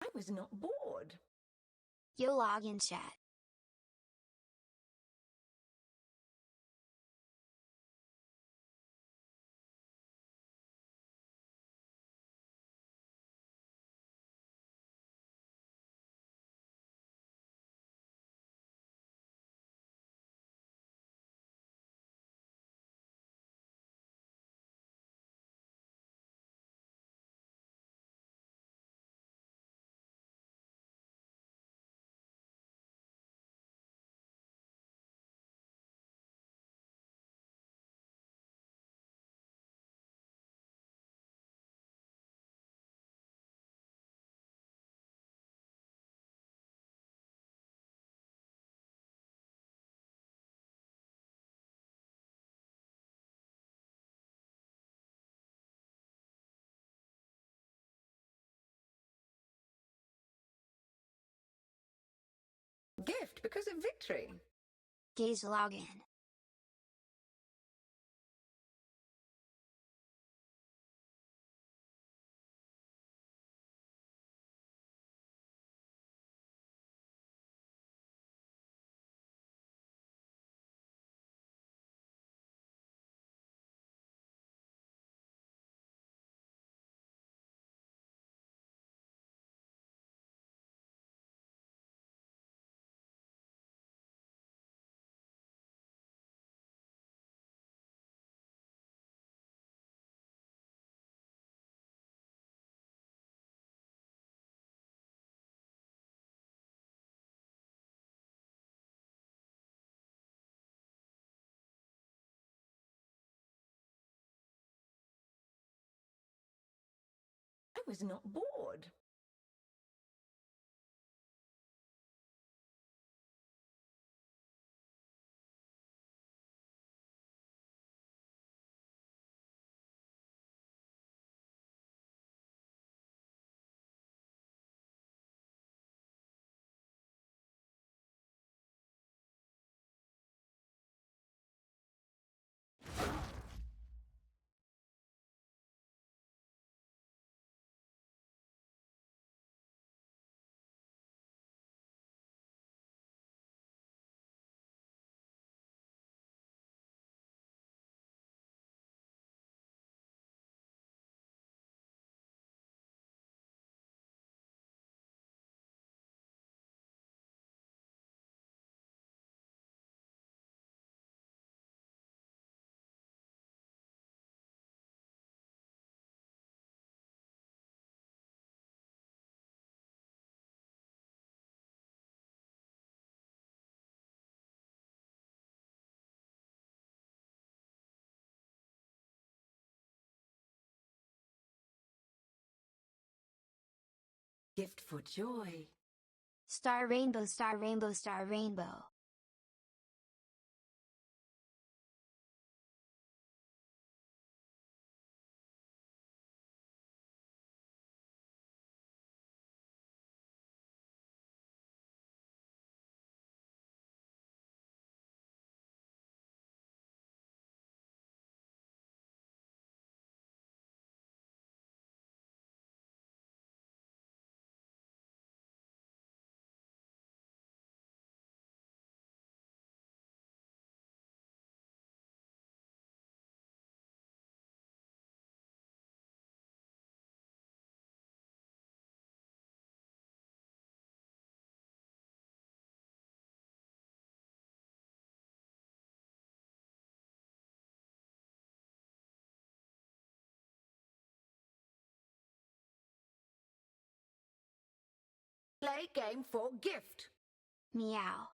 I was not bored. Yo log in chat. Gift because of victory. Gaze login. I was not bored. Gift for joy. Star rainbow, star rainbow, star rainbow. Play game for gift. Meow.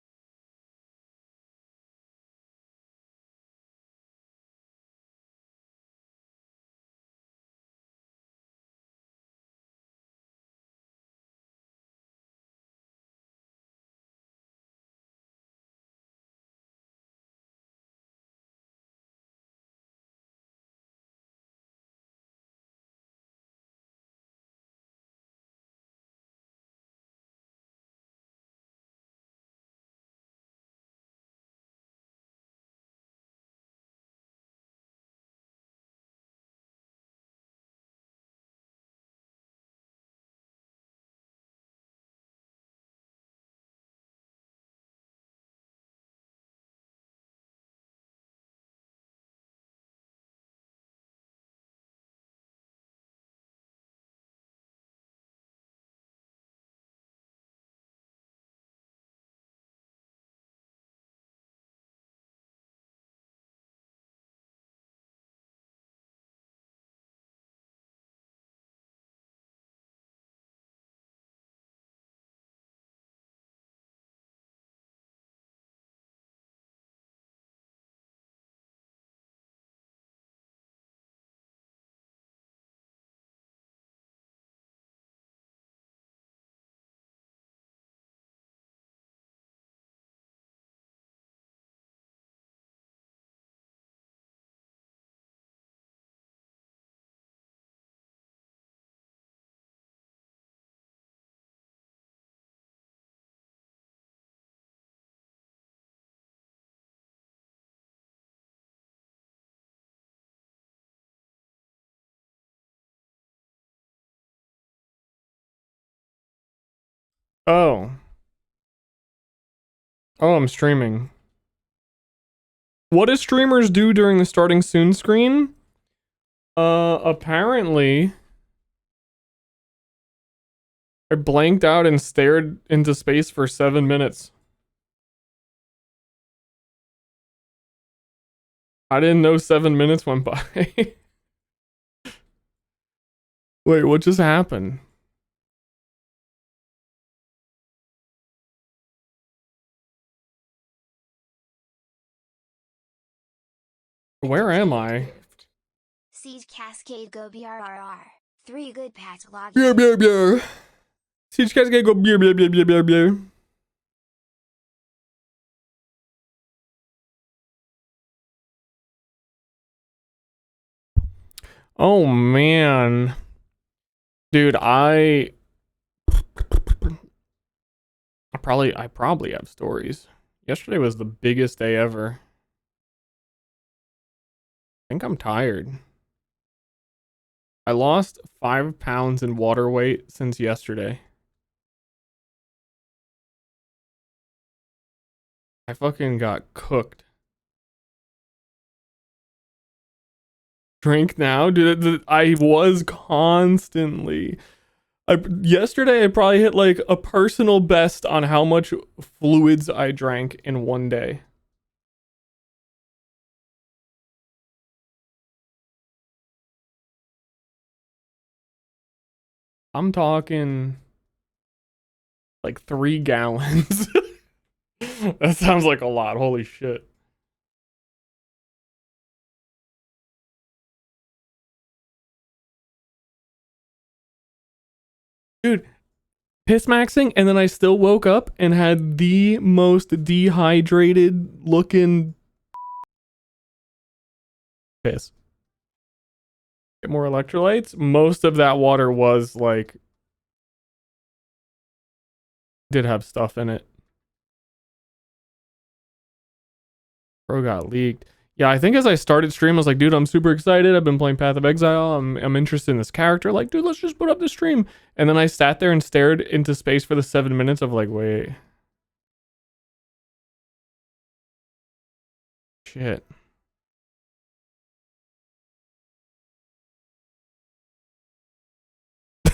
Oh. Oh, I'm streaming. What do streamers do during the starting soon screen? Apparently I blanked out and stared into space for 7 minutes. I didn't know 7 minutes went by. Wait, what just happened? Where am I? Siege Cascade go BRRR. 3 good pats log. Beer, beer, beer. Siege Cascade go beer, beer, beer, beer, beer, beer. Oh man. Dude, I probably have stories. Yesterday was the biggest day ever. I think I'm tired. I lost 5 pounds in water weight since yesterday. I fucking got cooked. Drink now? Dude, I was constantly. Yesterday I probably hit like a personal best on how much fluids I drank in one day. I'm talking like 3 gallons. That sounds like a lot. Holy shit. Dude, piss maxing, and then I still woke up and had the most dehydrated looking piss. Get more electrolytes. Most of that water was like, did have stuff in it. Bro got leaked. Yeah, I think as I started stream, I was like, dude, I'm super excited. I've been playing Path of Exile. I'm interested in this character. Like, dude, let's just put up the stream. And then I sat there and stared into space for the 7 minutes of like, wait. Shit.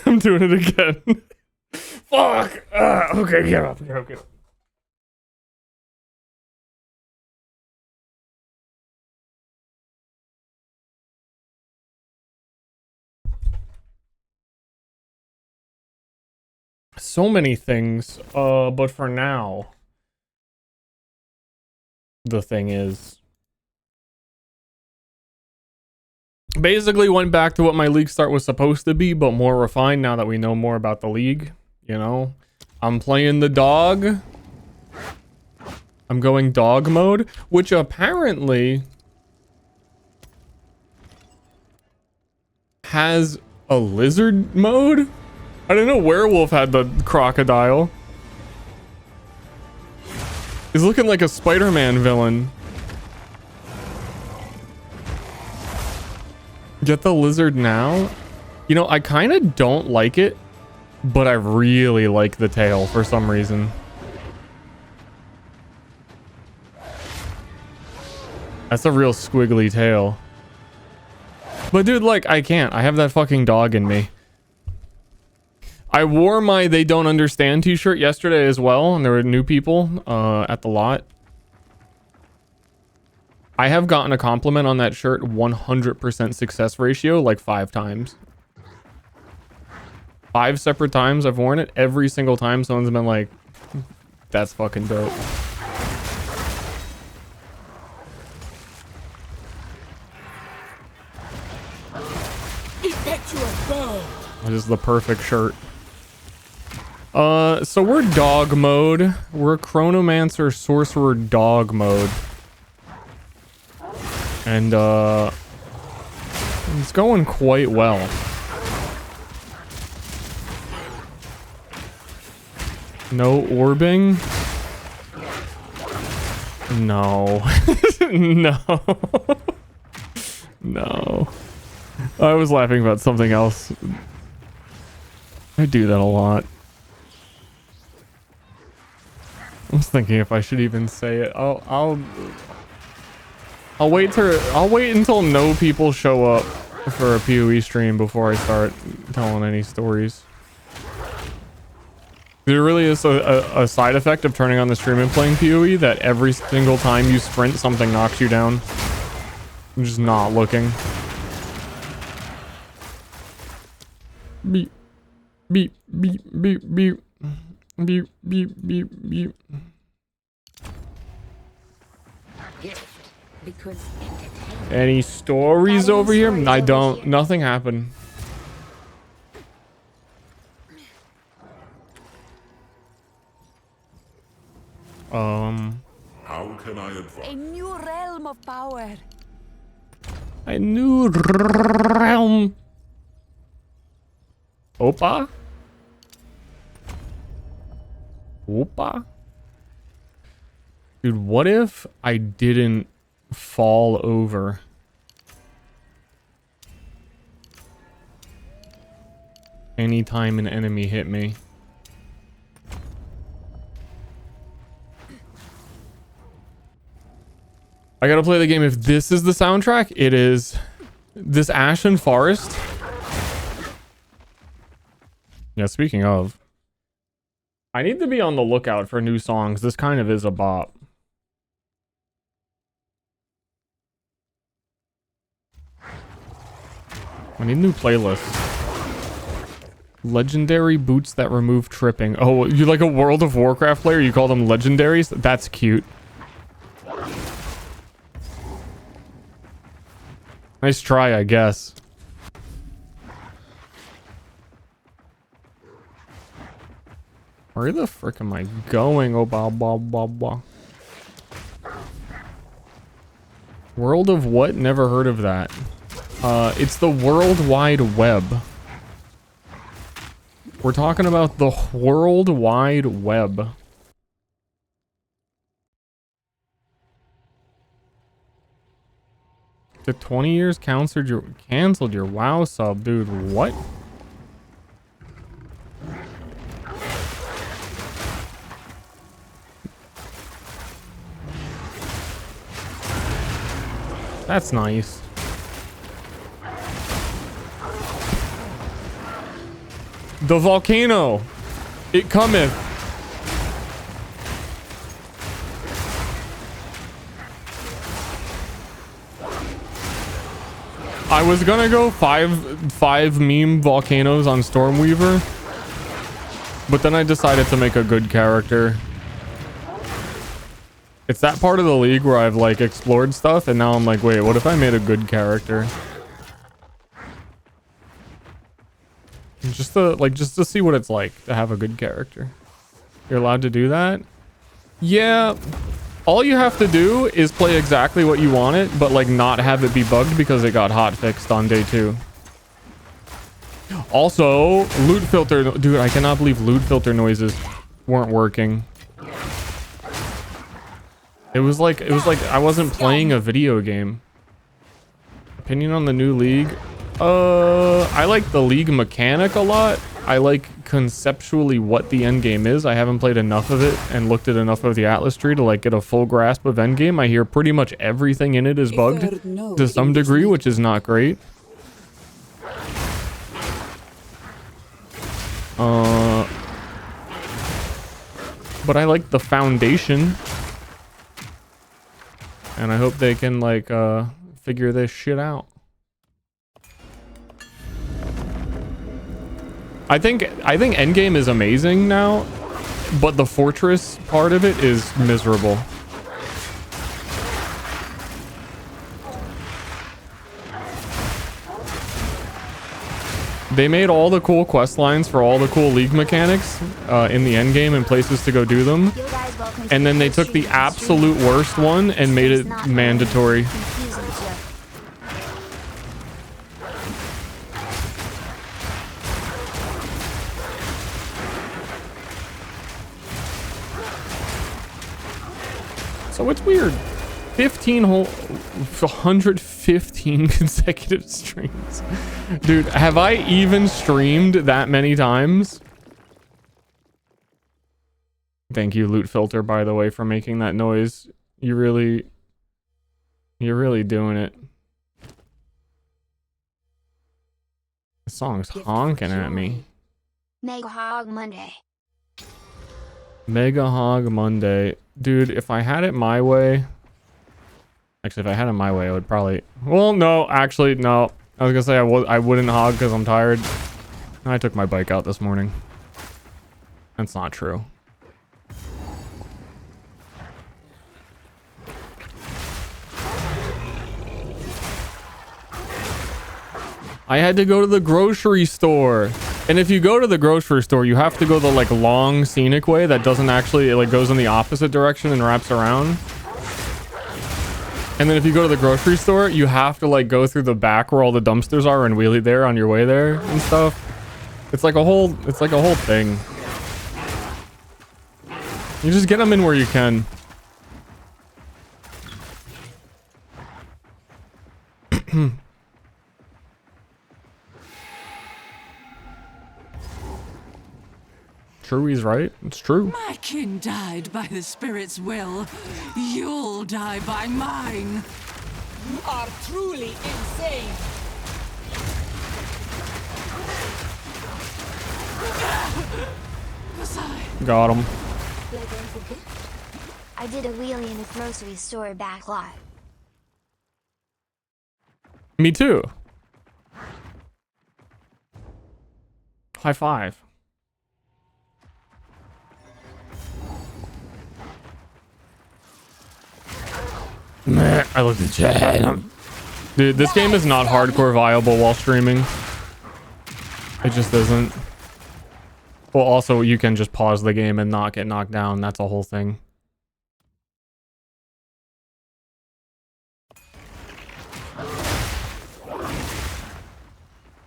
I'm doing it again. Fuck. Okay, get up, get up, get up. So many things, but for now, the thing is, basically went back to what my league start was supposed to be, but more refined now that we know more about the league. You know, I'm playing the dog. I'm going dog mode, which apparently has a lizard mode. I didn't know werewolf had the crocodile. He's looking like a Spider-Man villain. Get the lizard now? You know, I kind of don't like it, but I really like the tail for some reason. That's a real squiggly tail. But dude, like, I can't. I have that fucking dog in me. I wore my They Don't Understand t-shirt yesterday as well, and there were new people at the lot. I have gotten a compliment on that shirt 100% success ratio like 5 times. 5 separate times I've worn it. Every single time someone's been like, that's fucking dope. This is the perfect shirt. So we're dog mode. We're Chronomancer Sorcerer dog mode. And, it's going quite well. No orbing? No. No. No. I was laughing about something else. I do that a lot. I was thinking if I should even say it. I'll wait until no people show up for a PoE stream before I start telling any stories. There really is a side effect of turning on the stream and playing PoE that every single time you sprint, something knocks you down. I'm just not looking. Beep, beep, beep, beep, beep, beep, beep, beep, beep. Gift. Because entertainment. Any stories over here? I don't. Nothing happened. How can I advise? A new realm of power. A new realm. Opa? Opa? Dude, what if I didn't fall over? Anytime an enemy hit me. I gotta play the game. If this is the soundtrack, it is. This Ashen Forest. Yeah, speaking of, I need to be on the lookout for new songs. This kind of is a bop. I need new playlists. Legendary boots that remove tripping. Oh, you like a World of Warcraft player? You call them legendaries? That's cute. Nice try, I guess. Where the frick am I going? Oh, blah, blah, blah, blah. World of what? Never heard of that. It's the World Wide Web. We're talking about the World Wide Web. The 20 years canceled your WoW sub, dude. What? That's nice. The volcano, it cometh. I was gonna go five meme volcanoes on Stormweaver, but then I decided to make a good character. It's that part of the league where I've like explored stuff, and now I'm like, wait, what if I made a good character? Just to see what it's like to have a good character. You're allowed to do that? Yeah. All you have to do is play exactly what you want it, but like not have it be bugged because it got hot fixed on day 2. Also, loot filter, dude, I cannot believe loot filter noises weren't working. It was like I wasn't playing a video game. Opinion on the new league? I like the league mechanic a lot. I like conceptually what the end game is. I haven't played enough of it and looked at enough of the Atlas tree to like get a full grasp of end game. I hear pretty much everything in it is bugged to some degree, which is not great. But I like the foundation, and I hope they can like figure this shit out. I think endgame is amazing now, but the fortress part of it is miserable. They made all the cool quest lines for all the cool league mechanics in the endgame and places to go do them, and then they took the absolute worst one and made it mandatory. So it's weird. 115 consecutive streams. Dude, have I even streamed that many times? Thank you, Loot Filter, by the way, for making that noise. You're really doing it. The song's honking at me. Mega Hog Monday. Mega Hog Monday. Dude, if I had it my way... Actually, if I had it my way, I would probably... Well, no, actually, no. I was gonna say I wouldn't hog because I'm tired. I took my bike out this morning. That's not true. I had to go to the grocery store. And if you go to the grocery store, you have to go the like long scenic way that doesn't actually, it like goes in the opposite direction and wraps around. And then if you go to the grocery store, you have to like go through the back where all the dumpsters are and wheelie there on your way there and stuff. It's like a whole thing. You just get them in where you can. True, he's right. It's true. My kin died by the spirit's will. You'll die by mine. You are truly insane. Got him. I did a wheelie in a grocery store back lot. Me too. High five. I looked at chat. Dude, this game is not hardcore viable while streaming. It just isn't. Well, also, you can just pause the game and not get knocked down. That's a whole thing.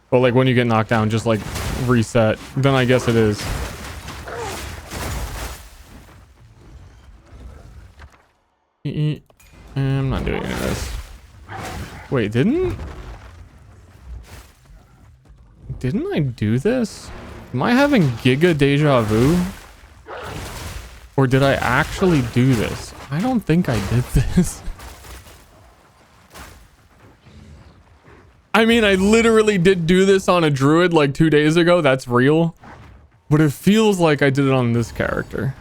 Well, like when you get knocked down, just like reset. Then I guess it is. I'm not doing any of this. Wait, didn't I do this? Am I having Giga Deja Vu? Or did I actually do this? I don't think I did this. I mean, I literally did do this on a druid like 2 days ago. That's real. But it feels like I did it on this character.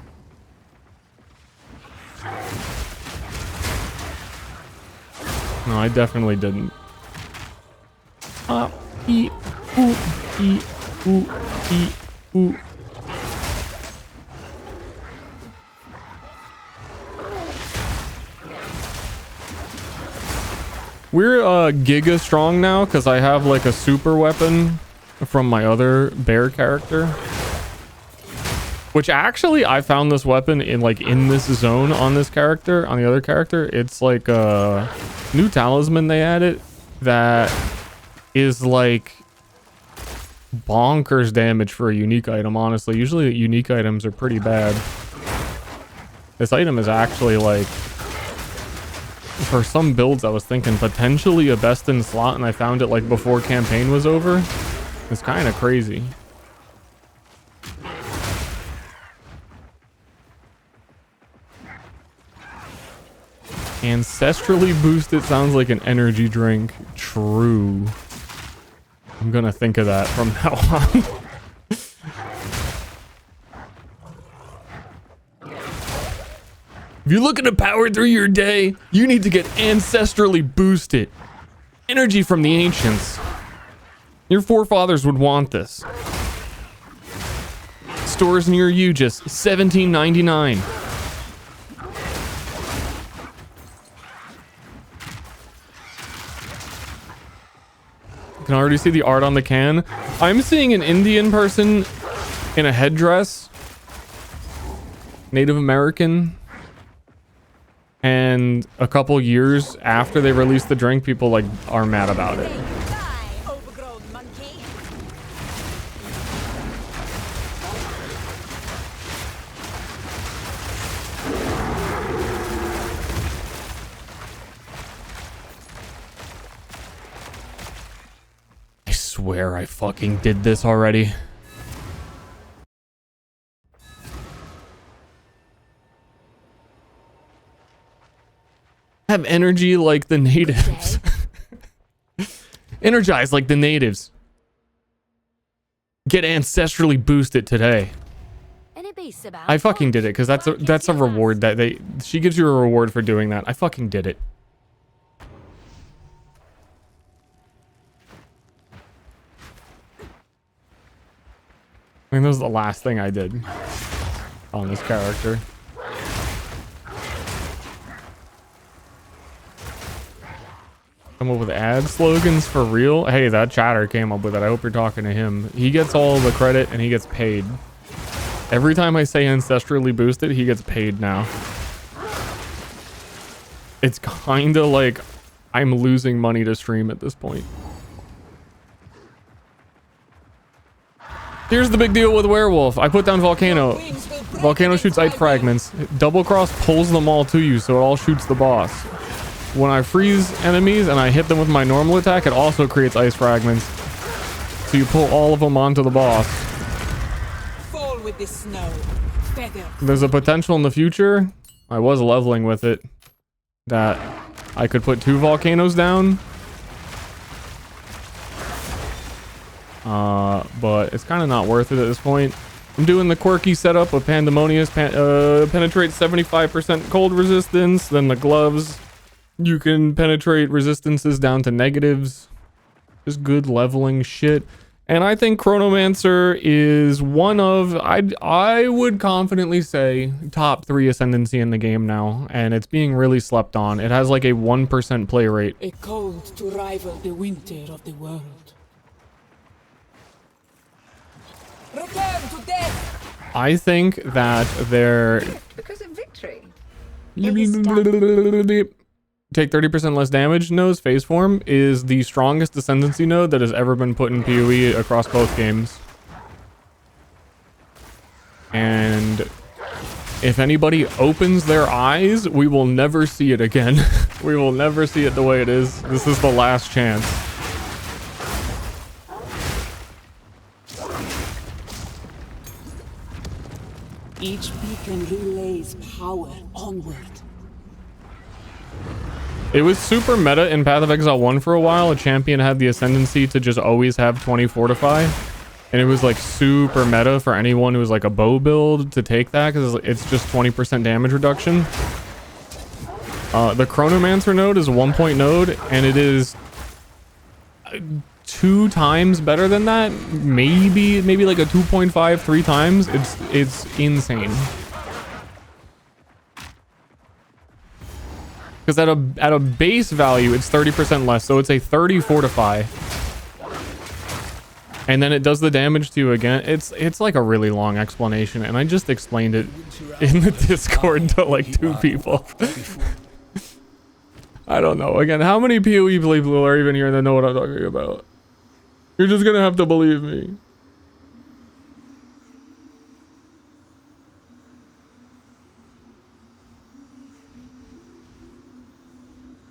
No, I definitely didn't. E, ooh, e, ooh, e, ooh. We're giga strong now because I have like a super weapon from my other bear character. Which actually I found this weapon in like in this zone on this character, on the other character. It's like a new talisman they added that is like bonkers damage for a unique item, honestly. Usually unique items are pretty bad. This item is actually like, for some builds I was thinking potentially a best in slot, and I found it like before campaign was over. It's kind of crazy. Ancestrally boosted sounds like an energy drink. True. I'm gonna think of that from now on. If you're looking to power through your day, you need to get ancestrally boosted. Energy from the ancients. Your forefathers would want this. Stores near you, just $17.99. You can already see the art on the can. I'm seeing an Indian person in a headdress. Native American. And a couple years after they released the drink, people like are mad about it. I swear I fucking did this already. have energy like the natives. Energize like the natives. Get ancestrally boosted today. I fucking did it because that's a reward that she gives you a reward for doing that. I fucking did it. I think that was the last thing I did on this character. Come up with ad slogans for real? Hey, that chatter came up with it. I hope you're talking to him. He gets all the credit and he gets paid. Every time I say ancestrally boosted, he gets paid now. It's kind of like I'm losing money to stream at this point. Here's the big deal with Werewolf. I put down Volcano. Volcano shoots ice fragments. Double cross pulls them all to you, so it all shoots the boss. When I freeze enemies and I hit them with my normal attack, it also creates ice fragments. So you pull all of them onto the boss. Fall with the snow. Feather. There's a potential in the future. I was leveling with it. That I could put 2 volcanoes down. But it's kind of not worth it at this point. I'm doing the quirky setup of Pandemonious. Penetrate 75% cold resistance. Then the gloves. You can penetrate resistances down to negatives. Just good leveling shit. And I think Chronomancer is one of, I would confidently say, top 3 ascendancy in the game now. And it's being really slept on. It has like a 1% play rate. A cold to rival the winter of the world. Return to death! I think that they're... Because of victory. Take 30% less damage nodes. Phase form is the strongest ascendancy node that has ever been put in PoE across both games. And if anybody opens their eyes, we will never see it again. We will never see it the way it is. This is the last chance. Each beacon relays power onward. It was super meta in Path of Exile 1 for a while. A champion had the ascendancy to just always have 20 fortify. And it was like super meta for anyone who was like a bow build to take that because it's just 20% damage reduction. The Chronomancer node is a 1-point node and it is 2 times better than that. Maybe like a 2.5, 3 times. It's insane. Because at a base value, it's 30% less. So it's a 30 fortify. And then it does the damage to you again. It's like a really long explanation. And I just explained it in the Discord to like 2 people. I don't know. Again, how many PoE people are even here that know what I'm talking about? You're just going to have to believe me.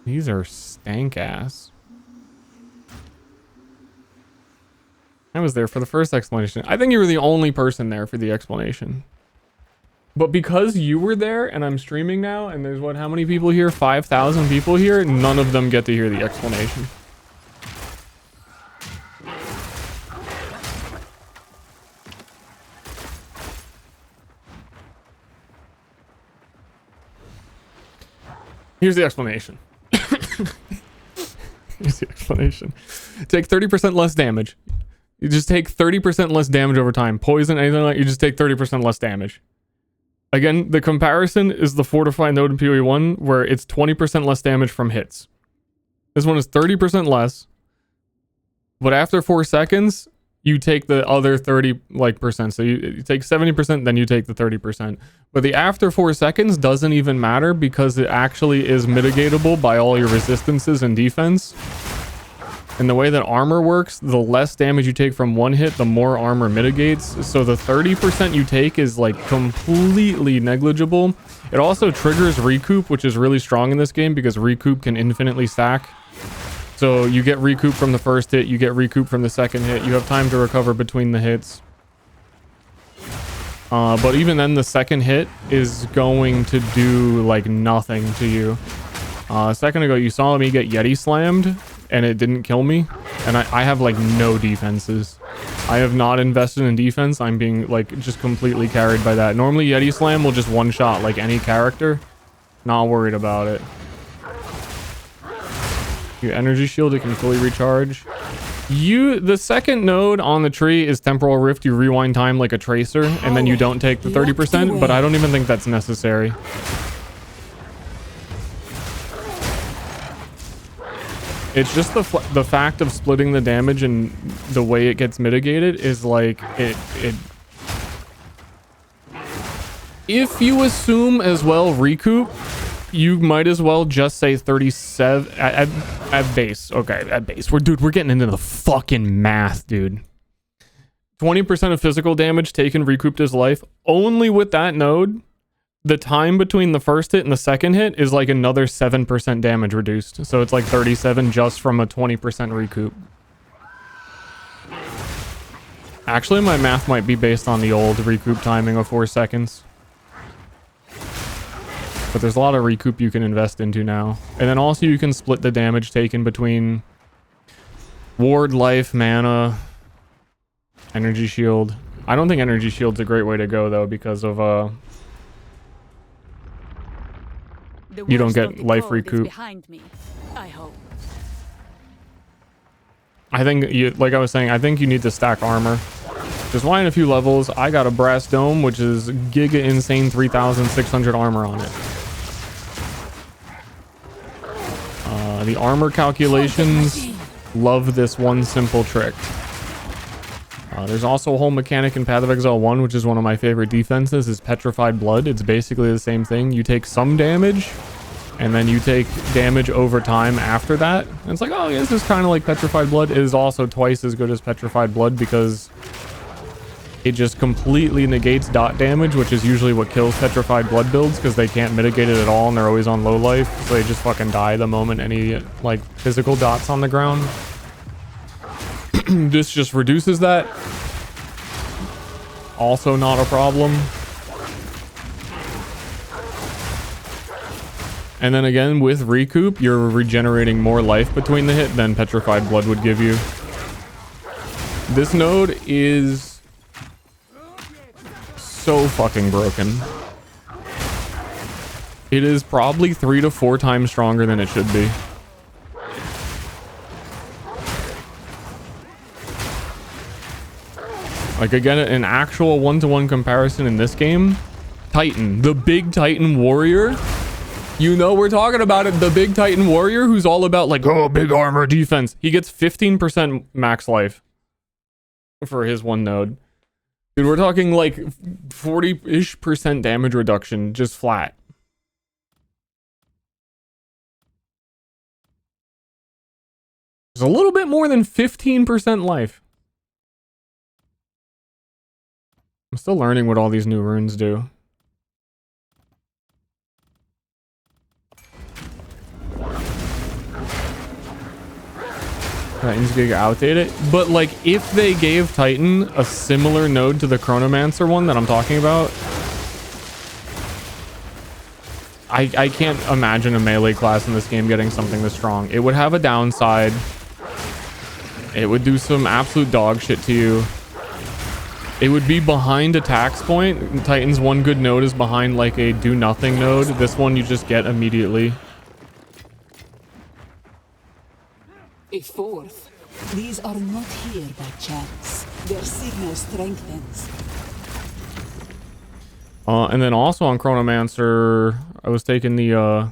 These are stank ass. I was there for the first explanation. I think you were the only person there for the explanation. But because you were there and I'm streaming now and there's how many people here? 5,000 people here. None of them get to hear the explanation. Here's the explanation. Here's the explanation. Take 30% less damage. You just take 30% less damage over time. Poison, anything like that, you just take 30% less damage. Again, the comparison is the Fortify node in PoE 1, where it's 20% less damage from hits. This one is 30% less. But after 4 seconds, you take the other 30%. So you take 70%, then you take the 30%. But the after 4 seconds doesn't even matter because it actually is mitigatable by all your resistances and defense. And the way that armor works, the less damage you take from one hit, the more armor mitigates. So the 30% you take is like completely negligible. It also triggers recoup, which is really strong in this game because recoup can infinitely stack. So you get recoup from the first hit, you get recoup from the second hit. You have time to recover between the hits. But even then, the second hit is going to do like nothing to you. A second ago, you saw me get Yeti slammed, and it didn't kill me. And I have, like, no defenses. I have not invested in defense. I'm being, like, just completely carried by that. Normally, Yeti slam will just one-shot, like, any character. Not worried about it. Your energy shield, it can fully recharge. The second node on the tree is temporal rift. You rewind time like a tracer, and then you don't take the 30%, but I don't even think that's necessary. It's just the fact of splitting the damage and the way it gets mitigated is like it if you assume as well recoup, you might as well just say 37 at base. Okay, at base. We're getting into the fucking math, dude. 20% of physical damage taken recouped his life. Only with that node, the time between the first hit and the second hit is like another 7% damage reduced. So it's like 37 just from a 20% recoup. Actually, my math might be based on the old recoup timing of 4 seconds. But there's a lot of recoup you can invest into now. And then also you can split the damage taken between ward, life, mana, energy shield. I don't think energy shield's a great way to go though because of you don't get life recoup. Behind me, I hope. I think you, like I was saying, I think you need to stack armor. Just widen a few levels. I got a brass dome, which is giga insane 3,600 armor on it. The armor calculations, love this one simple trick. There's also a whole mechanic in Path of Exile 1, which is one of my favorite defenses, is Petrified Blood. It's basically the same thing. You take some damage, and then you take damage over time after that. And it's like, oh, yeah, this is kind of like Petrified Blood. It is also twice as good as Petrified Blood because it just completely negates dot damage, which is usually what kills Petrified Blood builds because they can't mitigate it at all and they're always on low life. So they just fucking die the moment any, like, physical dots on the ground. This just reduces that. Also not a problem. And then again, with recoup, you're regenerating more life between the hit than Petrified Blood would give you. This node is so fucking broken. It is probably 3 to 4 times stronger than it should be. Like, again, an actual one-to-one comparison in this game, Titan, the big Titan warrior. You know we're talking about it, the big Titan warrior who's all about like, oh, big armor defense. He gets 15% max life for his one node. Dude, we're talking like 40-ish% damage reduction, just flat. There's a little bit more than 15% life. I'm still learning what all these new runes do. Titan's Giga outdated, but like if they gave Titan a similar node to the Chronomancer one that I'm talking about, I can't imagine a melee class in this game getting something this strong. It would have a downside. It would do some absolute dog shit to you. It would be behind a tax point. Titan's one good node is behind like a do nothing node. This one you just get immediately. A fourth. These are not here by chance. Their signal strengthens. And then also on Chronomancer, I was taking the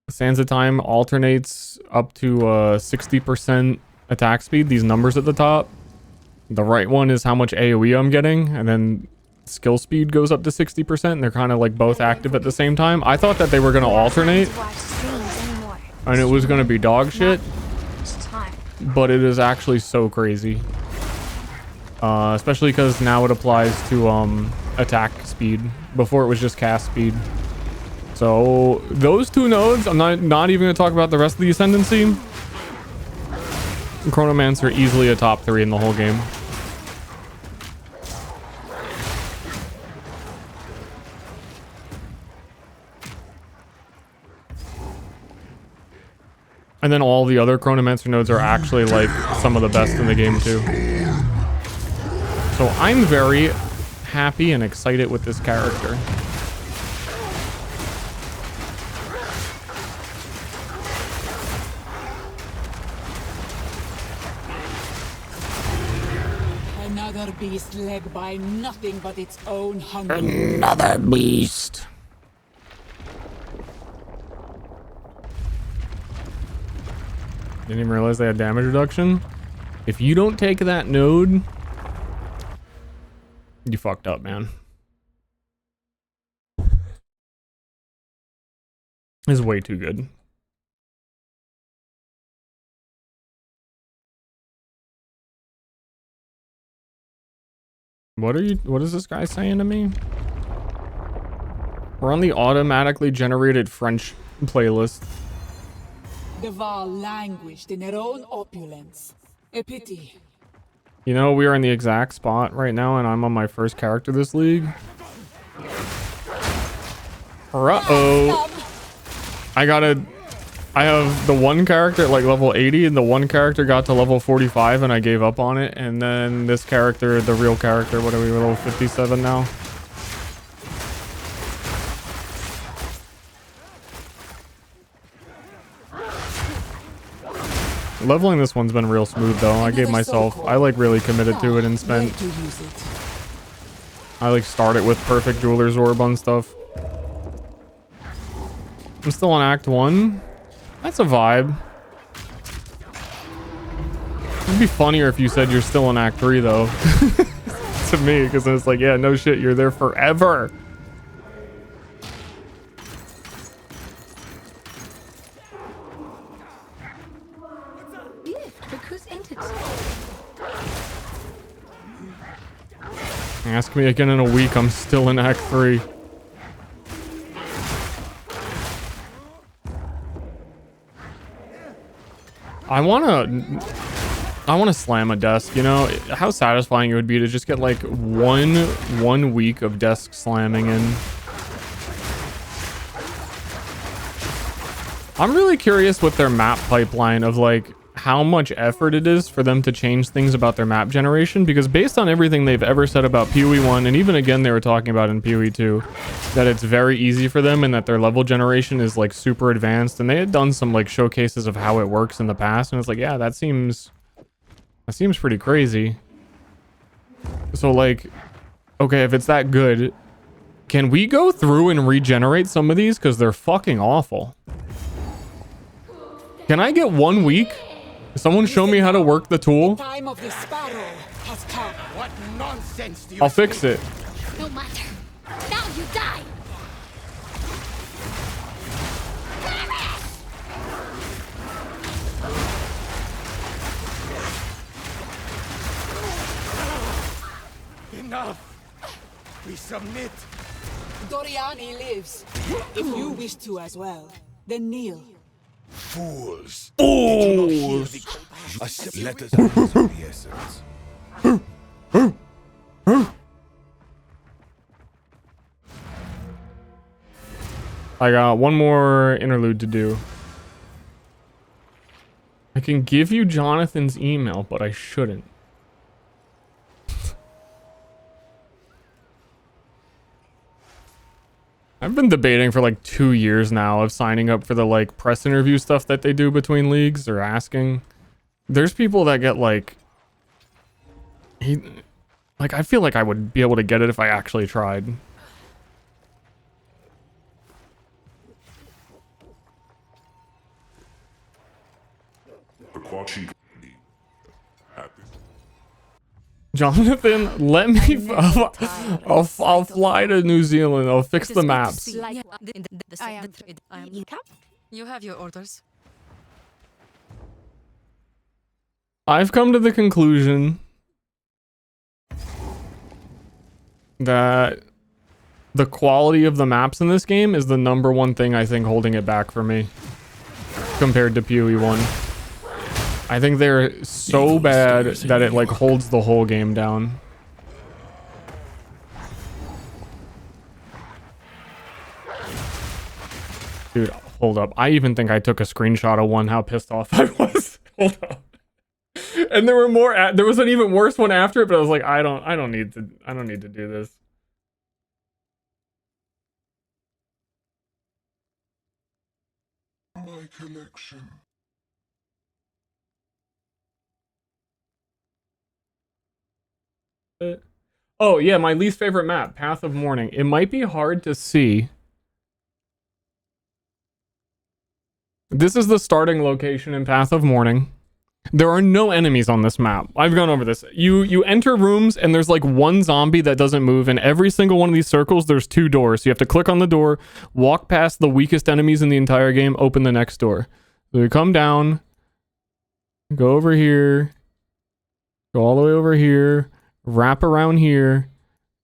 Sansa time alternates up to 60% attack speed. These numbers at the top. The right one is how much AoE I'm getting, and then skill speed goes up to 60%. They're kind of like both active at the same time. I thought that they were going to alternate, and it was going to be dog shit. But it is actually so crazy. Especially because now it applies to attack speed. Before it was just cast speed. So those two nodes, I'm not even going to talk about the rest of the Ascendancy. Chronomancer easily a top 3 in the whole game. And then all the other Chronomancer nodes are actually like some of the best in the game too. So I'm very happy and excited with this character. Another beast led by nothing but its own hunger. Another beast. Didn't even realize they had damage reduction. If you don't take that node, you fucked up, man. This is way too good. What is this guy saying to me? We're on the automatically generated French playlist. The Val languished in their own opulence. A pity. You know, we are in the exact spot right now, and I'm on my first character this league. Uh-oh. I have the one character at like level 80, and the one character got to level 45, and I gave up on it. And then this character, the real character, what are we, level 57 now? Leveling this one's been real smooth though. I like really committed to it and spent. I like started with perfect jeweler's orb on stuff. I'm still on Act 1. That's a vibe. It'd be funnier if you said you're still in Act 3 though. To me, because it's like, yeah, no shit, you're there forever. Ask me again in a week, I'm still in Act 3. I wanna slam a desk, you know? How satisfying it would be to just get like one week of desk slamming in. I'm really curious with their map pipeline of like how much effort it is for them to change things about their map generation, because based on everything they've ever said about PoE 1, and even again they were talking about in PoE 2, that it's very easy for them and that their level generation is like super advanced, and they had done some like showcases of how it works in the past, and it's like, yeah, that seems pretty crazy. So like, okay, if it's that good, can we go through and regenerate some of these, because they're fucking awful? Can I get 1 week? Someone show me how to work the tool. Time of the sparrow has come. What nonsense do you I'll fix it. No matter. Now you die. Enough! We submit! Doriani lives. If you wish to as well, then kneel. Fools! Fools! Let us use the essence. I got one more interlude to do. I can give you Jonathan's email, but I shouldn't. I've been debating for like 2 years now of signing up for the like press interview stuff that they do between leagues, or asking. There's people that get like, I feel like I would be able to get it if I actually tried. Jonathan, let me. I'll fly to New Zealand. I'll fix the maps. You have your orders. I've come to the conclusion that the quality of the maps in this game is the #1 thing I think holding it back for me compared to PoE 1. I think they're so bad that it like holds the whole game down. Dude, Hold up. I even think I took a screenshot of one, how pissed off I was. Hold up. And there were more, there was an even worse one after it, but I was like, I don't need to do this. My collection. Oh yeah, my least favorite map, Path of Morning. It might be hard to see. This is the starting location in Path of Morning. There are no enemies on this map. I've gone over this. You enter rooms and there's like one zombie that doesn't move. In every single one of these circles, there's 2 doors. So you have to click on the door, walk past the weakest enemies in the entire game, open the next door. So you come down, go over here, go all the way over here, wrap around here,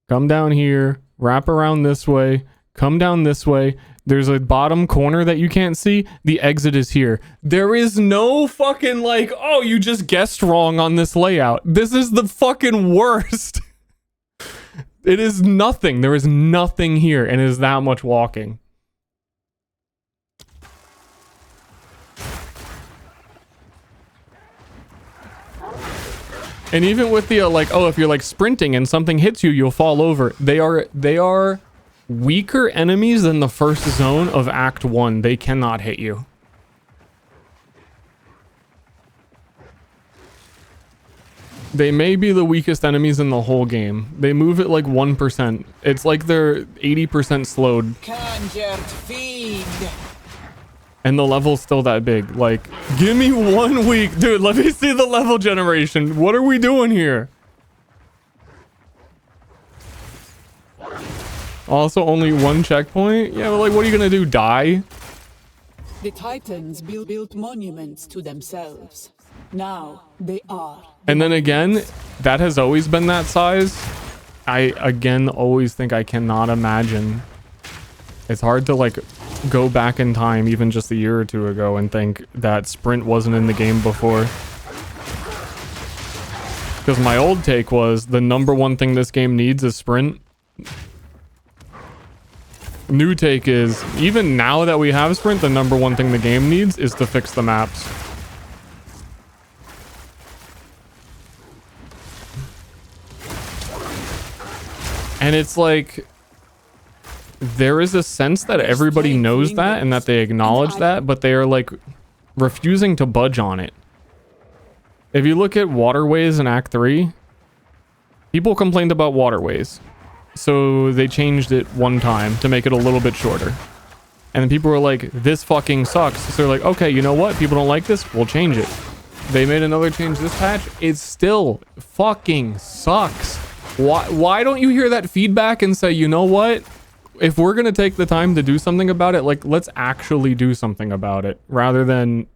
come down here, wrap around this way, come down this way. There's a bottom corner that you can't see. The exit is here. There is no fucking like, oh, you just guessed wrong on this layout. This is the fucking worst. It is nothing. There is nothing here, and it is that much walking. And even with the like, oh, if you're like sprinting and something hits you, you'll fall over. They are weaker enemies than the first zone of Act 1. They cannot hit you. They may be the weakest enemies in the whole game. They move at like 1%. It's like they're 80% slowed. Conjured fiend. And the level's still that big. Like, give me 1 week. Dude, let me see the level generation. What are we doing here? Also, only 1 checkpoint? Yeah, but like, what are you gonna do? Die? The Titans built monuments to themselves. Now they are. And then again, that has always been that size. I, again, always think I cannot imagine. It's hard to, like, go back in time, even just a year or 2 ago, and think that sprint wasn't in the game before. Because my old take was, the #1 thing this game needs is sprint. New take is, even now that we have sprint, the #1 thing the game needs is to fix the maps. And it's like, there is a sense that everybody knows that and that they acknowledge that, but they are like refusing to budge on it. If you look at waterways in Act 3, people complained about waterways. So they changed it one time to make it a little bit shorter. And then people were like, this fucking sucks. So they're like, okay, you know what? People don't like this. We'll change it. They made another change this patch. It still fucking sucks. Why don't you hear that feedback and say, you know what? If we're going to take the time to do something about it, like, let's actually do something about it rather than...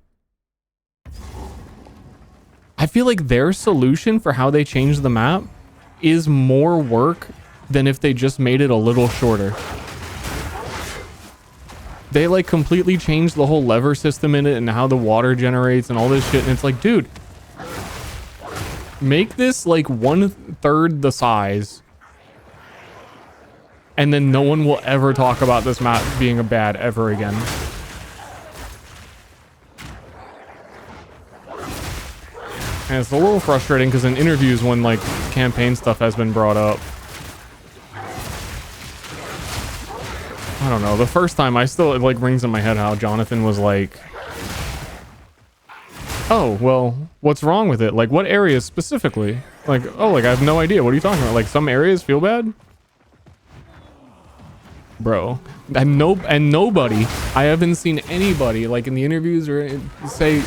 I feel like their solution for how they changed the map is more work than if they just made it a little shorter. They like completely changed the whole lever system in it and how the water generates and all this shit. And it's like, dude, make this like 1/3 the size. And then no one will ever talk about this map being a bad ever again. And it's a little frustrating because in interviews when like campaign stuff has been brought up, I don't know, the first time it like rings in my head how Jonathan was like, oh, well, what's wrong with it? Like, what areas specifically? Like, oh, like, I have no idea. What are you talking about? Like, some areas feel bad? Bro. And nobody, I haven't seen anybody, like, in the interviews or say,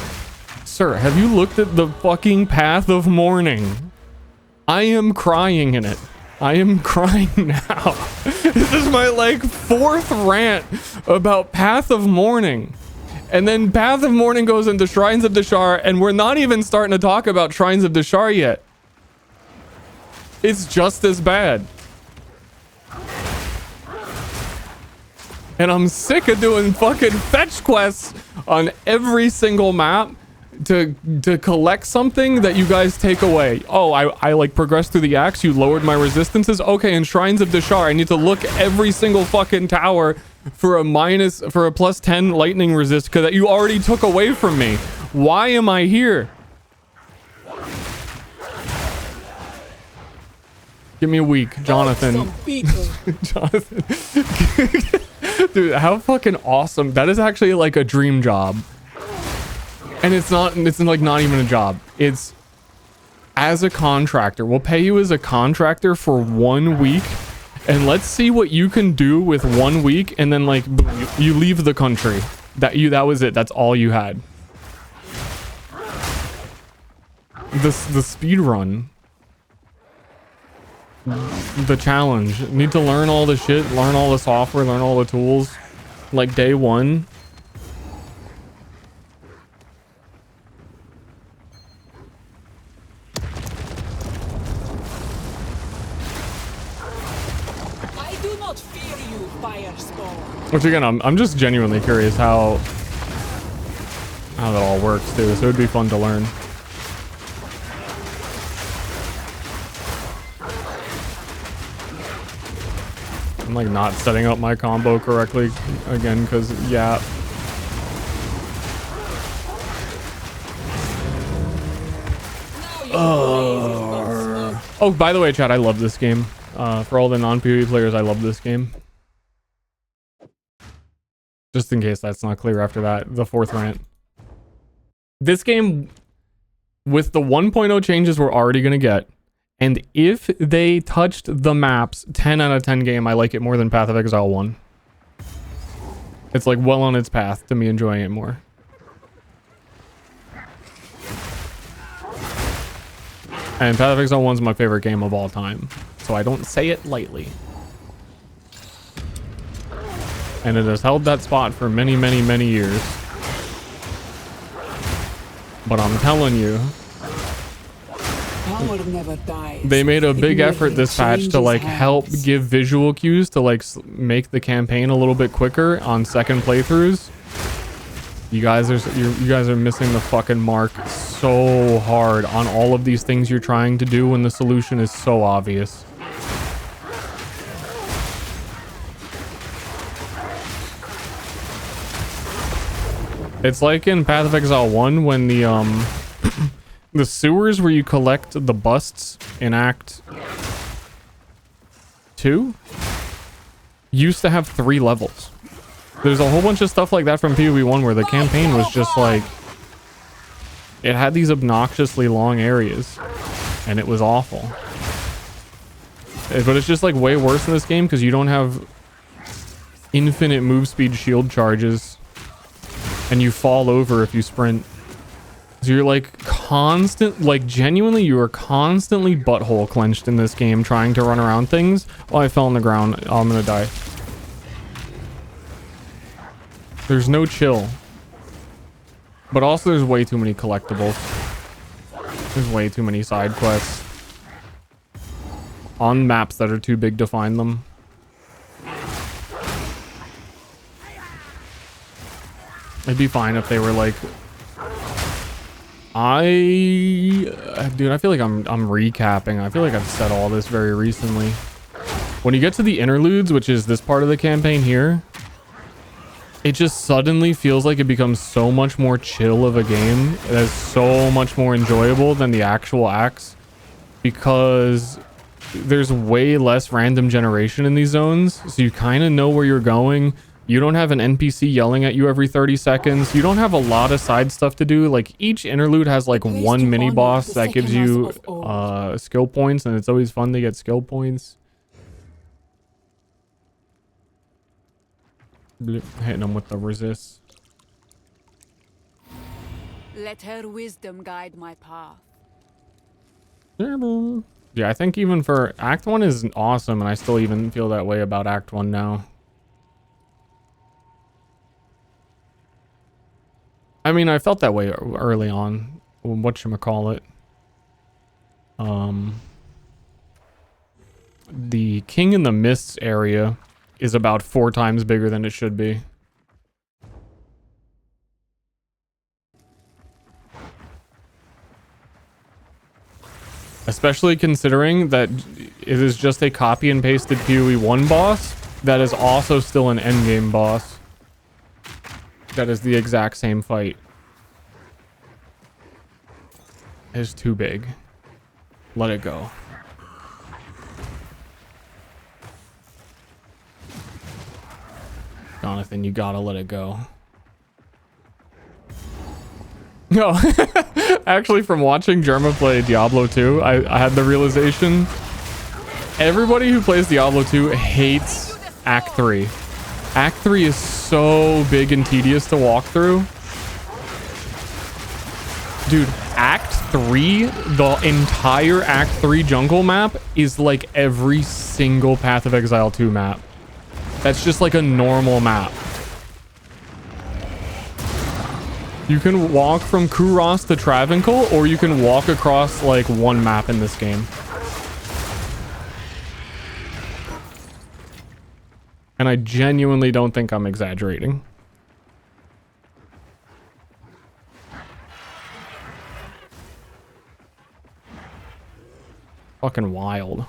sir, have you looked at the fucking Path of Morning? I am crying in it. I am crying now. This is my, like, 4th rant about Path of Morning. And then Path of Morning goes into Shrines of Dashar, and we're not even starting to talk about Shrines of Dashar yet. It's just as bad. And I'm sick of doing fucking fetch quests on every single map to collect something that you guys take away. Oh, I like progressed through the axe, you lowered my resistances. Okay, in Shrines of Dashar, I need to look every single fucking tower for a plus 10 lightning resist because that you already took away from me. Why am I here? Give me a week, Jonathan. Jonathan. Dude, how fucking awesome. That is actually like a dream job. And it's like not even a job. It's as a contractor. We'll pay you as a contractor for 1 week. And let's see what you can do with 1 week, and then like boom, you leave the country. That was it. That's all you had. The speed run. The challenge. Need to learn all the shit, learn all the software, learn all the tools. Like day one. Which again, I'm just genuinely curious how that all works too. So it would be fun to learn. I'm like not setting up my combo correctly again because yeah. Oh, by the way, chat, I love this game. For all the non-PvE players, I love this game. Just in case that's not clear after that, the fourth rant. This game, with the 1.0 changes we're already going to get, and if they touched the maps, 10 out of 10 game, I like it more than Path of Exile 1. It's like well on its path to me enjoying it more. And Path of Exile 1 is my favorite game of all time, so I don't say it lightly. And it has held that spot for many, many, many years. But I'm telling you, they made a big effort this patch to like help give visual cues to like make the campaign a little bit quicker on second playthroughs. You guys are missing the fucking mark so hard on all of these things you're trying to do when the solution is so obvious. It's like in Path of Exile 1 when the the sewers where you collect the busts in Act 2 used to have 3 levels. There's a whole bunch of stuff like that from PvE1 where the campaign was just like, it had these obnoxiously long areas and it was awful. But it's just like way worse in this game because you don't have infinite move speed shield charges. And you fall over if you sprint. So you're like genuinely you are constantly butthole clenched in this game trying to run around things. Oh, I fell on the ground. Oh, I'm gonna die. There's no chill. But also there's way too many collectibles. There's way too many side quests. On maps that are too big to find them. It'd be fine if they were like, dude, I feel like I'm recapping. I feel like I've said all this very recently. When you get to the interludes, which is this part of the campaign here, it just suddenly feels like it becomes so much more chill of a game. It is so much more enjoyable than the actual acts because there's way less random generation in these zones. So you kind of know where you're going. You don't have an NPC yelling at you every 30 seconds. You don't have a lot of side stuff to do. Like each interlude has like one mini boss that gives you skill points, and it's always fun to get skill points. Hitting them with the resist. Let her wisdom guide my path. Yeah, I think even for Act 1 is awesome, and I still even feel that way about Act 1 now. I mean, I felt that way early on. Whatchamacallit. The King in the Mists area is about 4 times bigger than it should be. Especially considering that it is just a copy and pasted PoE 1 boss that is also still an endgame boss. That is the exact same fight. It's too big. Let it go. Jonathan, you gotta let it go. No, actually, from watching Jerma play Diablo 2, I had the realization everybody who plays Diablo 2 hates Act 3. Act 3 is so big and tedious to walk through. Dude, Act 3, the entire Act 3 jungle map is like every single Path of Exile 2 map. That's just like a normal map. You can walk from Kuros to Travancore, or you can walk across like one map in this game. And I genuinely don't think I'm exaggerating. Fucking wild.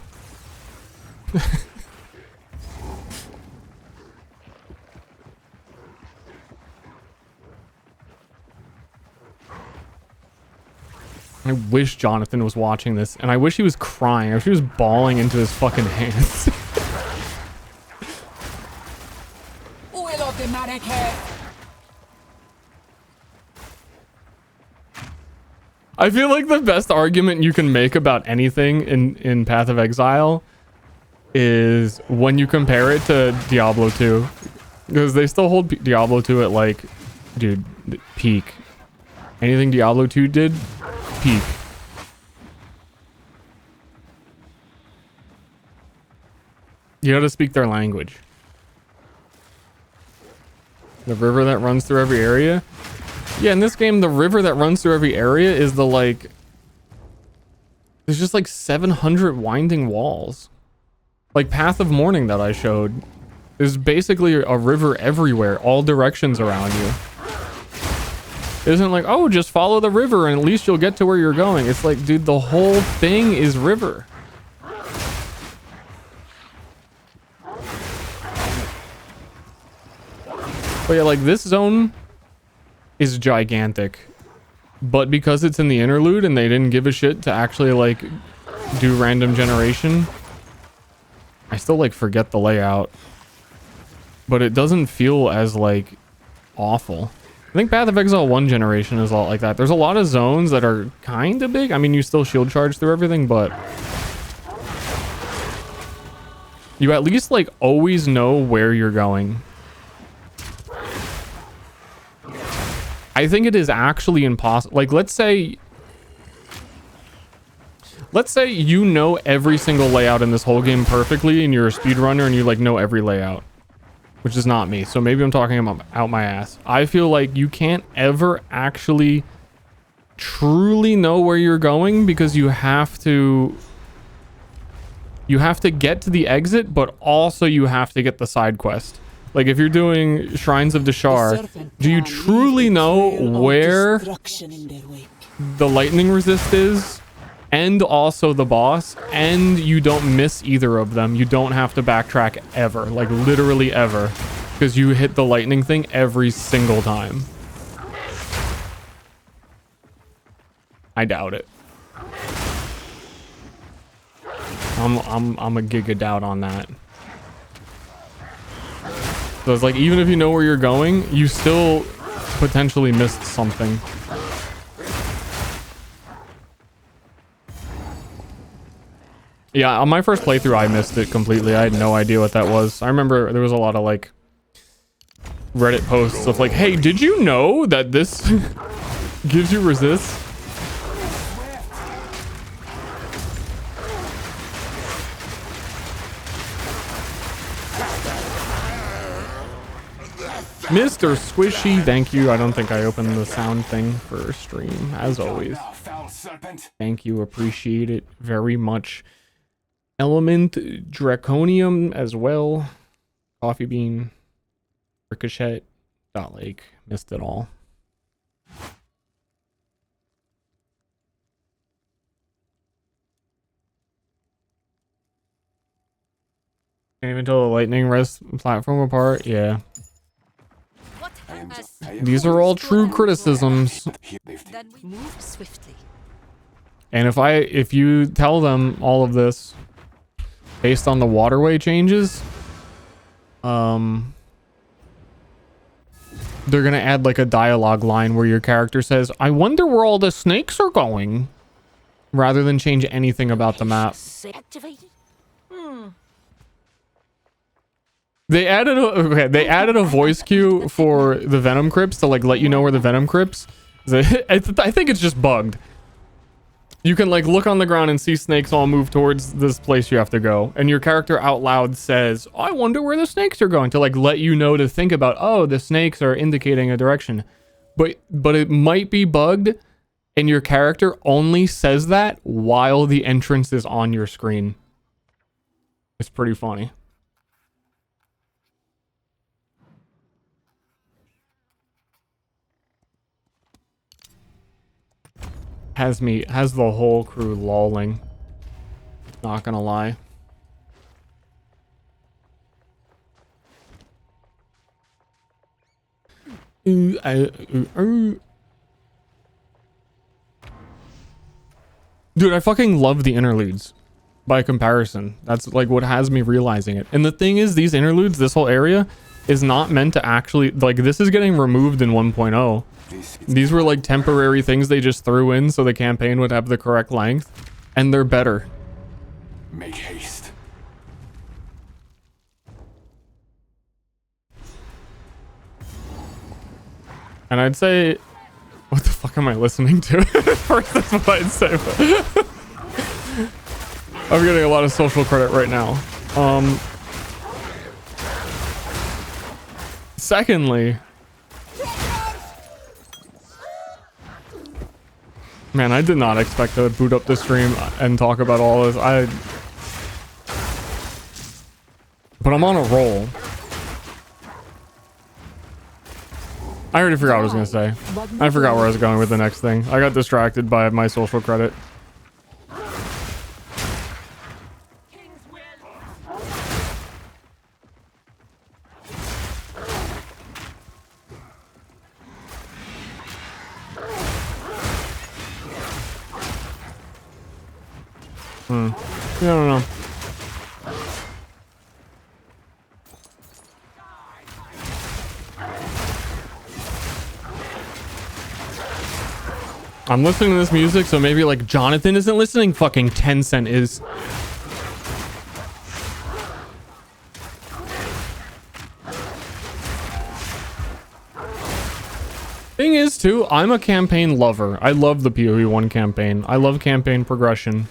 I wish Jonathan was watching this, and I wish he was crying. I wish he was bawling into his fucking hands. I feel like the best argument you can make about anything in Path of Exile is when you compare it to Diablo 2. Because they still hold Diablo 2 at like, dude, peak. Anything Diablo 2 did, peak. You gotta speak their language. The river that runs through every area. Yeah, in this game, the river that runs through every area is the like... There's just like 700 winding walls. Like Path of Morning that I showed. There's basically a river everywhere, all directions around you. It isn't like, oh, just follow the river and at least you'll get to where you're going. It's like, dude, the whole thing is river. But yeah, like this zone is gigantic. But because it's in the interlude and they didn't give a shit to actually like do random generation, I still like forget the layout. But it doesn't feel as like awful. I think Path of Exile 1 generation is a lot like that. There's a lot of zones that are kind of big. I mean, you still shield charge through everything, but you at least like always know where you're going. I think it is actually impossible. Like, let's say you know every single layout in this whole game perfectly and you're a speedrunner and you like know every layout. Which is not me, so maybe I'm talking out my ass. I feel like you can't ever actually truly know where you're going because you have to get to the exit, but also you have to get the side quest. Like if you're doing Shrines of Deshar, do you truly know where the lightning resist is? And also the boss, and you don't miss either of them. You don't have to backtrack ever, like literally ever, because you hit the lightning thing every single time. I doubt it. I'm a giga doubt on that. So it's like, even if you know where you're going, you still potentially missed something. Yeah, on my first playthrough, I missed it completely. I had no idea what that was. I remember there was a lot of like Reddit posts of like, hey, did you know that this gives you resist? Mr. Squishy, thank you. I don't think I opened the sound thing for stream, as always. Thank you, appreciate it very much. Element Draconium as well. Coffee Bean. Ricochet. Dot Lake. Missed it all. Can't even tell the lightning rest platform apart. Yeah. What has These are all true criticisms. Then we moved swiftly. And if you tell them all of this based on the waterway changes, they're gonna add like a dialogue line where your character says, "I wonder where all the snakes are going," rather than change anything about the map. activated? They added a voice cue for the Venom Crypts to like let you know where the Venom Crypts. I think it's just bugged. You can like look on the ground and see snakes all move towards this place you have to go, and your character out loud says, "I wonder where the snakes are going," to like let you know to think about, oh, the snakes are indicating a direction. But it might be bugged, and your character only says that while the entrance is on your screen. It's pretty funny. Has the whole crew lolling. Not gonna lie. Dude, I fucking love the interludes by comparison. That's like what has me realizing it. And the thing is, these interludes, this whole area is not meant to actually, like, this is getting removed in 1.0. These were like temporary things they just threw in so the campaign would have the correct length, and they're better. Make haste. And I'd say, what the fuck am I listening to? First, that's what I'd say. But I'm getting a lot of social credit right now. Secondly, man, I did not expect to boot up the stream and talk about all this. But I'm on a roll. I already forgot what I was gonna say. I forgot where I was going with the next thing. I got distracted by my social credit. I don't know. I'm listening to this music, so maybe like Jonathan isn't listening. Fucking Tencent is. Thing is, too, I'm a campaign lover. I love the PoE 1 campaign. I love campaign progression.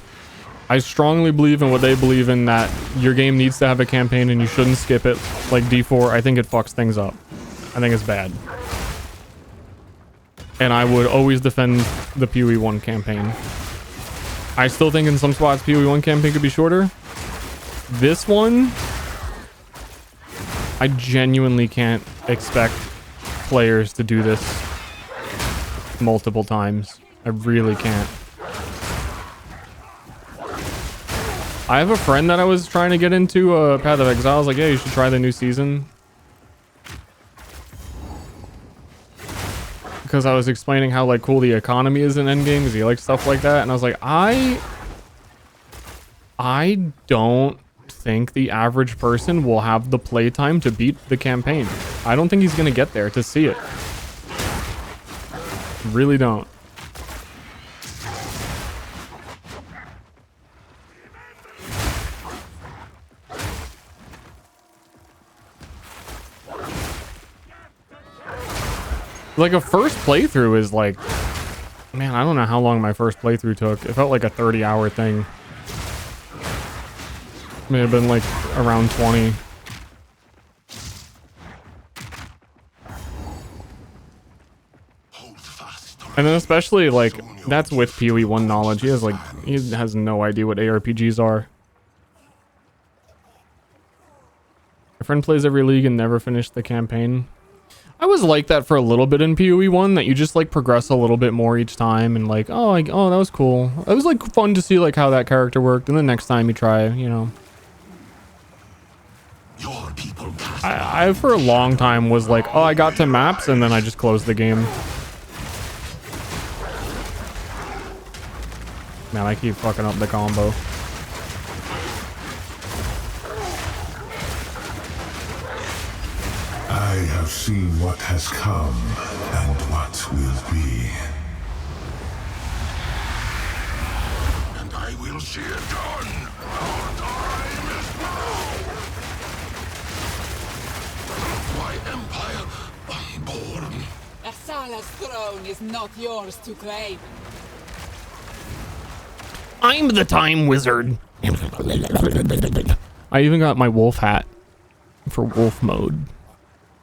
I strongly believe in what they believe in, that your game needs to have a campaign and you shouldn't skip it. Like D4, I think it fucks things up. I think it's bad. And I would always defend the PoE 1 campaign. I still think in some spots PoE 1 campaign could be shorter. This one, I genuinely can't expect players to do this multiple times. I really can't. I have a friend that I was trying to get into Path of Exile. I was like, yeah, you should try the new season. Because I was explaining how like cool the economy is in endgame, because he likes stuff like that. And I was like, I don't think the average person will have the playtime to beat the campaign. I don't think he's going to get there to see it. Really don't. Like a first playthrough is like, man, I don't know how long my first playthrough took. It felt like a 30-hour thing. May have been like around 20. And then especially like, that's with PoE 1 knowledge. He has no idea what ARPGs are. My friend plays every league and never finished the campaign. I was like that for a little bit in PoE 1, that you just like progress a little bit more each time, and like, oh, that was cool. It was like fun to see like how that character worked, and the next time you try, you know. I for a long time was like, oh, I got to maps and then I just closed the game. Man, I keep fucking up the combo. I have seen what has come and what will be. And I will see it done. Our time is now. My empire unborn. Asala's throne is not yours to claim. I'm the time wizard. I even got my wolf hat for wolf mode.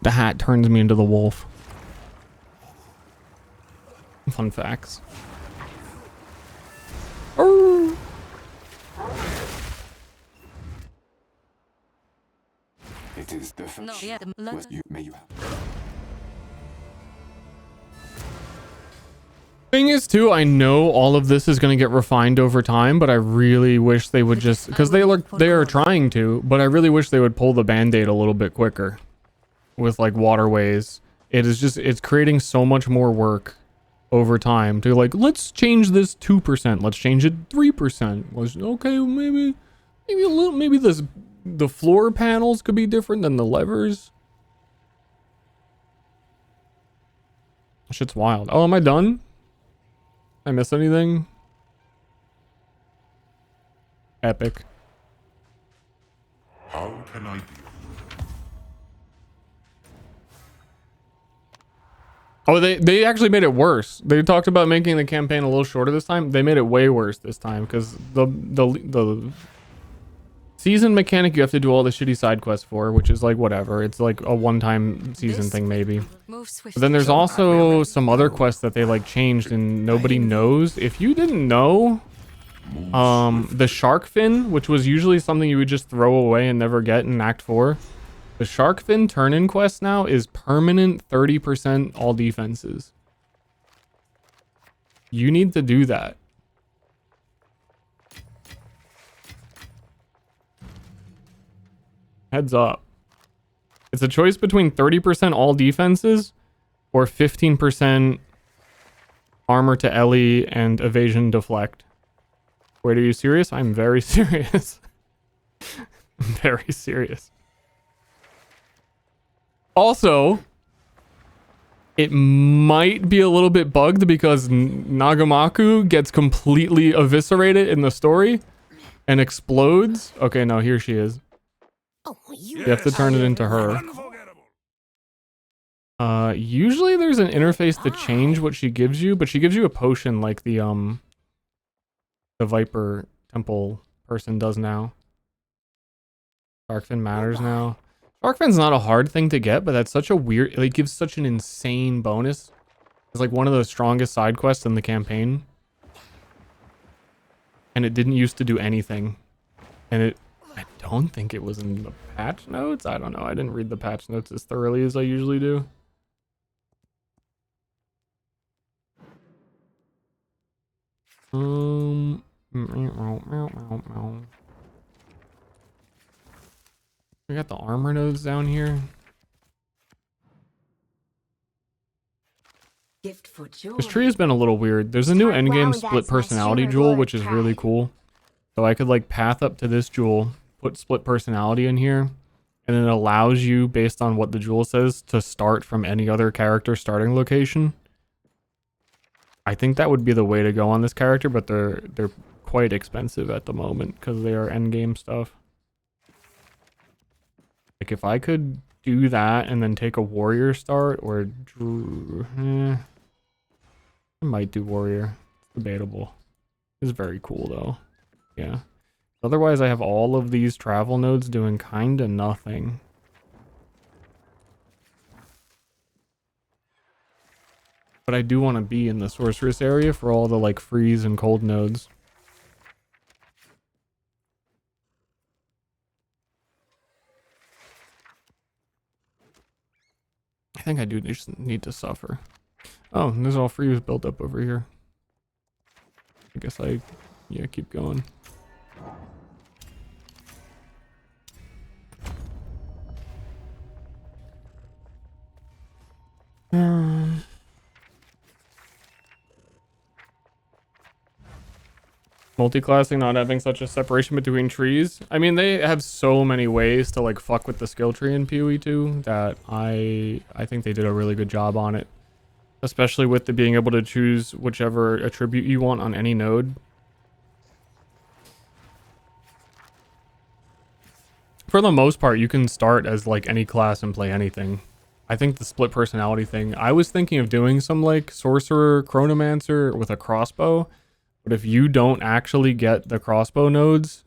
The hat turns me into the wolf. Fun facts. Arr. It is the No, fish. yeah, May you have. Thing is too, I know all of this is going to get refined over time, but I really wish they would just, because they are trying to, but I really wish they would pull the band-aid a little bit quicker with like waterways. It's creating so much more work over time to like, let's change this 2%, let's change it 3%. Okay, maybe a little, maybe the floor panels could be different than the levers. Shit's wild. Oh, am I done? I miss anything? Epic. How can I be? Oh, they actually made it worse. They talked about making the campaign a little shorter this time. They made it way worse this time because the season mechanic you have to do all the shitty side quests for, which is like whatever. It's like a one-time season thing maybe. Move swiftly. But then there's also some other quests that they like changed and nobody knows. If you didn't know, the shark fin, which was usually something you would just throw away and never get in Act 4, the shark fin turn-in quest now is permanent 30% all defenses. You need to do that. Heads up. It's a choice between 30% all defenses or 15% armor to Ellie and evasion deflect. Wait, are you serious? I'm very serious. Very serious. Also, it might be a little bit bugged because Nagamaku gets completely eviscerated in the story and explodes. Okay, no, here she is. Oh, You have to turn it into her. Usually there's an interface to change what she gives you, but she gives you a potion like the Viper Temple person does now. Sharkfin matters now. Sharkfin's not a hard thing to get, but that's such a weird, it gives such an insane bonus. It's like one of the strongest side quests in the campaign. And it didn't used to do anything. And I don't think it was in the patch notes. I don't know. I didn't read the patch notes as thoroughly as I usually do. We got the armor nodes down here. Gift for joy. This tree has been a little weird. There's a new endgame split personality jewel, which is really cool. So I could like path up to this jewel, put split personality in here, and it allows you, based on what the jewel says, to start from any other character starting location. I think that would be the way to go on this character, but they're quite expensive at the moment because they are endgame stuff. Like if I could do that and then take a warrior start or I might do warrior. It's debatable. It's very cool though. Yeah. Otherwise I have all of these travel nodes doing kinda nothing. But I do want to be in the sorceress area for all the like freeze and cold nodes. I think I do just need to suffer. Oh, and there's all freeze built up over here. I guess yeah, keep going. Multi-classing, not having such a separation between trees. I mean, they have so many ways to like fuck with the skill tree in PoE 2 that I think they did a really good job on it. Especially with the being able to choose whichever attribute you want on any node. For the most part, you can start as like any class and play anything. I think the split personality thing, I was thinking of doing some like sorcerer, chronomancer with a crossbow. But if you don't actually get the crossbow nodes,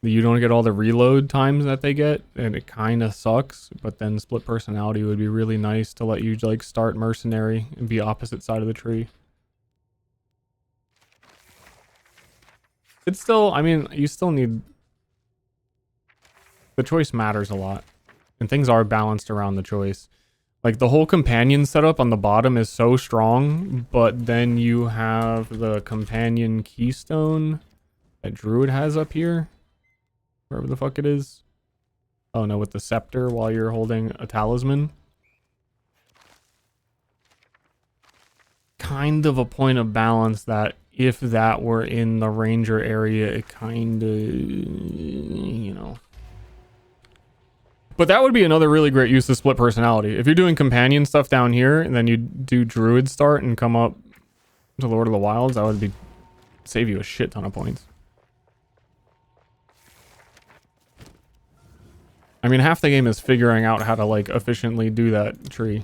you don't get all the reload times that they get, and it kind of sucks. But then split personality would be really nice to let you like start mercenary and be opposite side of the tree. It's still, I mean, you still need, the choice matters a lot, and things are balanced around the choice. Like the whole companion setup on the bottom is so strong, but then you have the companion keystone that Druid has up here. Wherever the fuck it is. Oh no, with the scepter while you're holding a talisman. Kind of a point of balance that if that were in the ranger area, it kind of, you know. But that would be another really great use of split personality. If you're doing companion stuff down here, and then you do druid start and come up to Lord of the Wilds, that would be save you a shit ton of points. I mean, half the game is figuring out how to like efficiently do that tree.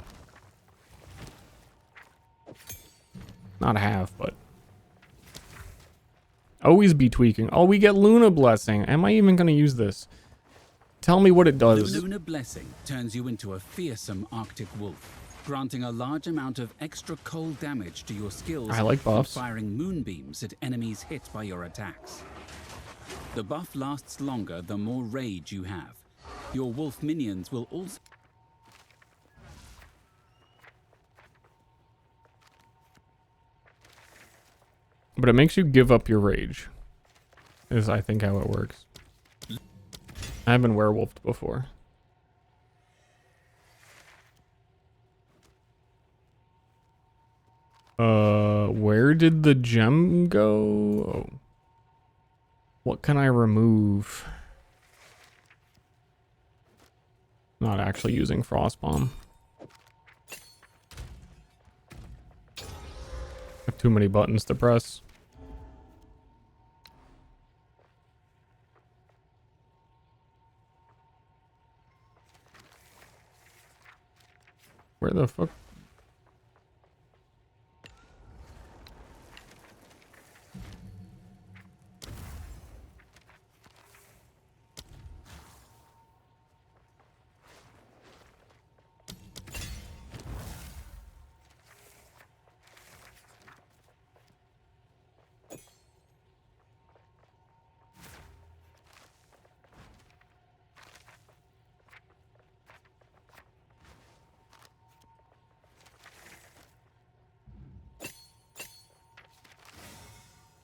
Not half, but always be tweaking. Oh, we get Luna Blessing. Am I even going to use this? Tell me what it does. The Lunar Blessing turns you into a fearsome Arctic wolf, granting a large amount of extra cold damage to your skills. I like buffs. And firing moonbeams at enemies hit by your attacks. The buff lasts longer the more rage you have. Your wolf minions will also... But it makes you give up your rage. Is I think how it works. I have been werewolfed before. Where did the gem go? Oh. What can I remove? Not actually using frost bomb. I have too many buttons to press. Where the fuck?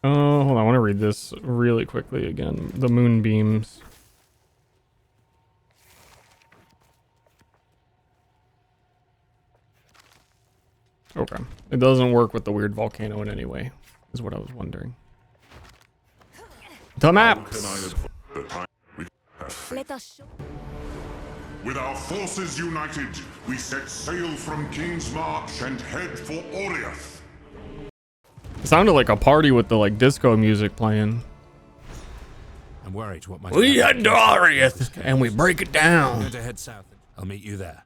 Hold on, I want to read this really quickly again. The moonbeams. Okay. It doesn't work with the weird volcano in any way, is what I was wondering. The maps! Let us show. With our forces united, we set sail from King's March and head for Oriath. It sounded like a party with the like disco music playing. I'm worried what my... We head to Oriath and we break it down. I'm going to head south. I'll meet you there.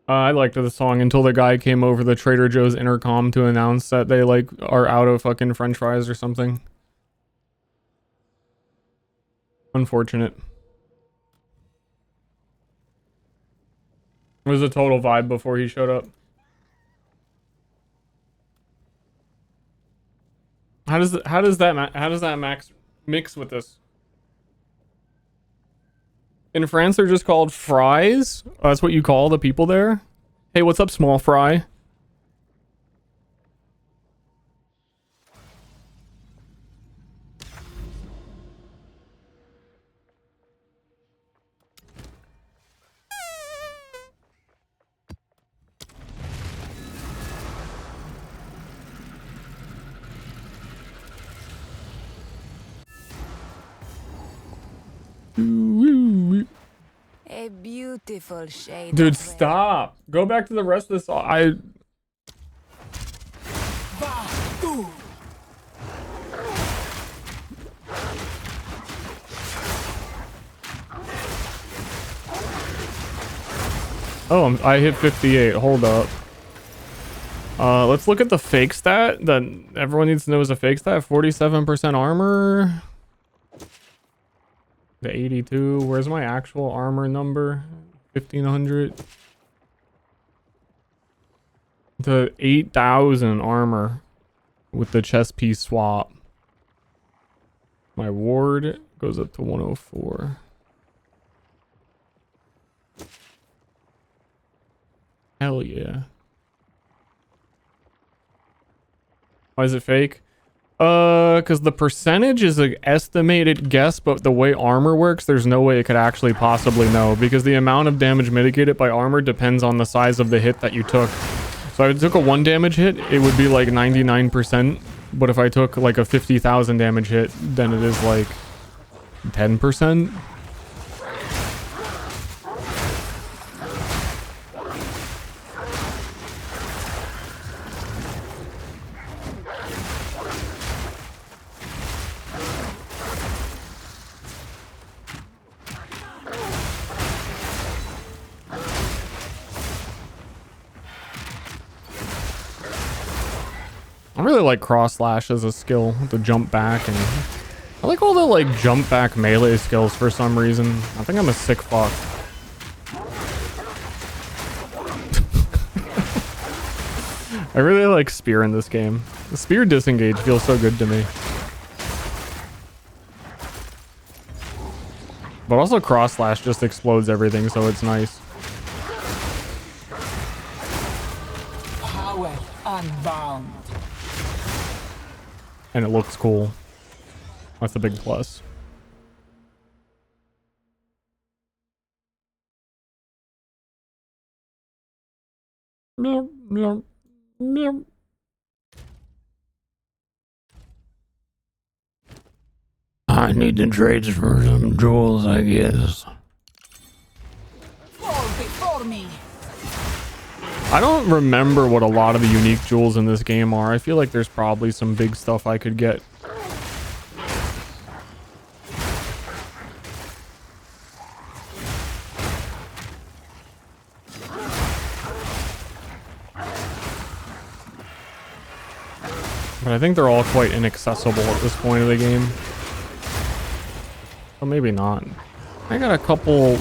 I liked the song until the guy came over the Trader Joe's intercom to announce that they like are out of fucking french fries or something. Unfortunate. It was a total vibe before he showed up. How does that max mix with this? In France, they're just called fries. Oh, that's what you call the people there. Hey, what's up, small fry? A beautiful shade. Dude, of red. stop. Go back to the rest of this. Oh, I hit 58. Hold up. Let's look at the fake stat that everyone needs to know is a fake stat. 47% armor. The 82. Where's my actual armor number? 1500. The 8000 armor with the chest piece swap. My ward goes up to 104. Hell yeah. Why is it fake? Because the percentage is an estimated guess, but the way armor works, there's no way it could actually possibly know, because the amount of damage mitigated by armor depends on the size of the hit that you took. So if I took a 1 damage hit, it would be like 99%, but if I took like a 50,000 damage hit, then it is like 10%. I really like cross slash as a skill, the jump back, and I like all the like jump back melee skills for some reason. I think I'm a sick fuck. I really like spear in this game. The spear disengage feels so good to me. But also cross slash just explodes everything, so it's nice. Power unbound. And it looks cool. That's a big plus. Meow, meow, meow. I need the trades for some jewels, I guess. Fall before me. I don't remember what a lot of the unique jewels in this game are. I feel like there's probably some big stuff I could get. But I think they're all quite inaccessible at this point of the game. Well, maybe not. I got a couple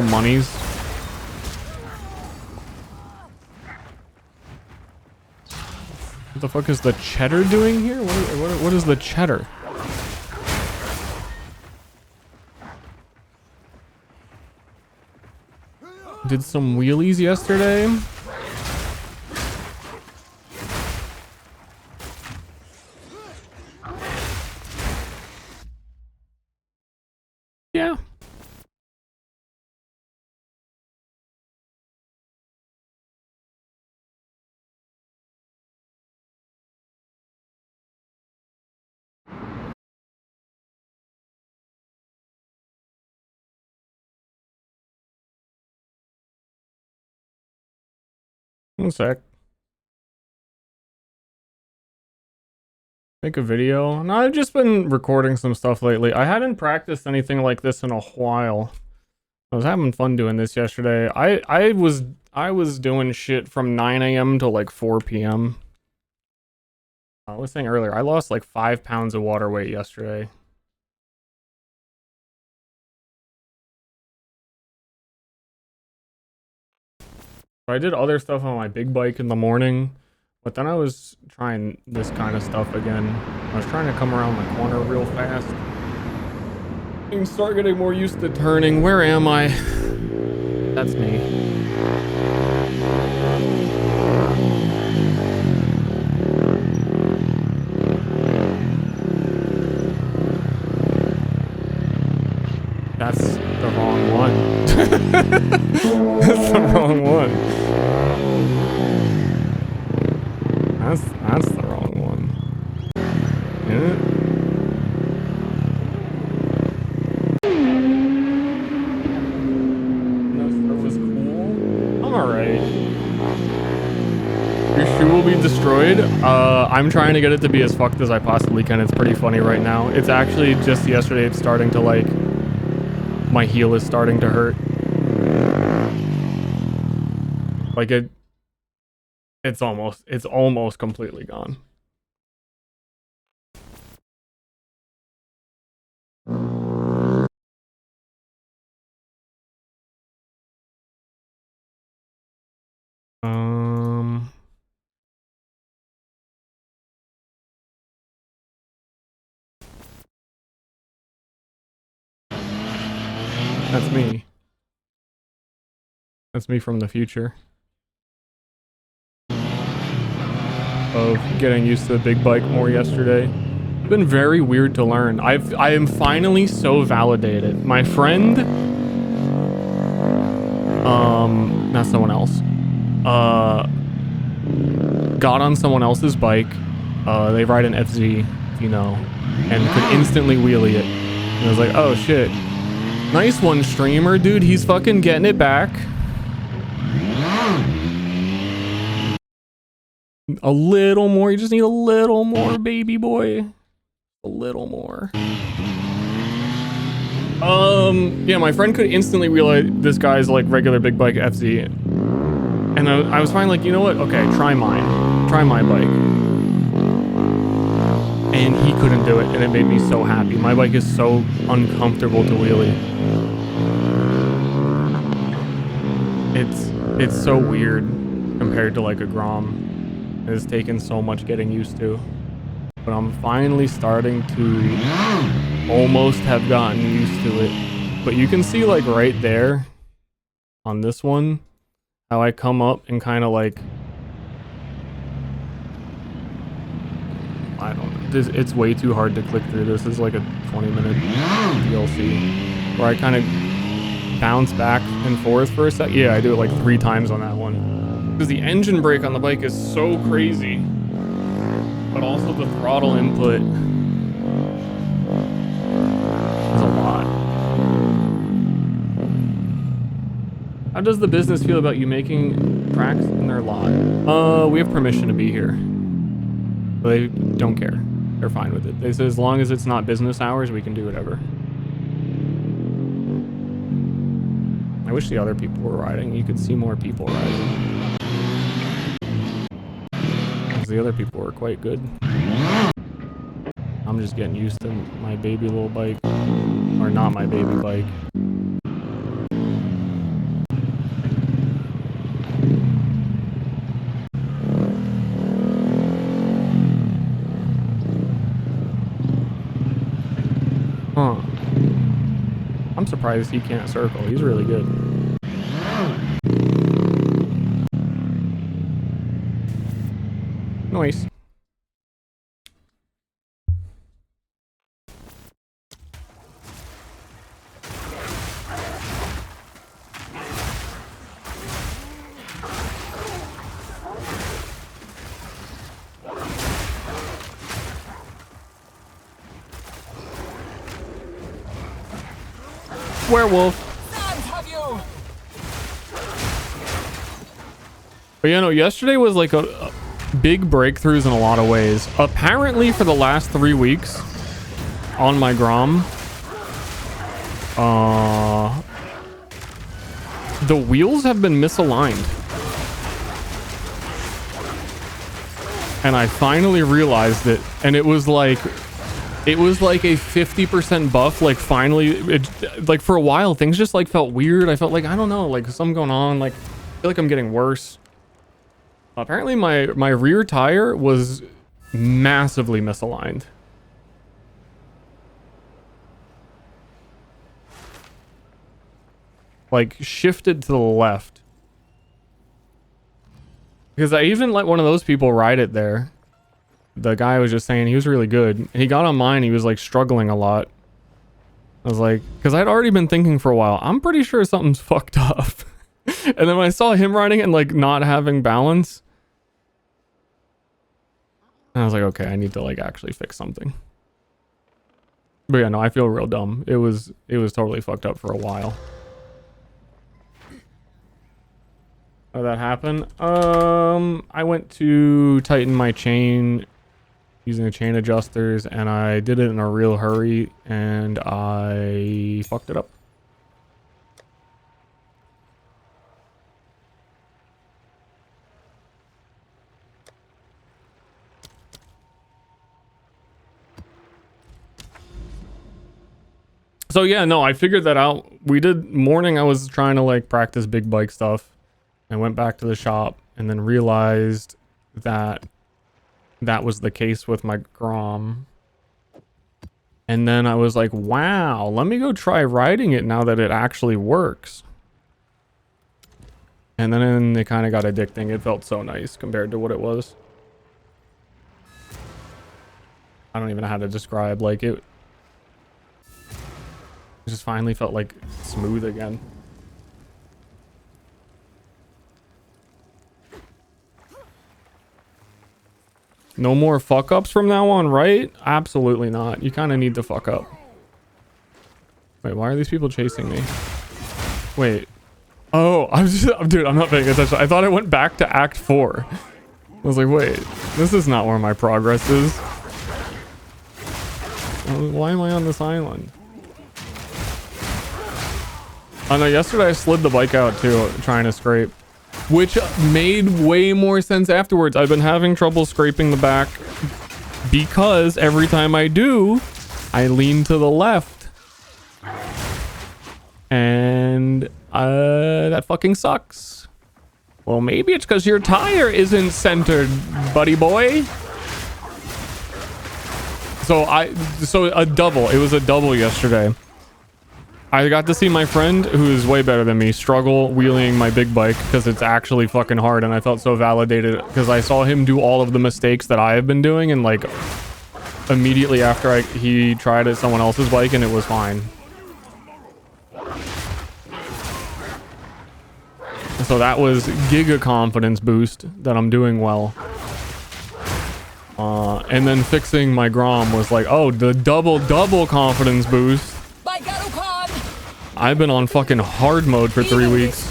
monies. What the fuck is the cheddar doing here? What is the cheddar? Did some wheelies yesterday. Yeah. One sec. Make a video. No, I've just been recording some stuff lately. I hadn't practiced anything like this in a while. I was having fun doing this yesterday. I was doing shit from 9 a.m. to like 4 p.m. I was saying earlier, I lost like 5 pounds of water weight yesterday. I did other stuff on my big bike in the morning, but then I was trying this kind of stuff again. I was trying to come around the corner real fast and start getting more used to turning. Where am I? That's me. That's the wrong one. That's the wrong one. That's the wrong one. Yeah. shoe will be destroyed. I'm trying to get it to be as fucked as I possibly can. It's pretty funny right now. It's actually just yesterday. It's starting to like, my heel is starting to hurt. Like it's almost completely gone. That's me. That's me from the future. Of getting used to the big bike more yesterday. It's been very weird to learn. I am finally so validated. My friend, not someone else, got on someone else's bike. They ride an FZ, if you know, and could instantly wheelie it. And I was like, oh shit. Nice one, streamer. Dude, he's fucking getting it back. A little more. You just need a little more, baby boy. A little more. Yeah, my friend could instantly wheel this guy's like regular big bike FZ. And I was finally like, you know what? Okay, try mine. Try my bike. And he couldn't do it, and it made me so happy. My bike is so uncomfortable to wheelie. It's so weird compared to like a Grom. It's taken so much getting used to. But I'm finally starting to almost have gotten used to it. But you can see like right there on this one, how I come up and kind of like, I don't know. It's way too hard to click through. This is like a 20-minute DLC where I kind of bounce back and forth for a sec. Yeah, I do it like 3 times on that one. Because the engine brake on the bike is so crazy. But also the throttle input is a lot. How does the business feel about you making tracks in their lot? We have permission to be here. They don't care. They're fine with it. They say as long as it's not business hours, we can do whatever. I wish the other people were riding. You could see more people riding. Because the other people were quite good. I'm just getting used to my baby little bike. Or not my baby bike. Huh. I'm surprised he can't circle. He's really good. Nice. Werewolf. But you know, yesterday was like a big breakthroughs in a lot of ways. Apparently for the last 3 weeks on my Grom, the wheels have been misaligned. And I finally realized it, and it was like a 50% buff. Like finally, like for a while things just like felt weird. I felt like, I don't know, like something going on. Like I feel like I'm getting worse. Apparently my rear tire was massively misaligned. Like shifted to the left. Because I even let one of those people ride it there. The guy was just saying he was really good. And he got on mine, he was like struggling a lot. I was like, because I'd already been thinking for a while, I'm pretty sure something's fucked up. And then when I saw him riding it and like not having balance, I was like, okay, I need to like actually fix something. But yeah, no, I feel real dumb. It was totally fucked up for a while. How did that happen? I went to tighten my chain using the chain adjusters, and I did it in a real hurry, and I fucked it up. So yeah, no, I figured that out. We did morning. I was trying to like practice big bike stuff. I went back to the shop and then realized that that was the case with my Grom. And then I was like, wow, let me go try riding it now that it actually works. And then it kind of got addicting. It felt so nice compared to what it was. I don't even know how to describe, like it just finally felt like smooth again. No more fuck ups from now on, right? Absolutely not. You kind of need to fuck up. Wait, why are these people chasing me? Wait. Oh, dude, I'm not paying attention. I thought I went back to Act 4. I was like, wait, this is not where my progress is. Why am I on this island? Oh no, yesterday I slid the bike out too, trying to scrape. Which made way more sense afterwards. I've been having trouble scraping the back because every time I do, I lean to the left. And that fucking sucks. Well, maybe it's because your tire isn't centered, buddy boy. So a double. It was a double yesterday. I got to see my friend, who is way better than me, struggle wheeling my big bike because it's actually fucking hard, and I felt so validated because I saw him do all of the mistakes that I have been doing, and like immediately after he tried it someone else's bike and it was fine. So that was giga confidence boost that I'm doing well. And then fixing my Grom was like, oh, the double confidence boost. I've been on fucking hard mode for 3 weeks.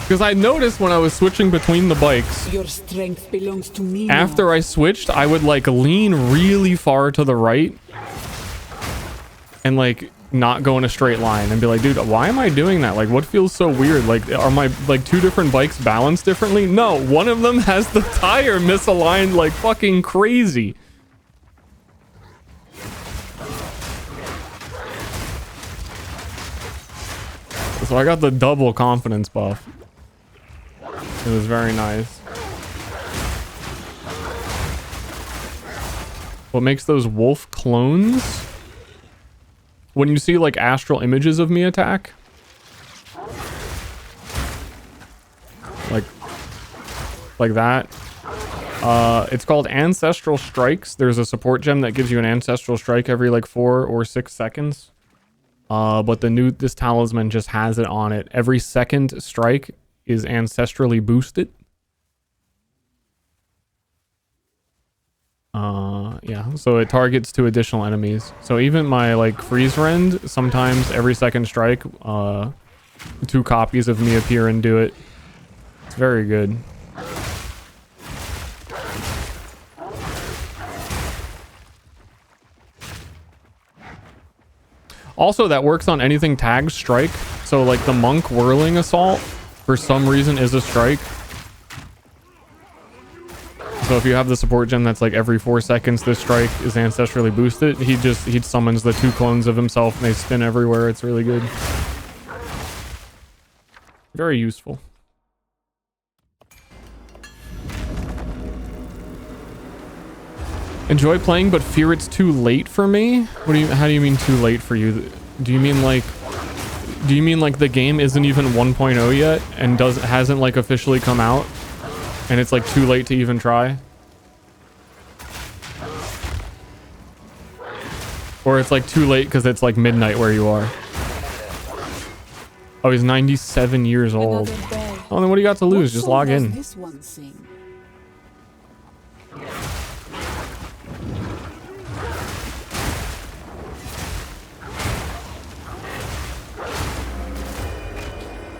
Because I noticed when I was switching between the bikes, Your strength belongs to me. after I switched, I would like lean really far to the right and like not go in a straight line and be like, dude, why am I doing that? Like, what feels so weird? Like, are my like two different bikes balanced differently? No, one of them has the tire misaligned like fucking crazy. So I got the double confidence buff. It was very nice. What makes those wolf clones? When you see like astral images of me attack. Like that. It's called Ancestral Strikes. There's a support gem that gives you an Ancestral Strike every like 4 or 6 seconds. But this talisman just has it on it. Every second strike is ancestrally boosted. Yeah, so it targets 2 additional enemies. So even my like freeze rend, sometimes every second strike, 2 copies of me appear and do it. It's very good. Also, that works on anything tagged strike. So like the monk whirling assault, for some reason, is a strike. So if you have the support gem that's like every 4 seconds this strike is ancestrally boosted, he summons the 2 clones of himself and they spin everywhere. It's really good. Very useful. Enjoy playing, but fear it's too late for me? How do you mean too late for you? Do you mean like the game isn't even 1.0 yet and hasn't like officially come out and it's like too late to even try? Or it's like too late because it's like midnight where you are? Oh, he's 97 years old. Oh, then what do you got to lose? Just log in. This one sing?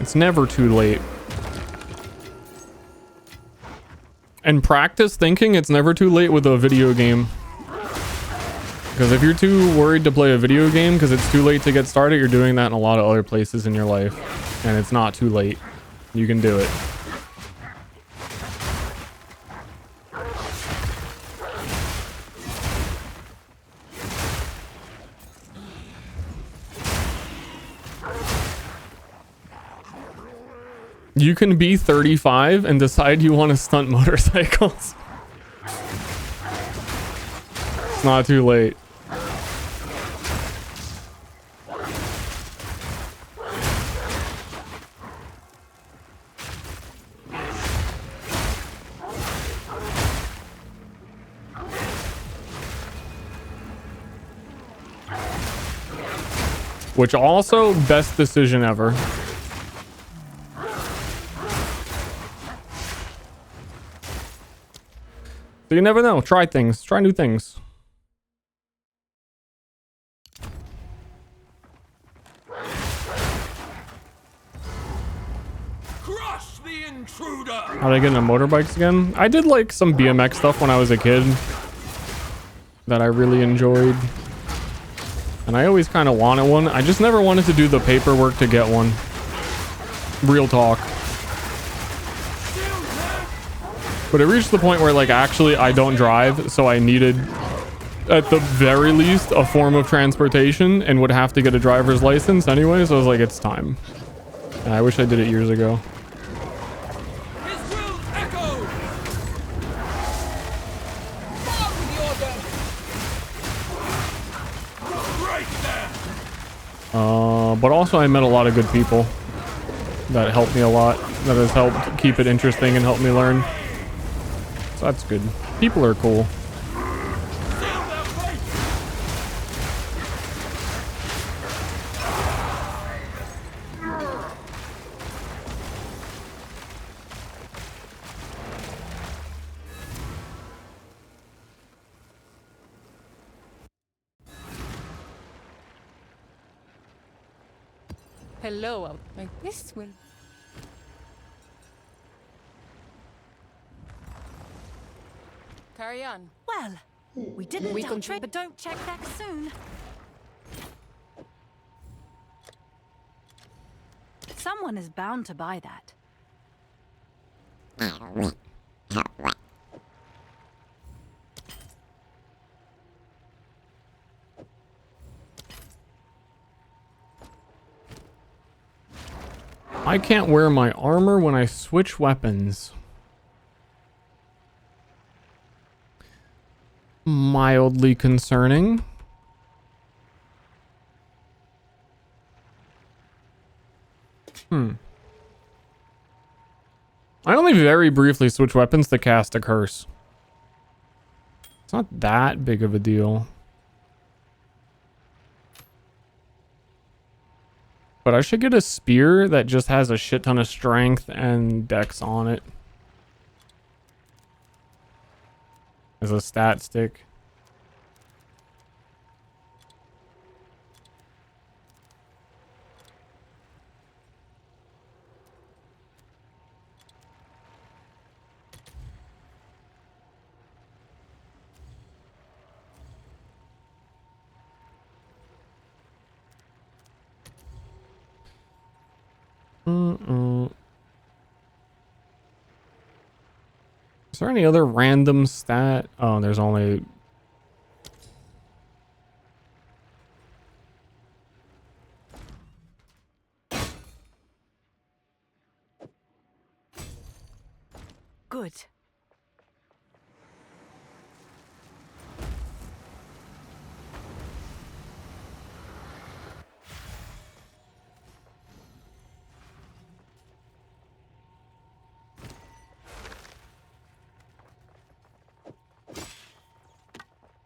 It's never too late. And practice thinking it's never too late with a video game. Because if you're too worried to play a video game because it's too late to get started, you're doing that in a lot of other places in your life. And it's not too late. You can do it. You can be 35 and decide you want to stunt motorcycles. It's not too late. Which also, best decision ever. So you never know. Try things. Try new things. Crush the intruder. How did I get into motorbikes again? I did like some BMX stuff when I was a kid that I really enjoyed. And I always kind of wanted one. I just never wanted to do the paperwork to get one. Real talk. But it reached the point where, like, actually I don't drive, so I needed, at the very least, a form of transportation and would have to get a driver's license anyway, so I was like, it's time. And I wish I did it years ago. His will echo. Right there. But also I met a lot of good people that helped me a lot, that has helped keep it interesting and helped me learn. So that's good. People are cool. Hello, like this will. Carry on. Well, we didn't We doubt can it, but don't check back soon. Someone is bound to buy that. I can't wear my armor when I switch weapons. Mildly concerning. I only very briefly switch weapons to cast a curse. It's not that big of a deal. But I should get a spear that just has a shit ton of strength and dex on it. As a stat stick. Is there any other random stat? Oh, there's only... Good.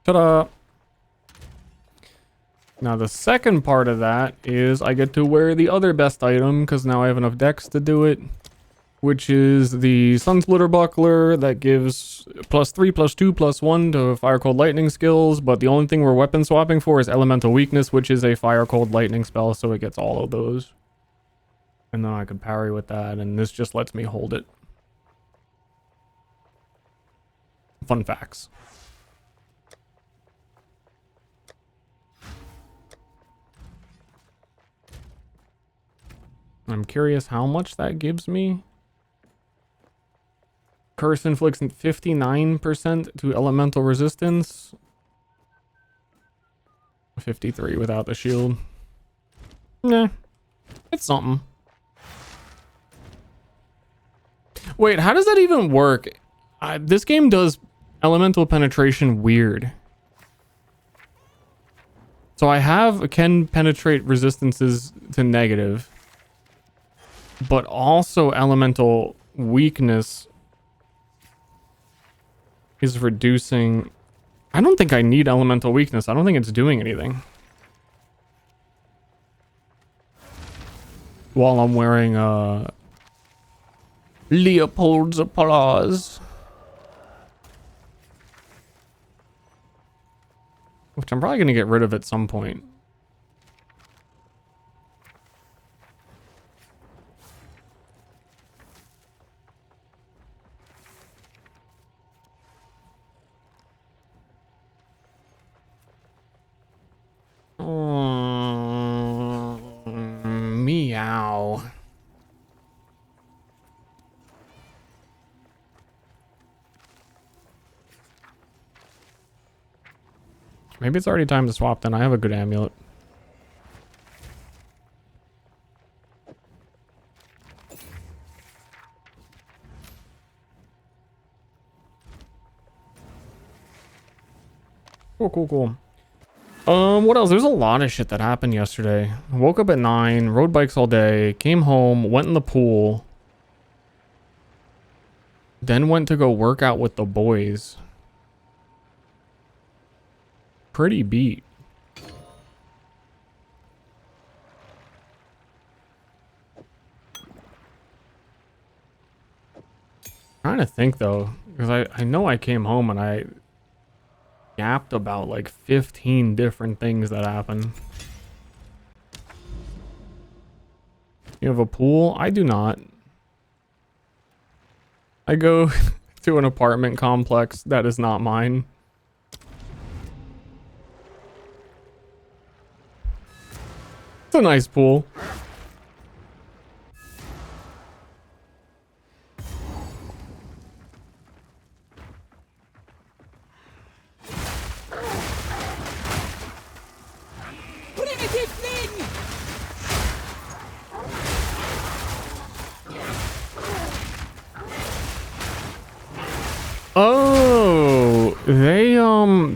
Ta-da! Now the second part of that is I get to wear the other best item because now I have enough dex to do it, which is the Sunsplitter Buckler that gives +3, +2, +1 to Fire Cold Lightning skills, but the only thing we're weapon swapping for is Elemental Weakness, which is a Fire Cold Lightning spell, so it gets all of those. And then I could parry with that, and this just lets me hold it. Fun facts. I'm curious how much that gives me. Curse inflicts 59% to elemental resistance. 53 without the shield. Nah, it's something. Wait, how does that even work? This game does elemental penetration weird. So I can penetrate resistances to negative, but also elemental weakness is reducing. I don't think I need elemental weakness. I don't think it's doing anything. While I'm wearing Leopold's Applause, which I'm probably going to get rid of at some point. Meow. Maybe it's already time to swap then. I have a good amulet. Cool. What else? There's a lot of shit that happened yesterday. I woke up at 9, rode bikes all day, came home, went in the pool, then went to go work out with the boys. Pretty beat. Trying to think though, because I know I came home and I yapped about like 15 different things that happened. You have a pool? I do not. I go to an apartment complex that is not mine. It's a nice pool. Primitive thing! Oh,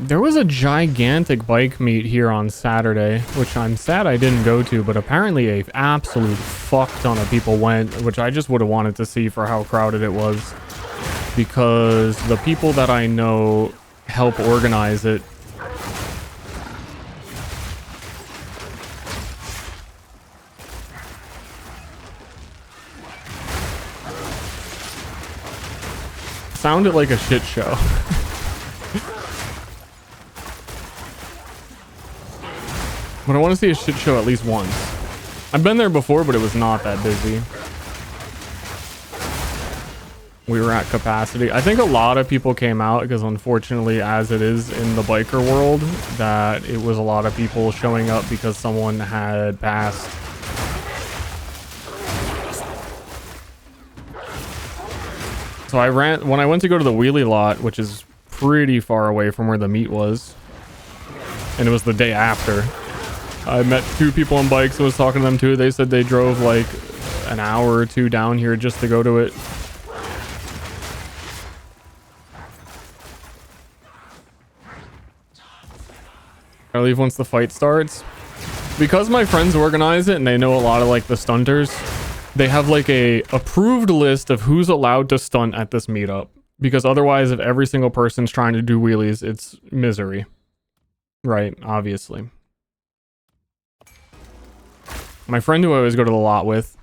there was a gigantic bike meet here on Saturday, which I'm sad I didn't go to, but apparently a absolute fuck ton of people went, which I just would have wanted to see for how crowded it was, because the people that I know help organize it. Sounded like a shit show. But I want to see a shit show at least once. I've been there before, but it was not that busy. We were at capacity. I think a lot of people came out because unfortunately, as it is in the biker world, that it was a lot of people showing up because someone had passed. So when I went to go to the wheelie lot, which is pretty far away from where the meet was, and it was the day after, I met 2 people on bikes. I was talking to them too. They said they drove like an hour or 2 down here just to go to it. I leave once the fight starts. Because my friends organize it and they know a lot of like the stunters, they have like a approved list of who's allowed to stunt at this meetup, because otherwise if every single person's trying to do wheelies, it's misery, right? Obviously. My friend who I always go to the lot with,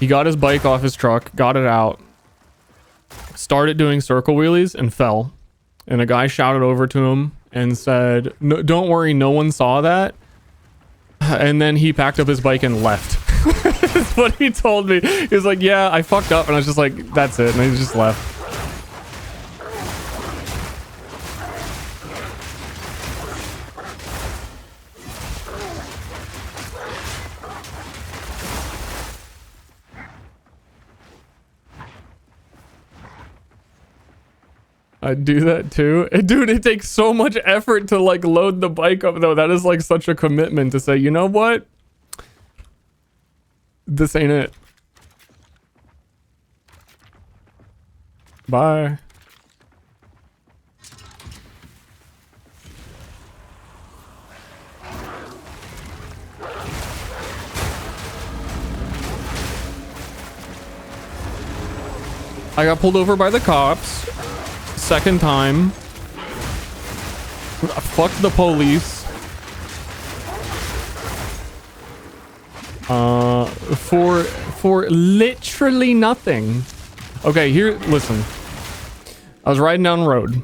he got his bike off his truck, got it out, started doing circle wheelies and fell, and a guy shouted over to him and said, "No, don't worry, no one saw that." And then he packed up his bike and left. That's what he told me. He was like, yeah, I fucked up. And I was just like, that's it. And he just left. I do that too. Dude, it takes so much effort to like load the bike up though. That is like such a commitment to say, you know what? This ain't it. Bye. I got pulled over by the cops. Second time. Fuck the police. For literally nothing. Okay, here, listen. I was riding down the road.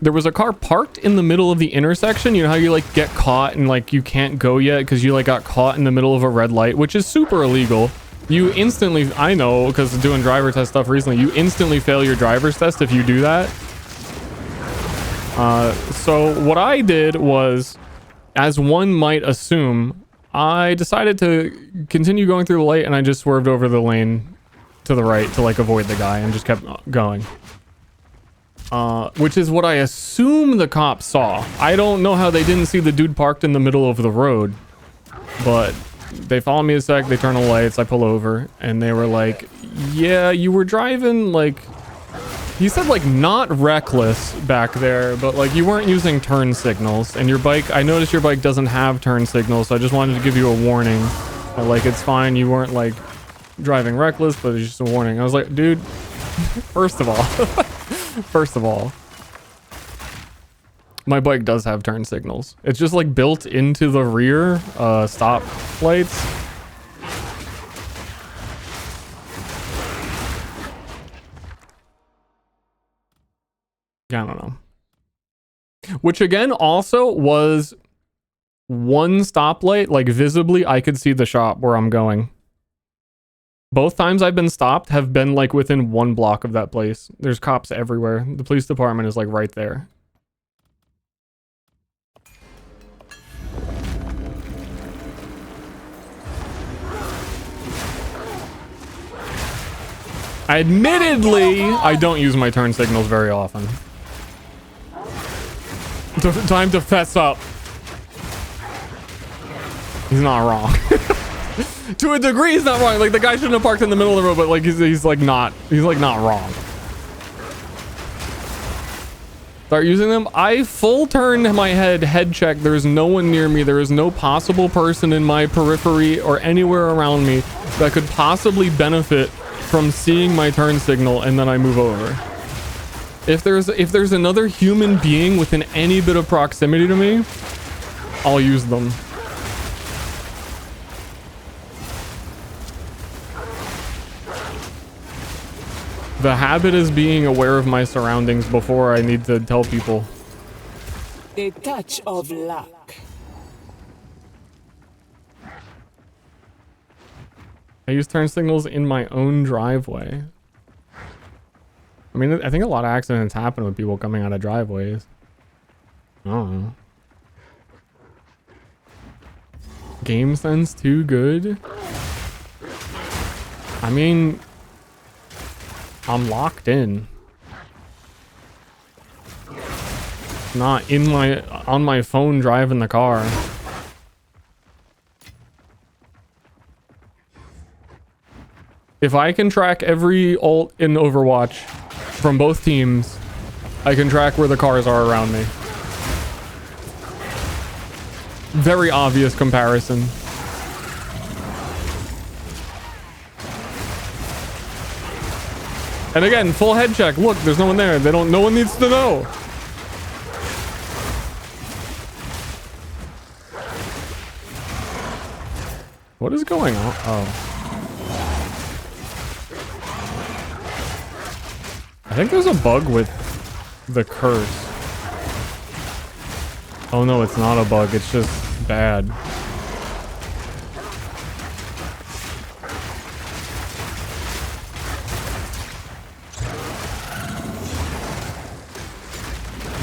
There was a car parked in the middle of the intersection. You know how you like get caught and like you can't go yet because you like got caught in the middle of a red light, which is super illegal. You instantly, I know because doing driver test stuff recently, you instantly fail your driver's test if you do that. So what I did was, as one might assume, I decided to continue going through the light and I just swerved over the lane to the right to like avoid the guy and just kept going. Which is what I assume the cops saw. I don't know how they didn't see the dude parked in the middle of the road, but they follow me a sec, they turn the lights, I pull over, and they were like, yeah, you were driving like, he said like not reckless back there, but like you weren't using turn signals, and your bike, I noticed your bike doesn't have turn signals, so I just wanted to give you a warning. Like, it's fine, you weren't like driving reckless, but it's just a warning. I was like, dude, first of all, my bike does have turn signals. It's just like built into the rear stop lights. I don't know. Which again also was one stoplight, like visibly I could see the shop where I'm going. Both times I've been stopped have been like within 1 block of that place. There's cops everywhere. The police department is like right there. Admittedly, I don't use my turn signals very often. Time to fess up. He's not wrong. To a degree, he's not wrong. Like, the guy shouldn't have parked in the middle of the road, but like he's like not wrong. Start using them. I full turned my head check. There's no one near me. There is no possible person in my periphery or anywhere around me that could possibly benefit from seeing my turn signal, and then I move over. If there's another human being within any bit of proximity to me, I'll use them. The habit is being aware of my surroundings before I need to tell people. A touch of luck. I use turn signals in my own driveway. I mean, I think a lot of accidents happen with people coming out of driveways. I don't know. Game sense too good? I mean, I'm locked in. Not on my phone driving the car. If I can track every ult in Overwatch from both teams, I can track where the cars are around me. Very obvious comparison. And again, full head check. Look, there's no one there. No one needs to know. What is going on? Oh. I think there's a bug with the curse. Oh no, it's not a bug. It's just bad.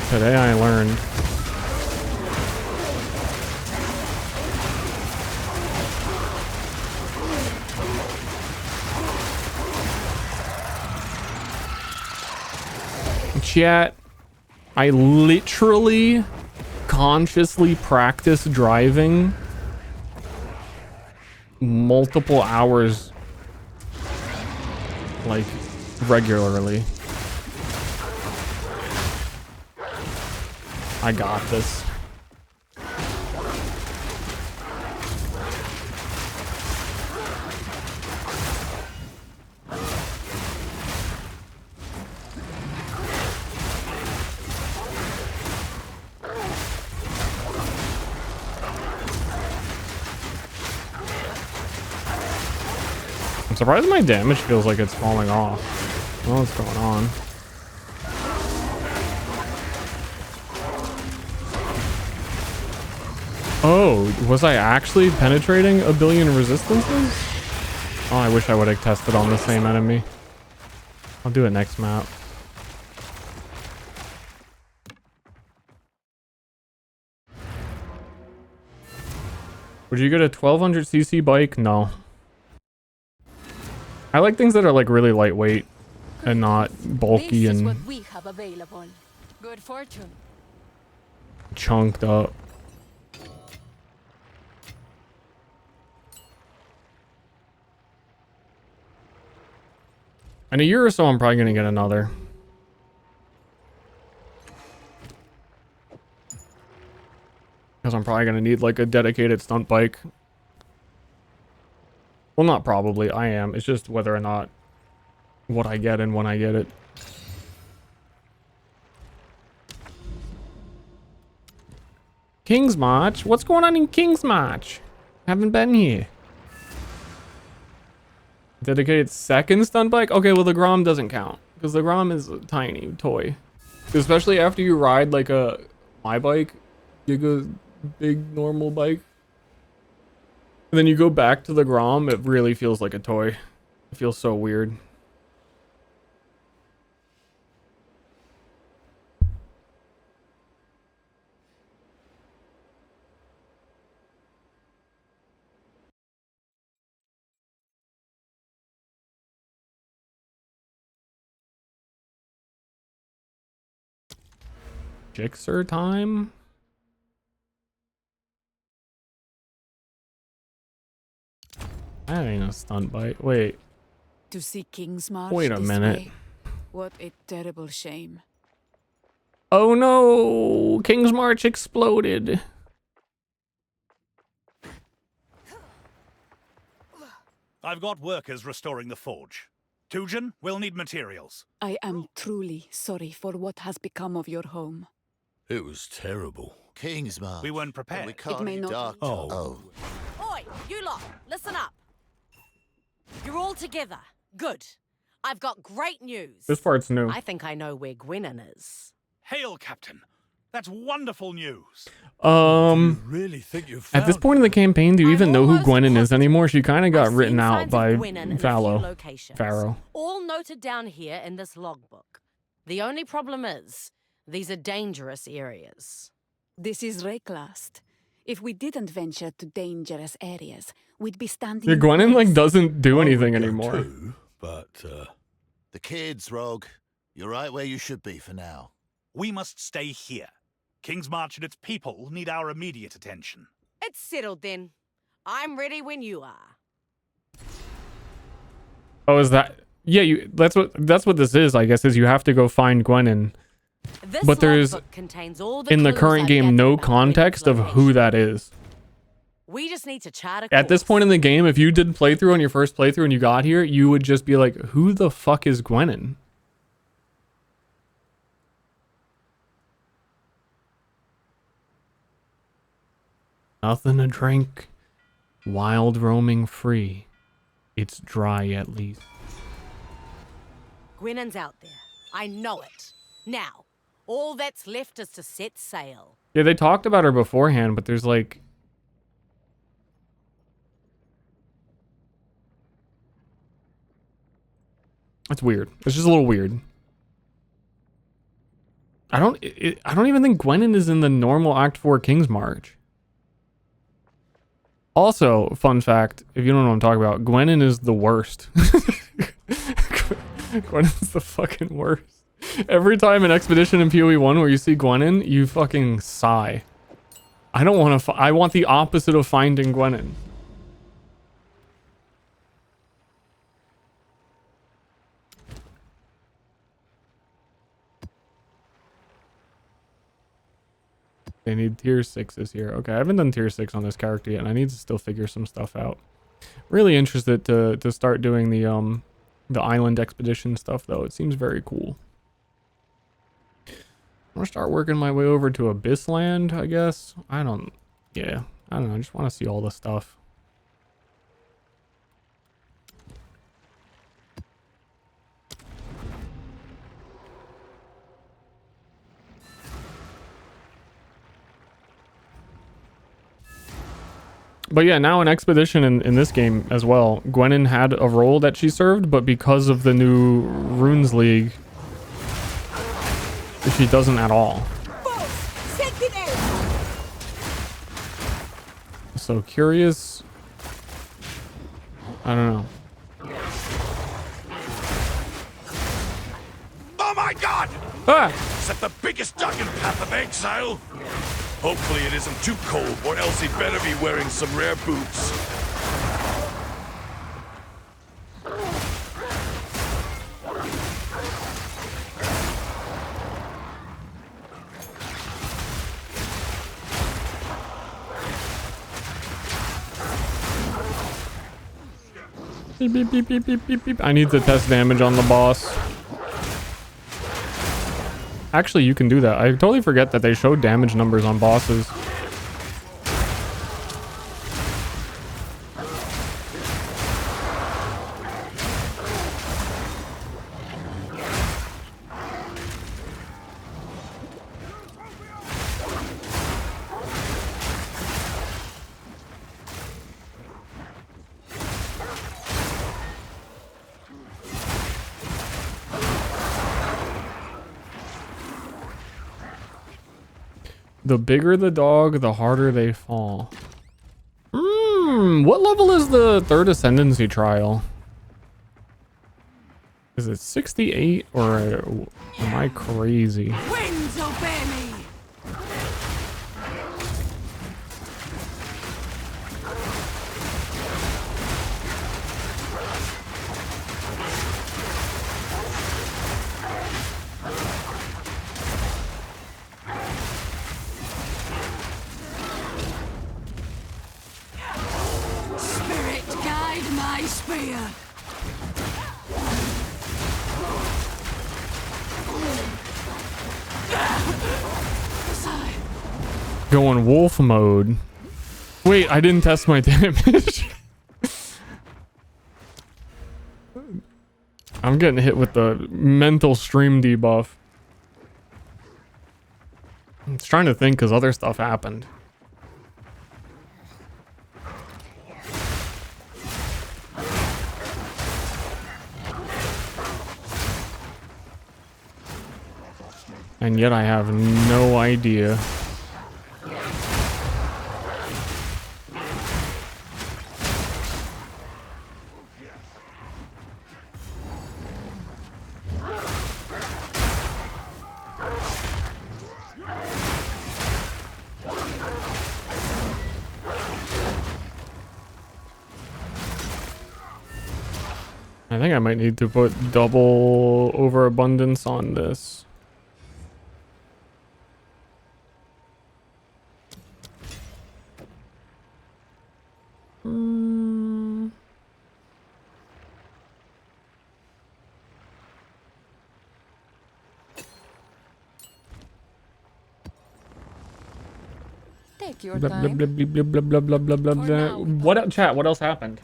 Today I learned. Chat, I literally consciously practice driving multiple hours, like, regularly. I got this. I'm surprised my damage feels like it's falling off. I don't know what's going on. Oh, was I actually penetrating a billion resistances? Oh, I wish I would have tested on the same enemy. I'll do it next map. Would you get a 1200cc bike? No. I like things that are like really lightweight and not bulky This is and what we have available. Good fortune. chunked up. In a year or so, I'm probably going to get another. Because I'm probably going to need like a dedicated stunt bike. Well, not probably. I am. It's just whether or not what I get and when I get it. King's March? What's going on in King's March? Haven't been here. Dedicated second stunt bike? Okay, well the Grom doesn't count. Because the Grom is a tiny toy. Especially after you ride like my bike. Giga big normal bike. And then you go back to the Grom, it really feels like a toy. It feels so weird. Jixer time? That ain't a stunt bike. Wait. To see King's March Wait a this minute. way. What a terrible shame. Oh no! King's March exploded. I've got workers restoring the forge. Tujen, we'll need materials. I am truly sorry for what has become of your home. It was terrible. King's March. We weren't prepared. We can't It may not dark. be. Oh. Oi, you lot, listen up. You're all together. Good. I've got great news. This part's new. I think I know where Gwennon is. Hail, Captain. That's wonderful news. Really think you've At this found point in the campaign, do you even know who almost Gwennon is positive. anymore? She kind of got I've written seen out signs by of Gwennon in a few Fallow. locations, Pharaoh. all noted down here in this logbook. The only problem is, these are dangerous areas. This is Rayclast. If we didn't venture to dangerous areas, we'd be standing. Yeah, Gwennon like doesn't do I would anything go anymore. too, but the kids, Rogue. You're right where you should be for now. We must stay here. King's March and its people need our immediate attention. It's settled then. I'm ready when you are. Oh, is that? Yeah, that's what this is. I guess is you have to go find Gwennon. This But there's logbook contains all the in the clues current I've game gathered no about context Gwennon's of who location. that is. We just need to chart a At this course. point in the game, if you did playthrough on your first playthrough and you got here, you would just be like, "Who the fuck is Gwennon?" Nothing to drink. Wild roaming free. It's dry at least. Gwennon's out there. I know it. Now, all that's left is to set sail. Yeah, they talked about her beforehand, but there's like... It's weird. It's just a little weird. I don't even think Gwenin is in the normal Act 4 King's March. Also, fun fact, if you don't know what I'm talking about, Gwenin is the worst. Gwenin's the fucking worst. Every time an expedition in PoE 1 where you see Gwenin, you fucking sigh. I don't want to. I want the opposite of finding Gwenin. They need tier 6s here. Okay, I haven't done tier 6 on this character yet, and I need to still figure some stuff out. Really interested to start doing the island expedition stuff though. It seems very cool. I'm gonna start working my way over to Abyssland, I guess. I don't know. I just want to see all the stuff. But yeah, now an expedition in this game as well. Gwenin had a role that she served, but because of the new Runes League, she doesn't at all. So curious. I don't know. Oh my god! Ah! Is that the biggest duck in Path of Exile? Hopefully it isn't too cold, or else he better be wearing some rare boots. Beep, beep, beep, beep, beep, beep, beep. I need to test damage on the boss. Actually, you can do that. I totally forget that they show damage numbers on bosses. The bigger the dog, the harder they fall. What level is the third ascendancy trial? Is it 68 or am I crazy? Winds obey me. Going wolf mode. Wait, I didn't test my damage. I'm getting hit with the mental stream debuff. I'm just trying to think because other stuff happened. And yet I have no idea. I think I might need to put double overabundance on this. Take your Blah, time. blah, blah, blah, blah, blah, blah, blah, blah, blah. What chat? What else happened?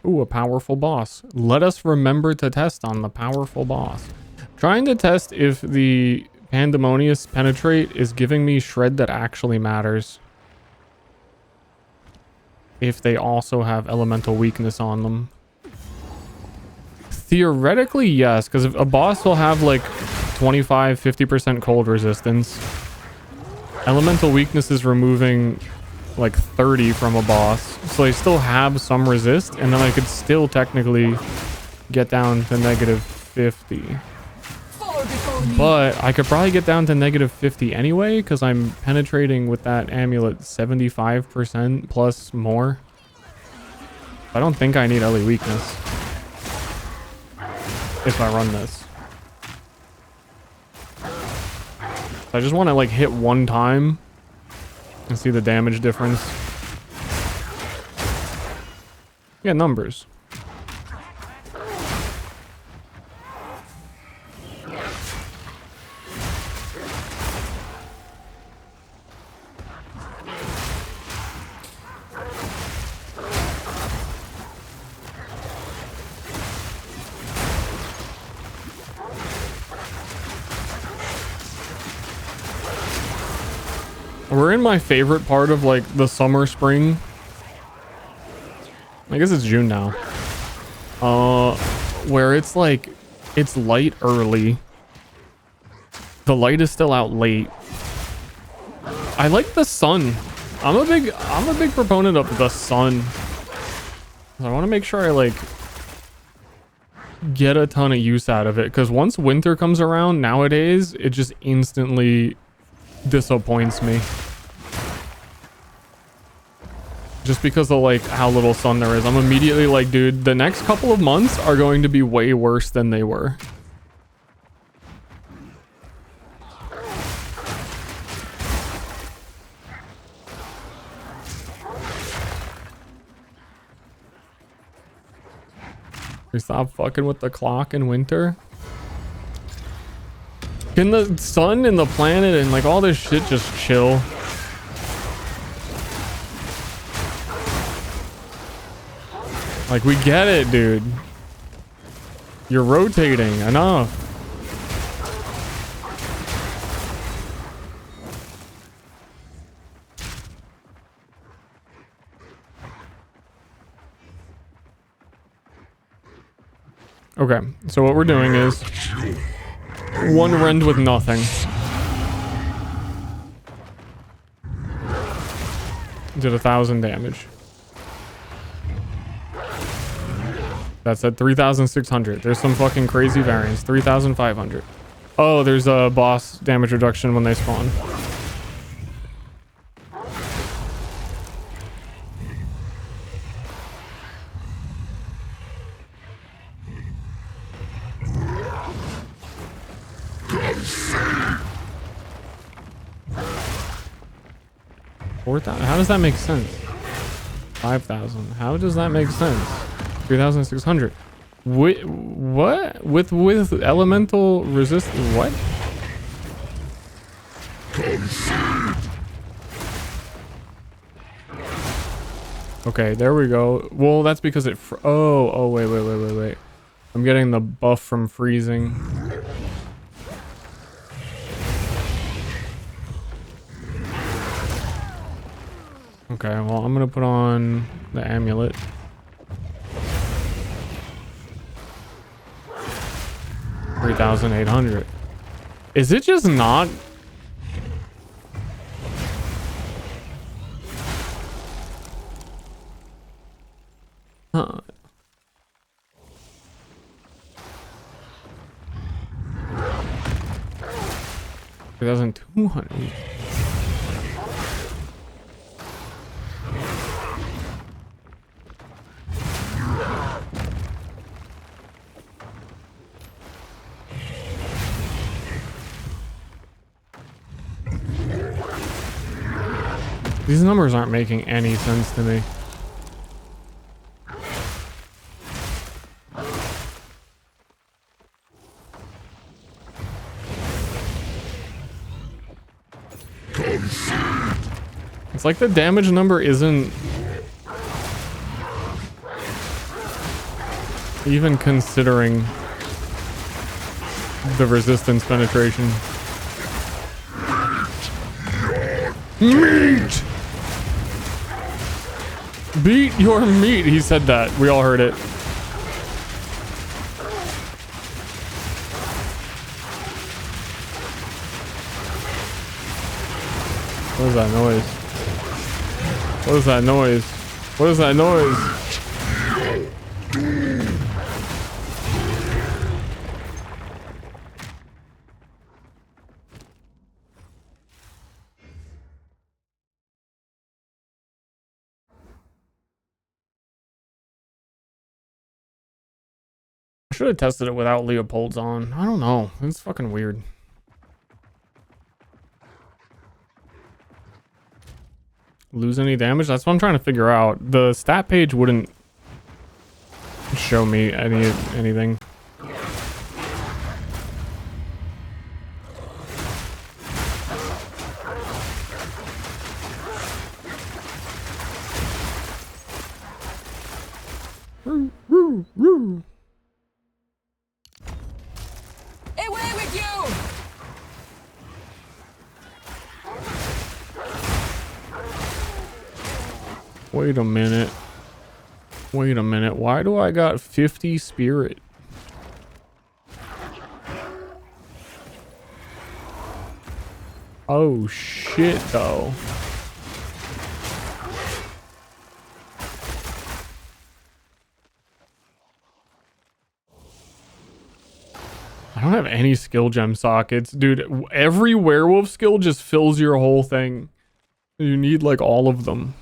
Ooh, a powerful boss. Let us remember to test on the powerful boss. Trying to test if the Pandemonious Penetrate is giving me shred that actually matters. if they also have elemental weakness on them. Theoretically, yes, because a boss will have like 25-50% cold resistance. Elemental weakness is removing like 30 from a boss, so they still have some resist, and then I could still technically get down to -50. But I could probably get down to -50 anyway, because I'm penetrating with that amulet 75% plus more. I don't think I need Ellie weakness if I run this. I just want to like hit one time and see the damage difference. Yeah, numbers. We're in my favorite part of like the summer, spring. I guess it's June now. Where it's like, it's light early. The light is still out late. I like the sun. I'm a big proponent of the sun. I want to make sure I like get a ton of use out of it, because once winter comes around nowadays, it just instantly disappoints me. Just because of like how little sun there is. I'm immediately like, dude, the next couple of months are going to be way worse than they were. We stop fucking with the clock in winter. Can the sun and the planet and like all this shit just chill? Like, we get it, dude. You're rotating. Enough. Okay, so what we're doing is one rend with nothing. Did 1,000 damage. That's at 3,600. There's some fucking crazy variance. 3,500. Oh, there's a boss damage reduction when they spawn. How does that make sense? 5,000. How does that make sense? 3,600. What? With elemental resist? What? Okay, there we go. Well, that's because it. Oh, wait. I'm getting the buff from freezing. Okay, well, I'm gonna put on the amulet. $3,800. Is it just not? Huh. $3,200. These numbers aren't making any sense to me. It's like the damage number isn't even considering the resistance penetration. Meat! Beat your meat. He said that. We all heard it. What is that noise? What is that noise? What is that noise? I should have tested it without Leopold's on. I don't know. It's fucking weird. Lose any damage? That's what I'm trying to figure out. The stat page wouldn't show me anything. Away with you! Wait a minute. Wait a minute. Why do I got 50 spirit? Oh shit though. I don't have any skill gem sockets. Dude, every werewolf skill just fills your whole thing. You need like all of them.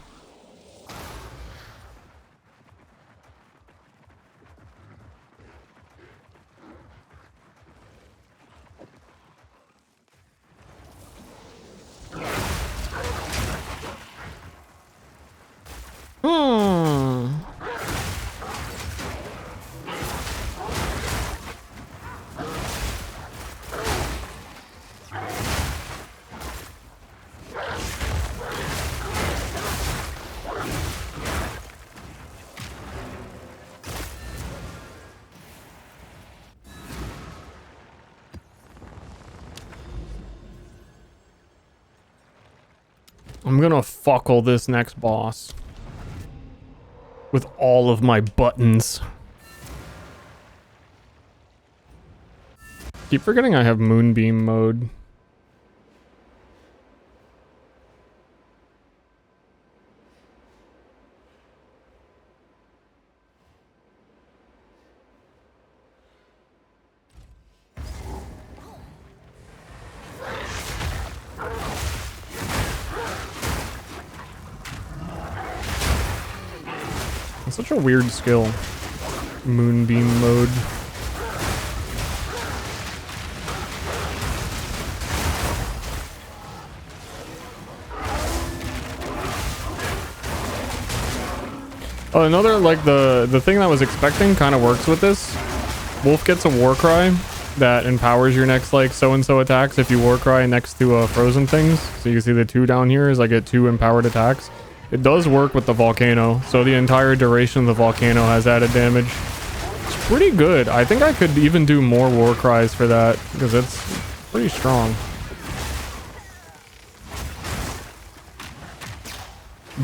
I'm gonna fuckle this next boss with all of my buttons. Keep forgetting I have moonbeam mode. It's such a weird skill. Moonbeam mode. Oh, another, like, the thing that I was expecting kind of works with this. Wolf gets a war cry that empowers your next, like, so-and-so attacks if you war cry next to frozen things. So you can see the 2 down here is I get 2 empowered attacks. It does work with the volcano, so the entire duration of the volcano has added damage. It's pretty good. I think I could even do more war cries for that, because it's pretty strong.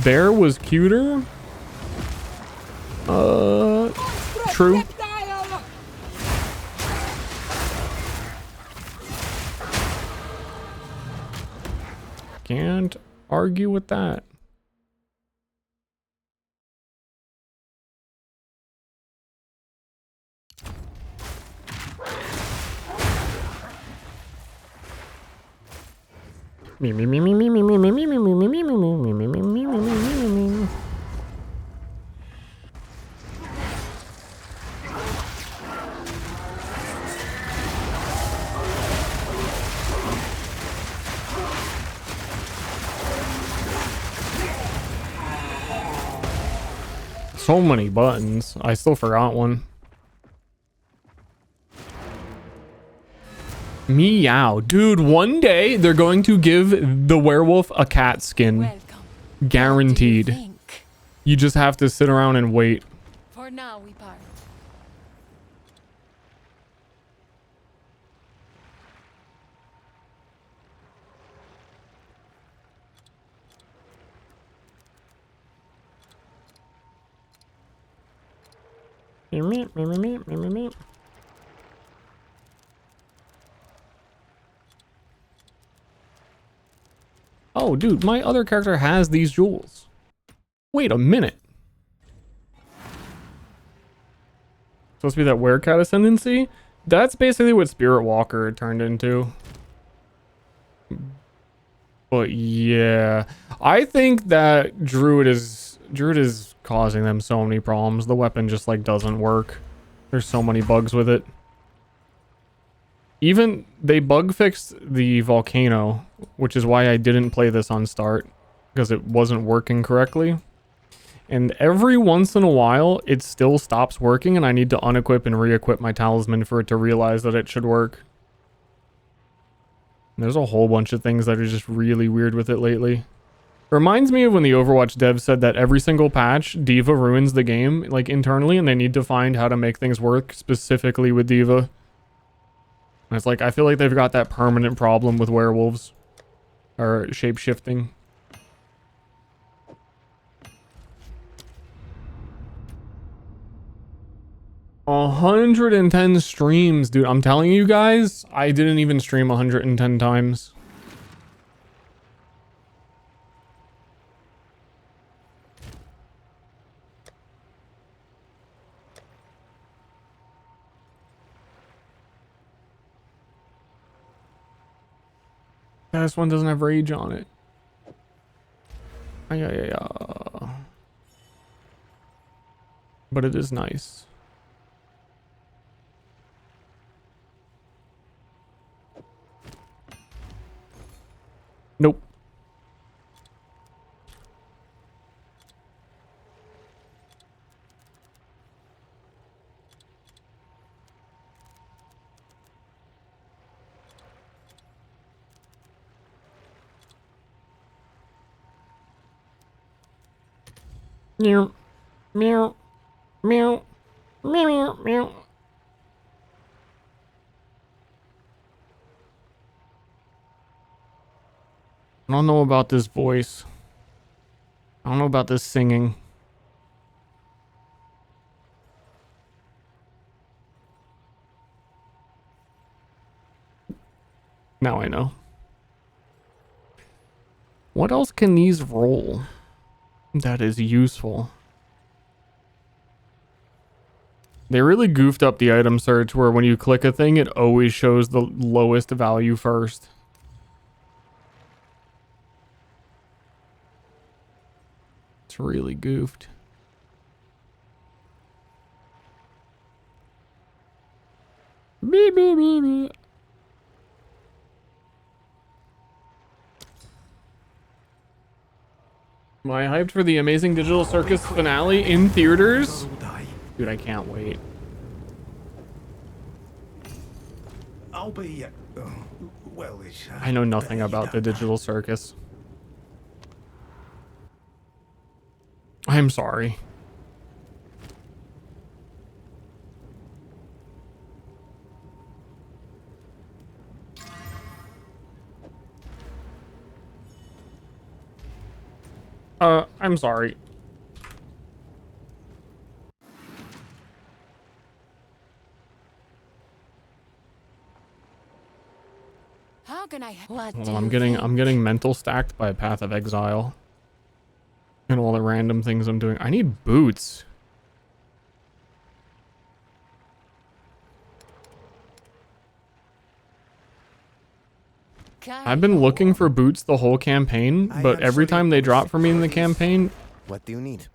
Bear was cuter? True. Can't argue with that. So many buttons. I still forgot one. Meow. Dude, one day they're going to give the werewolf a cat skin. Welcome. Guaranteed. You just have to sit around and wait. For now we part. Oh, dude, my other character has these jewels. Wait a minute. Supposed to be that Werecat ascendancy? That's basically what Spirit Walker turned into. But yeah, I think that Druid is causing them so many problems. The weapon just like doesn't work. There's so many bugs with it. Even they bug fixed the volcano, which is why I didn't play this on start, because it wasn't working correctly. And every once in a while, it still stops working, and I need to unequip and re-equip my talisman for it to realize that it should work. And there's a whole bunch of things that are just really weird with it lately. Reminds me of when the Overwatch devs said that every single patch, D.Va ruins the game, like internally, and they need to find how to make things work specifically with D.Va. And it's like, I feel like they've got that permanent problem with werewolves. Or shape-shifting. A 110 streams, dude. I'm telling you guys, I didn't even stream 110 times. This one doesn't have rage on it. Yeah. But it is nice. Nope. Meow. Meow. Meow. Meow. Meow. I don't know about this voice. I don't know about this singing. Now I know. What else can these roll that is useful? They really goofed up the item search where when you click a thing, it always shows the lowest value first. It's really goofed. Beep, beep, beep, beep. Am I hyped for the Amazing Digital Circus finale in theaters? Dude, I can't wait. I'll be, well, it's... I know nothing about the Digital Circus. I'm sorry. I'm sorry. How can I? Well, I'm getting mental stacked by Path of Exile. And all the random things I'm doing. I need boots. I've been looking for boots the whole campaign, but every time they drop for me in the campaign... What do you need?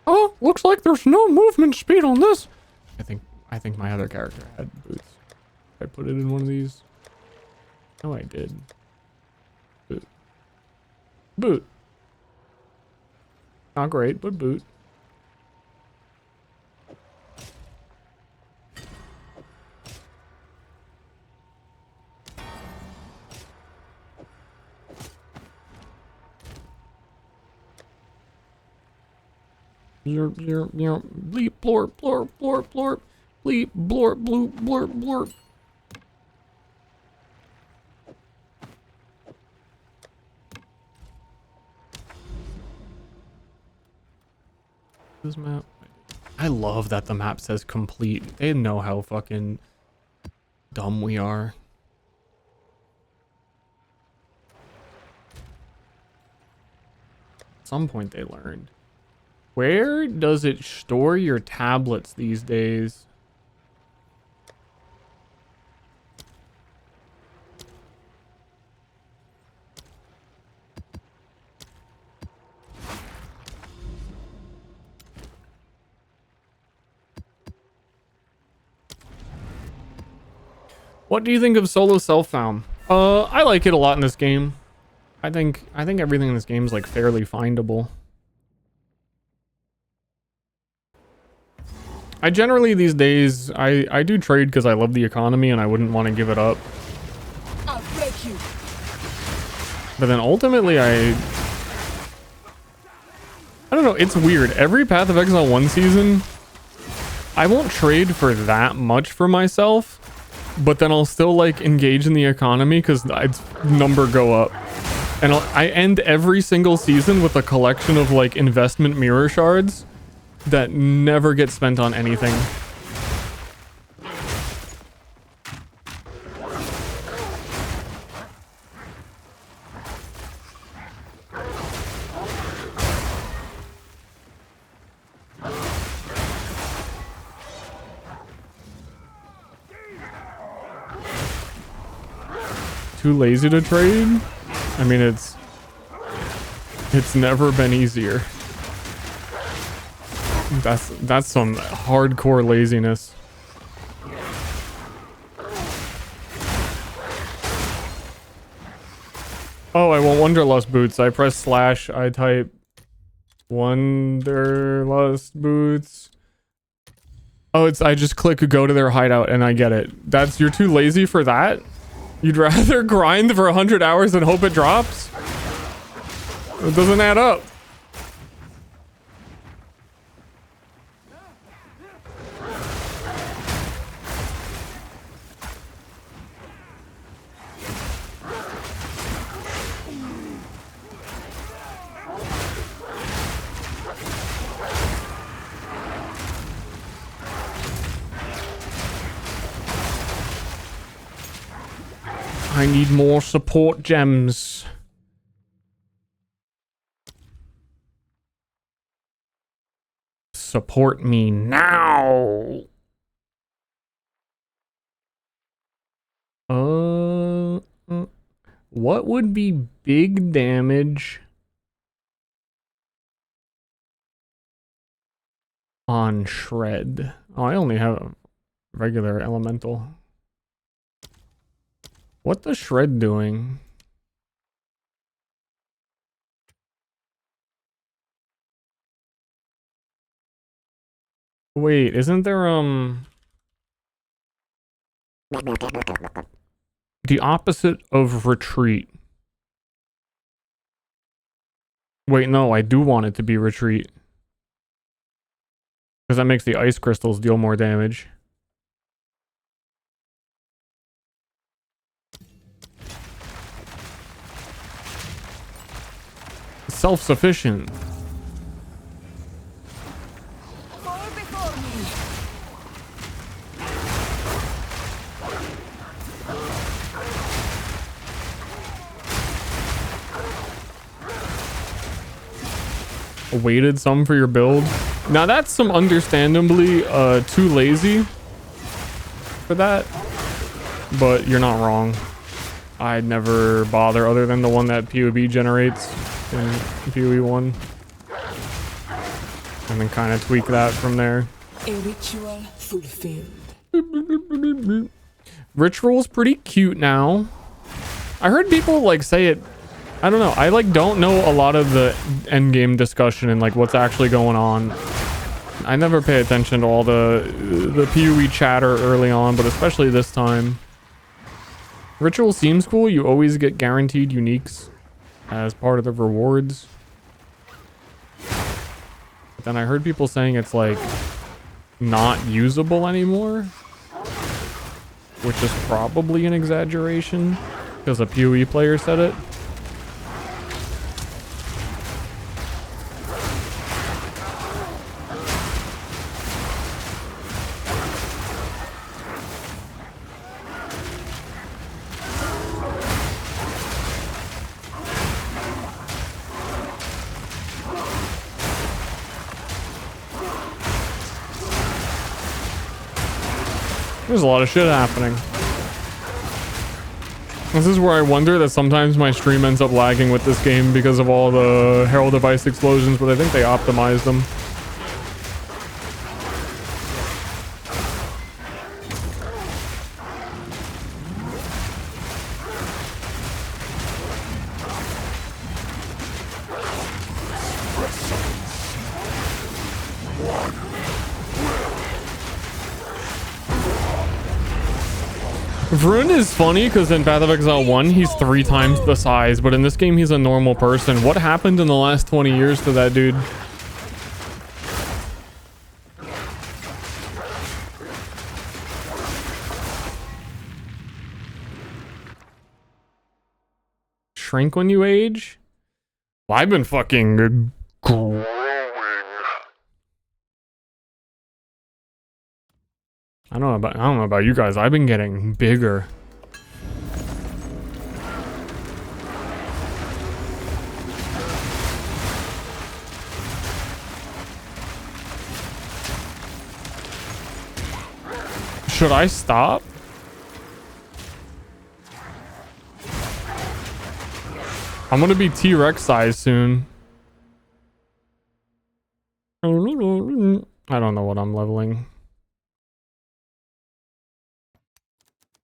Oh, looks like there's no movement speed on this. I think my other character had boots. I put it in one of these. Oh, I did. Boot. Boot. Not great, but boot. Bleep, blorp, blorp, blorp, blorp. Bleep, blorp, bloop, blorp, blorp. This map. I love that the map says complete. They know how fucking dumb we are. At some point they learned. Where does it store your tablets these days? What do you think of solo self-found? I like it a lot in this game. I think everything in this game is like fairly findable. I generally these days I do trade because I love the economy and I wouldn't want to give it up. I'll break you. But then ultimately I don't know, it's weird. Every Path of Exile 1 season, I won't trade for that much for myself, but then I'll still like engage in the economy because its number go up. And I end every single season with a collection of like investment mirror shards that never get spent on anything. Too lazy to trade? I mean, it's never been easier. That's some hardcore laziness. Oh, I want Wanderlust boots. I press slash, I type Wanderlust boots. Oh, I just click go to their hideout and I get it. You're too lazy for that? You'd rather grind for 100 hours and hope it drops? It doesn't add up. I need more support gems. Support me now. What would be big damage on shred? Oh, I only have regular elemental. What the shred doing? Wait, isn't there the opposite of retreat? Wait, no, I do want it to be retreat. Because that makes the ice crystals deal more damage. Self-sufficient. Waited some for your build. Now that's some understandably too lazy for that, but you're not wrong. I'd never bother other than the one that PoB generates in PoE 1, and then kind of tweak that from there. A ritual fulfilled. Ritual's pretty cute now. I heard people like say it. I don't know. I like don't know a lot of the end game discussion and like what's actually going on. I never pay attention to all the PoE chatter early on, but especially this time. Ritual seems cool. You always get guaranteed uniques as part of the rewards. But then I heard people saying it's like not usable anymore, which is probably an exaggeration because a PoE player said it. There's a lot of shit happening. This is where I wonder that sometimes my stream ends up lagging with this game because of all the Herald of Ice explosions, but I think they optimized them. Vrun is funny because in Path of Exile 1, he's 3 times the size, but in this game, he's a normal person. What happened in the last 20 years to that dude? Shrink when you age? Well, I've been fucking growing. I don't know about you guys. I've been getting bigger. Should I stop? I'm gonna be T-Rex size soon. I don't know what I'm leveling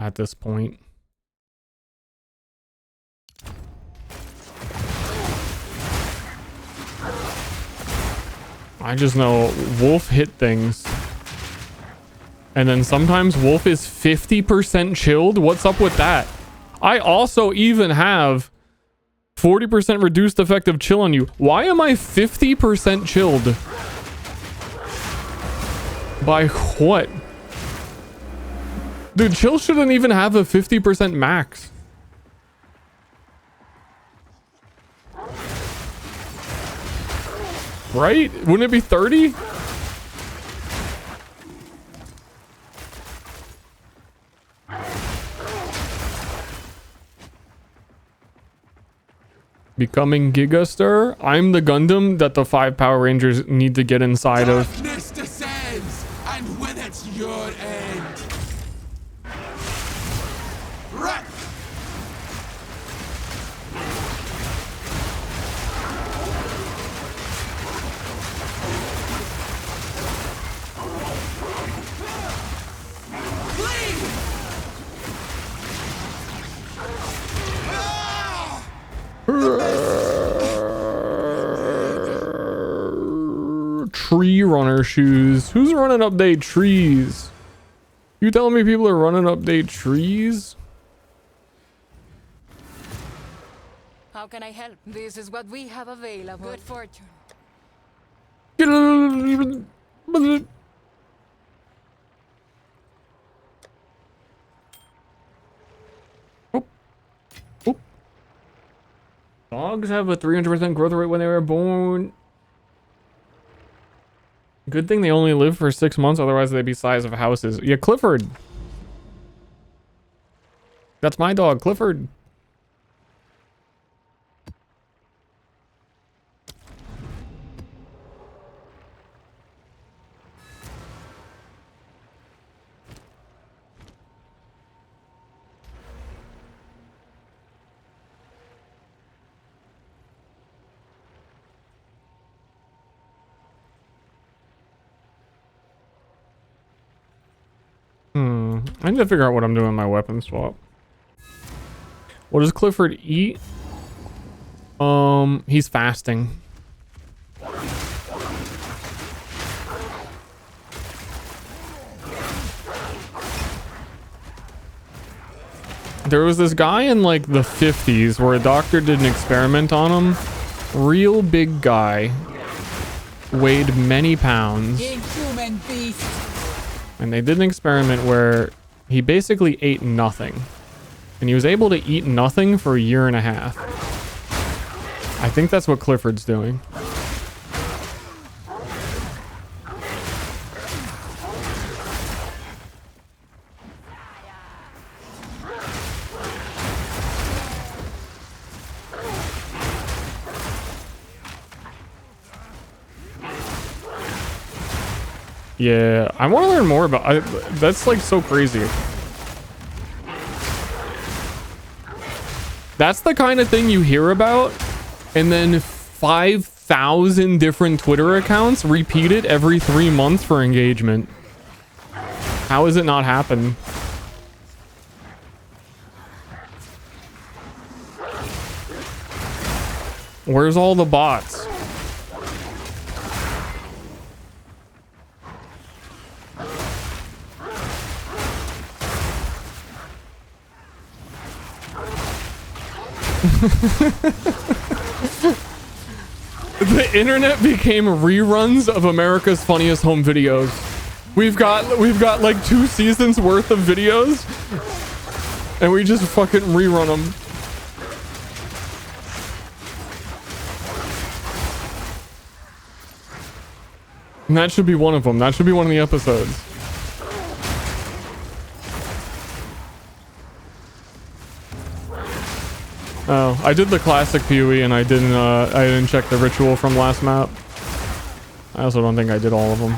at this point. I just know Wolf hit things. And then sometimes Wolf is 50% chilled. What's up with that? I also even have 40% reduced effective chill on you. Why am I 50% chilled? By what? Dude, chill shouldn't even have a 50% max. Right? Wouldn't it be 30? Becoming Giga Ster? I'm the Gundam that the 5 Power Rangers need to get inside of. Darkness descends, and with it your end. Wreck! Tree runner shoes. Who's running update trees? You telling me people are running update trees? How can I help? This is what we have available. Good fortune. Dogs have a 300% growth rate when they were born. Good thing they only live for 6 months, otherwise they'd be size of houses. Yeah, Clifford. That's my dog, Clifford. I need to figure out what I'm doing with my weapon swap. What does Clifford eat? He's fasting. There was this guy in like the 50s where a doctor did an experiment on him. Real big guy. Weighed many pounds. Inhuman beast. And they did an experiment where he basically ate nothing. And he was able to eat nothing for a year and a half. I think that's what Clifford's doing. Yeah, I want to learn more about. That's like so crazy. That's the kind of thing you hear about, and then 5,000 different Twitter accounts repeat it every 3 months for engagement. How has it not happened? Where's all the bots? The internet became reruns of America's Funniest Home Videos. We've got like 2 seasons worth of videos, and we just fucking rerun them. And that should be one of them. That should be one of the episodes. Oh, I did the classic PoE and I didn't check the ritual from last map. I also don't think I did all of them.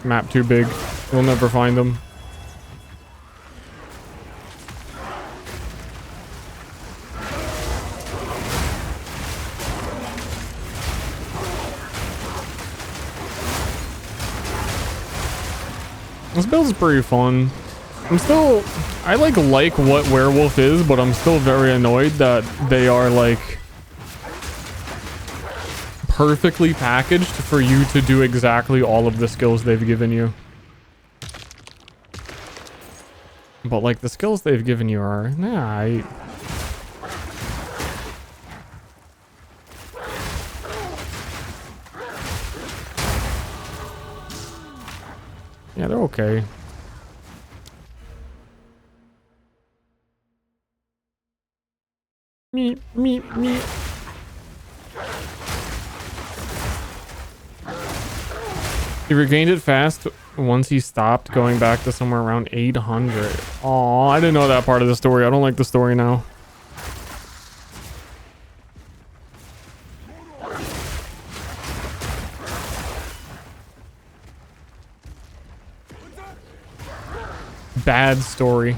Map too big. We'll never find them. This build is pretty fun. I like what werewolf is, but I'm still very annoyed that they are like perfectly packaged for you to do exactly all of the skills they've given you. But like the skills they've given you are, nah, yeah, they're okay. Meep, meep, meep. He regained it fast once he stopped, going back to somewhere around 800. Aw, I didn't know that part of the story. I don't like the story now. Bad story.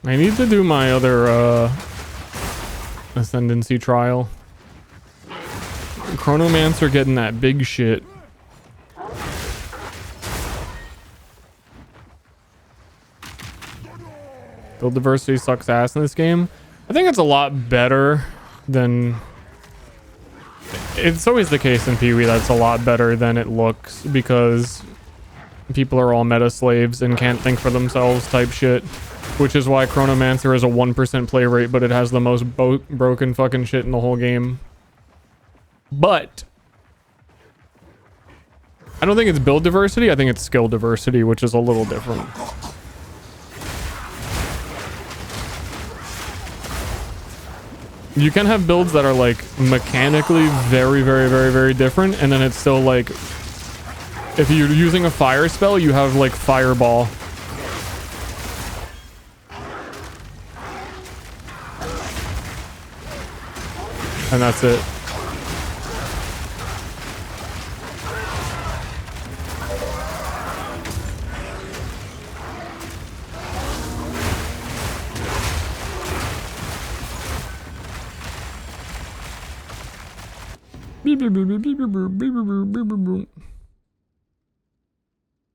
I need to do my other ascendancy trial. Chronomancer getting that big shit. Build diversity sucks ass in this game. I think it's a lot better than... It's always the case in PoE that it's a lot better than it looks because people are all meta slaves and can't think for themselves type shit. Which is why Chronomancer is a 1% play rate, but it has the most broken fucking shit in the whole game. But I don't think it's build diversity. I think it's skill diversity, which is a little different. You can have builds that are like mechanically very, very, very, very different, and then it's still like, if you're using a fire spell, you have like fireball. And that's it.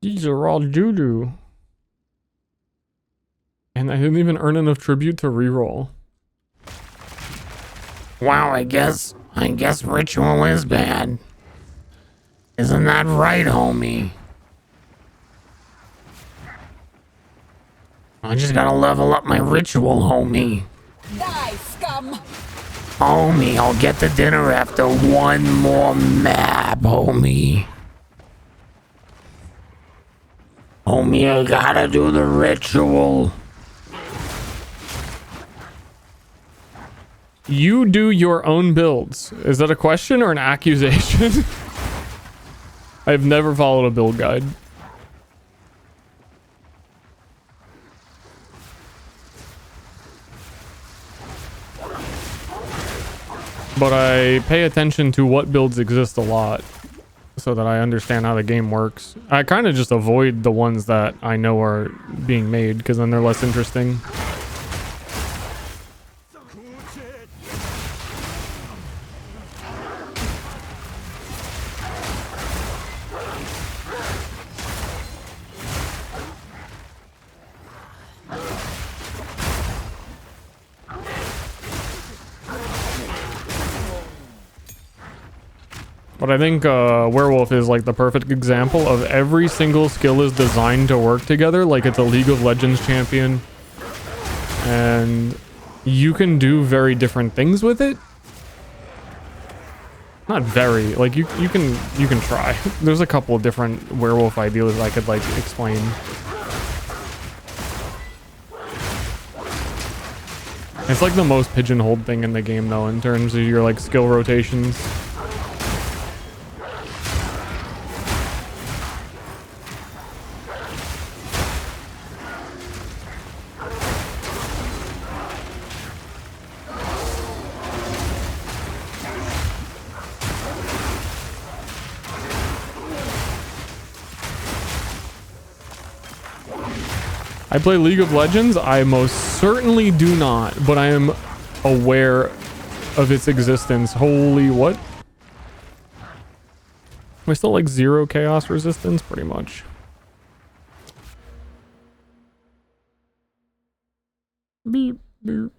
These are all doo-doo. And I didn't even earn enough tribute to reroll. Wow, I guess ritual is bad. Isn't that right, homie? I just gotta level up my ritual, homie. Die, scum! Homie, I'll get to dinner after one more map, homie. Homie, I gotta do the ritual. You do your own builds. Is that a question or an accusation? I've never followed a build guide. but I pay attention to what builds exist a lot so that I understand how the game works. I kind of just avoid the ones that I know are being made because then they're less interesting. But I think Werewolf is like the perfect example of every single skill is designed to work together, like it's a League of Legends champion. And you can do very different things with it. Not very, like you can try. There's a couple of different werewolf ideas I could like explain. It's like the most pigeonholed thing in the game though in terms of your like skill rotations. I play League of Legends? I most certainly do not, but I am aware of its existence. Holy what? Am I still like 0 chaos resistance? Pretty much. Beep, beep.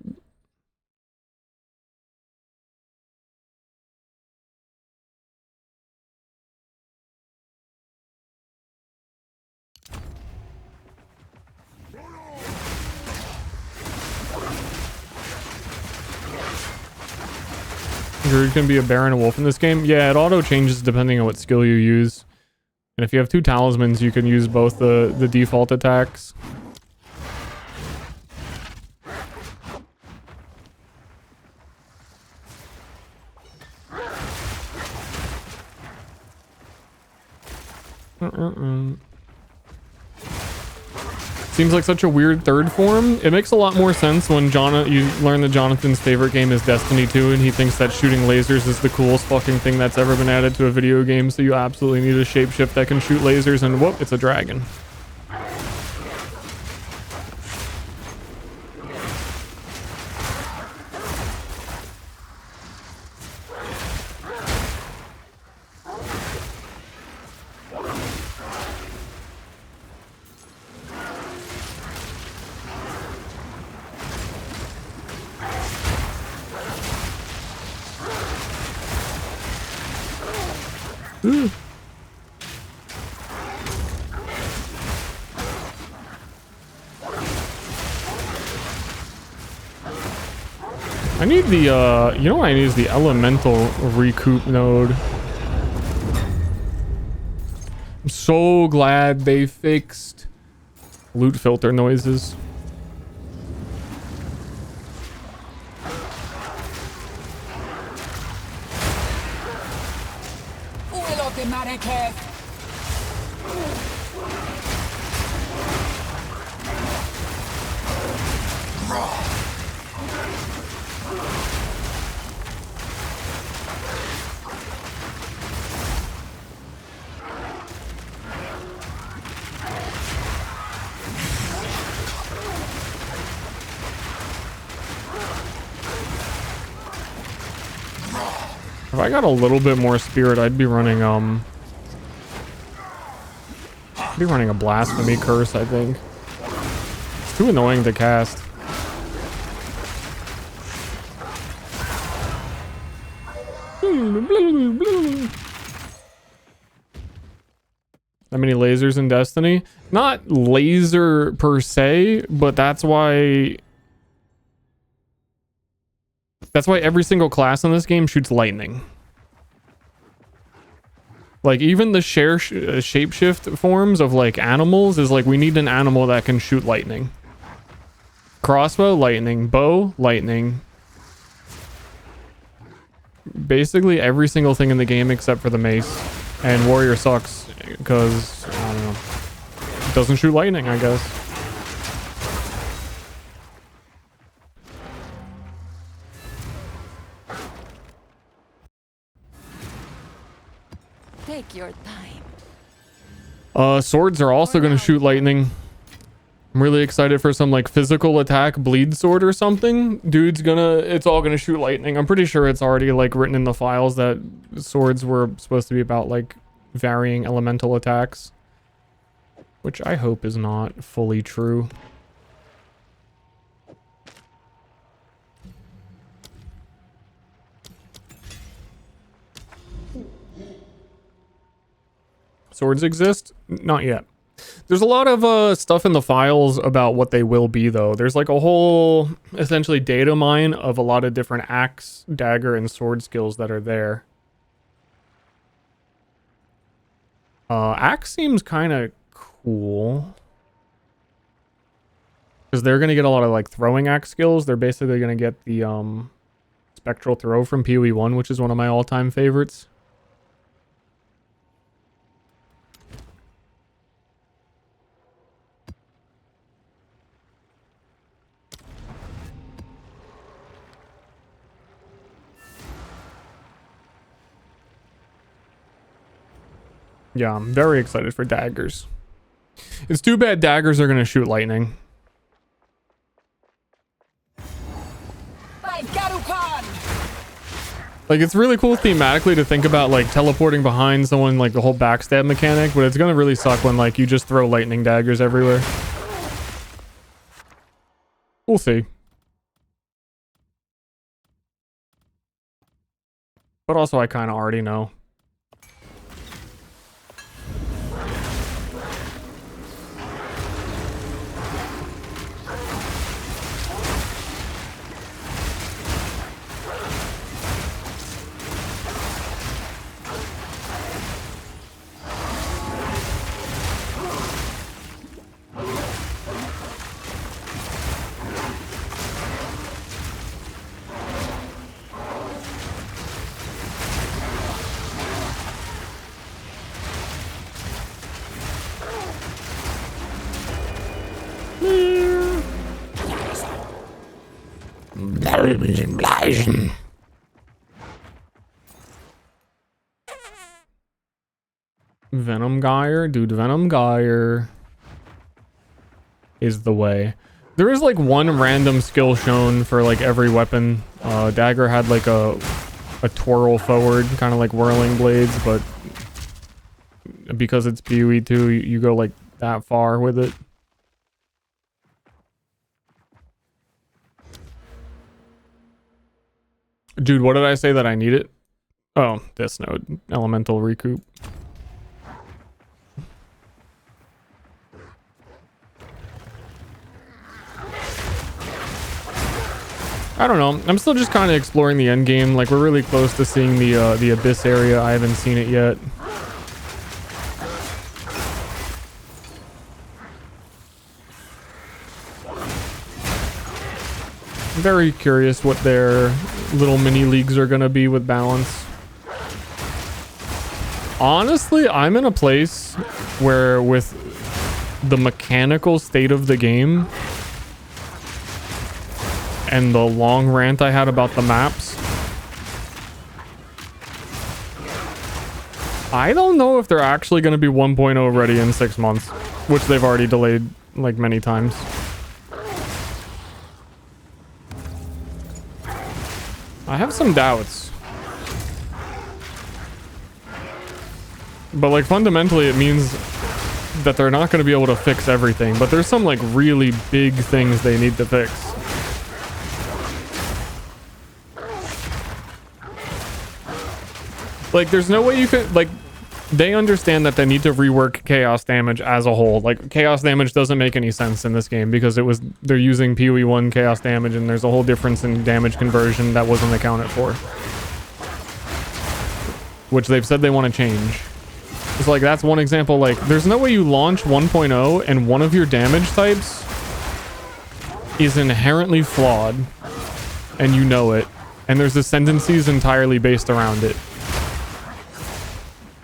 Druid can be a bear and a wolf in this game. Yeah, it auto changes depending on what skill you use. And if you have 2 talismans, you can use both the default attacks. Seems like such a weird third form. It makes a lot more sense when you learn that Jonathan's favorite game is Destiny 2 and he thinks that shooting lasers is the coolest fucking thing that's ever been added to a video game, so you absolutely need a shapeshift that can shoot lasers, and whoop, it's a dragon. Ooh. I need the, you know what I need is the elemental recoup node. I'm so glad they fixed loot filter noises. If I got a little bit more spirit, I'd be running a blasphemy curse, I think. It's too annoying to cast. That many lasers in Destiny? Not laser per se, but that's why every single class in this game shoots lightning. Like even the shapeshift forms of like animals is like we need an animal that can shoot lightning. Crossbow, lightning. Bow, lightning. Basically every single thing in the game except for the mace. And warrior sucks because, I don't know, it doesn't shoot lightning, I guess. your time. Swords are also going to shoot lightning. I'm really excited for some like physical attack bleed sword or something. It's all gonna shoot lightning. I'm pretty sure it's already like written in the files that swords were supposed to be about like varying elemental attacks, which I hope is not fully true. Swords exist? Not yet. There's a lot of stuff in the files about what they will be, though. There's like a whole, essentially, data mine of a lot of different axe, dagger, and sword skills that are there. Axe seems kind of cool. Because they're going to get a lot of like throwing axe skills. They're basically going to get the spectral throw from PoE 1, which is one of my all-time favorites. Yeah, I'm very excited for daggers. It's too bad daggers are going to shoot lightning. Like, it's really cool thematically to think about, like, teleporting behind someone, like, the whole backstab mechanic, but it's going to really suck when, like, you just throw lightning daggers everywhere. We'll see. But also, I kind of already know. Venom Gyre? Dude, Venom Gyre is the way. There is like one random skill shown for like every weapon. Dagger had like a twirl forward, kind of like whirling blades, but because it's PoE 2, you go like that far with it. Dude, what did I say that I need it? Oh, this node. Elemental recoup. I don't know. I'm still just kind of exploring the end game. Like, we're really close to seeing the Abyss area. I haven't seen it yet. I'm very curious what their little mini leagues are gonna be with balance. Honestly, I'm in a place where with the mechanical state of the game and the long rant I had about the maps, I don't know if they're actually going to be 1.0 ready in 6 months, which they've already delayed like many times. I have some doubts. But like fundamentally it means that they're not going to be able to fix everything, but there's some like really big things they need to fix. Like, there's no way you can, like, they understand that they need to rework chaos damage as a whole. Like, chaos damage doesn't make any sense in this game because they're using PoE 1 chaos damage and there's a whole difference in damage conversion that wasn't accounted for. Which they've said they want to change. It's like, that's one example. Like, there's no way you launch 1.0 and one of your damage types is inherently flawed and you know it. And there's ascendancies entirely based around it.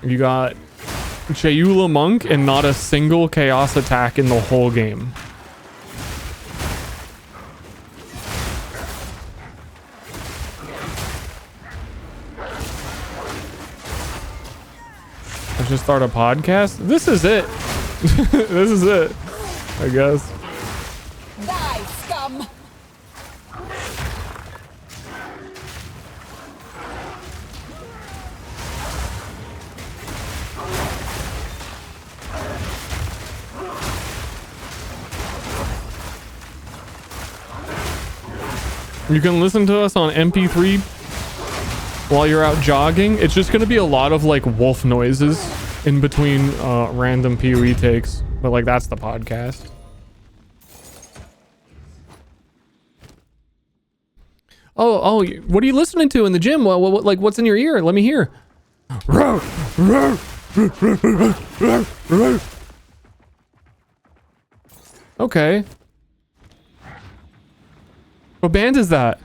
You got Chayula Monk and not a single chaos attack in the whole game. It's should start a podcast. This is it. This is it, I guess. Die, scum! You can listen to us on MP3 while you're out jogging. It's just going to be a lot of like wolf noises in between random PoE takes, but like that's the podcast. Oh, what are you listening to in the gym? What like what's in your ear? Let me hear. Okay. What band is that?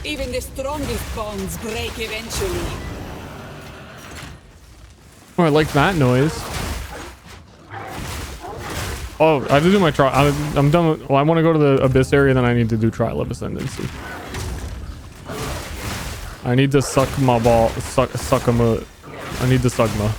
Even the strongest bonds break eventually. Oh, I like that noise. Oh, I have to do my trial. I'm done with, well, I want to go to the Abyss area, then I need to do Trial of Ascendancy. I need to suck my ball. Suck 'em. I need to suck my.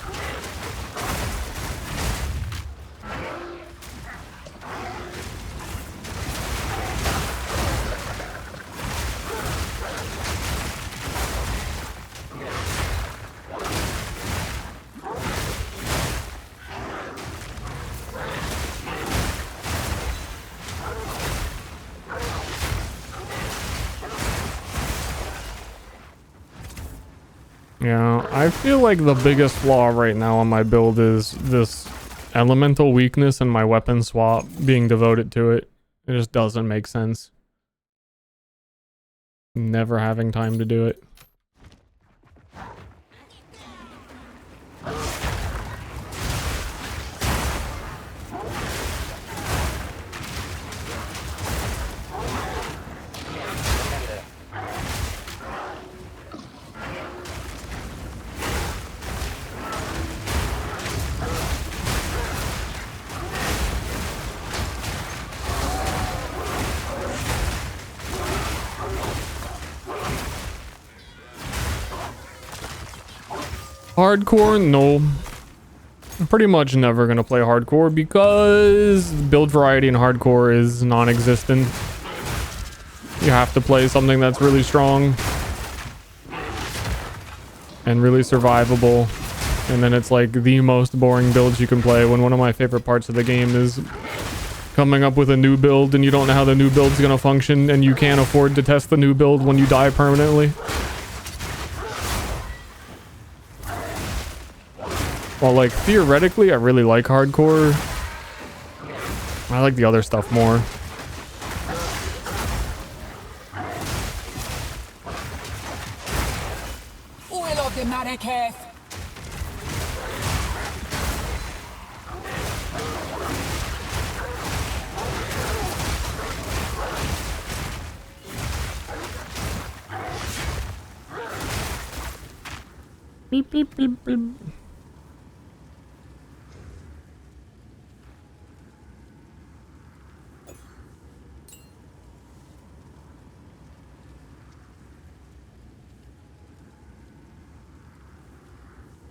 Yeah, I feel like the biggest flaw right now on my build is this elemental weakness and my weapon swap being devoted to it. It just doesn't make sense. Never having time to do it. Hardcore? No. I'm pretty much never gonna play hardcore because build variety in hardcore is non-existent. You have to play something that's really strong and really survivable, and then it's like the most boring builds you can play, when one of my favorite parts of the game is coming up with a new build and you don't know how the new build's gonna function and you can't afford to test the new build when you die permanently. Well, like, theoretically, I really like hardcore. I like the other stuff more. Oil of the Marrakech. Beep, beep, beep, beep.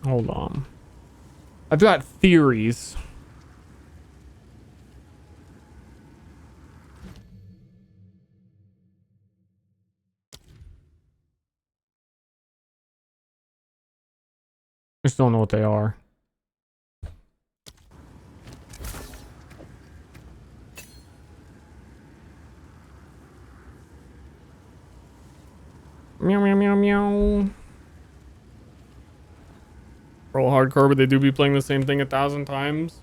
Hold on. I've got theories. I just don't know what they are. Meow, meow, meow, meow. Roll hardcore, but they do be playing the same thing 1,000 times.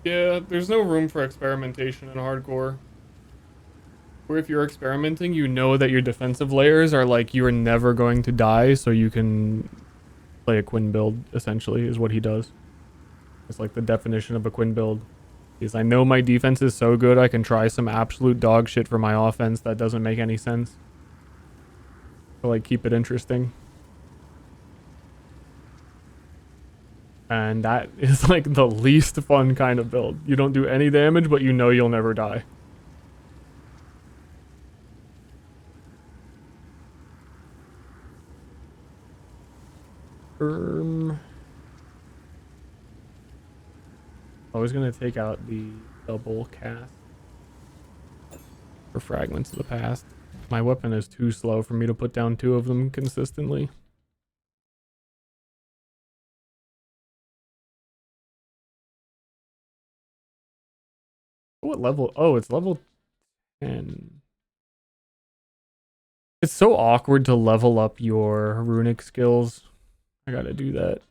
Yeah, there's no room for experimentation in hardcore. Or if you're experimenting, you know that your defensive layers are like, you're never going to die, so you can play a Quinn build, essentially, is what he does. It's like the definition of a Quinn build. Is I know my defense is so good, I can try some absolute dog shit for my offense that doesn't make any sense. To like keep it interesting. And that is like the least fun kind of build. You don't do any damage, but you know you'll never die. I was gonna take out the double cast for Fragments of the Past. My weapon is too slow for me to put down 2 of them consistently. What level? Oh, it's level 10. It's so awkward to level up your runic skills. I gotta do that.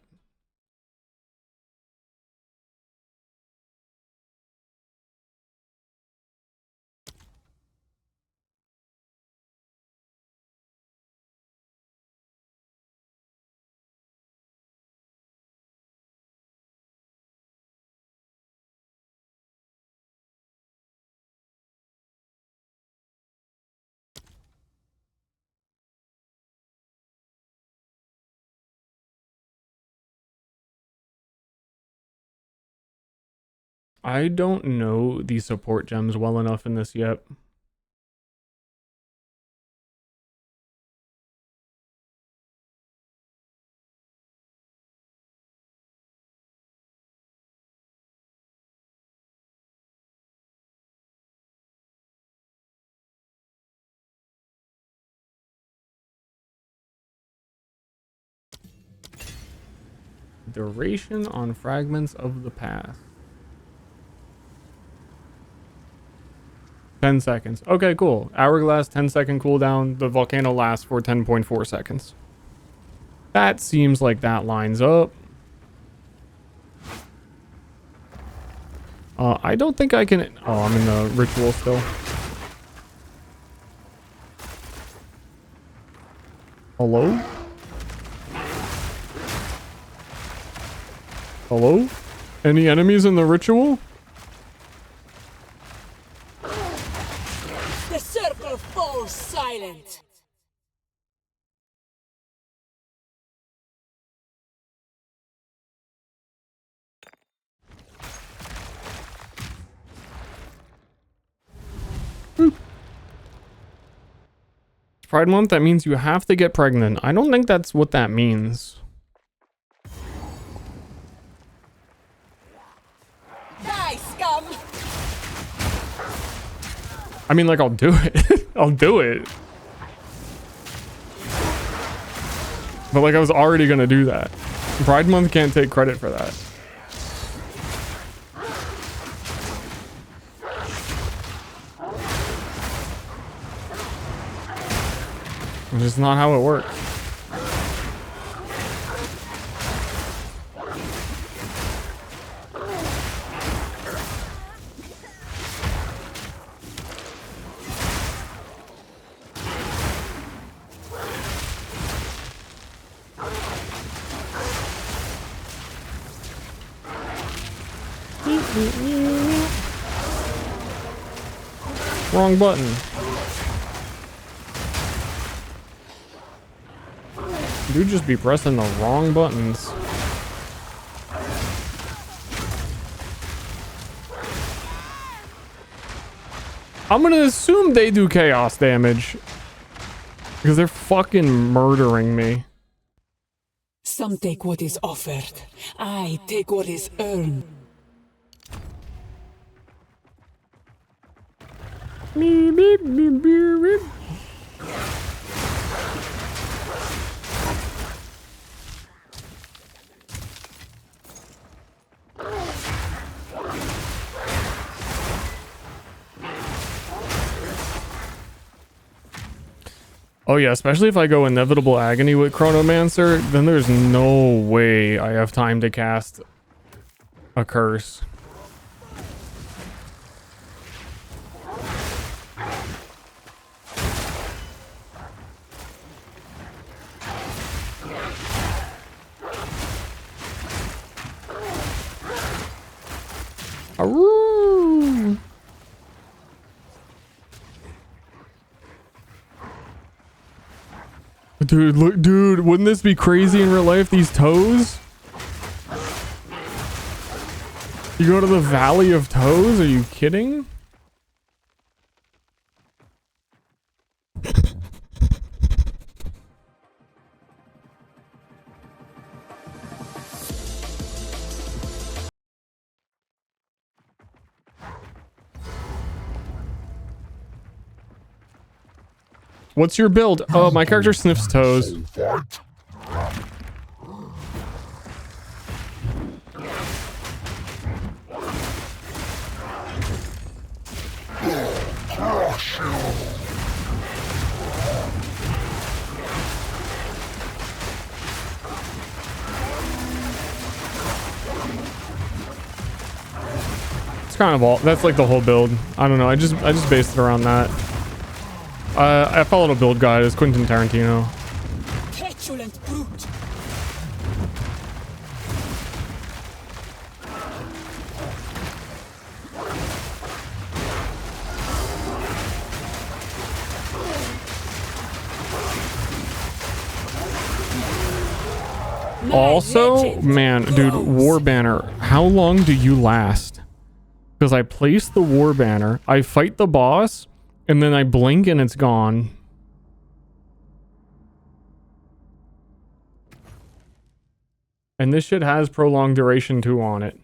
I don't know the support gems well enough in this yet. Duration on Fragments of the Past. 10 seconds. Okay, cool. Hourglass, 10-second cooldown. The volcano lasts for 10.4 seconds. That seems like that lines up. I don't think I can... Oh, I'm in the ritual still. Hello? Hello? Any enemies in the ritual? The circle falls silent. Pride Month, that means you have to get pregnant. I don't think that's what that means. Die, scum! I mean, like, I'll do it. I'll do it. But, like, I was already gonna do that. Pride Month can't take credit for that. It's just not how it works. Wrong button. Dude, just be pressing the wrong buttons. I'm gonna assume they do chaos damage because they're fucking murdering me. Some take what is offered. I take what is earned. Oh yeah, especially if I go Inevitable Agony with Chronomancer, then there's no way I have time to cast a curse. Aroo! Dude, look, dude, wouldn't this be crazy in real life? These toes? You go to the Valley of Toes? Are you kidding? What's your build? Oh, my character sniffs toes. It's kind of all. That's like the whole build. I don't know. I just based it around that. I followed a build guide. It's Quentin Tarantino. Petulant brute. Also, man, dude, War Banner. How long do you last? Because I place the War Banner, I fight the boss, and then I blink and it's gone. And this shit has prolonged duration too on it.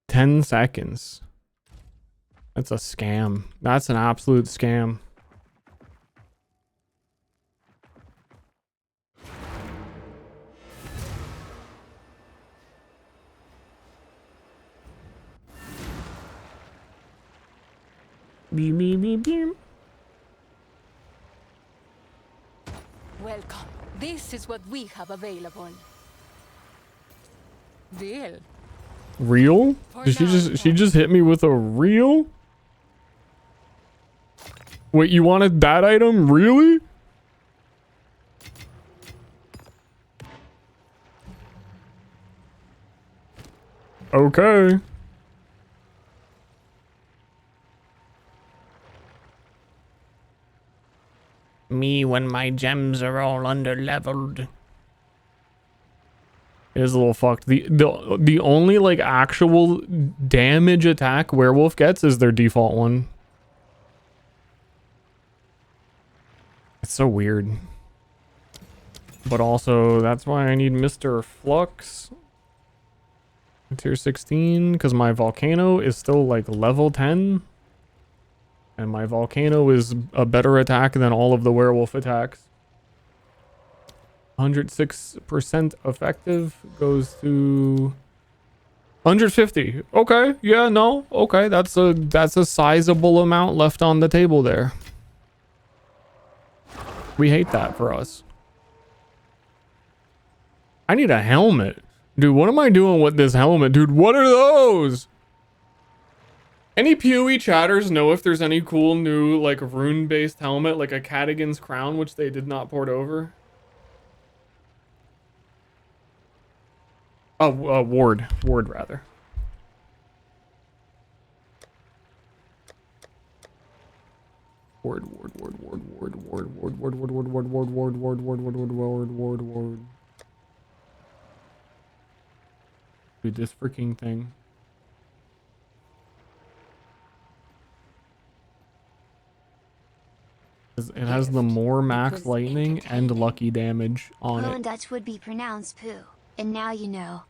"10 seconds. That's a scam. That's an absolute scam. Beep, beep, beep, beep. Welcome. This is what we have available. Deal. Real? Did she just hit me with a reel? Wait, you wanted that item? Really? Okay. Me when my gems are all under leveled. It is a little fucked. The only like actual damage attack werewolf gets is their default one. It's so weird. But also that's why I need Mr. Flux. Tier 16, because my volcano is still like level 10. And my volcano is a better attack than all of the werewolf attacks. 106% effective goes to 150. Okay, yeah, no, okay, that's a sizable amount left on the table there. We hate that for us. I need a helmet. Dude, what am I doing with this helmet? Dude, what are those? Any PoE chatters know if there's any cool new like rune-based helmet, like a Cadigan's crown, which they did not port over? Oh, ward rather. Ward. Dude, this freaking thing. It has the more max lightning and lucky damage on Po it. in Dutch would be pronounced poo, and now you know.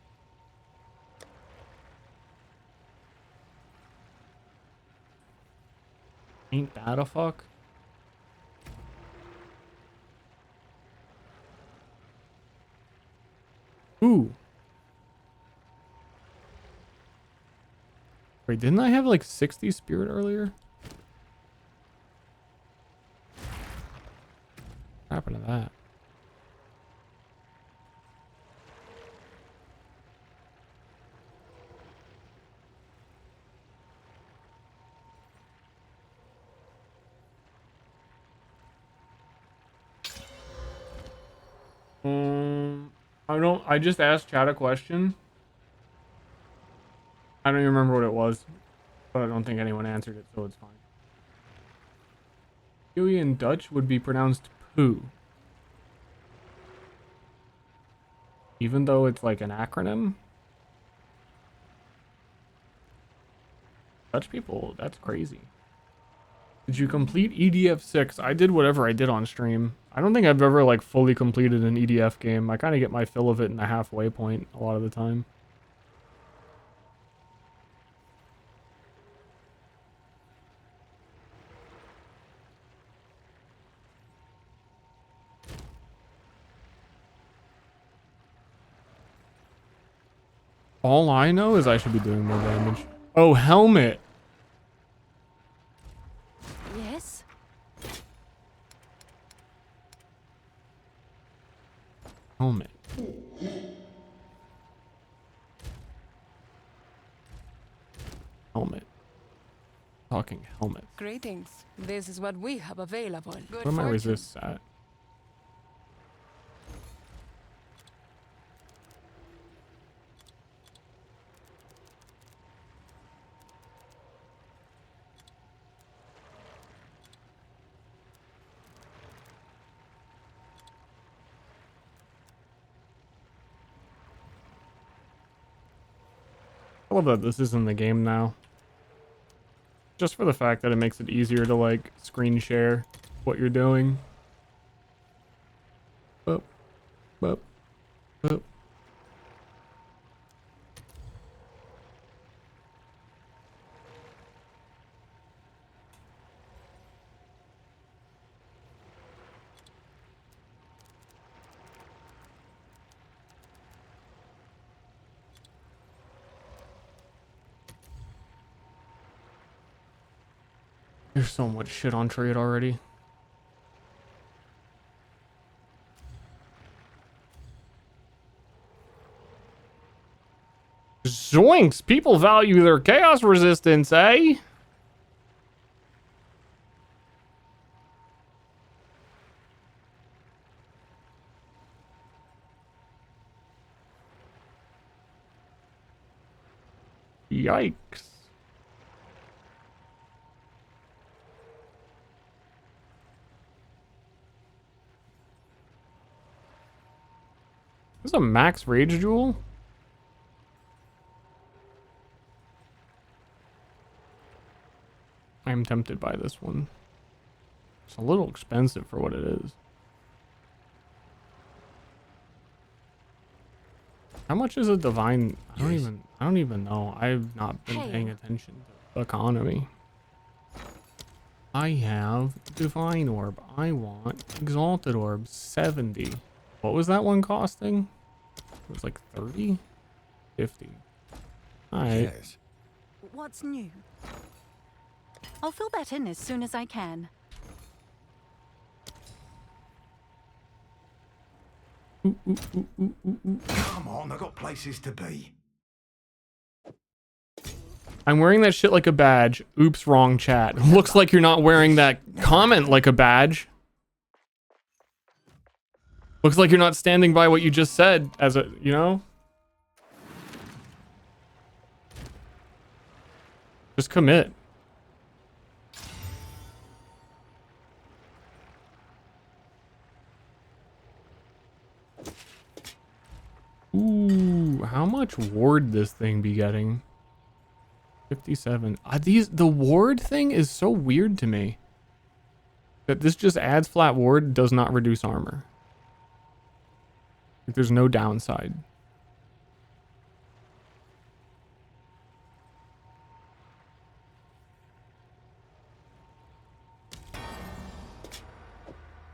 Ain't that a fuck? Ooh. Wait, didn't I have like 60 spirit earlier? What happened to that? I just asked chat a question. I don't even remember what it was, but I don't think anyone answered it, so it's fine. PoE in Dutch would be pronounced poo. Even though it's like an acronym? Dutch people, that's crazy. Did you complete EDF 6? I did whatever I did on stream. I don't think I've ever like fully completed an EDF game. I kind of get my fill of it in the halfway point a lot of the time. All I know is I should be doing more damage. Oh, helmet. Yes? Helmet. Helmet. Talking helmet. Greetings. This is what we have available. Good Where my fortune. resists at? I love that this is in the game now. Just for the fact that it makes it easier to like screen share what you're doing. Boop, boop, boop. There's so much shit on trade already. Zoinks! People value their chaos resistance, eh? Yikes. This is a max rage jewel? I'm tempted by this one. It's a little expensive for what it is. How much is a divine? I don't even know. I've not been paying attention to economy. I have divine orb. I want exalted orb 70. What was that one costing? It was like 30? 50. Alright. Yes. What's new? I'll fill that in as soon as I can. Come on, I've got places to be. I'm wearing that shit like a badge. Oops, wrong chat. Looks like you're not wearing that comment like a badge. Looks like you're not standing by what you just said as a, you know? Just commit. Ooh, how much ward this thing be getting? 57. The ward thing is so weird to me. That this just adds flat ward, does not reduce armor. Like, there's no downside.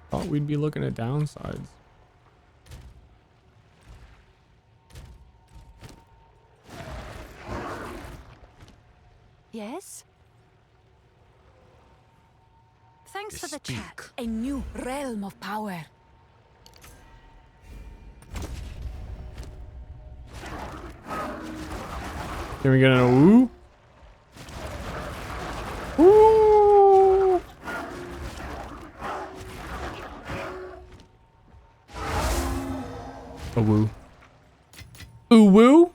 Thought we'd be looking at downsides. Yes? Thanks for the chat. A new realm of power. Can we get a woo? Woo! A woo. Ooh woo?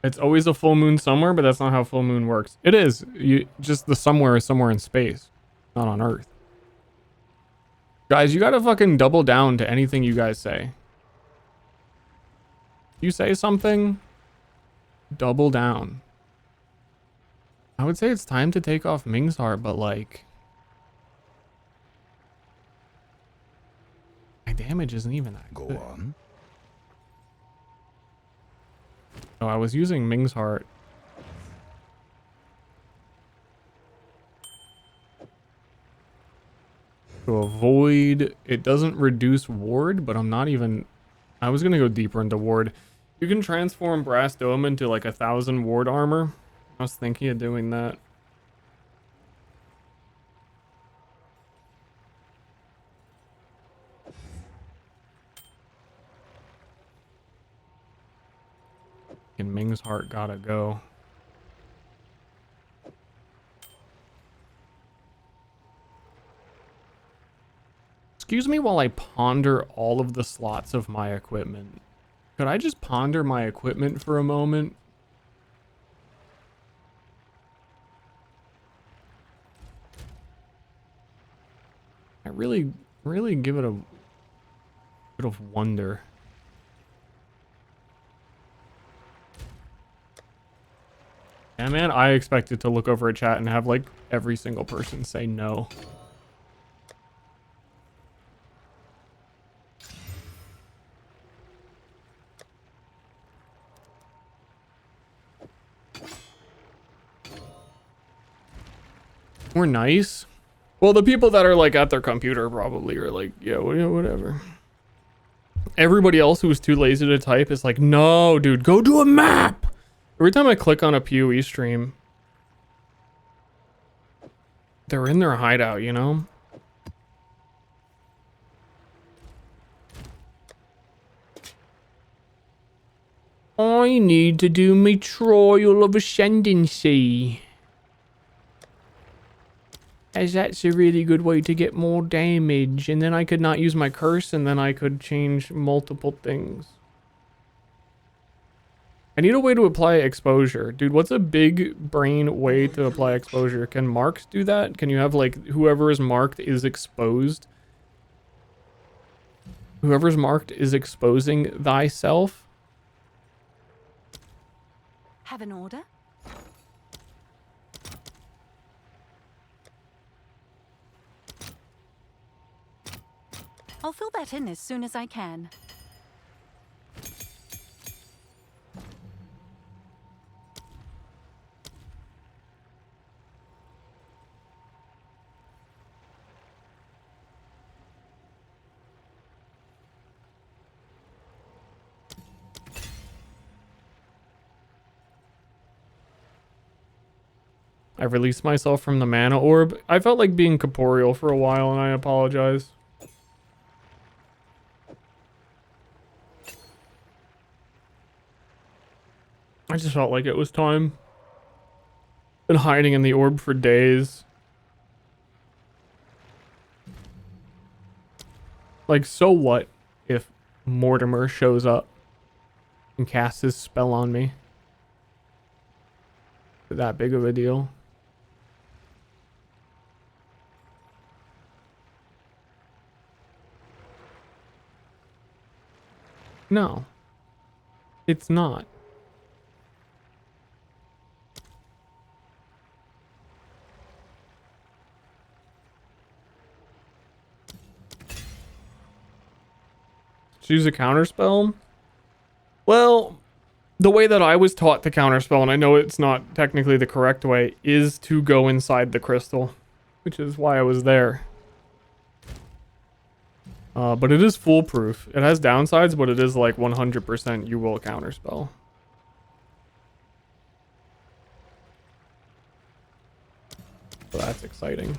It's always a full moon somewhere, but that's not how full moon works. It is. You just the somewhere is somewhere in space, not on Earth. Guys, you gotta fucking double down to anything you guys say. You say something, double down. I would say it's time to take off Ming's heart, but like, my damage isn't even that good. Go on. Oh, I was using Ming's heart. To avoid, it doesn't reduce ward, but I'm not even, I was gonna go deeper into ward. You can transform Brass Dome into like 1,000 ward armor. I was thinking of doing that. And Ming's heart gotta go. Excuse me while I ponder all of the slots of my equipment. Could I just ponder my equipment for a moment? I really give it a bit of wonder. Yeah, man, I expected to look over a chat and have like every single person say no. We're nice. Well, the people that are like at their computer probably are like, yeah, whatever. Everybody else who's too lazy to type is like, no, dude, go do a map. Every time I click on a PoE stream, they're in their hideout, you know? I need to do my trial of ascendancy, as that's a really good way to get more damage, and then I could not use my curse, and then I could change multiple things. I need a way to apply exposure. Dude, what's a big brain way to apply exposure? Can marks do that? Can you have like whoever is marked is exposed? Whoever's marked is exposing thyself? Have an order? I'll fill that in as soon as I can. I released myself from the mana orb. I felt like being corporeal for a while, and I apologize. I just felt like it was time. Been hiding in the orb for days. Like, so what if Mortimer shows up and casts his spell on me? Is it that big of a deal? No, it's not. Choose a counterspell? Well, the way that I was taught to counterspell, and I know it's not technically the correct way, is to go inside the crystal, which is why I was there. But it is foolproof. It has downsides, but it is like 100% you will counterspell. So that's exciting.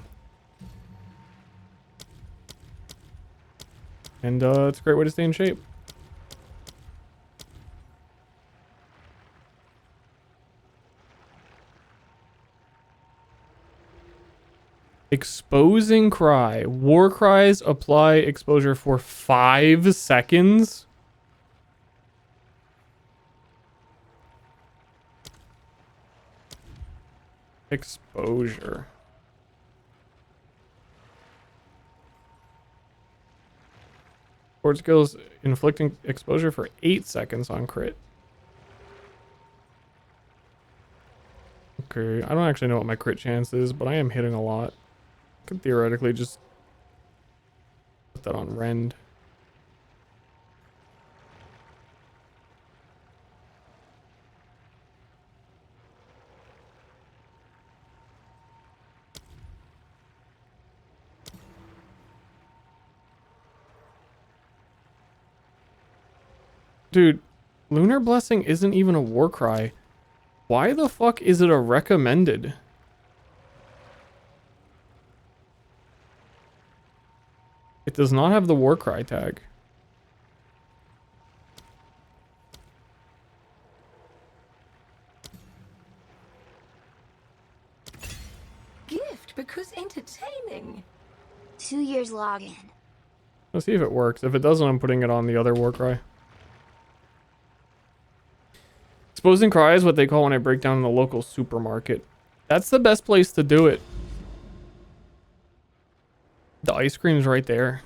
And it's a great way to stay in shape. Exposing cry. War cries apply exposure for 5 seconds. Exposure. Sword skills inflicting exposure for 8 seconds on crit. Okay, I don't actually know what my crit chance is, but I am hitting a lot. I could theoretically just put that on rend. Dude, Lunar Blessing isn't even a war cry. Why the fuck is it a recommended? It does not have the war cry tag. Gift because entertaining. 2 years login. Let's see if it works. If it doesn't, I'm putting it on the other war cry. Exposing cry is what they call when I break down in the local supermarket. That's the best place to do it. The ice cream's right there.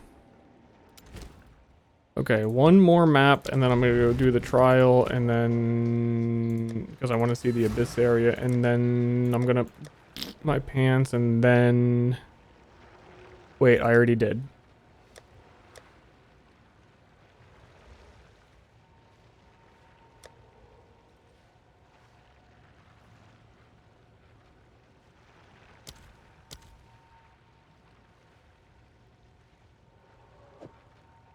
Okay, one more map, and then I'm gonna go do the trial, and then because I want to see the abyss area, and then I'm gonna my pants, and then wait, I already did.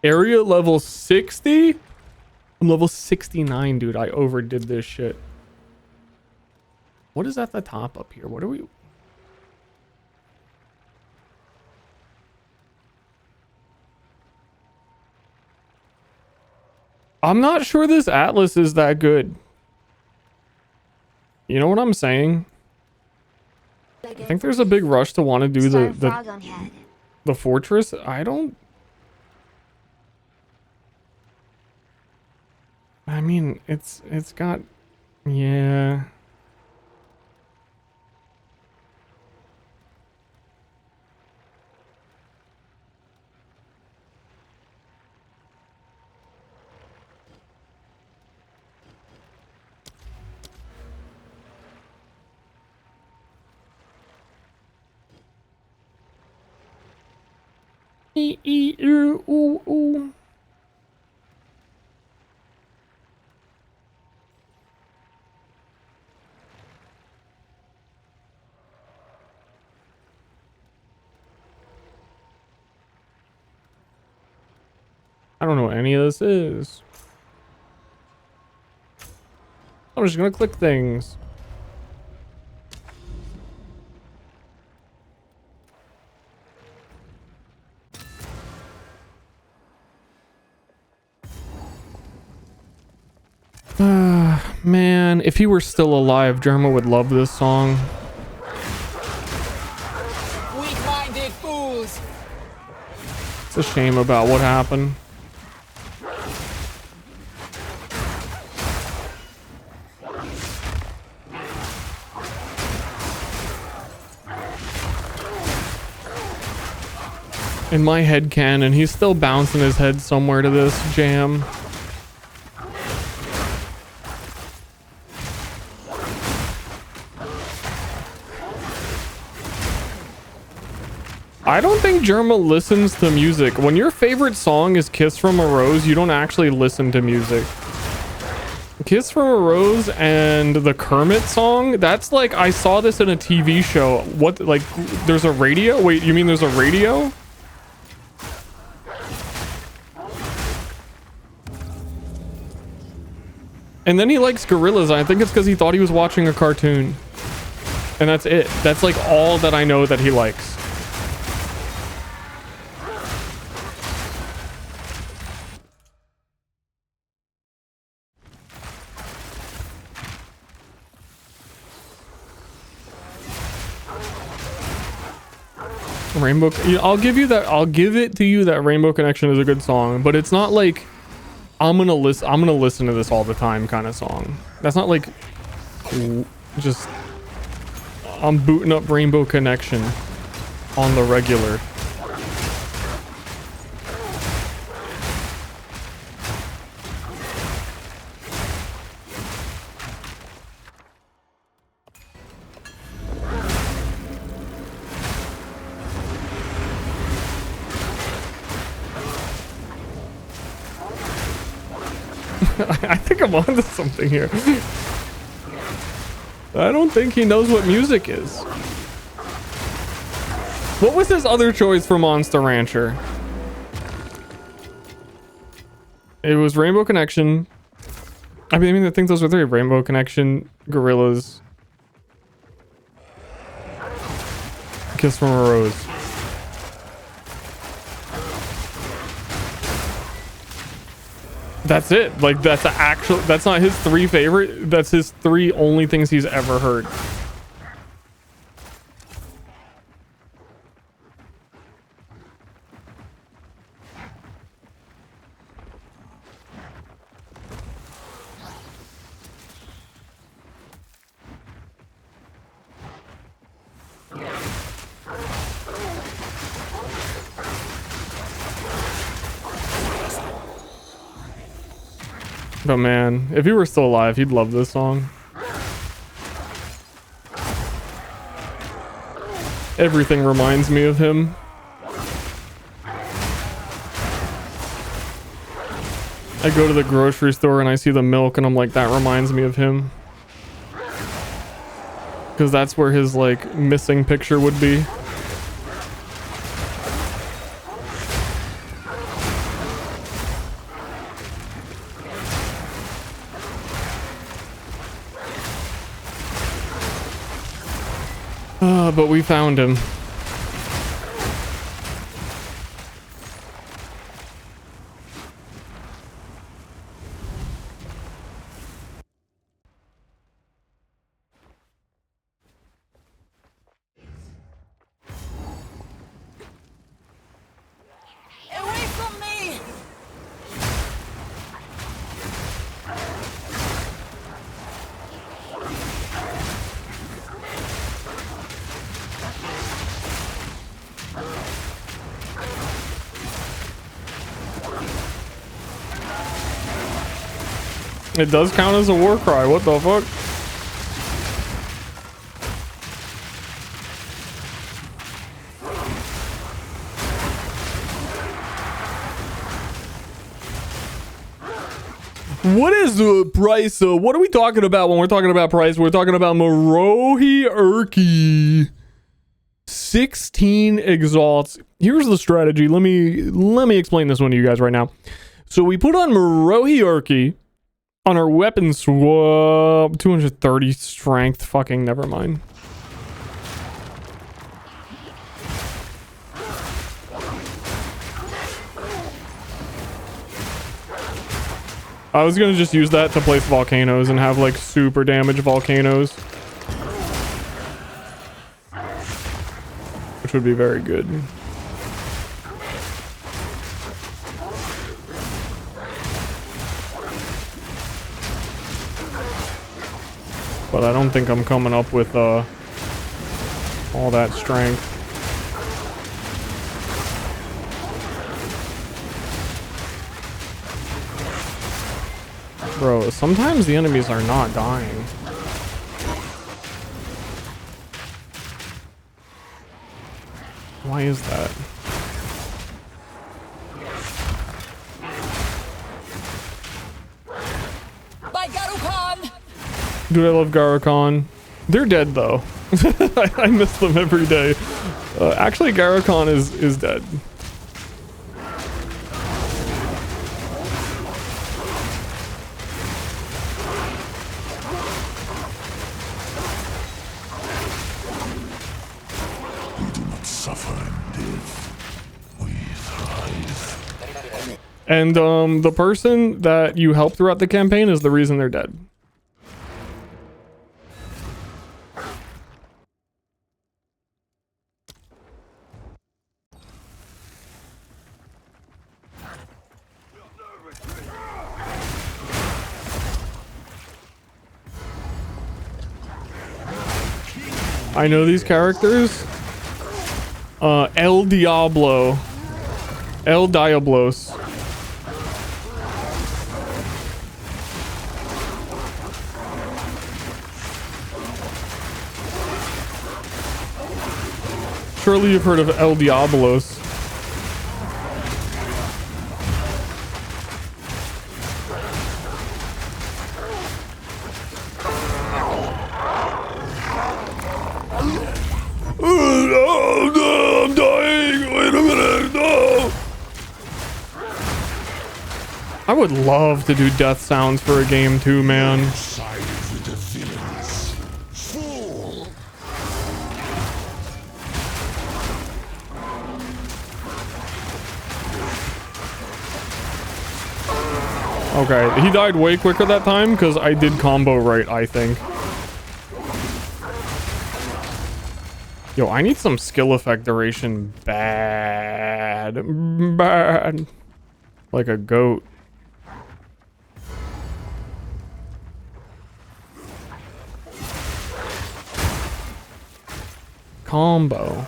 Area level 60? I'm level 69, dude. I overdid this shit. What is at the top up here? What are we... I'm not sure this Atlas is that good. You know what I'm saying? I think there's a big rush to want to do the fortress. I don't... I mean, it's got... Yeah... Ooh. I don't know what any of this is. I'm just gonna click things. Man, if he were still alive, Germa would love this song. Weak-minded fools. It's a shame about what happened. In my head canon, he's still bouncing his head somewhere to this jam. I don't think Germa listens to music. When your favorite song is Kiss from a Rose, you don't actually listen to music. Kiss from a Rose and the Kermit song, that's like, I saw this in a TV show. What, like, there's a radio? Wait, you mean there's a radio? And then he likes gorillas. I think it's because he thought he was watching a cartoon. And that's it. That's like all that I know that he likes. Rainbow, I'll give you that. I'll give it to you that Rainbow Connection is a good song, but it's not like I'm gonna listen to this all the time kind of song. That's not like just I'm booting up Rainbow Connection on the regular. I think I'm onto something here. I don't think he knows what music is. What was his other choice for Monster Rancher? It was Rainbow Connection, I mean, I think those are 3. Rainbow Connection, Gorillas, Kiss from a Rose. That's it. Like, that's not his 3 favorite. That's his 3 only things he's ever heard. But man, if he were still alive, he'd love this song. Everything reminds me of him. I go to the grocery store and I see the milk and I'm like, that reminds me of him. Because that's where his like missing picture would be. But we found him. Away from me! It does count as a war cry. What the fuck? What is the price? What are we talking about when we're talking about price? We're talking about Marohi Urki. 16 exalts. Here's the strategy. Let me explain this one to you guys right now. So we put on Marohi Urki on our weapon swap. 230 strength. Fucking never mind. I was gonna just use that to place volcanoes and have like super damage volcanoes, which would be very good. But I don't think I'm coming up with all that strength. Bro, sometimes the enemies are not dying. Why is that? By Garukan! Dude, I love Garukan. They're dead though. I miss them every day. Actually, Garukan is dead. And the person that you help throughout the campaign is the reason they're dead. I know these characters. El Diablo. El Diablos. Surely you've heard of El Diablos. I'm dying. Wait a minute. No. I would love to do death sounds for a game too, man. Sided with the villains. Fool! Okay, he died way quicker that time because I did combo right, I think. Yo, I need some skill effect duration bad. Bad. Like a goat. Combo.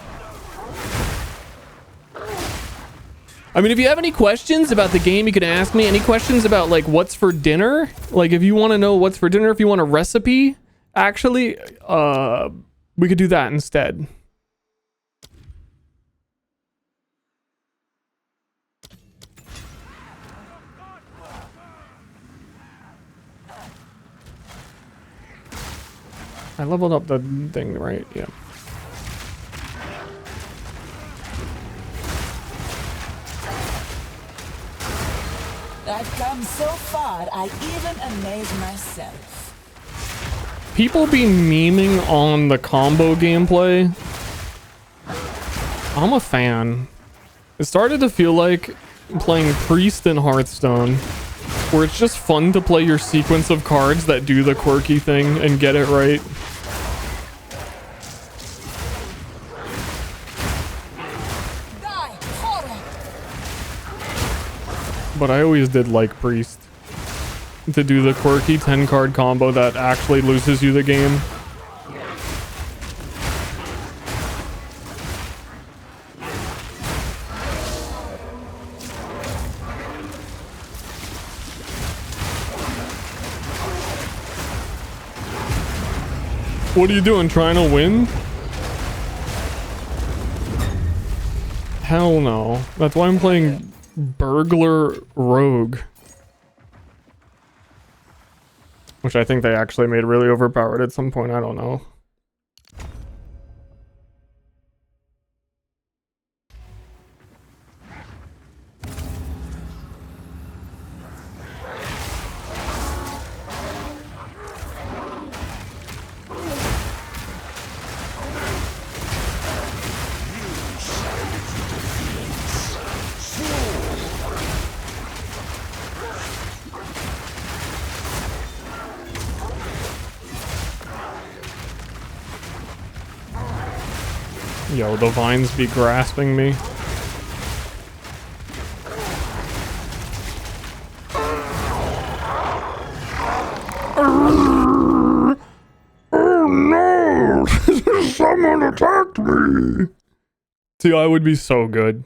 I mean, if you have any questions about the game, you can ask me. Any questions about, like, what's for dinner? Like, if you want to know what's for dinner, if you want a recipe, actually, we could do that instead. I leveled up the thing, right? Yeah. I've come so far, I even amaze myself. People be memeing on the combo gameplay. I'm a fan. It started to feel like playing Priest in Hearthstone, where it's just fun to play your sequence of cards that do the quirky thing and get it right. But I always did like Priest. To do the quirky 10-card combo that actually loses you the game. What are you doing? Trying to win? Hell no. That's why I'm playing Burglar Rogue. Which I think they actually made really overpowered at some point. I don't know. Yo, the vines be grasping me. Oh no! Someone attacked me! See, I would be so good.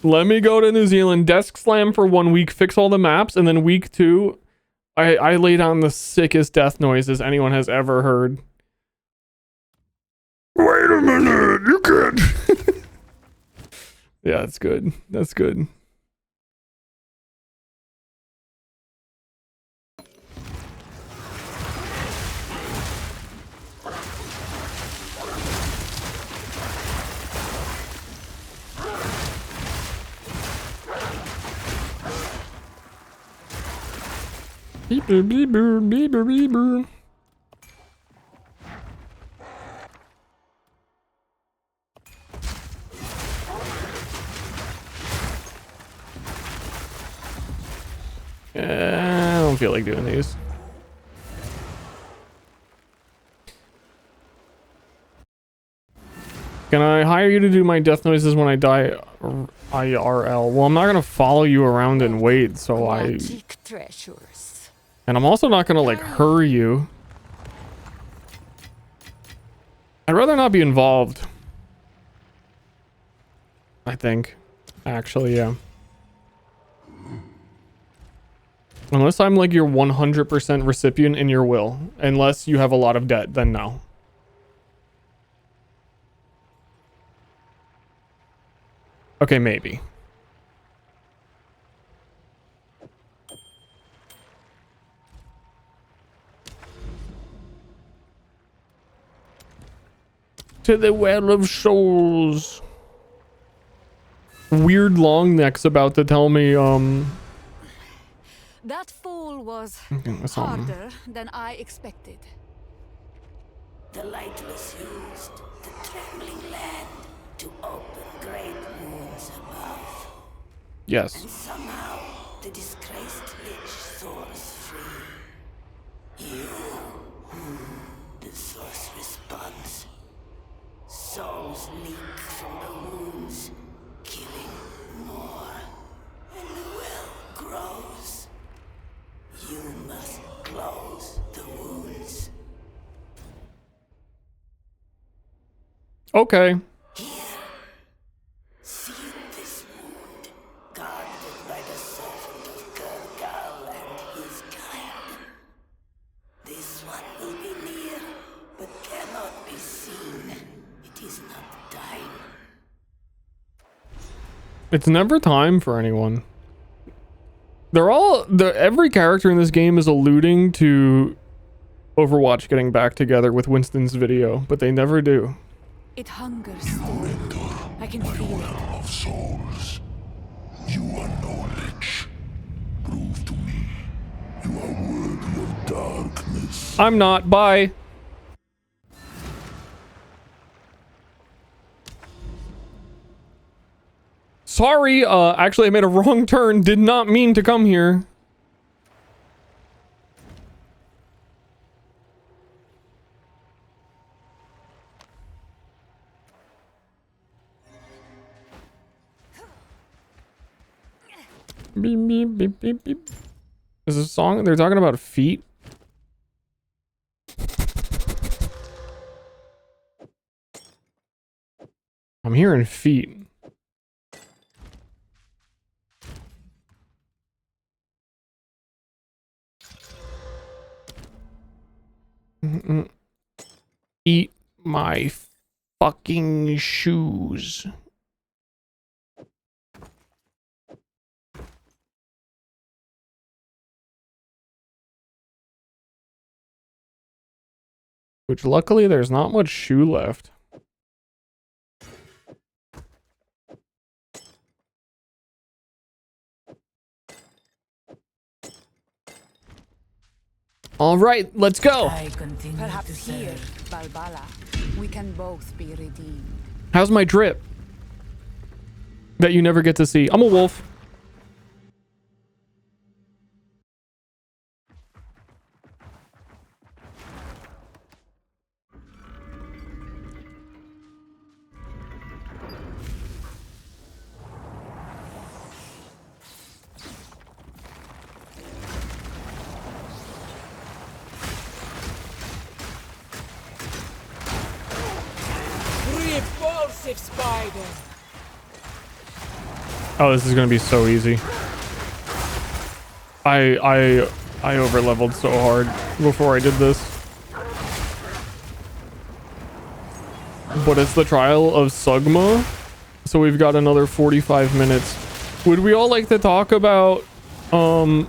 Let me go to New Zealand, desk slam for 1 week, fix all the maps, and then week 2, I lay down the sickest death noises anyone has ever heard. Wait a minute, you can't. Yeah, that's good. That's good. Beeper, beeper, beeper, beeper. I don't feel like doing these. Can I hire you to do my death noises when I die IRL? Well, I'm not gonna follow you around and wait, so and I'm also not gonna like hurry you. I'd rather not be involved. I think. Actually, yeah. Unless I'm like your 100% recipient in your will. Unless you have a lot of debt, then no. Okay, maybe. To the Well of Souls. weird long neck's about to tell me, That fall was that's something. harder than I expected. The light was used, the trembling land, to open great wounds above. Yes. And somehow, the disgraced lich soars free. You, the source responds. Souls leak from the wounds, killing more. And the well grows. You must close the wounds. Okay. See this wound, guarded by the servant of Gurgal and his kind. This one will be near, but cannot be seen. It is not time. It's never time for anyone. Every character in this game is alluding to Overwatch getting back together with Winston's video, but they never do. It hungers still. I can feel it. Of souls, you are no lich. Prove to me you are worthy of darkness. I'm not. Bye. Sorry, actually I made a wrong turn. Did not mean to come here. Beep, beep, beep, beep, beep. Is this a song? They're talking about feet. I'm hearing feet. Eat my fucking shoes. Which luckily there's not much shoe left. All right, let's go. Perhaps here, Balbala, we can both be redeemed. How's my drip? That you never get to see. I'm a wolf. Repulsive spider. Oh, this is gonna be so easy. I over leveled so hard before I did this. But it's the trial of Sugma, so we've got another 45 minutes. Would we all like to talk about I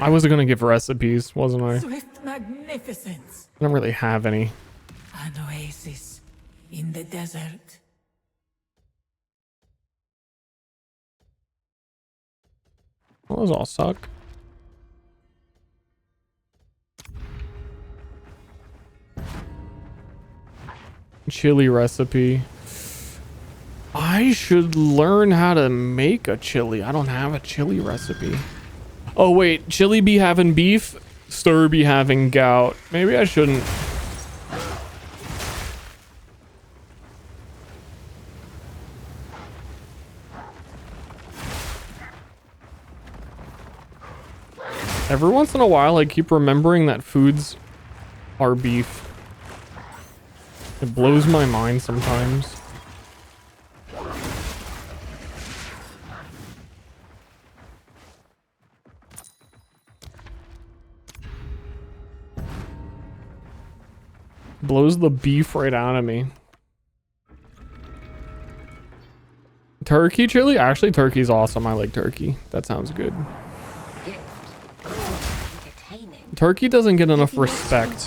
was gonna give recipes, wasn't I? Swift magnificence. I don't really have any. An oasis in the desert. Well, those all suck. Chili recipe. I should learn how to make a chili. I don't have a chili recipe. Oh wait, chili be having beef, Ster be having gout. Maybe I shouldn't. Every once in a while, I keep remembering that foods are beef. It blows my mind sometimes. Blows the beef right out of me. Turkey chili? Actually, turkey's awesome. I like turkey. That sounds good. Turkey doesn't get enough respect.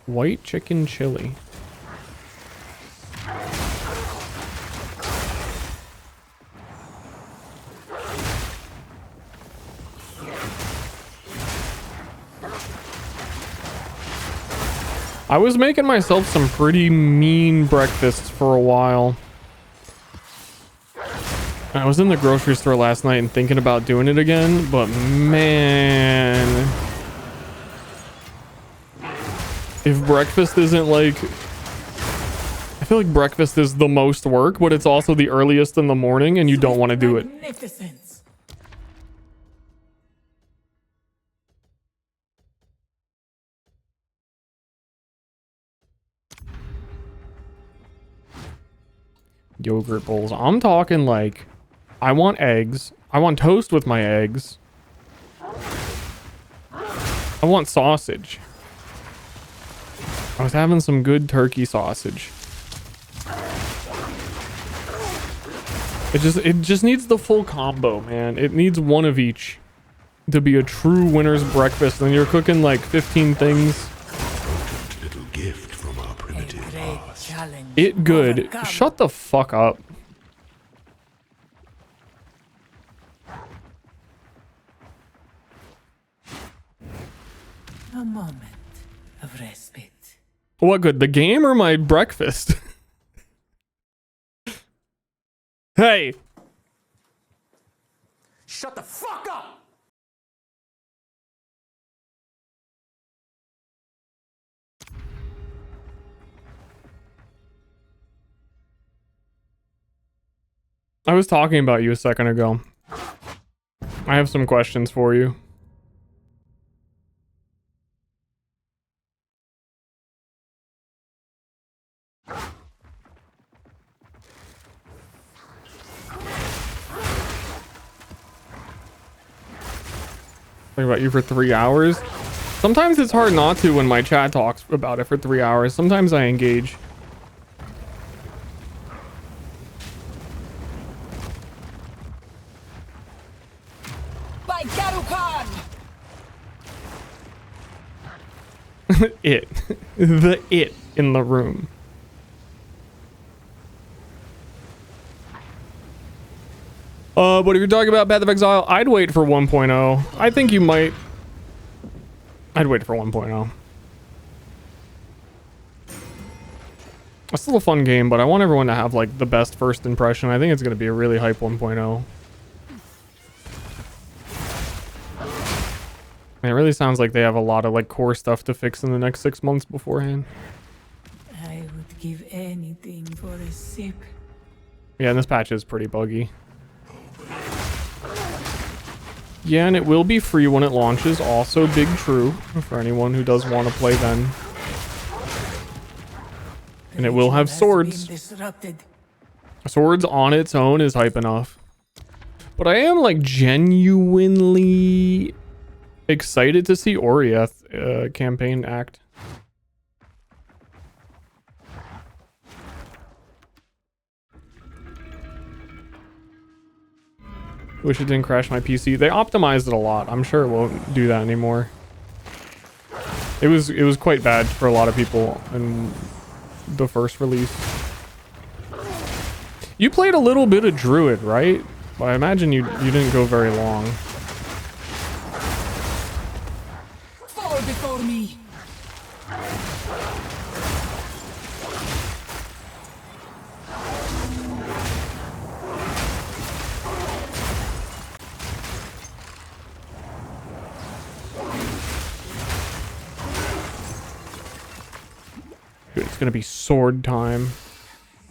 White chicken chili. I was making myself some pretty mean breakfasts for a while. I was in the grocery store last night and thinking about doing it again, but man, if breakfast isn't like, I feel like breakfast is the most work, but it's also the earliest in the morning and you don't want to do it. Magnificence. Yogurt bowls. I'm talking like, I want eggs. I want toast with my eggs. I want sausage. I was having some good turkey sausage. It just needs the full combo, man. It needs one of each to be a true winner's breakfast. And you're cooking like 15 things. Little gift from our primitive past. It good. Shut the fuck up. A moment of respite. What good? The game or my breakfast? Hey. Shut the fuck up! I was talking about you a second ago. I have some questions for you. Talking about you for 3 hours. Sometimes it's hard not to when my chat talks about it for 3 hours. Sometimes I engage. By Garukan! It. The it in the room. But if you're talking about Path of Exile, I'd wait for 1.0. I think you might. I'd wait for 1.0. It's still a fun game, but I want everyone to have like the best first impression. I think it's going to be a really hype 1.0. And it really sounds like they have a lot of like core stuff to fix in the next 6 months beforehand. I would give anything for a sip. Yeah, and this patch is pretty buggy. Yeah, and it will be free when it launches. Also big true for anyone who does want to play then. And it will have swords. Swords on its own is hype enough. But I am like genuinely excited to see Orieth campaign act. Wish it didn't crash my PC. They optimized it a lot. I'm sure it won't do that anymore. It was quite bad for a lot of people in the first release. You played a little bit of Druid, right? Well, I imagine you didn't go very long. Fall before me. Dude, it's gonna be sword time.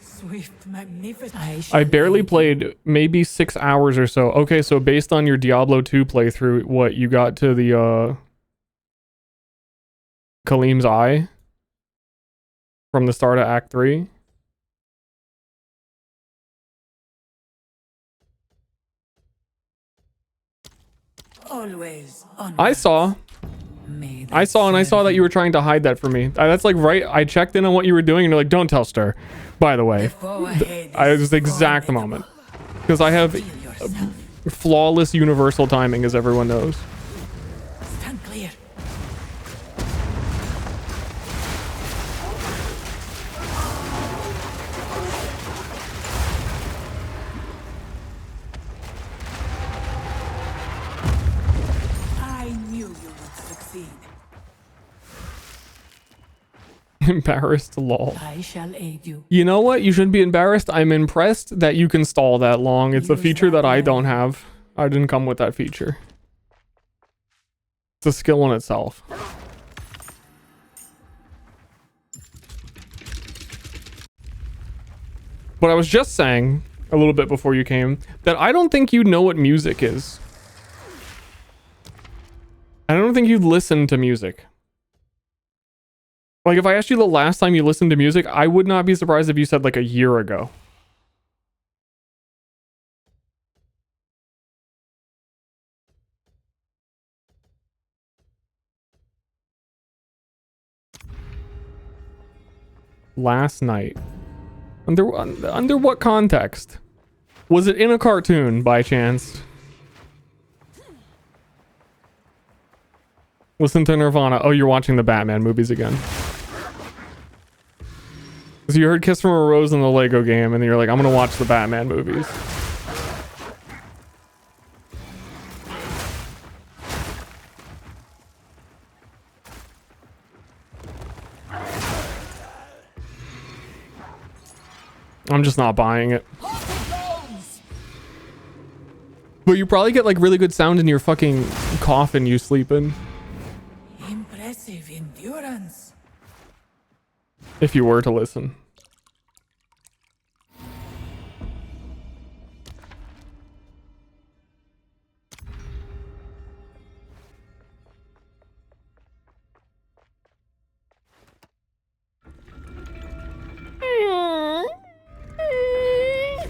Swift, magnificent. I barely played maybe 6 hours or so. Okay, so based on your Diablo 2 playthrough, what, you got to the Kalim's Eye from the start of Act 3? Always on. I saw that you were trying to hide that from me. That's like right. I checked in on what you were doing and you're like, don't tell Ster. By the way, it was the exact moment. Because I have flawless universal timing, as everyone knows. Stand clear. I knew you would succeed. Embarrassed, lol. I shall aid you. You know what? You shouldn't be embarrassed. I'm impressed that you can stall that long. It's a feature that I don't have. I didn't come with that feature. It's a skill in itself. But I was just saying, a little bit before you came, that I don't think you know what music is. I don't think you'd listen to music. Like, if I asked you the last time you listened to music, I would not be surprised if you said, like, a year ago. Last night. Under what context? Was it in a cartoon, by chance? Listen to Nirvana. Oh, you're watching the Batman movies again. So you heard Kiss from a Rose in the Lego game, and you're like, I'm gonna watch the Batman movies. I'm just not buying it. But you probably get like really good sound in your fucking coffin you sleep in. Impressive endurance. If you were to listen.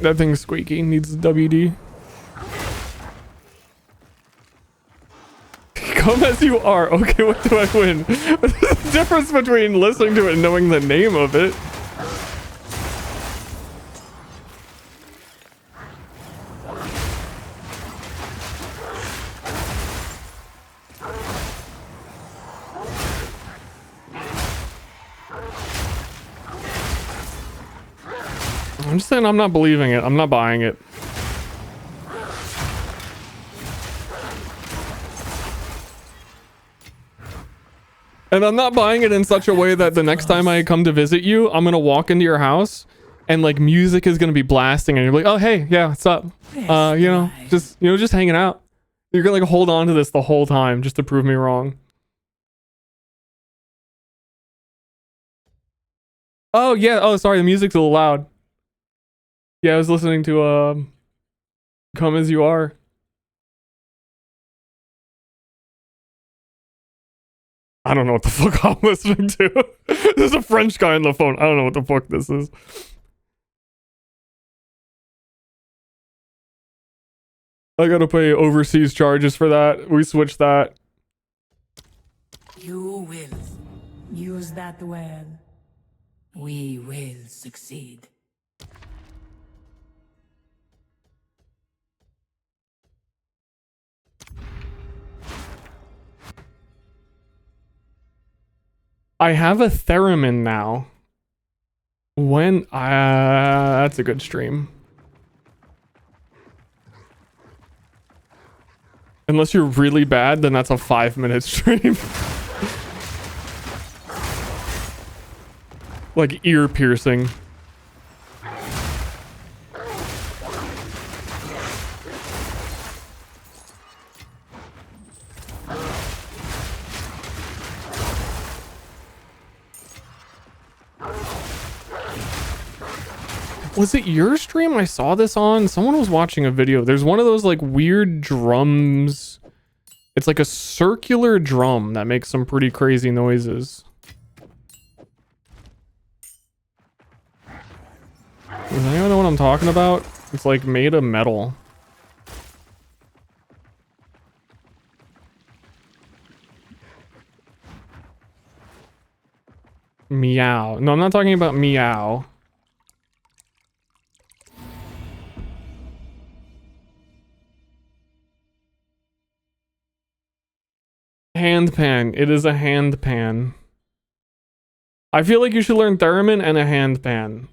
That thing's squeaky, needs WD. Come as you are. Okay, what do I win? What's the difference between listening to it and knowing the name of it? I'm just saying I'm not believing it. I'm not buying it. And I'm not buying it in such a way that the next time I come to visit you, I'm going to walk into your house and like music is going to be blasting and you're like, oh, hey, yeah, what's up? You know, just hanging out. You're going to like hold on to this the whole time just to prove me wrong. Oh, yeah. Oh, sorry. The music's a little loud. Yeah, I was listening to Come As You Are. I don't know what the fuck I'm listening to. There's a French guy on the phone. I don't know what the fuck this is. I gotta pay overseas charges for that. We switched that. You will use that well. We will succeed. I have a theremin now. When that's a good stream. Unless you're really bad, then that's a 5-minute stream. Like ear piercing. Was it your stream I saw this on? Someone was watching a video. There's one of those like weird drums. It's like a circular drum that makes some pretty crazy noises. Does anyone know what I'm talking about? It's like made of metal. Meow. No, I'm not talking about meow. Hand pan. It is a hand pan. I feel like you should learn theremin and a hand pan.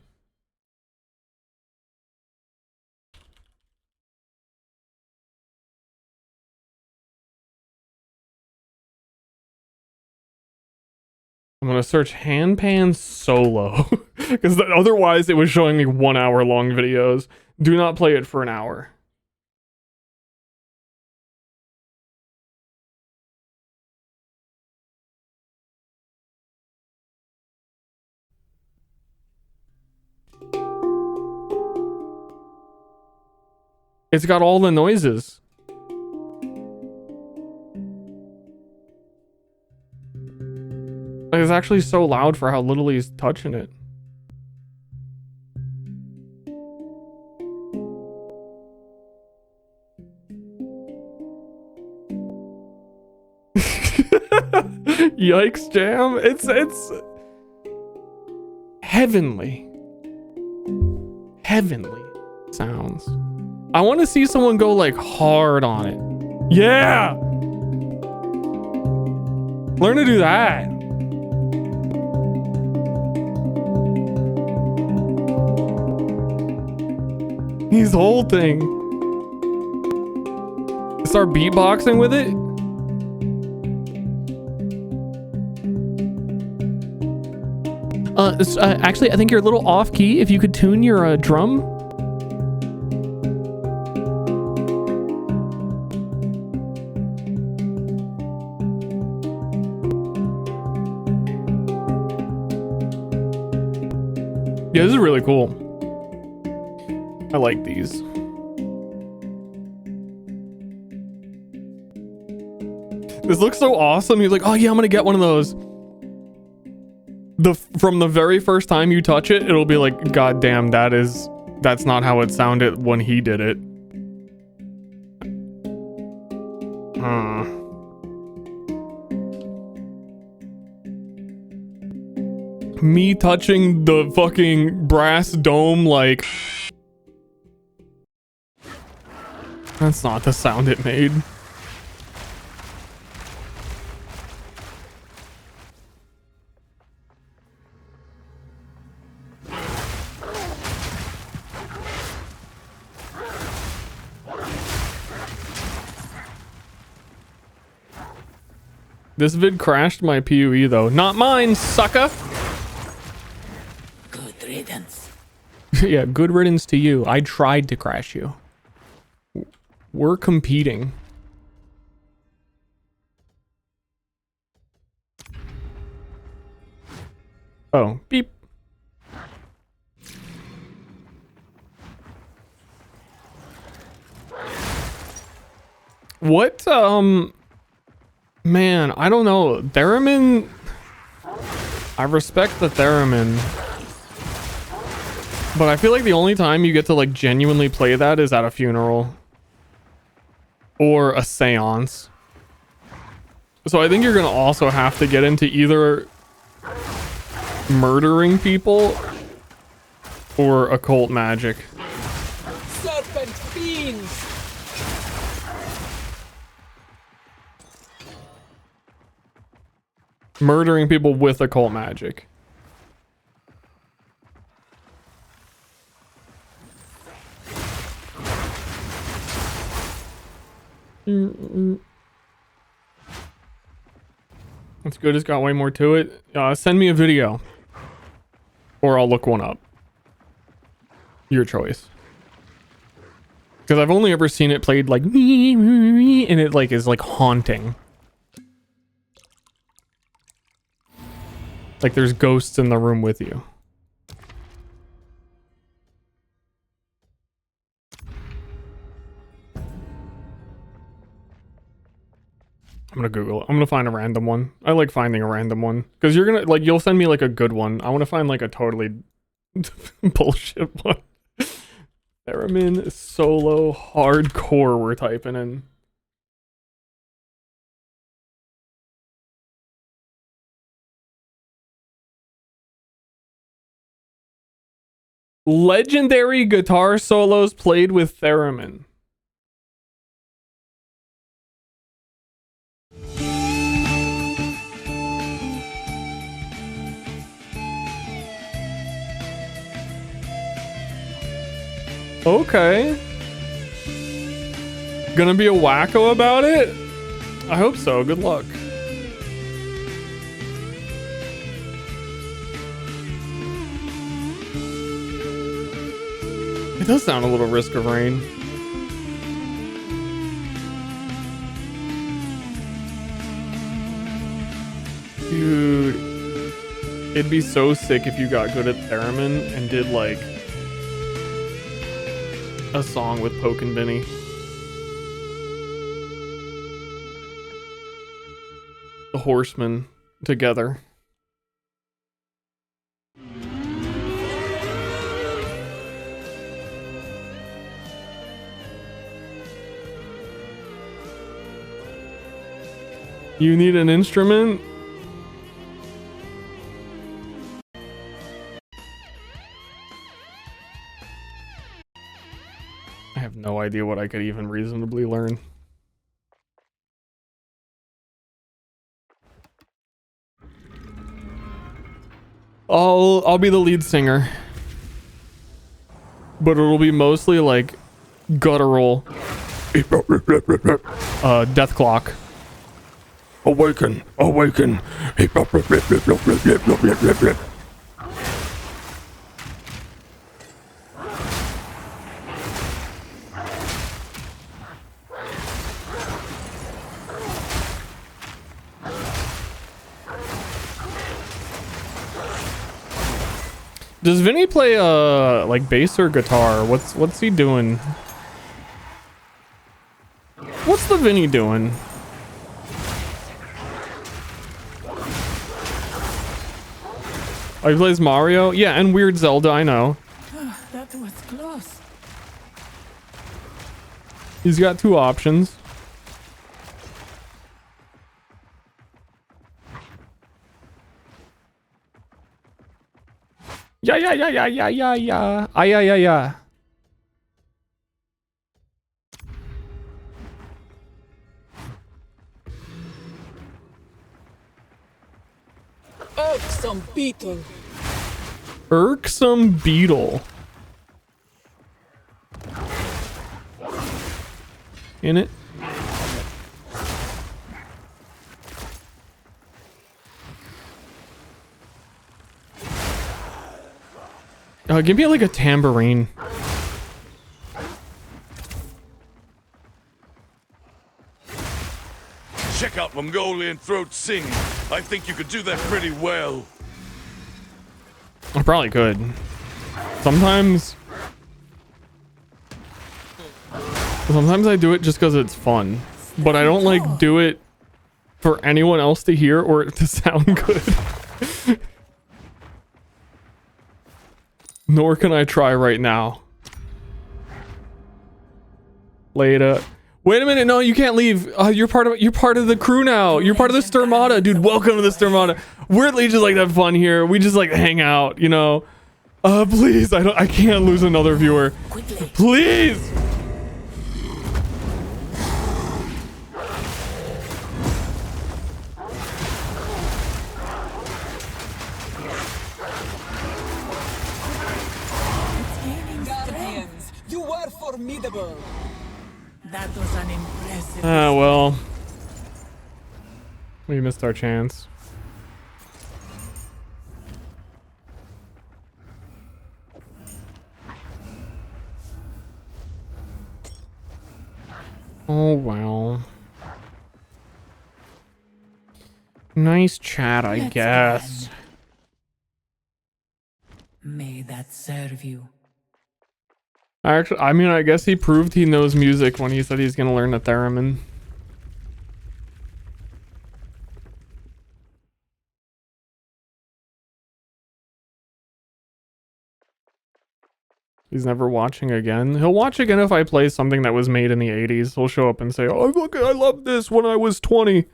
I'm gonna search handpan solo because otherwise it was showing me 1 hour long videos. Do not play it for an hour. It's got all the noises. It's actually so loud for how little he's touching it. Yikes, Jam. It's heavenly. Heavenly sounds. I want to see someone go like hard on it. Yeah! Learn to do that. His whole thing. Start beatboxing with it. Actually, I think you're a little off key. If you could tune your drum. Yeah, this is really cool. I like these. This looks so awesome. You're like, oh yeah, I'm gonna get one of those. From the very first time you touch it, it'll be like, God damn, that's not how it sounded when he did it. Me touching the fucking brass dome, like, that's not the sound it made. This vid crashed my PUE though. Not mine, sucker! Good riddance. Yeah, good riddance to you. I tried to crash you. We're competing. Oh, beep. What, man, I don't know. Theremin, I respect the Theremin, but I feel like the only time you get to like genuinely play that is at a funeral or a seance. So I think you're gonna also have to get into either murdering people or occult magic. Serpent fiends! Murdering people with occult magic. That's good. It's got way more to it. Send me a video. Or I'll look one up. Your choice. Because I've only ever seen it played like... And it like is like haunting. Like there's ghosts in the room with you. I'm gonna Google it. I'm gonna find a random one. I like finding a random one. Because you're gonna, like, you'll send me like a good one. I want to find like a totally bullshit one. Theremin solo hardcore we're typing in. Legendary guitar solos played with theremin. Okay. Gonna be a wacko about it? I hope so. Good luck. does sound a little Risk of Rain. Dude, it'd be so sick if you got good at theremin and did like a song with Poke and Vinny. The Horsemen together. You need an instrument? I have no idea what I could even reasonably learn. I'll be the lead singer. But it'll be mostly like guttural. Death Clock. Awaken, awaken. Does Vinny play like bass or guitar? What's he doing? What's the Vinny doing? Oh, he plays Mario? Yeah, and Weird Zelda, I know. That was close. He's got two options. Yeah. Yeah. Irksome beetle. Irksome beetle. In it. Give me like a tambourine. Check out Mongolian throat singing. I think you could do that pretty well. I probably could. Sometimes I do it just because it's fun, but I don't like do it for anyone else to hear or it to sound good. Nor can I try right now. Later. Wait a minute, no, you can't leave. You're part of the crew now. You're part of the Sturmata, dude. Welcome to the Sturmata. We're just like that fun here. We just like hang out, you know. Please, I can't lose another viewer. Please. Guardians, you were formidable. That was an impressive. Well, we missed our chance. Oh well. Nice chat, I guess. May that serve you. Actually, I mean, I guess he proved he knows music when he said he's gonna learn the theremin. He's never watching again. He'll watch again if I play something that was made in the 80s. He'll show up and say, "Oh, look, I love this when I was 20."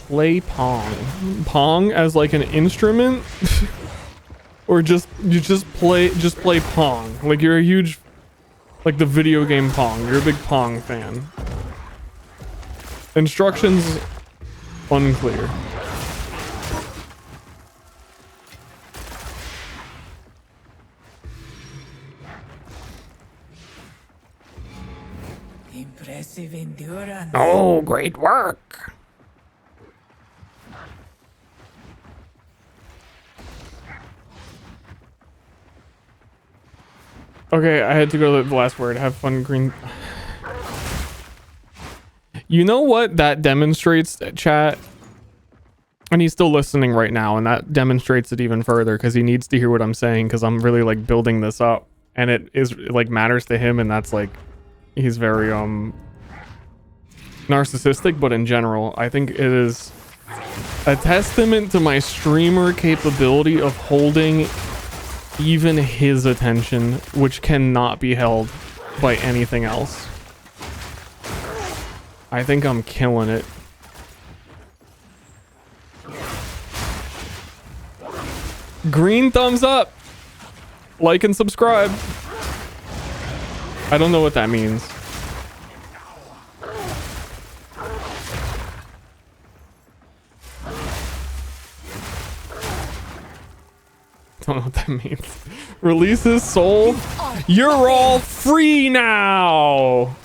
Play Pong. Pong as like an instrument? Or you just play Pong. Like you're a huge, like the video game Pong. You're a big Pong fan. Instructions unclear. Impressive endurance. Oh, great work. Okay, I had to go to the last word. Have fun, green. You know what that demonstrates, chat? And he's still listening right now, and that demonstrates it even further because he needs to hear what I'm saying because I'm really like building this up, and it is like matters to him, and that's like he's very narcissistic, but in general, I think it is a testament to my streamer capability of holding even his attention, which cannot be held by anything else. I think I'm killing it. Green thumbs up. Like and subscribe. I don't know what that means. Don't know what that means. Release his soul. You're all free now.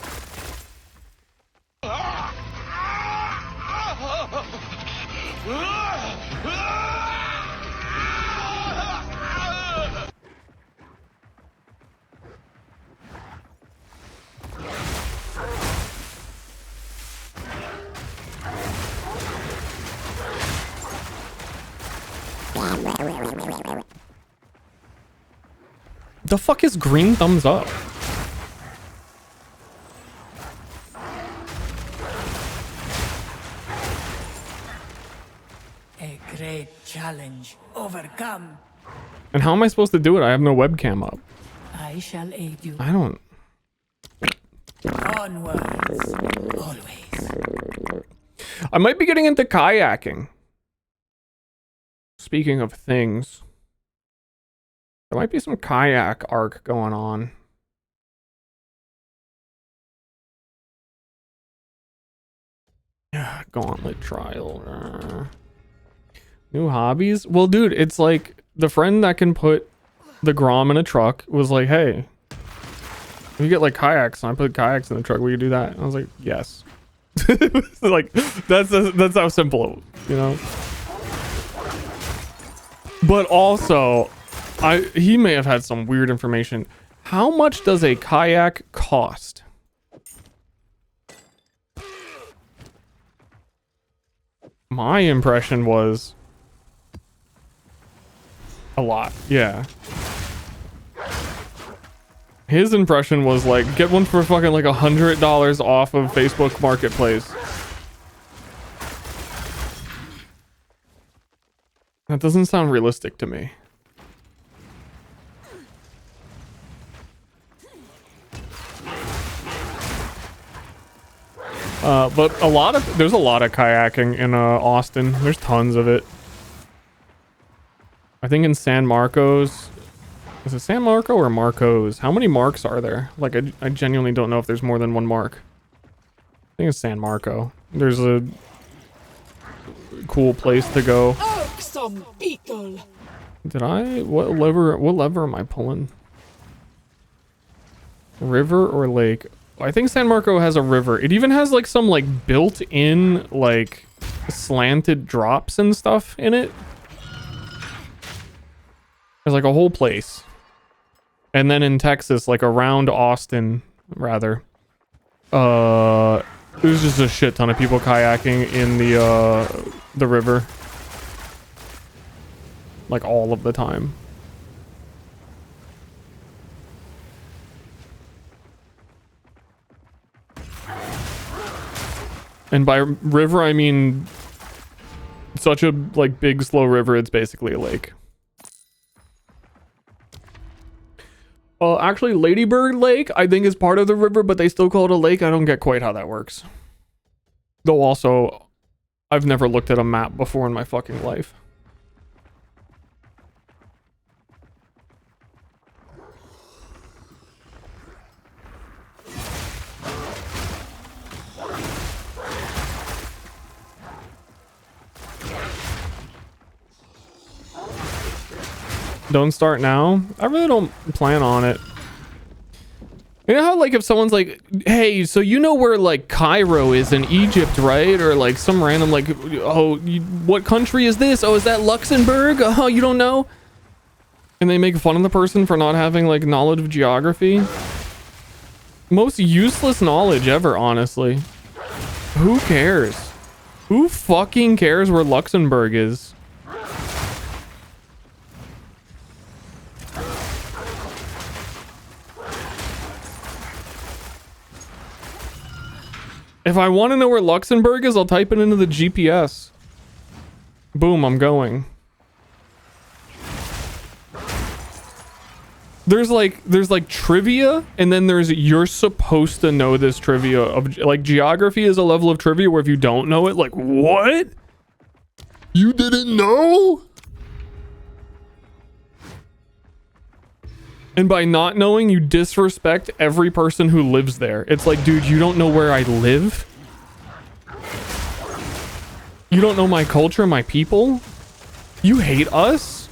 The fuck is green thumbs up? A great challenge overcome. And how am I supposed to do it? I have no webcam up. I shall aid you. I don't. Onwards, always. I might be getting into kayaking. Speaking of things, there might be some kayak arc going on. Yeah, gauntlet trial. New hobbies? Well, dude, it's like the friend that can put the Grom in a truck was like, hey, if you get like kayaks and I put kayaks in the truck, will you do that? And I was like, yes. Like, that's how simple, you know? But also, he may have had some weird information. How much does a kayak cost? My impression was a lot. Yeah. His impression was like, get one for fucking like $100 off of Facebook Marketplace. That doesn't sound realistic to me. But there's a lot of kayaking in Austin. There's tons of it. I think in San Marcos, is it San Marco or Marcos? How many marks are there? Like, I genuinely don't know if there's more than one mark. I think it's San Marco. There's a cool place to go. Some beetle. What lever am I pulling? River or lake? I think San Marco has a river. It even has like some like built-in like slanted drops and stuff in it. There's like a whole place. And then in Texas, like around Austin, rather, there's just a shit ton of people kayaking in the river. Like all of the time. And by river, I mean such a like big, slow river. It's basically a lake. Well, actually, Ladybird Lake, I think, is part of the river, but they still call it a lake. I don't get quite how that works. Though also, I've never looked at a map before in my fucking life. Don't start now. I really don't plan on it. You know how like if someone's like, hey, so you know where like Cairo is in Egypt, right? Or like some random like, oh, what country is this? Oh, is that Luxembourg? Oh, you don't know? And they make fun of the person for not having like knowledge of geography. Most useless knowledge ever, honestly. Who cares? Who fucking cares where Luxembourg is? If I want to know where Luxembourg is, I'll type it into the GPS. Boom, I'm going. There's like trivia, and then there's you're supposed to know this trivia of like geography is a level of trivia where if you don't know it, like what? You didn't know? And by not knowing, you disrespect every person who lives there. It's like, dude, you don't know where I live? You don't know my culture, my people? You hate us?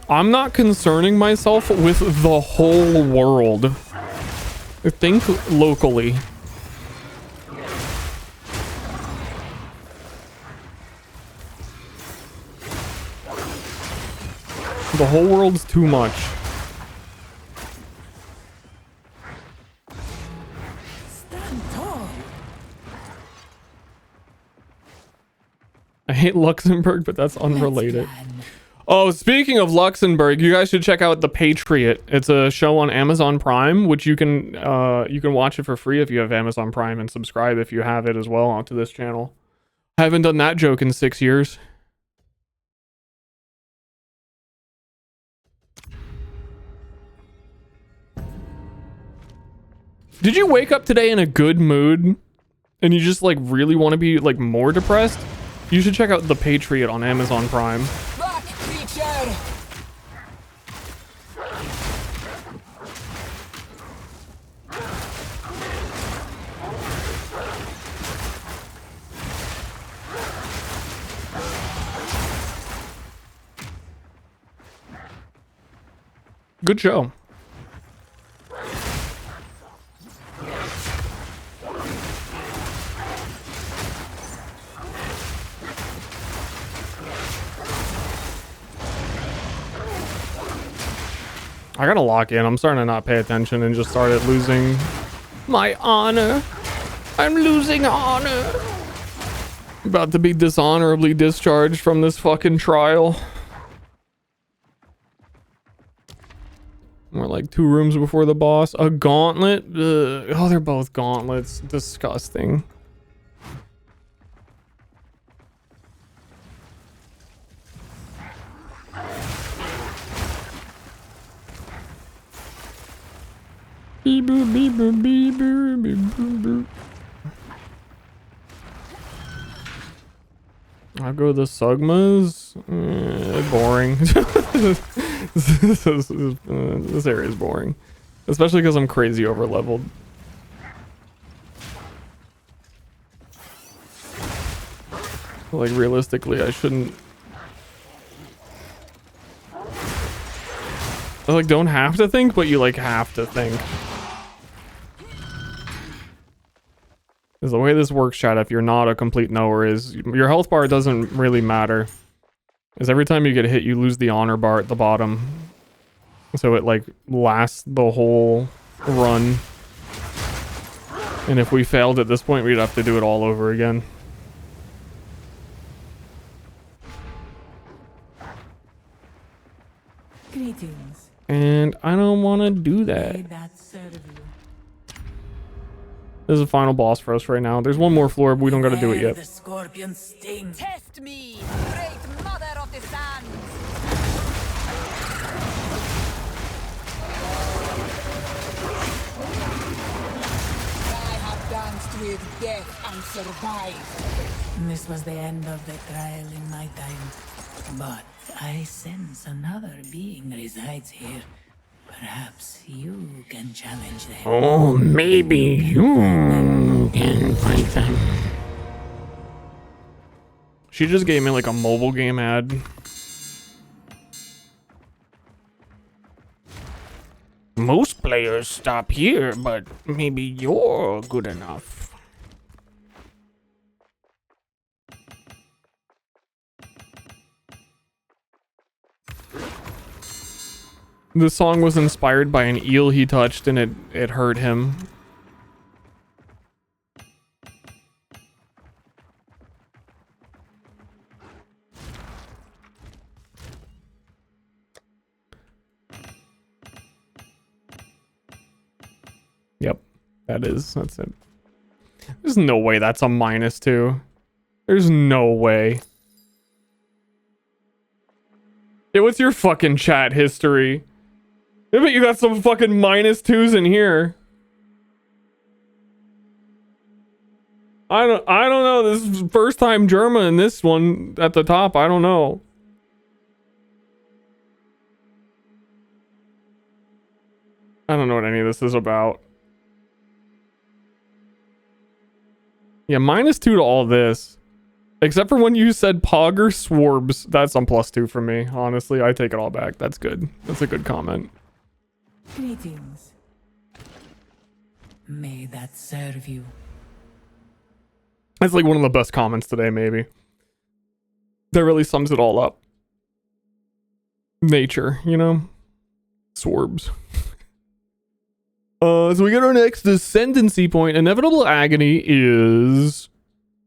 I'm not concerning myself with the whole world. Think locally. The whole world's too much. Stand tall. I hate Luxembourg, but that's unrelated. Oh, speaking of Luxembourg, you guys should check out The Patriot. It's a show on Amazon Prime, which you can watch it for free if you have Amazon Prime, and subscribe if you have it as well onto this channel. I haven't done that joke in 6 years. Did you wake up today in a good mood and you just like really want to be like more depressed? You should check out The Patriot on Amazon Prime. Back, creature! Good show. I gotta lock in. I'm starting to not pay attention and just started losing my honor. I'm losing honor. About to be dishonorably discharged from this fucking trial. We're like 2 rooms before the boss. A gauntlet? Ugh. Oh, they're both gauntlets. Disgusting. I'll go the Sugmas. Boring. This area is boring, especially because I'm crazy over leveled. Like realistically, I shouldn't. I like don't have to think, but you like have to think. Because the way this works, chat, if you're not a complete knower, is your health bar doesn't really matter. Because every time you get hit, you lose the honor bar at the bottom. So it like lasts the whole run. And if we failed at this point, we'd have to do it all over again. Greetings. And I don't want to do that. This is the final boss for us right now. There's one more floor, but we don't got to do it yet. The scorpion sting. Test me, great mother of the sands. I have danced with death and survived. This was the end of the trial in my time. But I sense another being resides here. Perhaps you can challenge them. Oh, maybe you can fight them. She just gave me like a mobile game ad. Most players stop here, but maybe you're good enough. The song was inspired by an eel he touched and it hurt him. Yep, that's it. There's no way that's a -2. There's no way. Yeah, what's your fucking chat history? I bet you got some fucking -2s in here. I don't know. This is first time Germa in this one at the top. I don't know. I don't know what any of this is about. Yeah, -2 to all this. Except for when you said Pogger Sworbs. That's on +2 for me. Honestly, I take it all back. That's good. That's a good comment. Greetings. May that serve you. That's like one of the best comments today, maybe. That really sums it all up. Nature, you know? Sworbs. So we get our next ascendancy point. Inevitable Agony is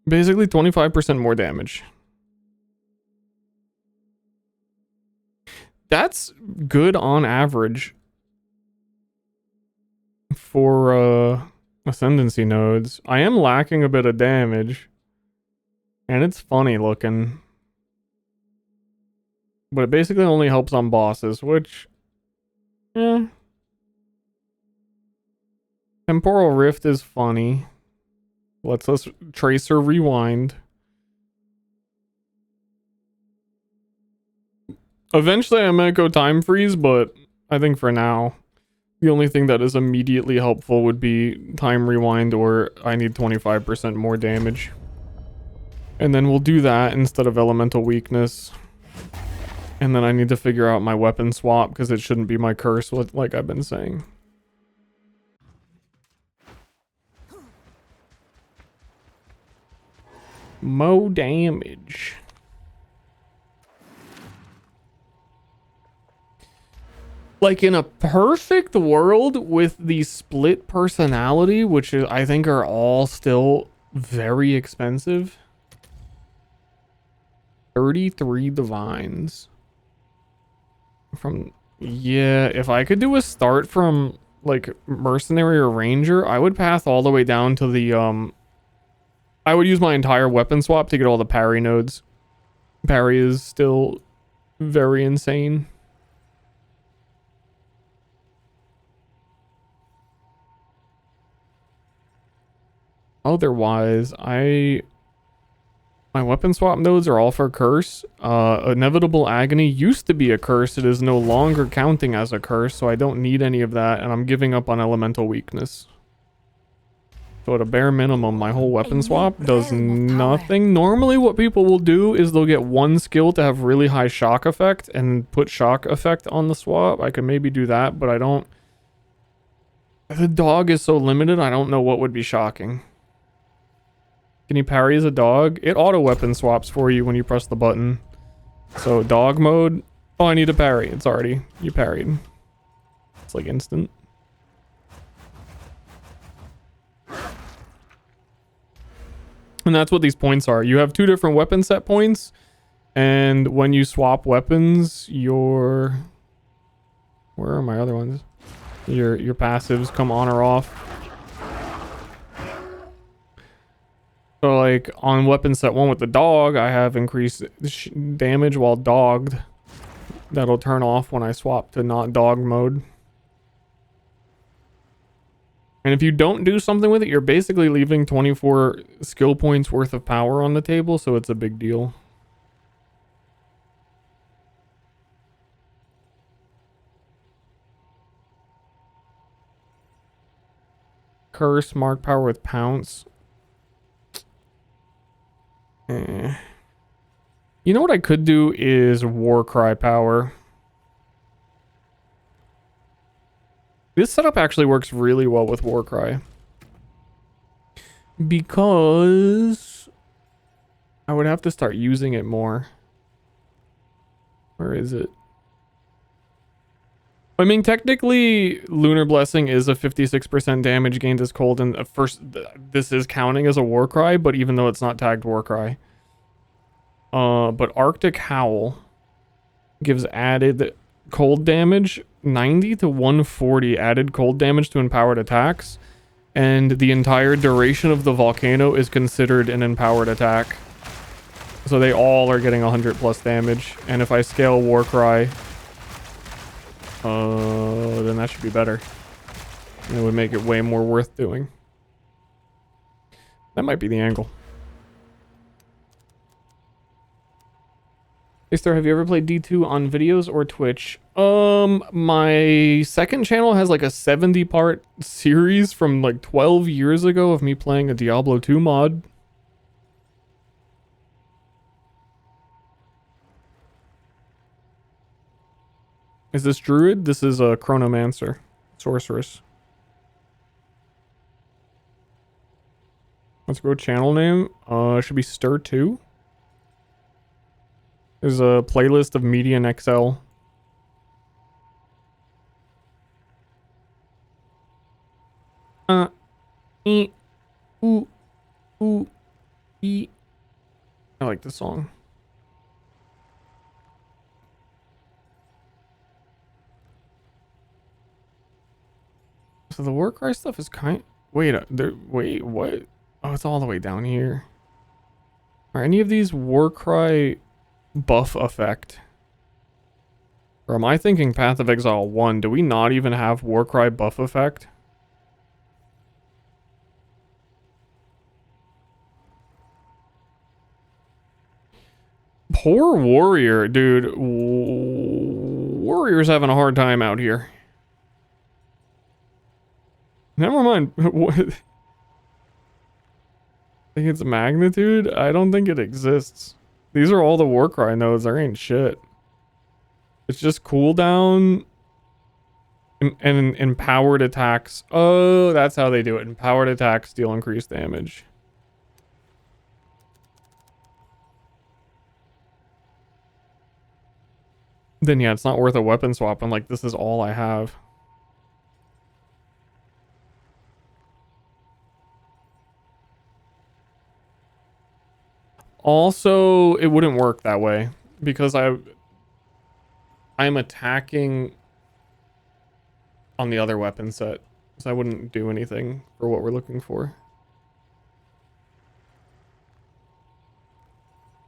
basically 25% more damage. That's good on average for ascendancy nodes. I am lacking a bit of damage, and it's funny looking, but it basically only helps on bosses, which Temporal Rift is funny. Let's Tracer Rewind. Eventually I might go Time Freeze, but I think for now the only thing that is immediately helpful would be Time Rewind, or I need 25% more damage. And then we'll do that instead of Elemental Weakness. And then I need to figure out my weapon swap, because it shouldn't be my curse, like I've been saying. Mo damage. Like in a perfect world with the split personality, which is, I think are all still very expensive. 33 divines. Yeah, if I could do a start from like mercenary or ranger, I would path all the way down to the I would use my entire weapon swap to get all the parry nodes. Parry is still very insane. Otherwise, my weapon swap nodes are all for curse. Inevitable Agony used to be a curse. It is no longer counting as a curse, so I don't need any of that, and I'm giving up on Elemental Weakness. So at a bare minimum, my whole weapon swap does nothing. Normally what people will do is they'll get one skill to have really high shock effect and put shock effect on the swap. I could maybe do that, but I don't. The dog is so limited, I don't know what would be shocking. Can you parry as a dog? It auto weapon swaps for you when you press the button. So dog mode. Oh, I need a parry. It's already, you parried. It's like instant. And that's what these points are. You have 2 different weapon set points, and when you swap weapons, where are my other ones? Your passives come on or off. So like on weapon set 1 with the dog, I have increased damage while dogged. That'll turn off when I swap to not dog mode. And if you don't do something with it, you're basically leaving 24 skill points worth of power on the table, so it's a big deal. Curse, mark power with pounce. You know what I could do is Warcry power. This setup actually works really well with Warcry. Because I would have to start using it more. Where is it? I mean, technically, Lunar Blessing is a 56% damage gained as cold, and first, this is counting as a Warcry, but even though it's not tagged Warcry. But Arctic Howl gives added cold damage, 90 to 140 added cold damage to empowered attacks, and the entire duration of the volcano is considered an empowered attack. So they all are getting 100 plus damage, and if I scale Warcry, then that should be better. And it would make it way more worth doing. That might be the angle. Hey Ster, have you ever played D2 on videos or Twitch? My second channel has like a 70-part series from like 12 years ago of me playing a Diablo 2 mod. Is this Druid? This is a Chronomancer. Sorceress. Let's go channel name. Should be Ster 2. There's a playlist of Median XL. I like this song. So the Warcry stuff is wait, what? Oh, it's all the way down here. Are any of these Warcry buff effect? Or am I thinking Path of Exile 1? Do we not even have Warcry buff effect? Poor Warrior, dude. Warrior's having a hard time out here. Never mind. What? I think it's magnitude? I don't think it exists. These are all the Warcry nodes. There ain't shit. It's just cooldown and empowered attacks. Oh, that's how they do it. Empowered attacks deal increased damage. Then yeah, it's not worth a weapon swap. I'm like, this is all I have. Also, it wouldn't work that way because I'm attacking on the other weapon set, so I wouldn't do anything for what we're looking for.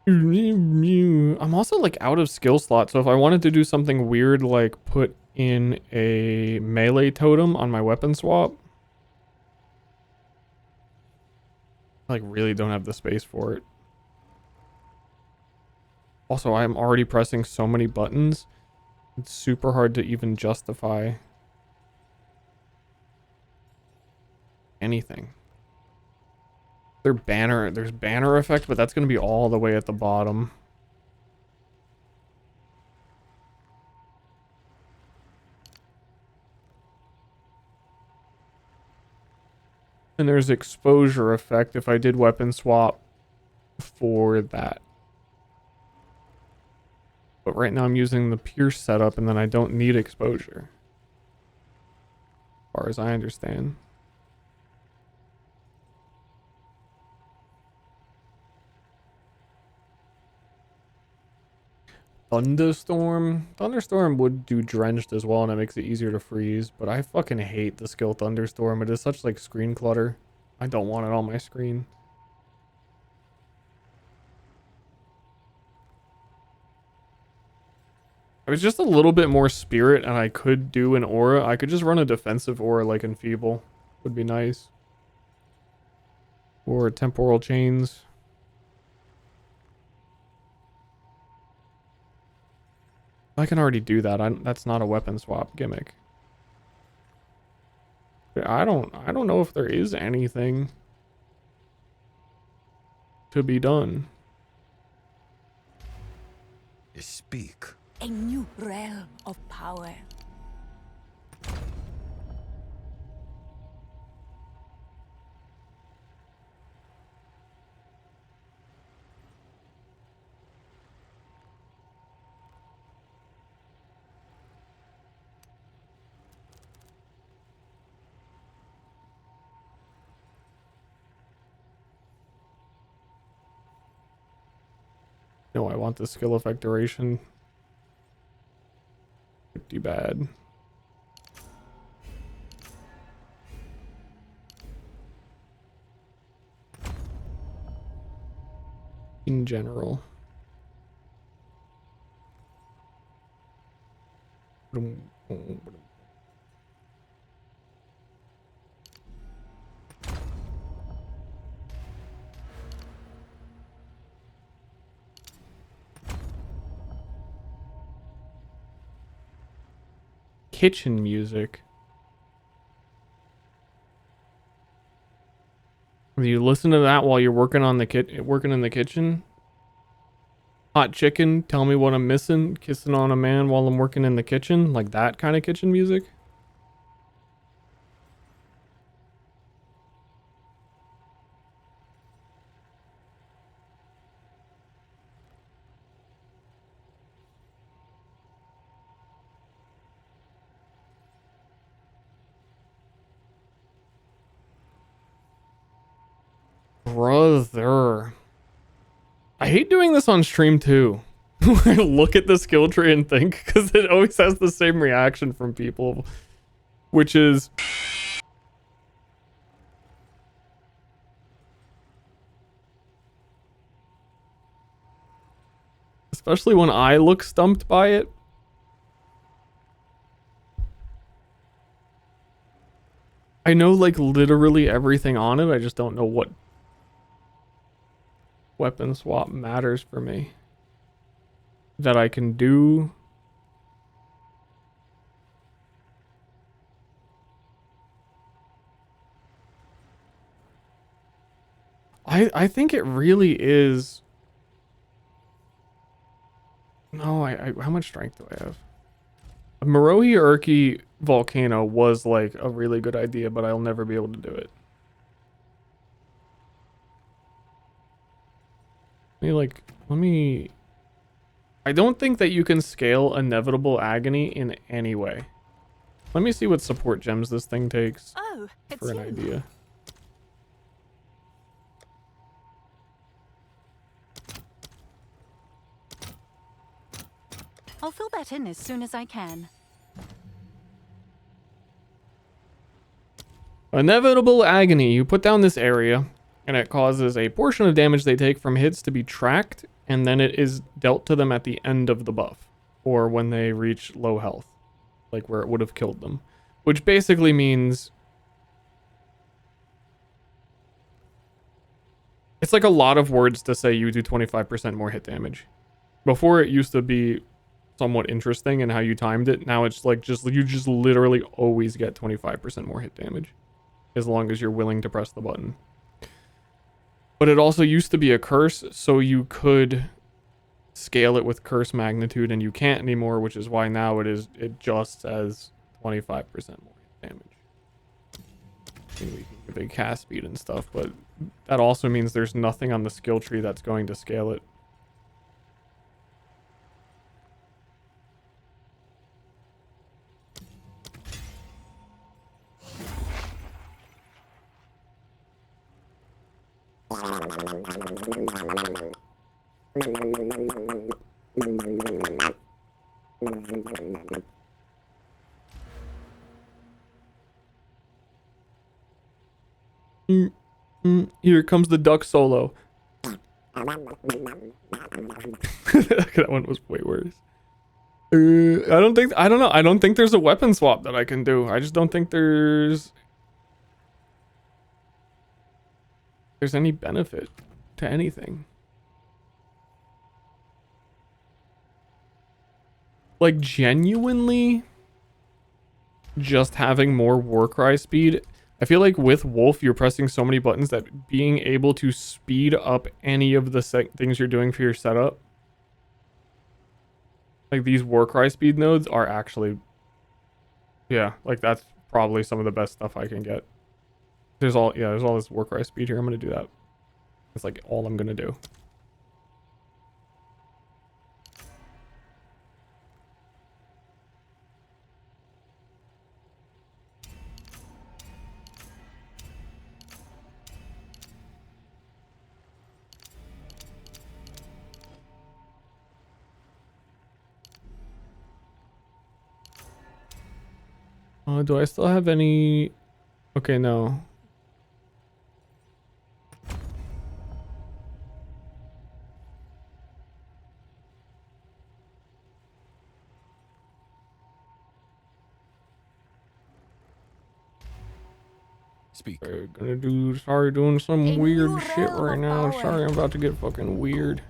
I'm also like out of skill slot, so if I wanted to do something weird like put in a melee totem on my weapon swap, I like really don't have the space for it. Also, I'm already pressing so many buttons. It's super hard to even justify anything. There's banner effect, but that's going to be all the way at the bottom. And there's exposure effect if I did weapon swap for that. But right now I'm using the pierce setup and then I don't need exposure. As far as I understand. Thunderstorm would do drenched as well and it makes it easier to freeze, but I fucking hate the skill Thunderstorm. It is such like screen clutter. I don't want it on my screen. It was just a little bit more spirit and I could do an aura. I could just run a defensive aura like Enfeeble. Would be nice. Or temporal chains. I can already do that. That's not a weapon swap gimmick. I don't know if there is anything to be done. Speak. A new realm of power. No, I want the skill effect duration. Pretty bad. In general. Kitchen music. Do you listen to that while you're working on the working in the kitchen? Hot chicken, tell me what I'm missing, kissing on a man while I'm working in the kitchen, like that kind of kitchen music? Brother. I hate doing this on stream too. I look at the skill tree and think, because it always has the same reaction from people, which is especially when I look stumped by it. I know like literally everything on it, I just don't know what weapon swap matters for me that I can do. I think it really is. No, how much strength do I have? A Marohi Urki Volcano was like a really good idea, but I'll never be able to do it. Let me I don't think that you can scale Inevitable Agony in any way. Let me see what support gems this thing takes for an idea. I'll fill that in as soon as I can. Inevitable Agony. You put down this area, and it causes a portion of damage they take from hits to be tracked, and then it is dealt to them at the end of the buff, or when they reach low health, like where it would have killed them. Which basically means it's like a lot of words to say you do 25% more hit damage. Before it used to be somewhat interesting in how you timed it. Now it's like you just literally always get 25% more hit damage as long as you're willing to press the button. But it also used to be a curse, so you could scale it with curse magnitude, and you can't anymore, which is why now it just says 25% more hit damage. I mean, we can give it cast speed and stuff, but that also means there's nothing on the skill tree that's going to scale it. Here comes the duck solo. That one was way worse. I don't know. I don't think there's a weapon swap that I can do. I just don't think there's any benefit to anything. Like, genuinely, just having more Warcry speed. I feel like with Wolf, you're pressing so many buttons that being able to speed up any of the things you're doing for your setup Like these Warcry speed nodes are actually, yeah, like that's probably some of the best stuff I can get. There's all this Warcry speed here. I'm gonna do that. It's like all I'm gonna do. Do I still have any? Okay, no. Speak. We're gonna do. Sorry, doing some weird shit right now. Sorry, I'm about to get fucking weird.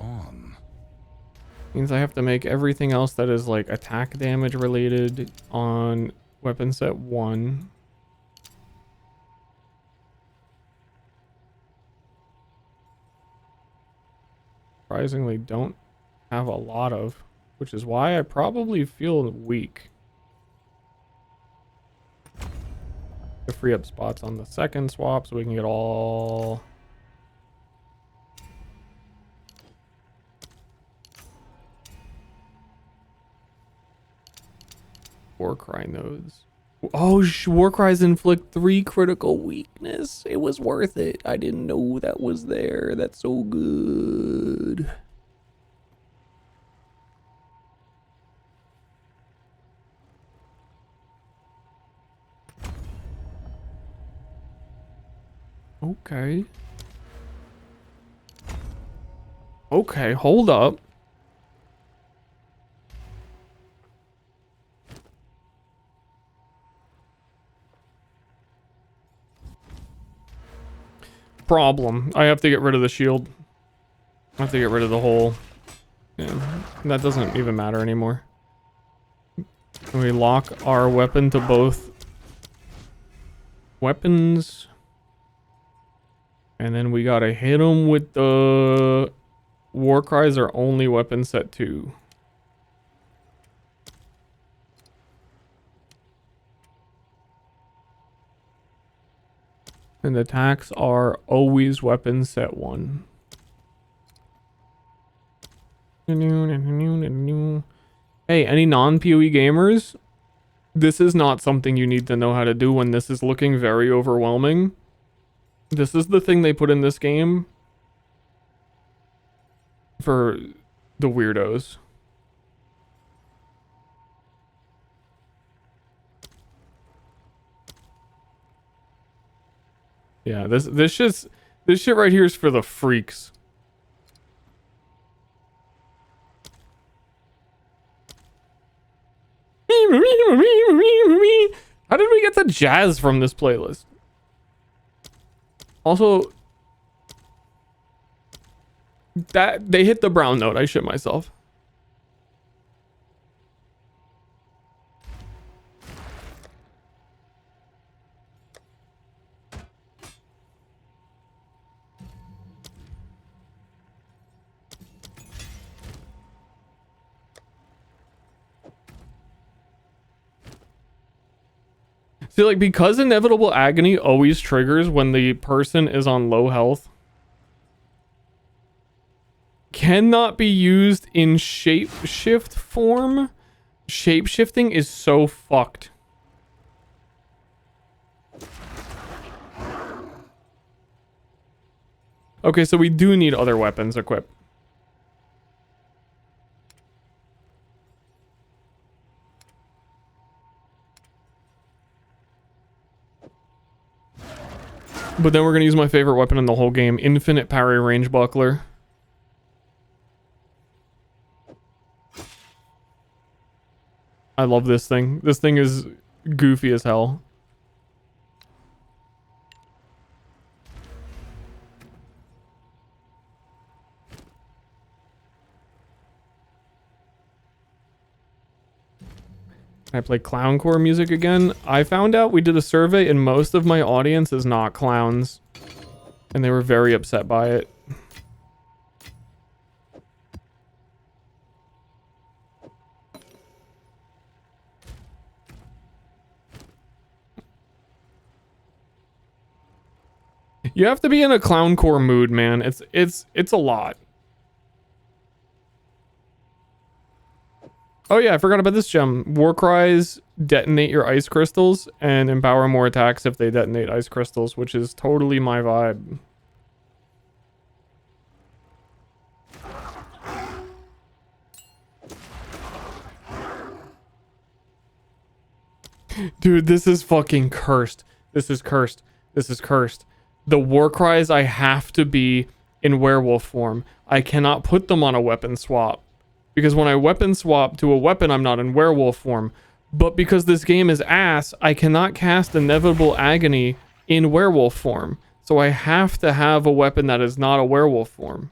Means I have to make everything else that is like attack damage related on weapon set 1. Surprisingly, don't have a lot of, which is why I probably feel weak. To free up spots on the second swap so we can get all. Warcry nodes. Oh, Warcries inflict 3 critical weakness. It was worth it. I didn't know that was there. That's so good. Okay. Okay, hold up. Problem. I have to get rid of the shield. I have to get rid of the whole. Yeah, that doesn't even matter anymore. We lock our weapon to both weapons. And then we gotta hit them with the Warcries are only weapon set 2. And attacks are always weapon set 1. Hey, any non-PoE gamers? This is not something you need to know how to do when this is looking very overwhelming. This is the thing they put in this game for the weirdos. Yeah, this shit right here is for the freaks. How did we get the jazz from this playlist? Also, that they hit the brown note. I shit myself. See, like, because inevitable agony always triggers when the person is on low health, cannot be used in shapeshift form. Shapeshifting is so fucked. Okay, so we do need other weapons equipped. But then we're going to use my favorite weapon in the whole game, Infinite Parry Range Buckler. I love this thing. This thing is goofy as hell. I play clowncore music again. I found out we did a survey and most of my audience is not clowns. And they were very upset by it. You have to be in a clowncore mood, man. It's a lot. Oh yeah, I forgot about this gem. War cries detonate your ice crystals and empower more attacks if they detonate ice crystals, which is totally my vibe. Dude, this is fucking cursed. This is cursed. This is cursed. The war cries, I have to be in werewolf form. I cannot put them on a weapon swap. Because when I weapon swap to a weapon, I'm not in werewolf form. But because this game is ass, I cannot cast Inevitable Agony in werewolf form. So I have to have a weapon that is not a werewolf form.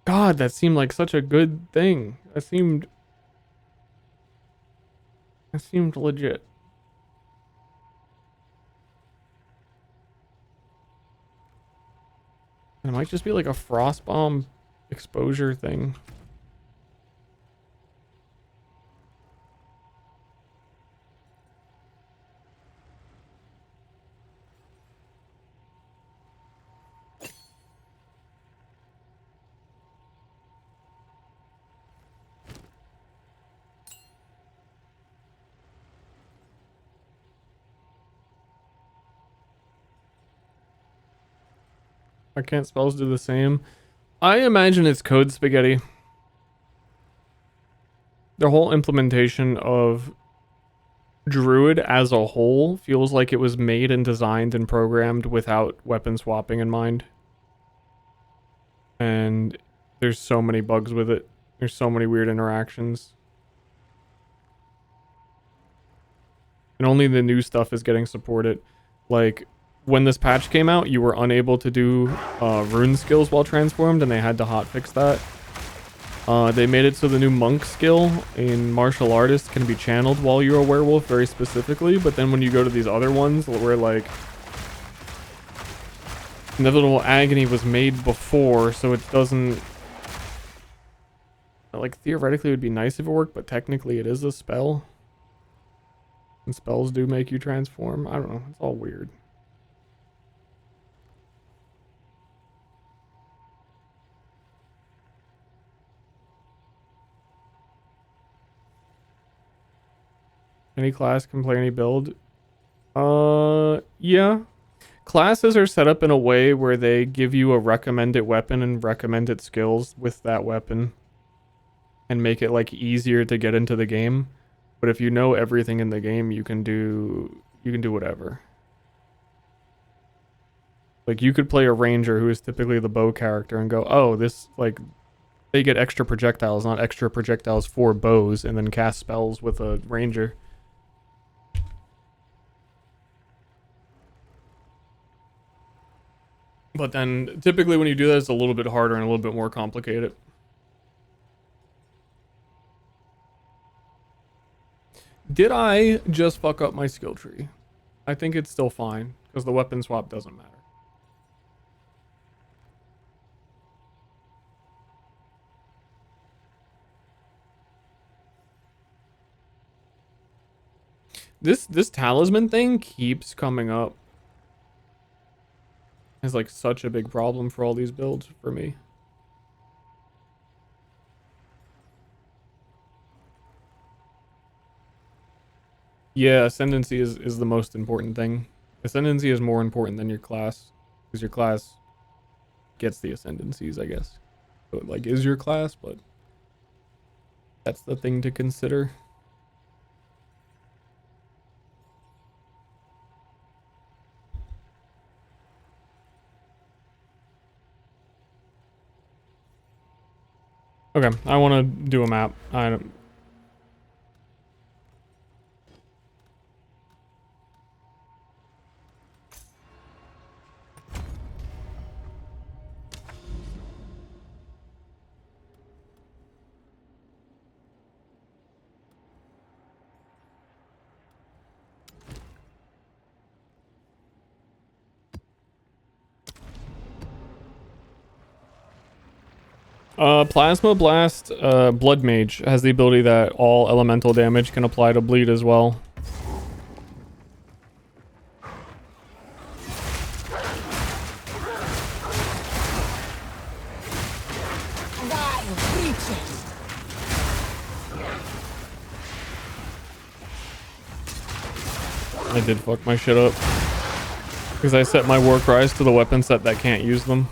God, that seemed like such a good thing. That seemed legit. It might just be like a frost bomb exposure thing. Why can't spells do the same? I imagine it's code spaghetti. The whole implementation of Druid as a whole feels like it was made and designed and programmed without weapon swapping in mind. And there's so many bugs with it. There's so many weird interactions. And only the new stuff is getting supported. Like, when this patch came out, you were unable to do rune skills while transformed, and they had to hotfix that. They made it so the new monk skill in martial artist can be channeled while you're a werewolf very specifically, but then when you go to these other ones where like Inevitable Agony was made before, so it doesn't, like, theoretically it would be nice if it worked, but technically it is a spell. And spells do make you transform. I don't know, it's all weird. Any class can play any build. Yeah. Classes are set up in a way where they give you a recommended weapon and recommended skills with that weapon. And make it like easier to get into the game. But if you know everything in the game, you can do whatever. Like, you could play a ranger who is typically the bow character and go, oh, this, like, they get extra projectiles, not extra projectiles for bows, and then cast spells with a ranger. But then, typically when you do that, it's a little bit harder and a little bit more complicated. Did I just fuck up my skill tree? I think it's still fine, because the weapon swap doesn't matter. This talisman thing keeps coming up. It's like such a big problem for all these builds for me. Yeah, ascendancy is the most important thing. Ascendancy is more important than your class, because your class gets the ascendancies, I guess. So it, like, is your class, but that's the thing to consider. Okay, I want to do a map. I don't... Plasma Blast, Blood Mage has the ability that all elemental damage can apply to bleed as well. I did fuck my shit up because I set my war cries to the weapon set that can't use them.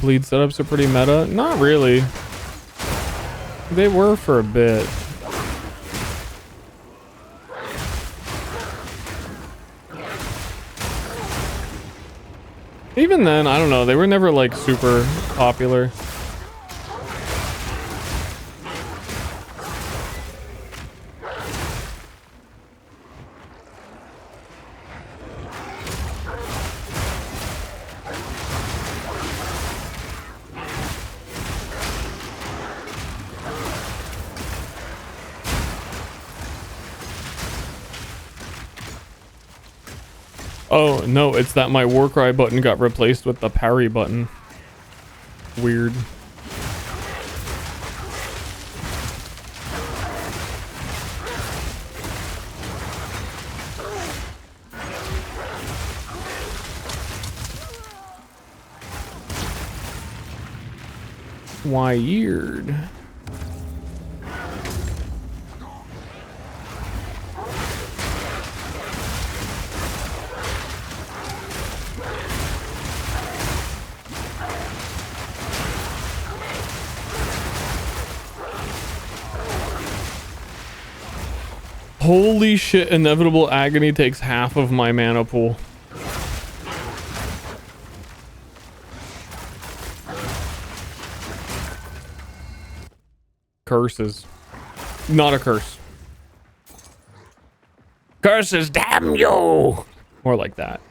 Bleed setups are pretty meta. Not really. They were for a bit. Even then, I don't know. They were never like super popular. Oh, no, it's that my Warcry button got replaced with the parry button. Weird. Weird. Holy shit, Inevitable Agony takes half of my mana pool. Curses. Not a curse. Curses, damn you! More like that.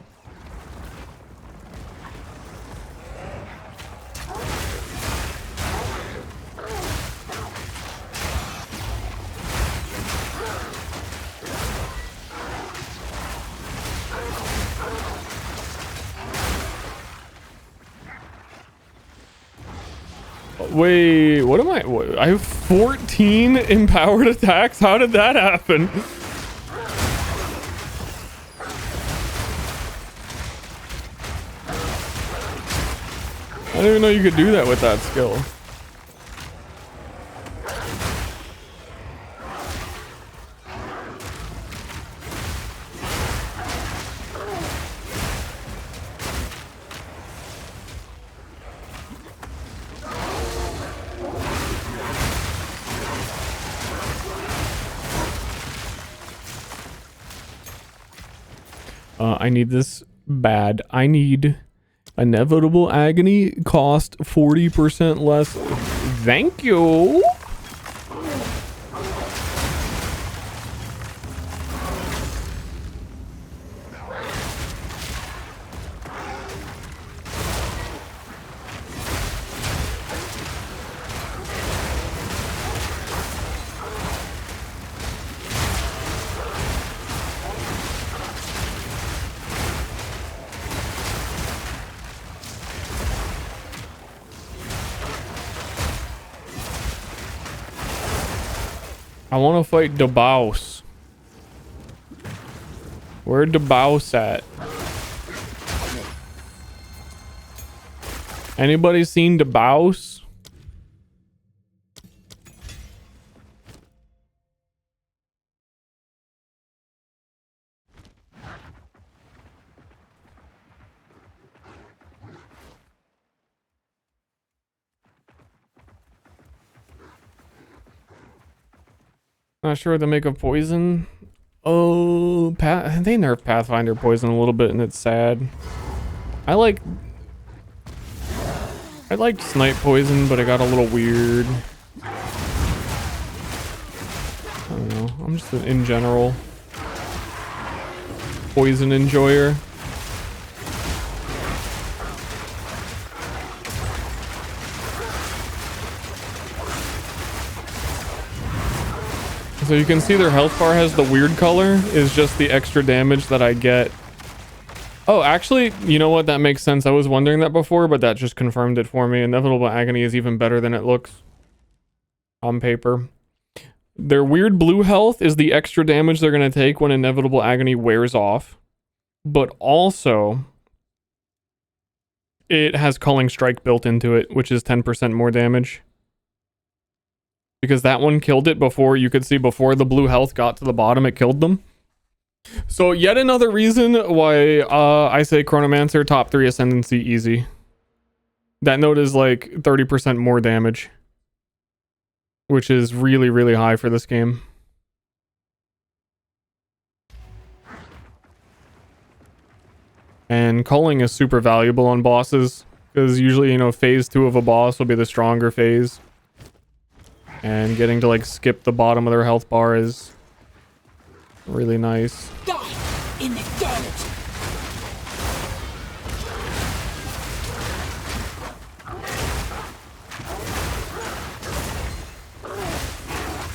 Wait, what am I? I have 14 empowered attacks? How did that happen? I didn't even know you could do that with that skill. I need this bad. I need Inevitable Agony cost 40% less. Thank you. I want to fight DeBouse. Where DeBouse at? Anybody seen DeBouse? Not sure what to make of poison. Oh, they nerfed Pathfinder poison a little bit, and it's sad. I liked snipe poison, but it got a little weird. I don't know. I'm just an in general poison enjoyer. So you can see their health bar has the weird color, is just the extra damage that I get. Oh, actually, you know what? That makes sense. I was wondering that before, but that just confirmed it for me. Inevitable Agony is even better than it looks on paper. Their weird blue health is the extra damage they're going to take when Inevitable Agony wears off. But also, it has Culling Strike built into it, which is 10% more damage. Because that one killed it before, you could see before the blue health got to the bottom, it killed them. So yet another reason why I say Chronomancer top 3 Ascendancy easy. That note is like 30% more damage. Which is really, really high for this game. And culling is super valuable on bosses. Because usually, you know, phase 2 of a boss will be the stronger phase. And getting to like skip the bottom of their health bar is really nice. Die in eternity.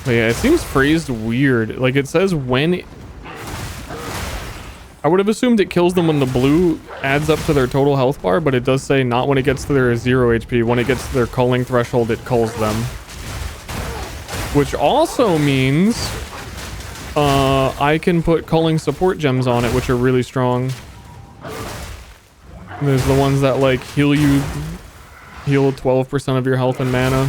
But yeah, it seems phrased weird. Like it says when... I would have assumed it kills them when the blue adds up to their total health bar, but it does say not when it gets to their 0 HP. When it gets to their culling threshold, it culls them. Which also means I can put culling support gems on it, which are really strong. There's the ones that like heal 12% of your health and mana.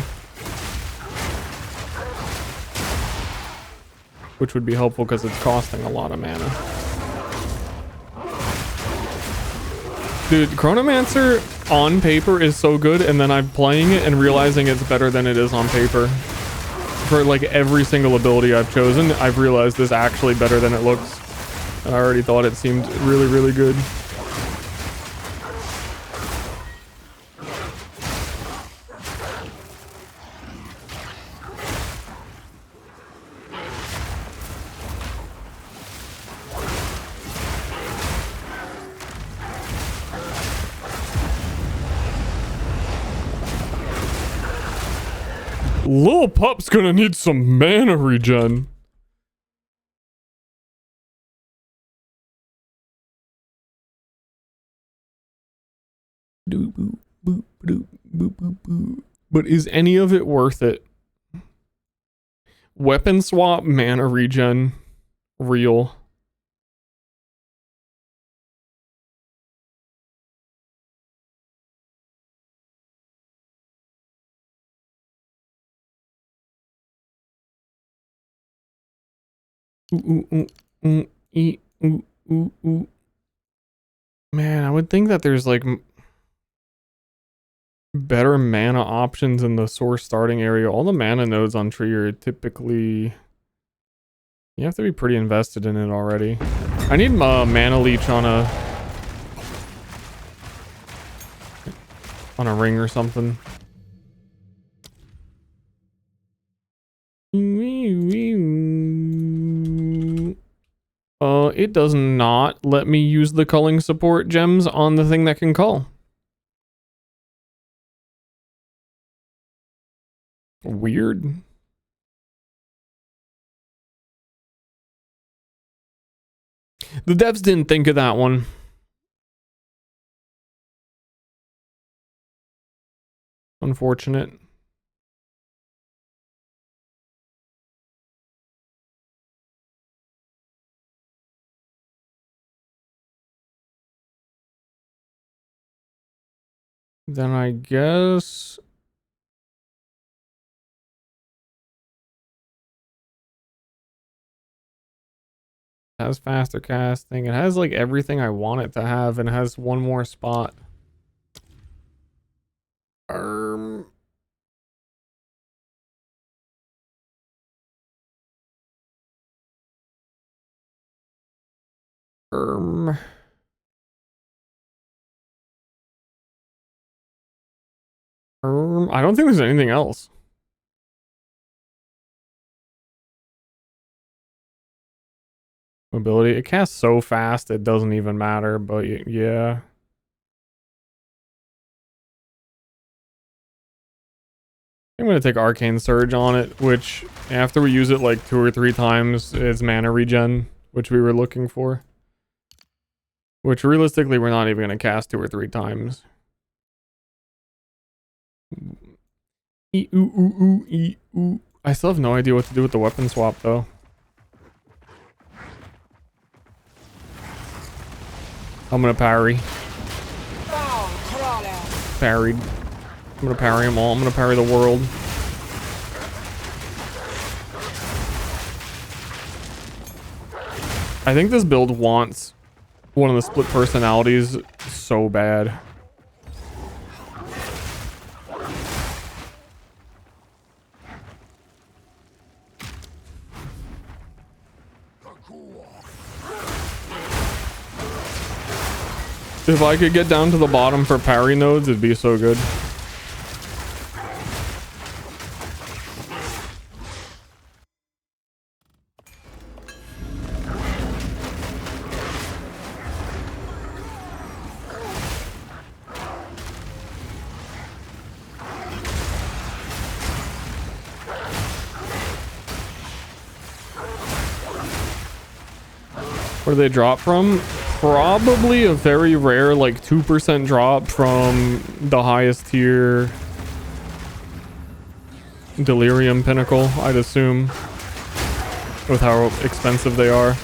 Which would be helpful because it's costing a lot of mana. Dude, Chronomancer on paper is so good, and then I'm playing it and realizing it's better than it is on paper. For like every single ability I've chosen, I've realized this actually better than it looks. I already thought it seemed really, really good. Lil Pup's gonna need some mana regen. But is any of it worth it? Weapon swap, mana regen, real. Man, I would think that there's like better mana options in the source starting area. All the mana nodes on tree are typically... You have to be pretty invested in it already. I need mana leech on a ring or something. It does not let me use the culling support gems on the thing that can cull. Weird. The devs didn't think of that one. Unfortunate. Then I guess... It has faster casting. It has like everything I want it to have, and it has one more spot. I don't think there's anything else. Mobility. It casts so fast it doesn't even matter, but yeah. I'm gonna take Arcane Surge on it, which after we use it like 2 or 3 times is mana regen, which we were looking for. Which realistically we're not even gonna cast 2 or 3 times. I still have no idea what to do with the weapon swap though. I'm gonna parry. Parried. I'm gonna parry them all. I'm gonna parry the world. I think this build wants one of the split personalities so bad. If I could get down to the bottom for parry nodes, it'd be so good. Where do they drop from? Probably a very rare, like 2% drop from the highest tier Delirium Pinnacle, I'd assume, with how expensive they are.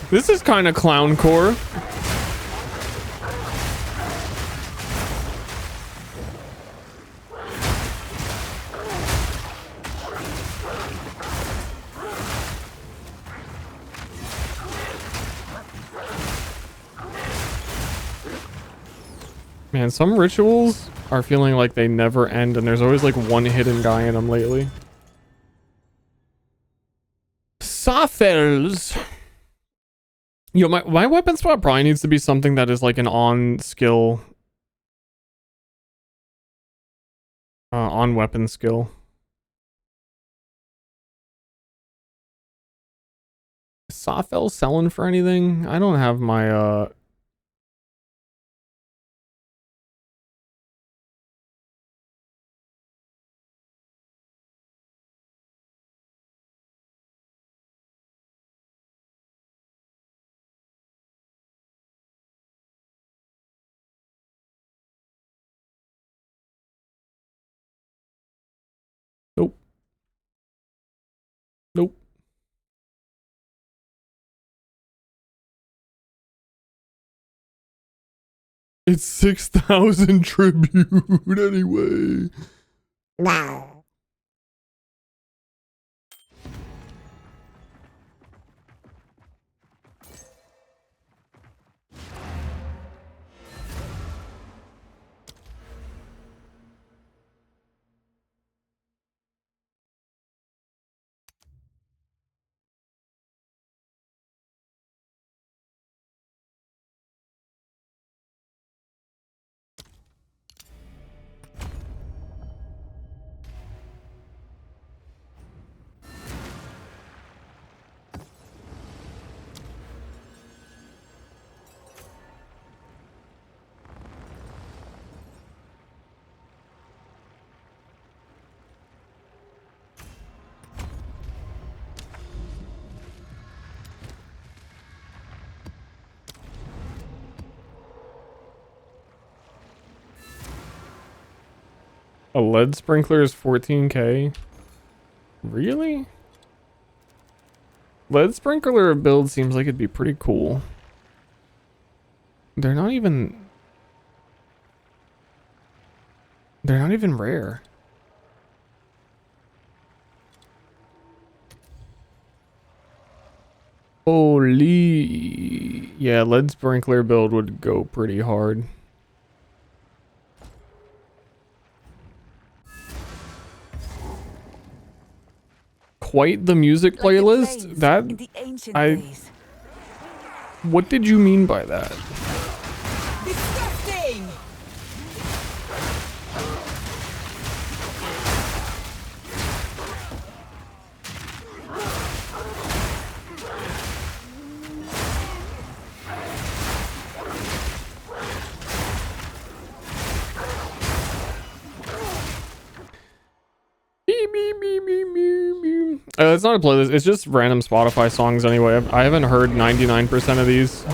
This is kind of clown core. Man, some rituals are feeling like they never end, and there's always like one hidden guy in them lately. Sophels. Yo, my weapon swap probably needs to be something that is like an on skill. On weapon skill. Is Sophel selling for anything? I don't have my Nope. Nope. It's 6,000 tribute anyway. Wow. A lead sprinkler is 14k. Really? Lead sprinkler build seems like it'd be pretty cool. They're not even rare. Holy. Yeah, lead sprinkler build would go pretty hard. Quite the music playlist. That What did you mean by that? Disgusting! It's not a playlist, it's just random Spotify songs anyway. I haven't heard 99% of these.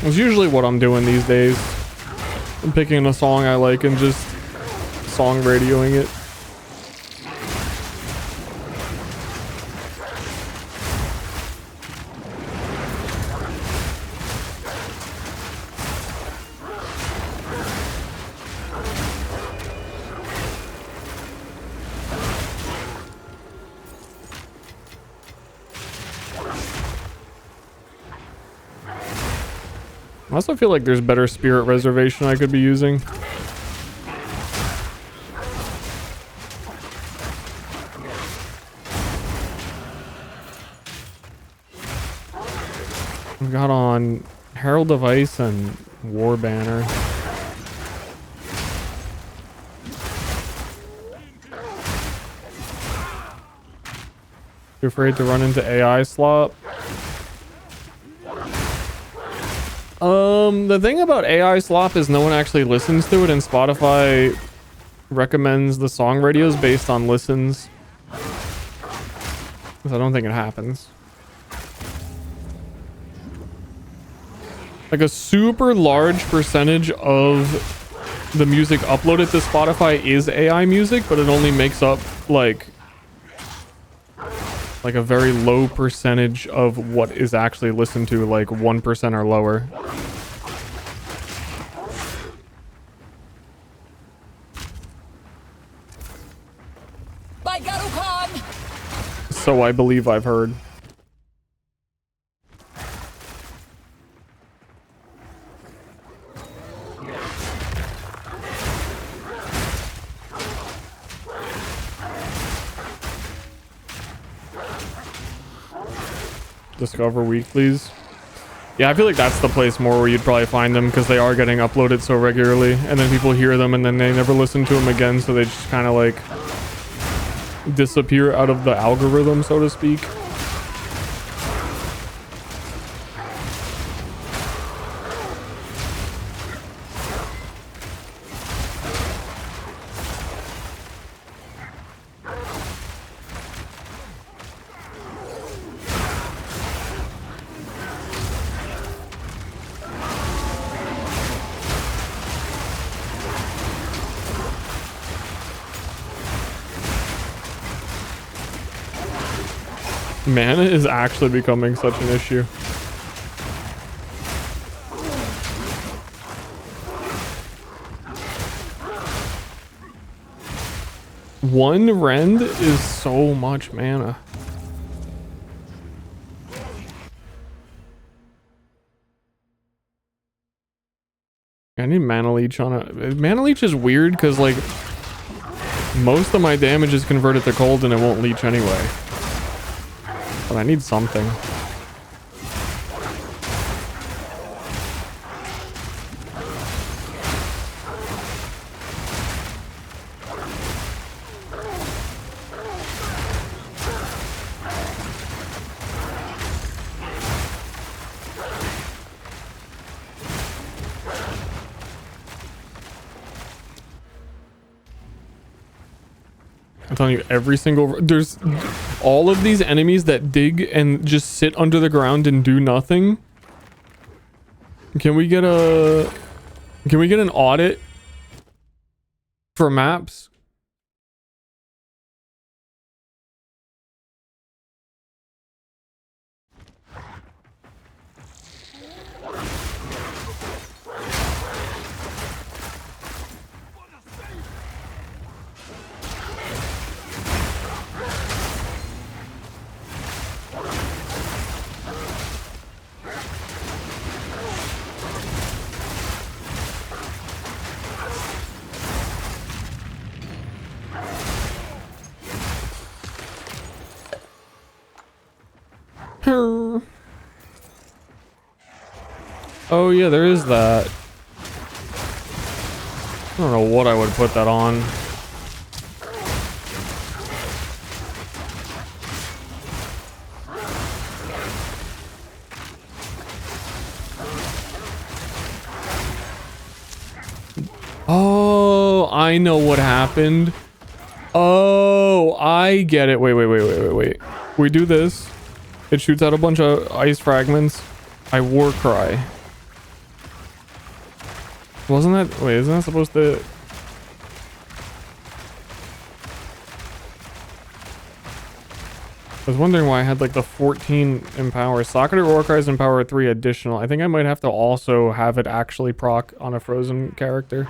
It's usually what I'm doing these days. I'm picking a song I like and just song radioing it. I also feel like there's better spirit reservation I could be using. I've got on Herald of Ice and War Banner. Too afraid to run into AI slop? The thing about AI slop is no one actually listens to it, and Spotify recommends the song radios based on listens. So I don't think it happens. Like a super large percentage of the music uploaded to Spotify is AI music, but it only makes up like a very low percentage of what is actually listened to, like 1% or lower. By Garukan! So I believe I've heard. Discover weeklies. Yeah, I feel like that's the place more where you'd probably find them, because they are getting uploaded so regularly, and then people hear them and then they never listen to them again, so they just kind of like disappear out of the algorithm, so to speak. Mana is actually becoming such an issue. One rend is so much mana. I need mana leech on it. Mana leech is weird because like most of my damage is converted to cold and it won't leech anyway. But I need something. I'm telling you, every single... There's all of these enemies that dig and just sit under the ground and do nothing. Can we get a... Can we get an audit for maps? Oh yeah, there is that. I don't know what I would put that on. Oh, I know what happened. Oh, I get it. Wait. We do this. It shoots out a bunch of ice fragments. I war cry. Wasn't that... Wait, isn't that supposed to... I was wondering why I had like the 14 empower. Socket or war cries empower 3 additional. I think I might have to also have it actually proc on a frozen character.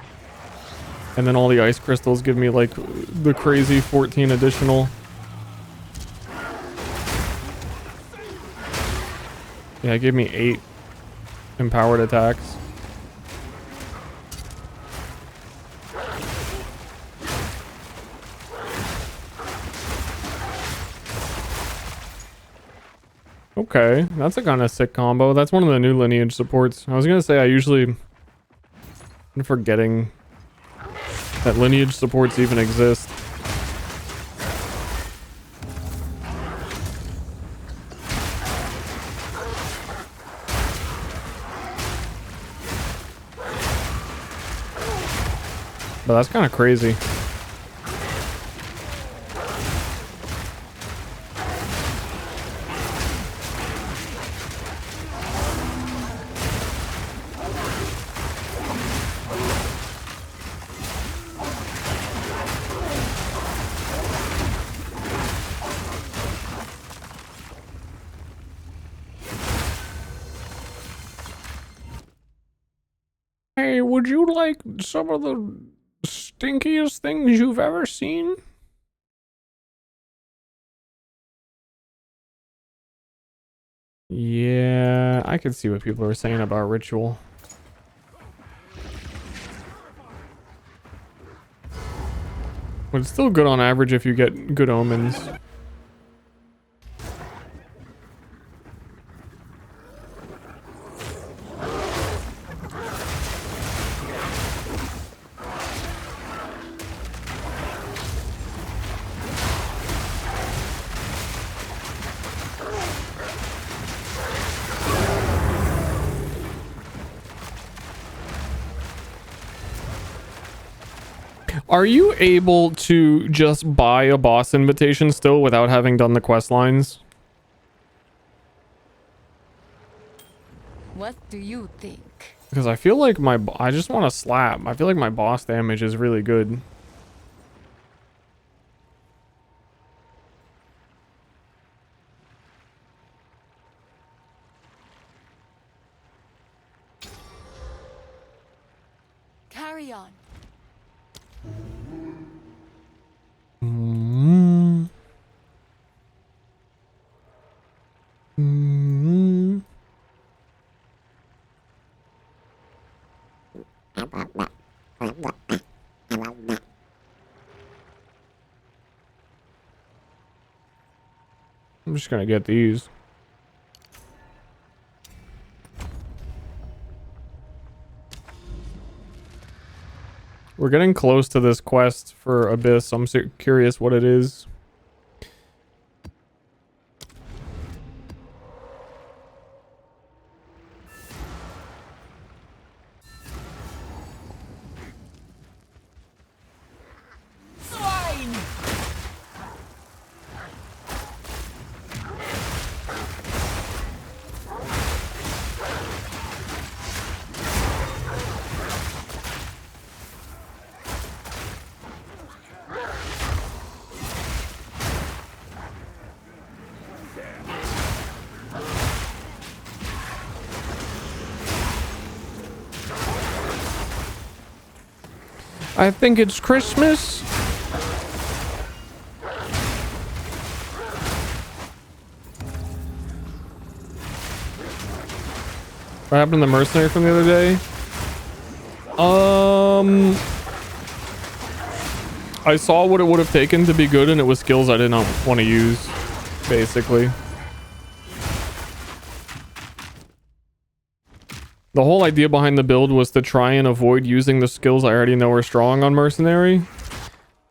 And then all the ice crystals give me like the crazy 14 additional. Yeah, it gave me 8 empowered attacks. Okay, that's a kind of sick combo. That's one of the new lineage supports. I was gonna say I'm forgetting that lineage supports even exist. But that's kind of crazy. Hey, would you like some of the stinkiest things you've ever seen? Yeah, I could see what people are saying about ritual. But it's still good on average if you get good omens. Are you able to just buy a boss invitation still without having done the quest lines? What do you think? Because I feel like I just want to slap. I feel like my boss damage is really good. Carry on. I'm just gonna get these. We're getting close to this quest for Abyss. I'm curious what it is. I think it's Christmas. What happened to the mercenary from the other day? I saw what it would have taken to be good, and it was skills I did not want to use, basically. The whole idea behind the build was to try and avoid using the skills I already know are strong on Mercenary.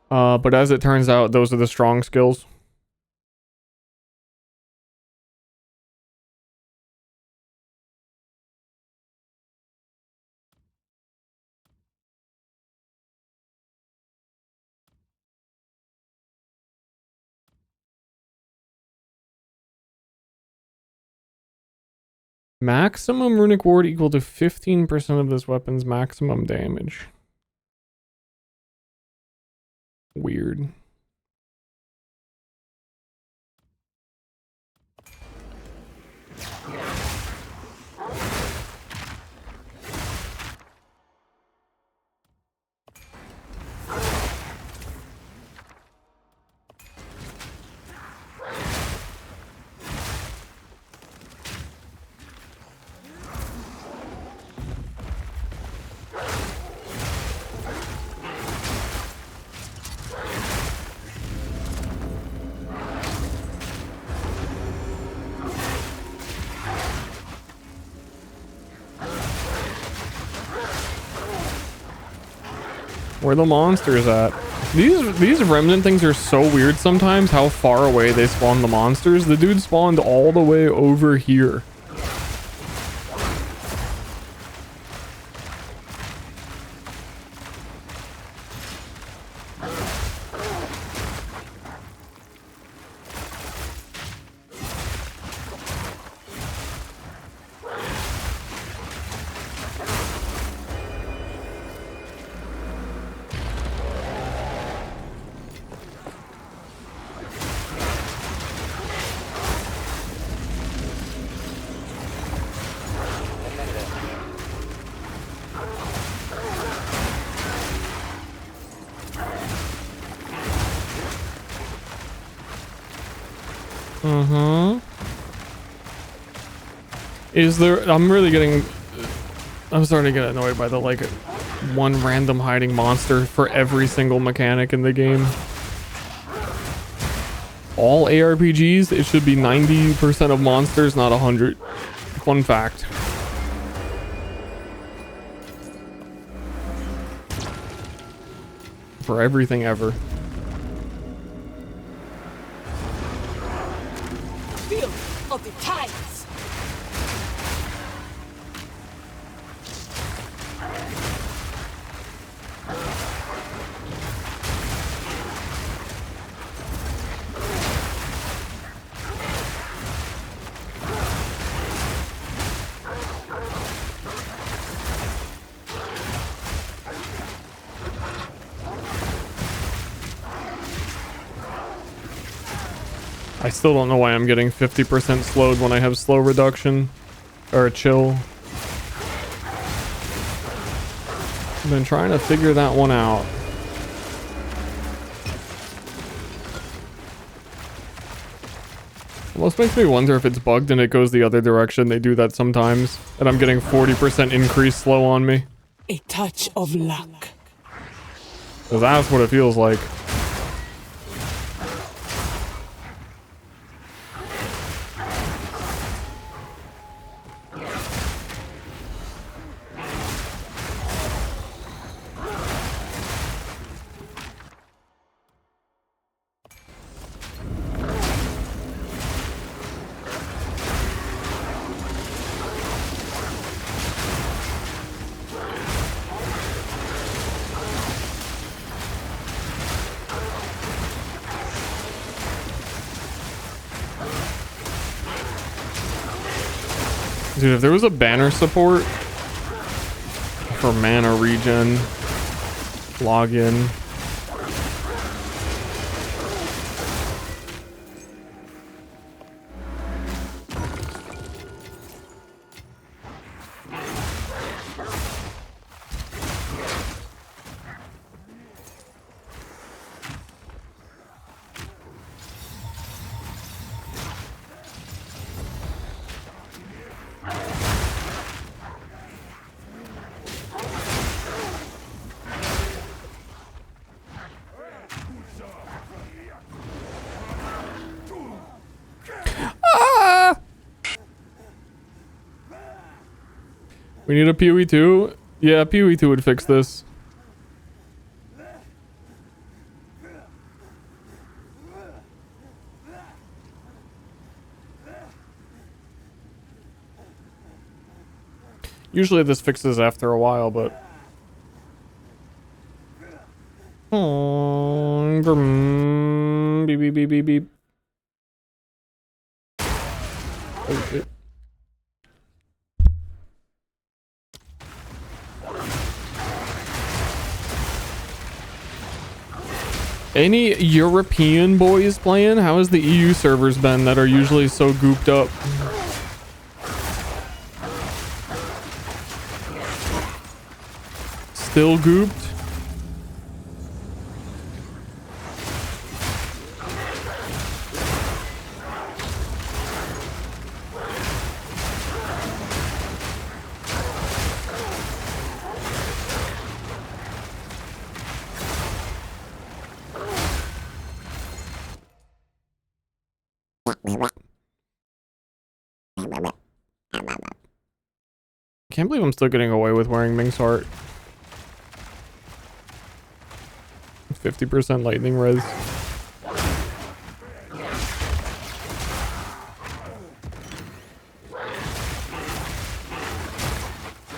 But as it turns out, those are the strong skills. Maximum runic ward equal to 15% of this weapon's maximum damage. Weird. Where the monsters at? These remnant things are so weird sometimes, how far away they spawn the monsters. The dude spawned all the way over here. Is there... I'm starting to get annoyed by the, like, one random hiding monster for every single mechanic in the game. All ARPGs, it should be 90% of monsters, not 100. Fun fact. For everything ever. Feel of the tides. I still don't know why I'm getting 50% slowed when I have slow reduction or a chill. I've been trying to figure that one out. Almost makes me wonder if it's bugged and it goes the other direction. They do that sometimes, and I'm getting 40% increase slow on me. A touch of luck. 'Cause that's what it feels like. Dude, if there was a banner support for mana regen, login. We need a PoE 2. Yeah, PoE 2 would fix this. Usually this fixes after a while, but... Beep, beep, beep, beep, beep. Okay. Any European boys playing? How has the EU servers been that are usually so gooped up? Still gooped? Can't believe I'm still getting away with wearing Ming's Heart. 50% lightning res.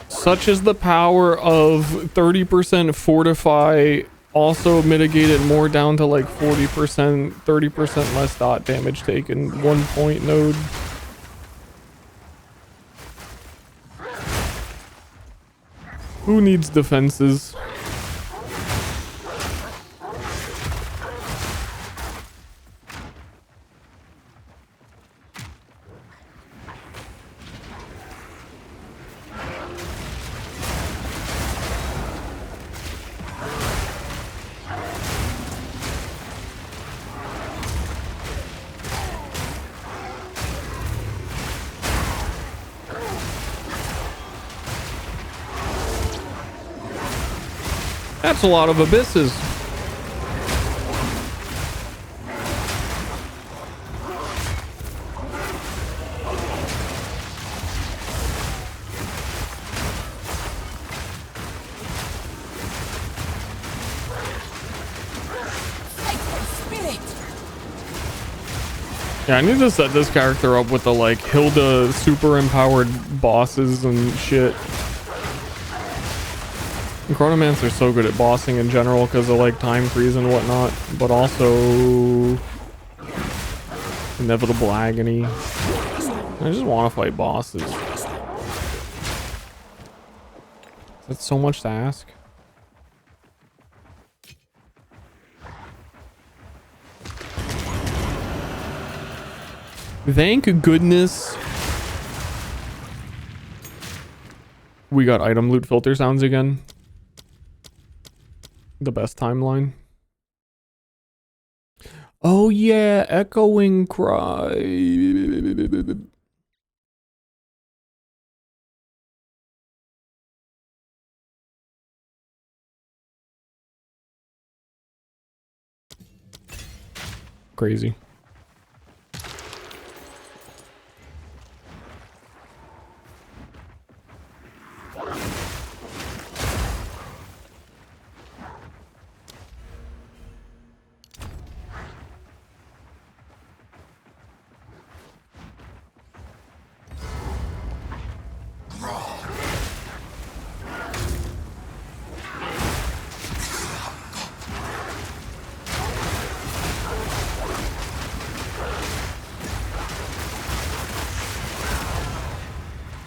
Such is the power of 30% fortify, also mitigate it more down to like 40%, 30% less dot damage taken, 1 point node. Who needs defenses? That's a lot of abysses. Yeah, I need to set this character up with the like Hilda super empowered bosses and shit. And Chronomans are so good at bossing in general because of like time freeze and whatnot, but also inevitable agony. I just want to fight bosses. That's so much to ask. Thank goodness we got item loot filter sounds again. The best timeline. Oh yeah, echoing cry. Crazy.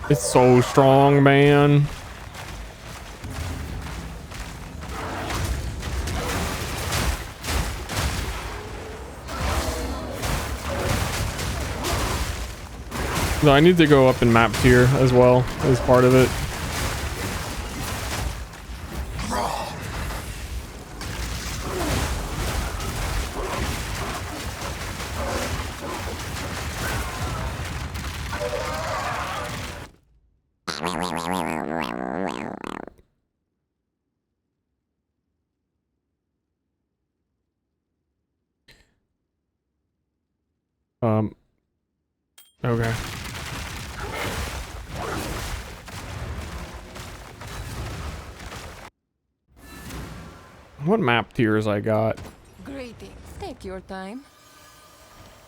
It's so strong, man. No, I need to go up in map tier as well as part of it. Okay. What map tiers I got? Greetings. Take your time.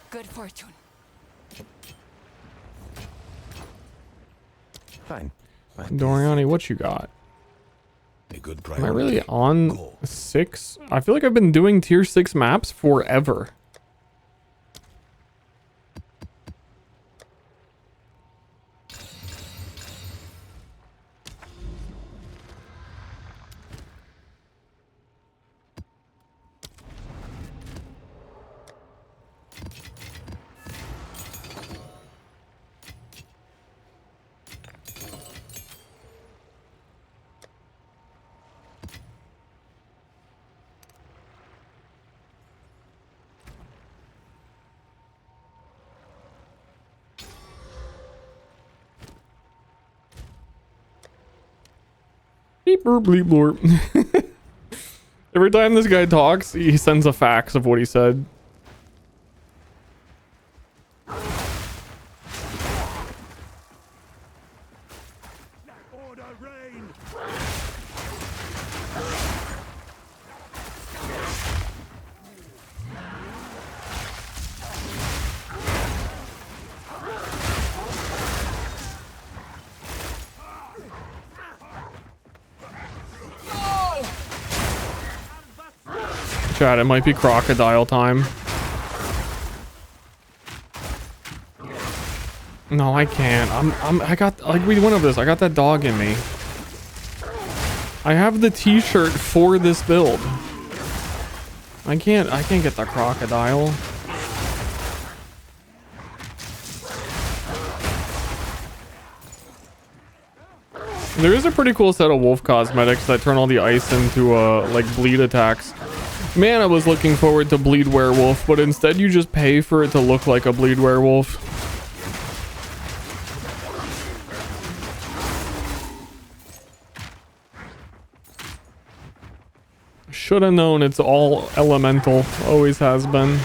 Good fortune. Fine. Doriani, what you got? A good Am I really on 6? I feel like I've been doing tier 6 maps forever. Beep, boop, bleep, blorp. Every time this guy talks, he sends a fax of what he said. Chat, it might be crocodile time. No, I can't. I got, like we went over this, I got that dog in me. I have the t-shirt for this build. I can't get the crocodile. There is a pretty cool set of wolf cosmetics that turn all the ice into like bleed attacks. Man, I was looking forward to bleed werewolf, but instead you just pay for it to look like a bleed werewolf. Should have known it's all elemental, always has been.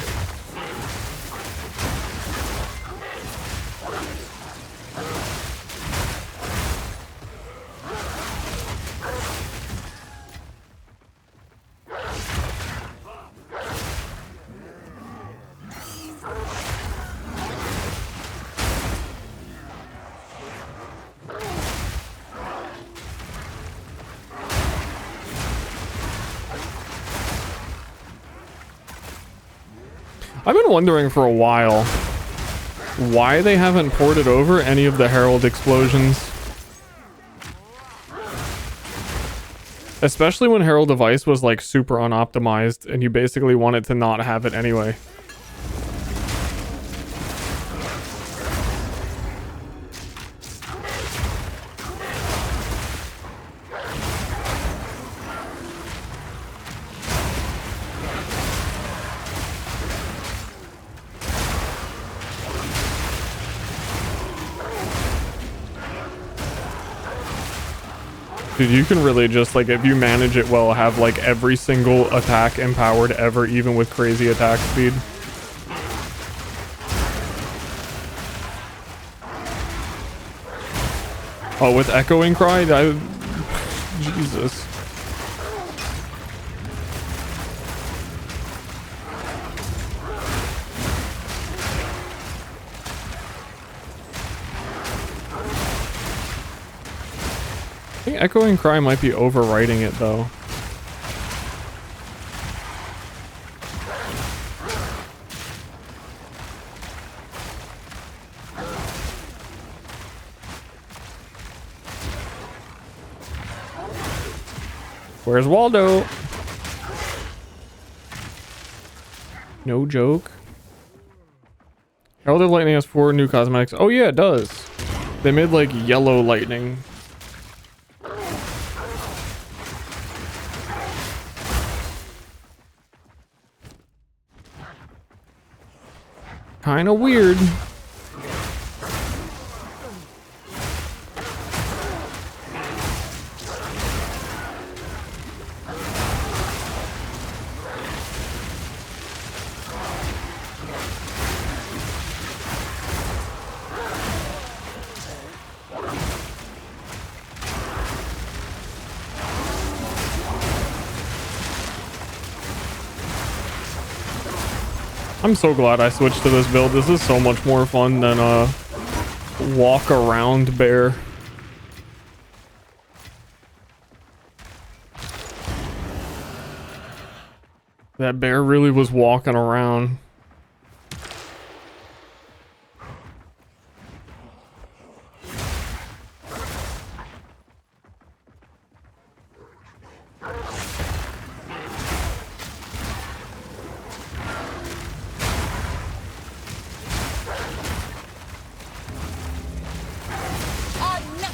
I've been wondering for a while why they haven't ported over any of the Herald explosions. Especially when Herald of Ice was like super unoptimized and you basically wanted to not have it anyway. Dude, you can really just, like, if you manage it well, have, like, every single attack empowered ever, even with crazy attack speed. Oh, with Echoing Cry? Jesus. I think Echoing Cry might be overwriting it though. Where's Waldo? No joke. Herald of Lightning has 4 new cosmetics. Oh yeah, it does. They made like yellow lightning. Kinda weird. I'm so glad I switched to this build. This is so much more fun than a walk around bear. That bear really was walking around.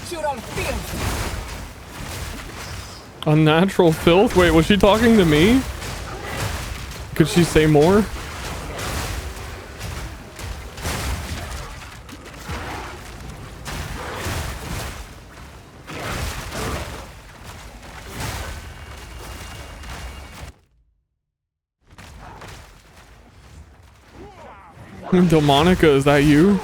Unnatural filth. Unnatural filth? Wait, was she talking to me? Could she say more? Delmonica, is that you?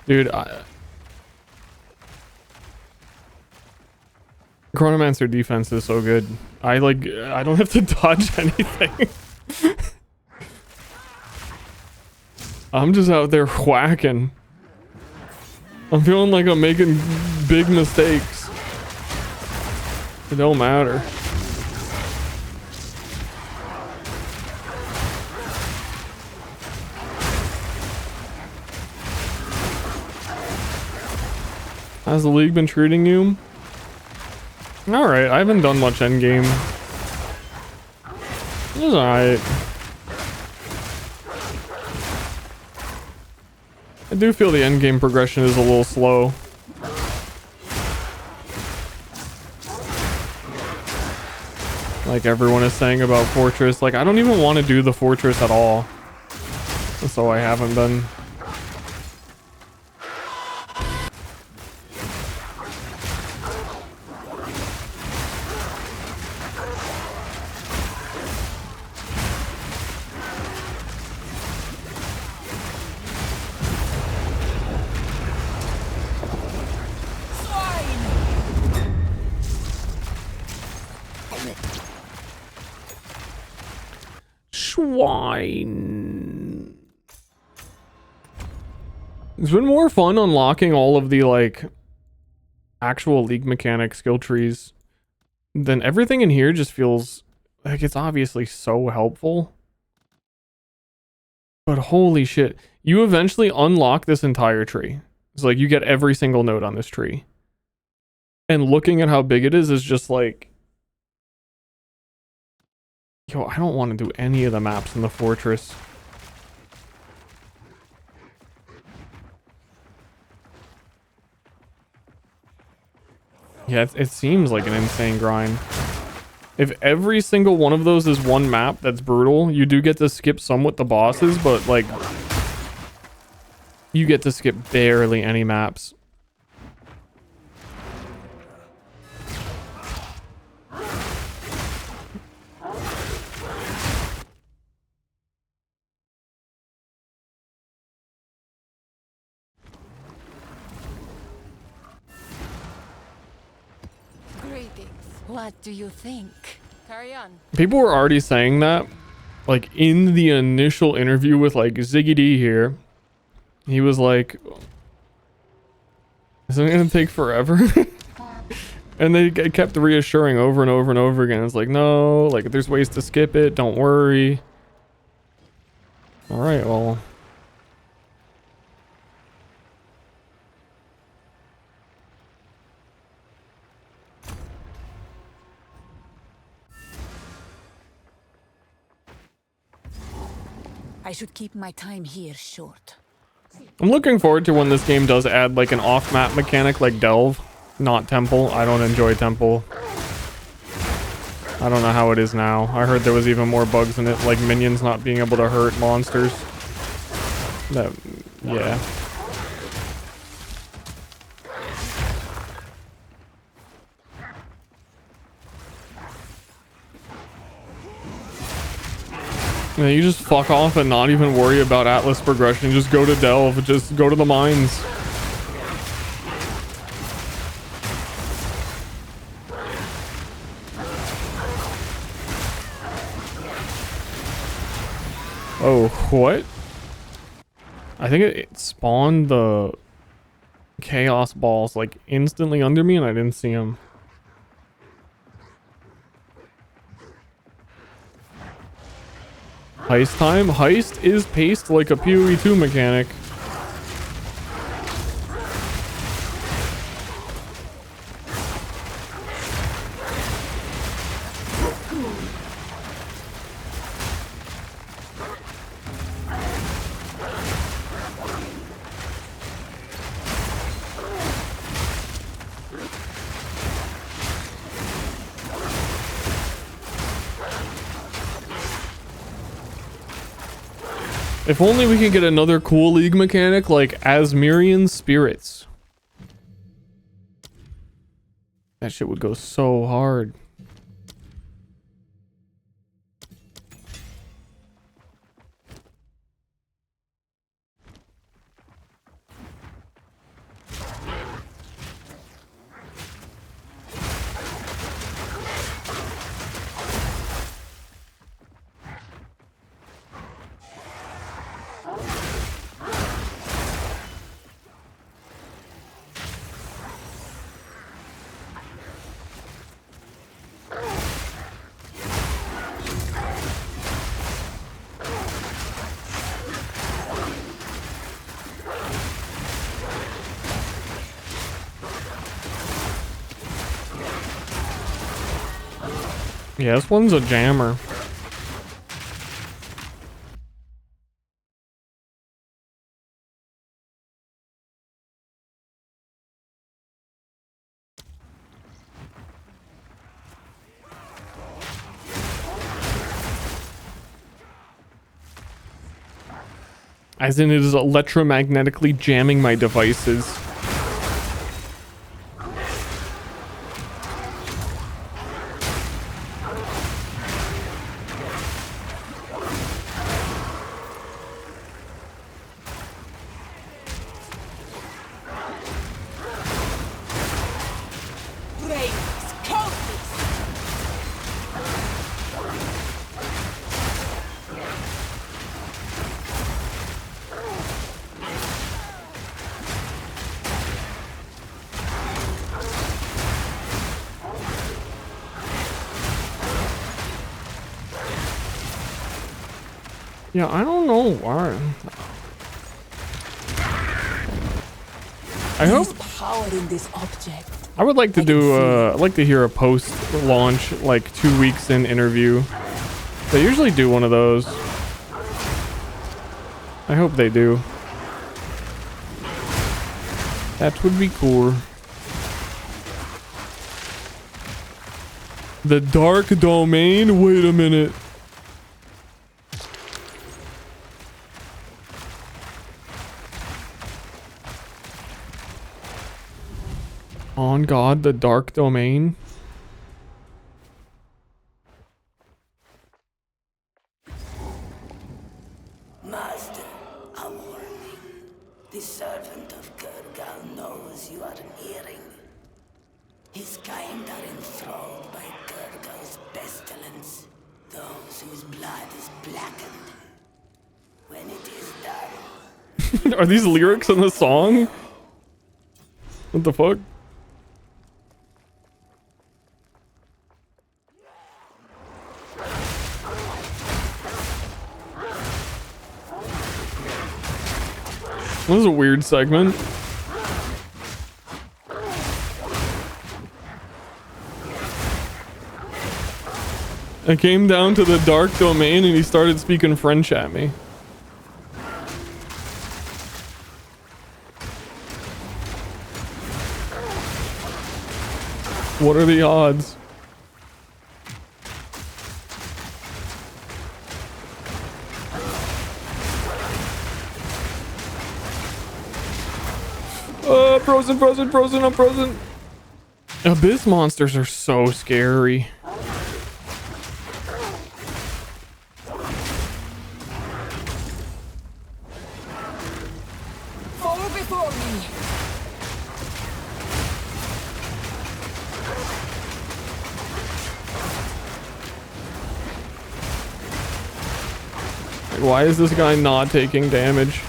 Dude, Chronomancer defense is so good. I don't have to dodge anything. I'm just out there whacking. I'm feeling like I'm making big mistakes. It don't matter. How's the league been treating you? Alright, I haven't done much endgame. It's alright. I do feel the endgame progression is a little slow. Like everyone is saying about Fortress. Like, I don't even want to do the Fortress at all. So I haven't been. Swine. It's been more fun unlocking all of the like actual league mechanic skill trees. Then everything in here just feels like it's obviously so helpful. But holy shit, you eventually unlock this entire tree. It's like you get every single node on this tree. And looking at how big it is just like, yo, I don't want to do any of the maps in the fortress. Yeah, it seems like an insane grind. If every single one of those is one map, that's brutal. You do get to skip some with the bosses, but like, you get to skip barely any maps. What do you think? Carry on. People were already saying that, like in the initial interview with like Ziggy D here, he was like, "Isn't it gonna take forever?" And they kept reassuring over and over and over again. It's like, no, like there's ways to skip it. Don't worry. All right, well. I should keep my time here short. I'm looking forward to when this game does add like an off-map mechanic like Delve, not Temple. I don't enjoy Temple. I don't know how it is now. I heard there was even more bugs in it, like minions not being able to hurt monsters. That, yeah. Yeah, you just fuck off and not even worry about Atlas progression. Just go to Delve. Just go to the mines. Oh, what? I think it spawned the chaos balls like instantly under me and I didn't see them. Heist time? Heist is paced like a PoE 2 mechanic. If only we could get another cool League mechanic like Asmirian Spirits. That shit would go so hard. Yeah, this one's a jammer. As in it is electromagnetically jamming my devices. Yeah, I don't know why. I hope power in this object. I would like to do I'd like to hear a post-launch like 2 weeks in interview. They usually do one of those. I hope they do. That would be cool. The Dark Domain? Wait a minute. On God, the Dark Domain. Master, a warning. The servant of Gurgal knows you are nearing. His kind are enthralled by Gurgal's pestilence, those whose blood is blackened. When it is done... Are these lyrics in the song? What the fuck? This is a weird segment. I came down to the Dark Domain and he started speaking French at me. What are the odds? Frozen, frozen, frozen, I'm frozen. Abyss monsters are so scary. Fall before me. Like, why is this guy not taking damage?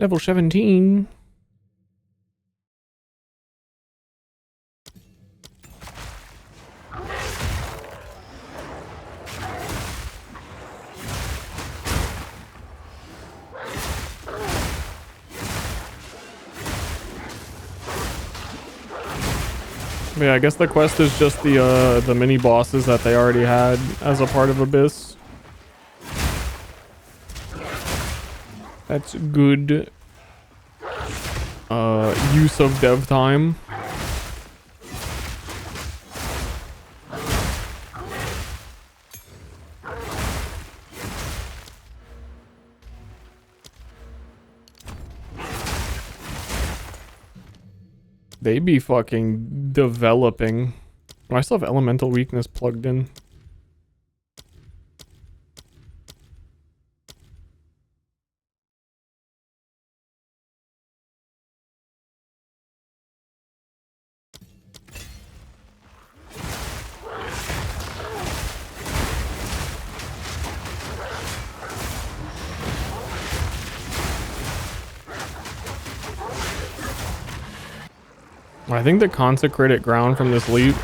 Level 17. Yeah, I guess the quest is just the mini bosses that they already had as a part of Abyss. That's good use of dev time. They be fucking developing. Oh, I still have elemental weakness plugged in. I think the consecrated ground from this leap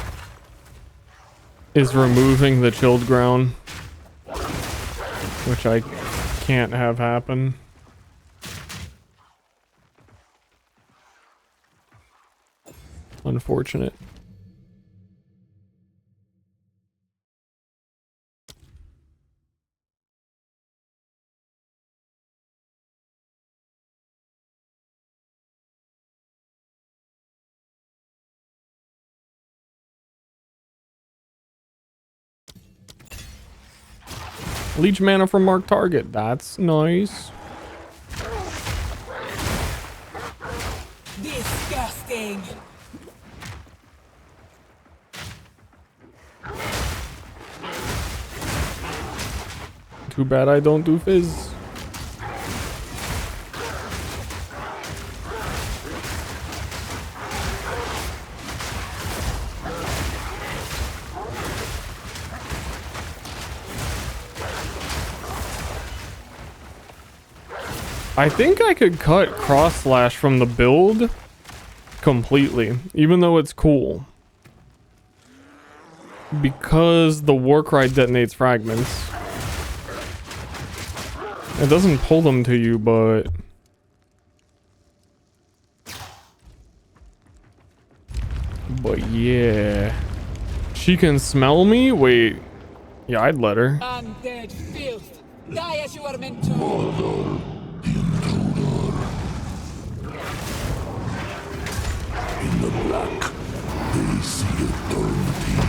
is removing the chilled ground, which I can't have happen. Unfortunate. Leech mana from marked target. That's nice. Disgusting. Too bad I don't do fizz. I think I could cut cross slash from the build completely, even though it's cool. Because the Warcry detonates fragments. It doesn't pull them to you, but... But yeah. She can smell me? Wait. Yeah, I'd let her. Undead filth. Die as you are meant to. In the black, they see eternity.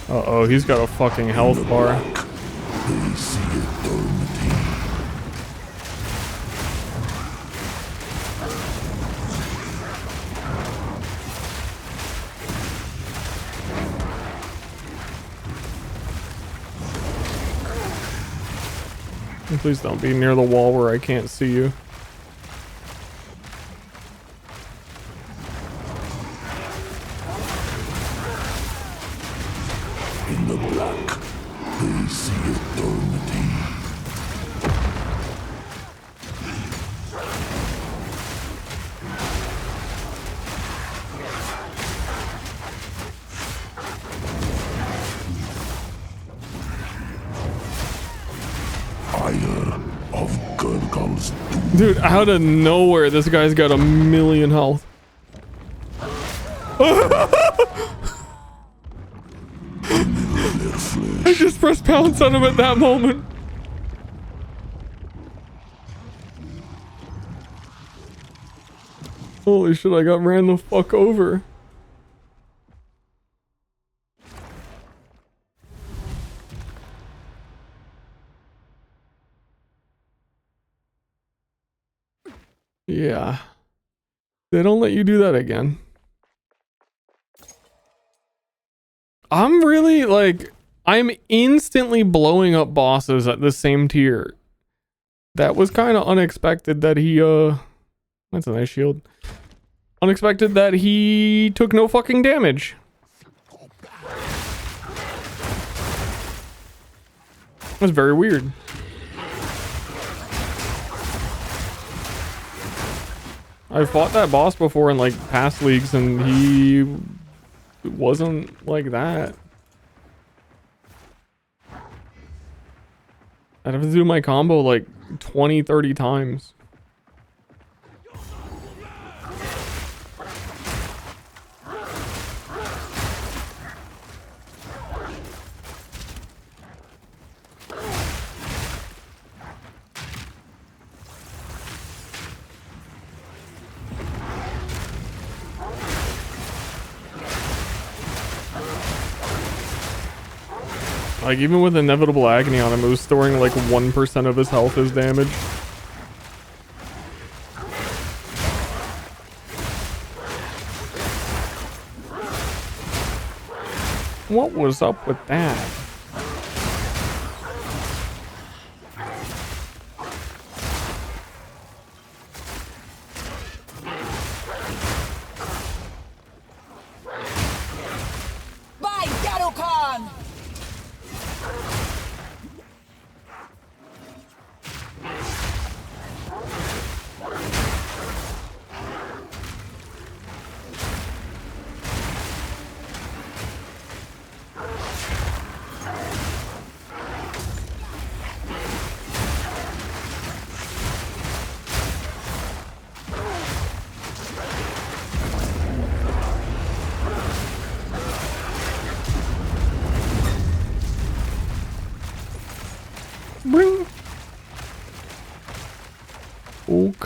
Uh-oh, he's got a fucking health bar. They see eternity. Please don't be near the wall where I can't see you. In the black, They see eternity. Fire of Gurgle's doom. Dude, out of nowhere, this guy's got 1,000,000 health. I just pressed pounce on him at that moment. Holy shit, I got ran the fuck over. Yeah. They don't let you do that again. I'm really like, I'm instantly blowing up bosses at the same tier. That was kind of unexpected that he, that's a nice shield. Unexpected that he took no fucking damage. That's very weird. I fought that boss before in like past leagues and he wasn't like that. I'd have to do my combo like 20-30 times. Like, even with inevitable agony on him, it was storing like 1% of his health as damage. What was up with that?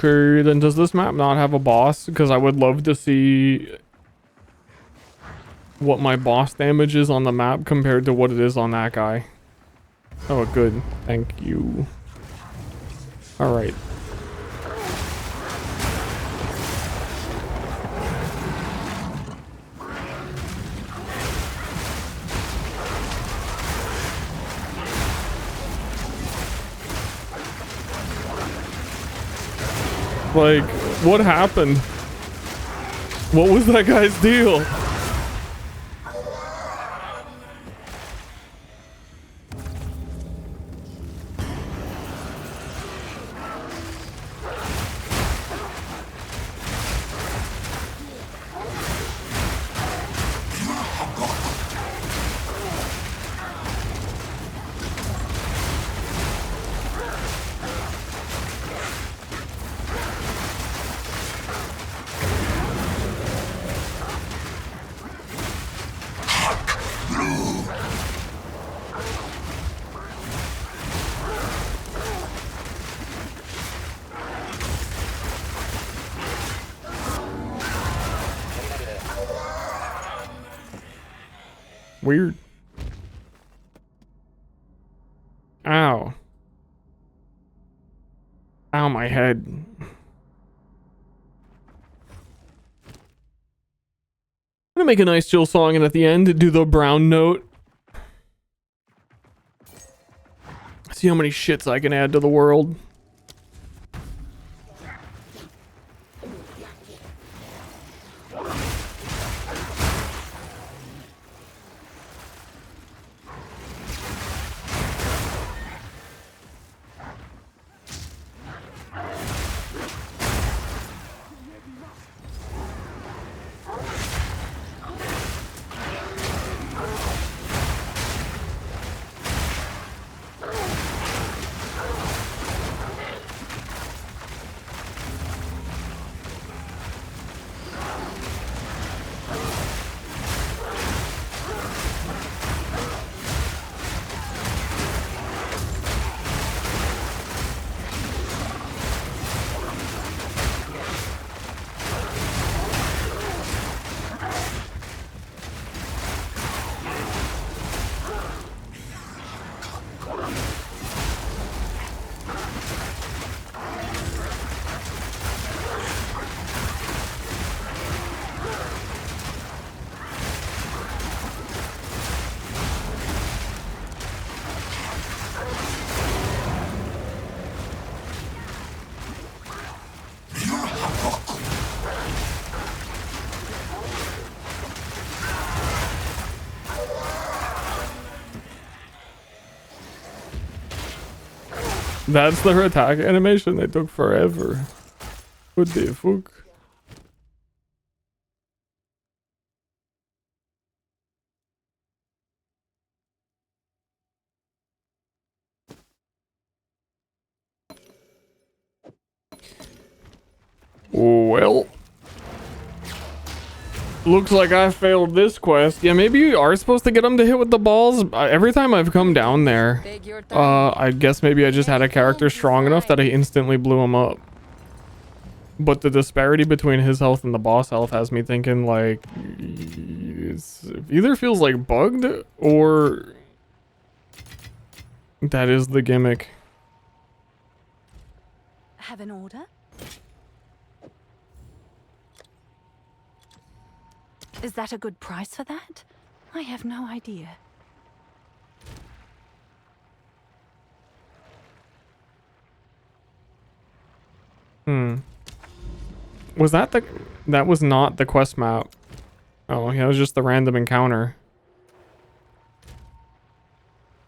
Okay, then does this map not have a boss? Because I would love to see what my boss damage is on the map compared to what it is on that guy. Oh, good. Thank you. Alright. Like, what happened? What was that guy's deal? Weird. Ow. Ow, my head. I'm gonna make a nice chill song and at the end do the brown note. See how many shits I can add to the world. That's their attack animation. They took forever. What the fuck? Well, looks like I failed this quest. Yeah, maybe you are supposed to get them to hit with the balls. Every time I've come down there, I guess maybe I just had a character strong enough that I instantly blew him up. But the disparity between his health and the boss health has me thinking like it either feels like bugged or that is the gimmick. Have an order? Is that a good price for that? I have no idea. Was that the... That was not the quest map. Oh, yeah, it was just the random encounter.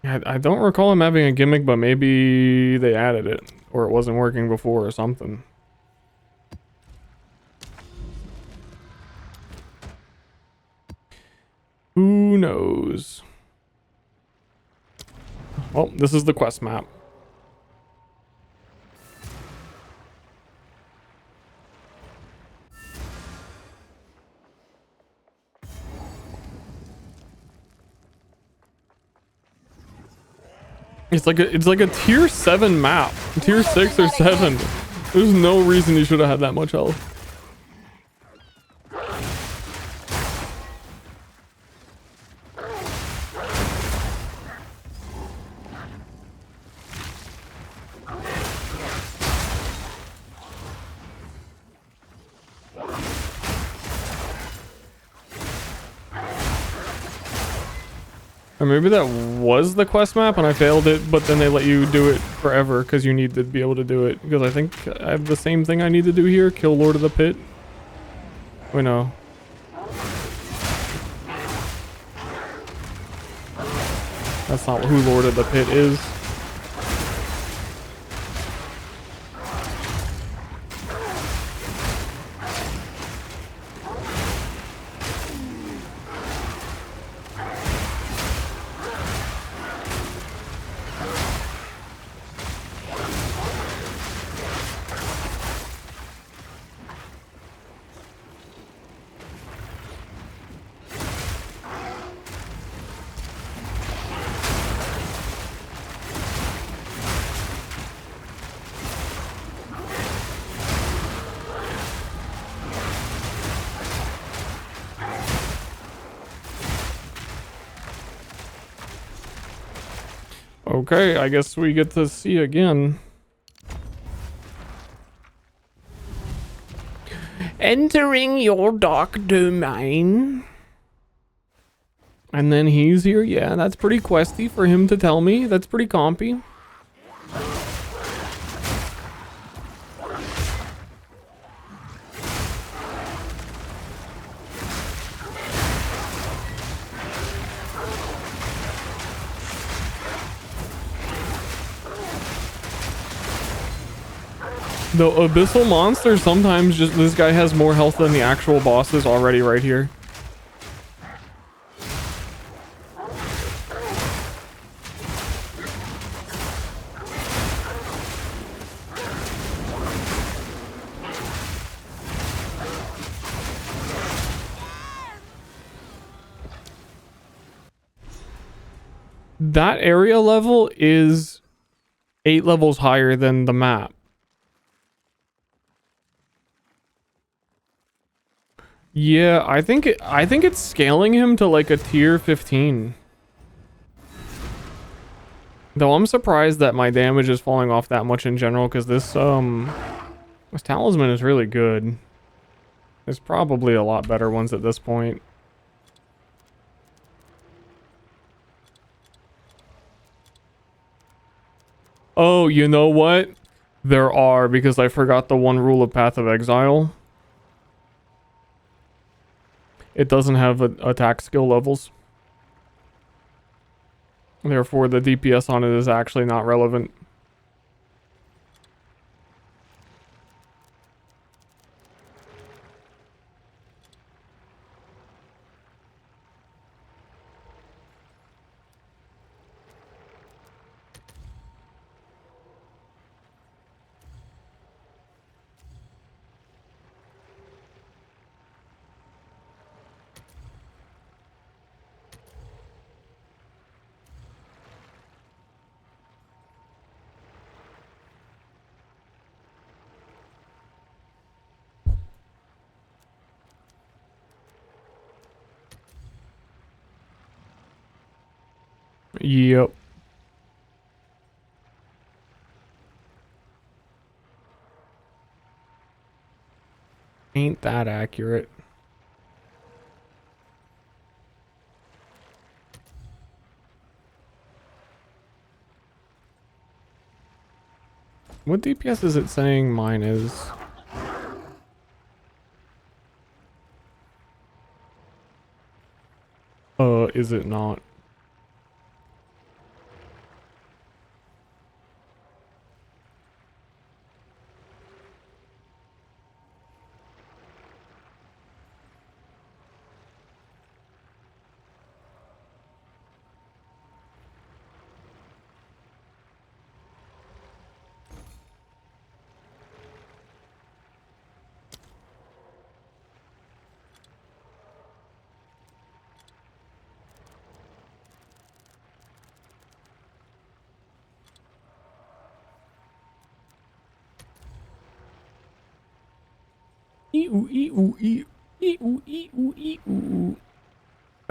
I don't recall him having a gimmick, but maybe they added it. Or it wasn't working before or something. Who knows? Well, this is the quest map. It's like a tier 7 map. Tier 6 or 7. There's no reason you should have had that much health. Or maybe that was the quest map and I failed it, but then they let you do it forever because you need to be able to do it. Because I think I have the same thing I need to do here. Kill Lord of the Pit. Wait, no. That's not who Lord of the Pit is. Okay, I guess we get to see again. Entering your dark domain. And then he's here. Yeah, that's pretty questy for him to tell me. That's pretty compy. The abyssal monsters sometimes just, this guy has more health than the actual bosses already right here. That area level is 8 levels higher than the map. Yeah, I think it's scaling him to like a tier 15. Though I'm surprised that my damage is falling off that much in general, because this talisman is really good. There's probably a lot better ones at this point. Oh, you know what? There are, because I forgot the one rule of Path of Exile. It doesn't have attack skill levels. Therefore, the DPS on it is actually not relevant. Yep. Ain't that accurate? What DPS is it saying mine is? Is it not?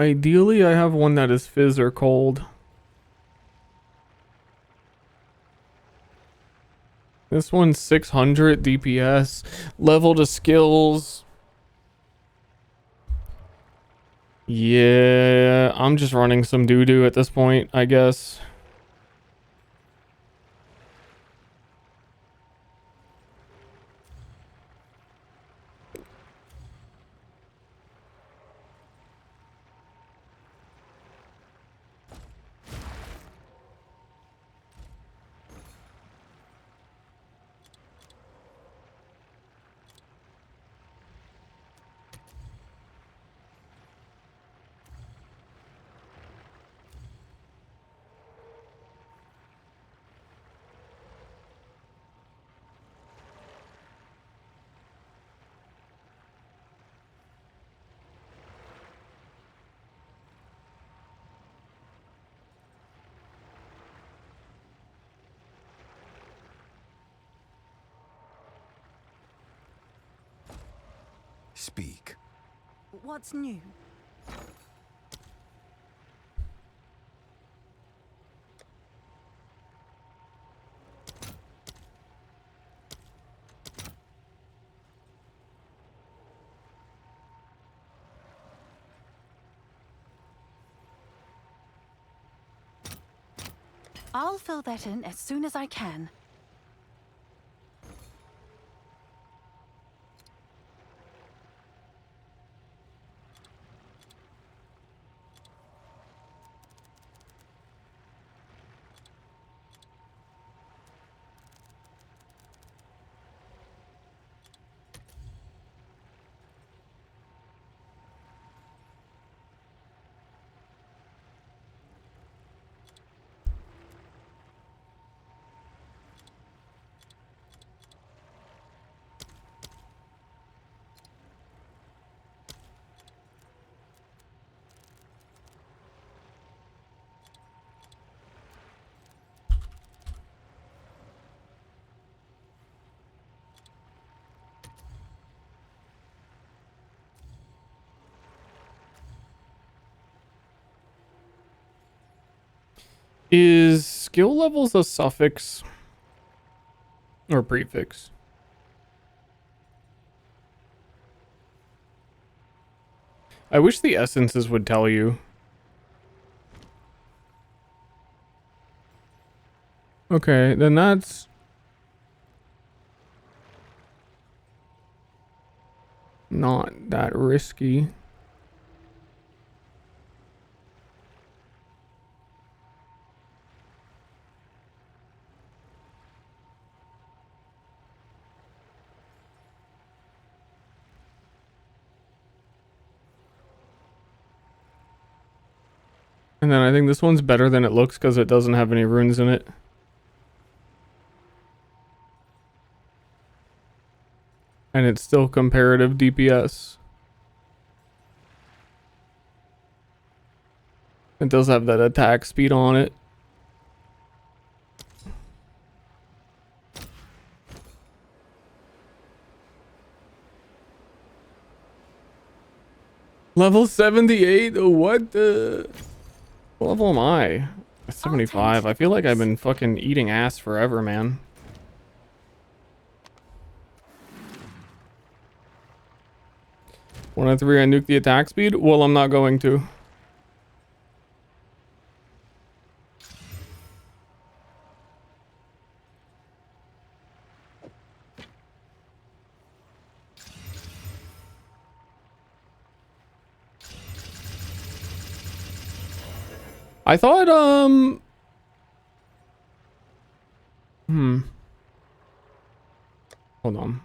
Ideally, I have one that is fizz or cold. This one's 600 DPS. Level to skills. Yeah, I'm just running some doo-doo at this point, I guess. Speak. What's new? I'll fill that in as soon as I can. Is skill levels a suffix or prefix? I wish the essences would tell you. Okay, then that's not that risky. And then I think this one's better than it looks because it doesn't have any runes in it. And it's still comparative DPS. It does have that attack speed on it. Level 78? What the level am I? 75. I feel like I've been fucking eating ass forever, man. One out of 3, I nuke the attack speed? Well, I'm not going to. I thought, hold on.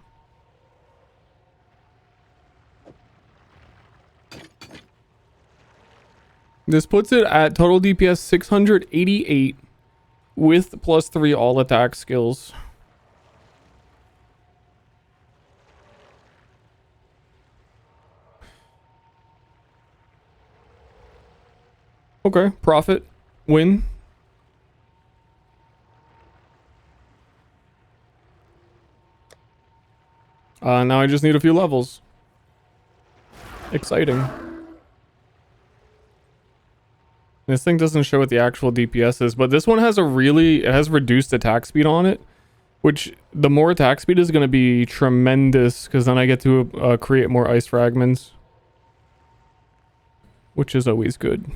This puts it at total DPS 688 with +3 all attack skills. Okay, profit, win. Now I just need a few levels. Exciting. This thing doesn't show what the actual DPS is, but this one has it has reduced attack speed on it, which the more attack speed is going to be tremendous, because then I get to create more ice fragments, which is always good.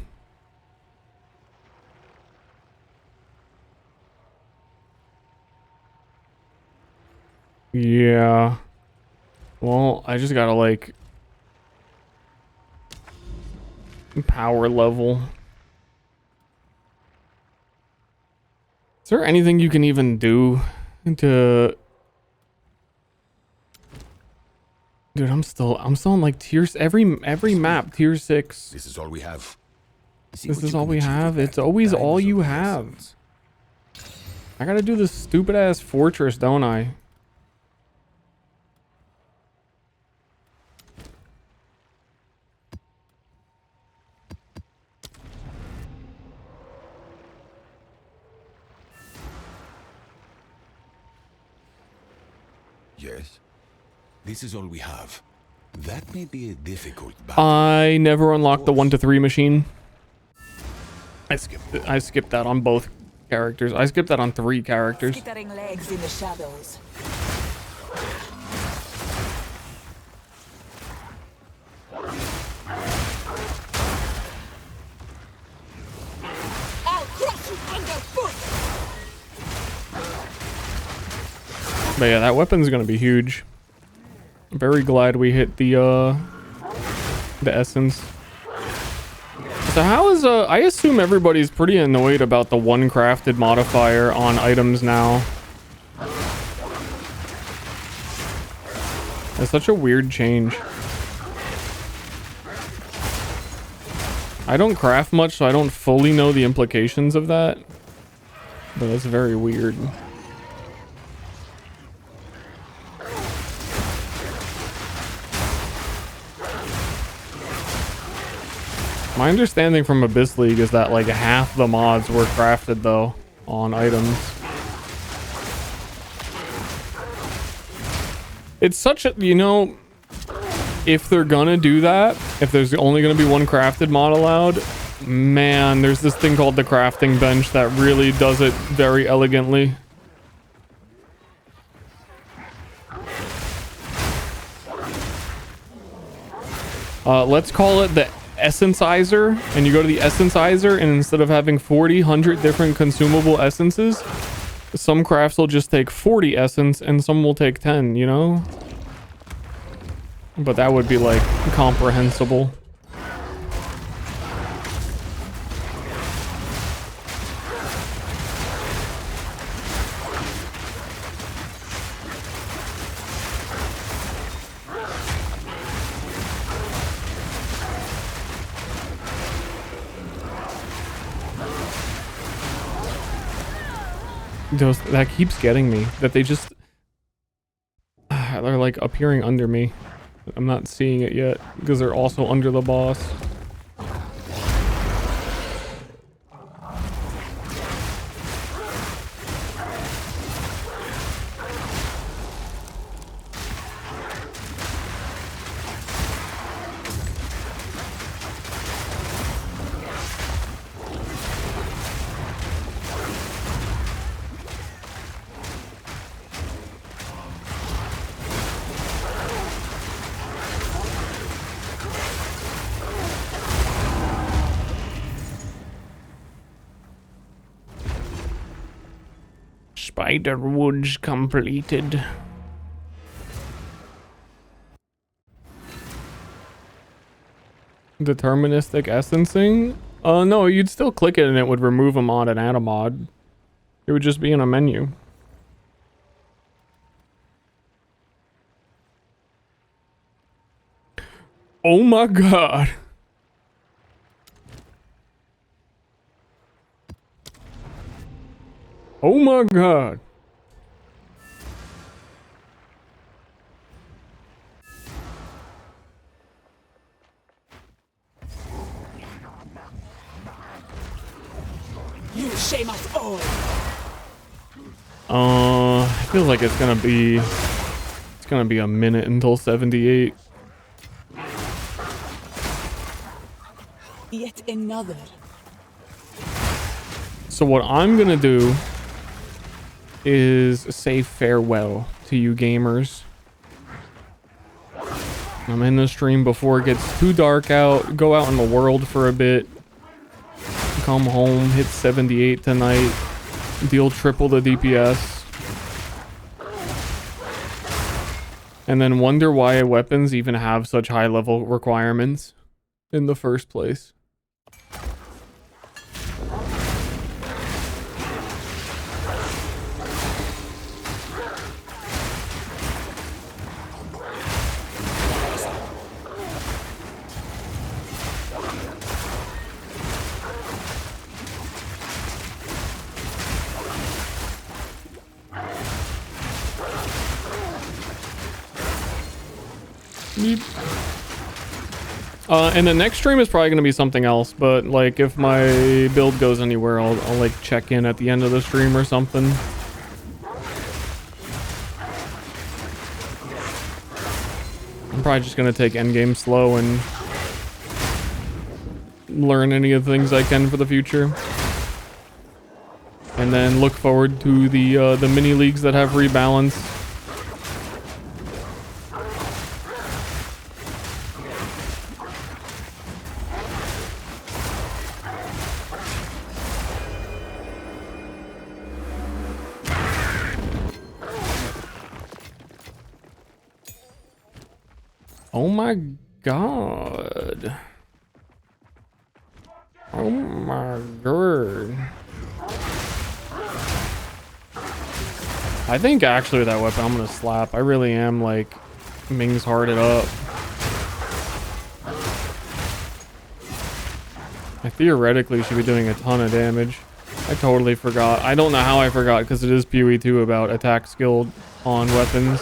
Yeah. Well, I just gotta like power level. Is there anything you can even do to... Dude, I'm still on like tiers every map tier 6. This is all we have. This is all we have. It's always all you have. I gotta do this stupid ass fortress, don't I? Yes. This is all we have. That may be a difficult battle. I never unlocked the 1 to 3 machine. I skipped that on both characters. I skipped that on 3 characters. Skittering legs in the shadows. I'll crush you underfoot. But yeah, that weapon's gonna be huge. I'm very glad we hit the essence. So how is I assume everybody's pretty annoyed about the one crafted modifier on items now. It's such a weird change. I don't craft much, so I don't fully know the implications of that. But that's very weird. My understanding from Abyss League is that like half the mods were crafted though on items. It's such a, you know, if they're gonna do that, if there's only gonna be one crafted mod allowed, man, there's this thing called the crafting bench that really does it very elegantly. Let's call it the Essencizer, and you go to the Essencizer, and instead of having 100 different consumable essences, some crafts will just take 40 essence and some will take 10, you know? But that would be like comprehensible. That keeps getting me, that they just they're like appearing under me. I'm not seeing it yet because they're also under the boss. Spider Woods completed. Deterministic essencing? No, you'd still click it and it would remove a mod and add a mod. It would just be in a menu. Oh my god. Oh my god. You shame us all. I feel like it's gonna be a minute until 78. Yet another. So what I'm gonna do is say farewell to you gamers. I'm in the stream before it gets too dark out. Go out in the world for a bit. Come home, hit 78 tonight. Deal triple the DPS. And then wonder why weapons even have such high level requirements in the first place. And the next stream is probably going to be something else, but like if my build goes anywhere, I'll like check in at the end of the stream or something. I'm probably just going to take endgame slow and learn any of the things I can for the future. And then look forward to the mini leagues that have rebalance. Oh my god. Oh my god. I think actually with that weapon I'm gonna slap. I really am, like, Ming's hearted up. I theoretically should be doing a ton of damage. I totally forgot. I don't know how I forgot because it is PoE 2 about attack skill on weapons.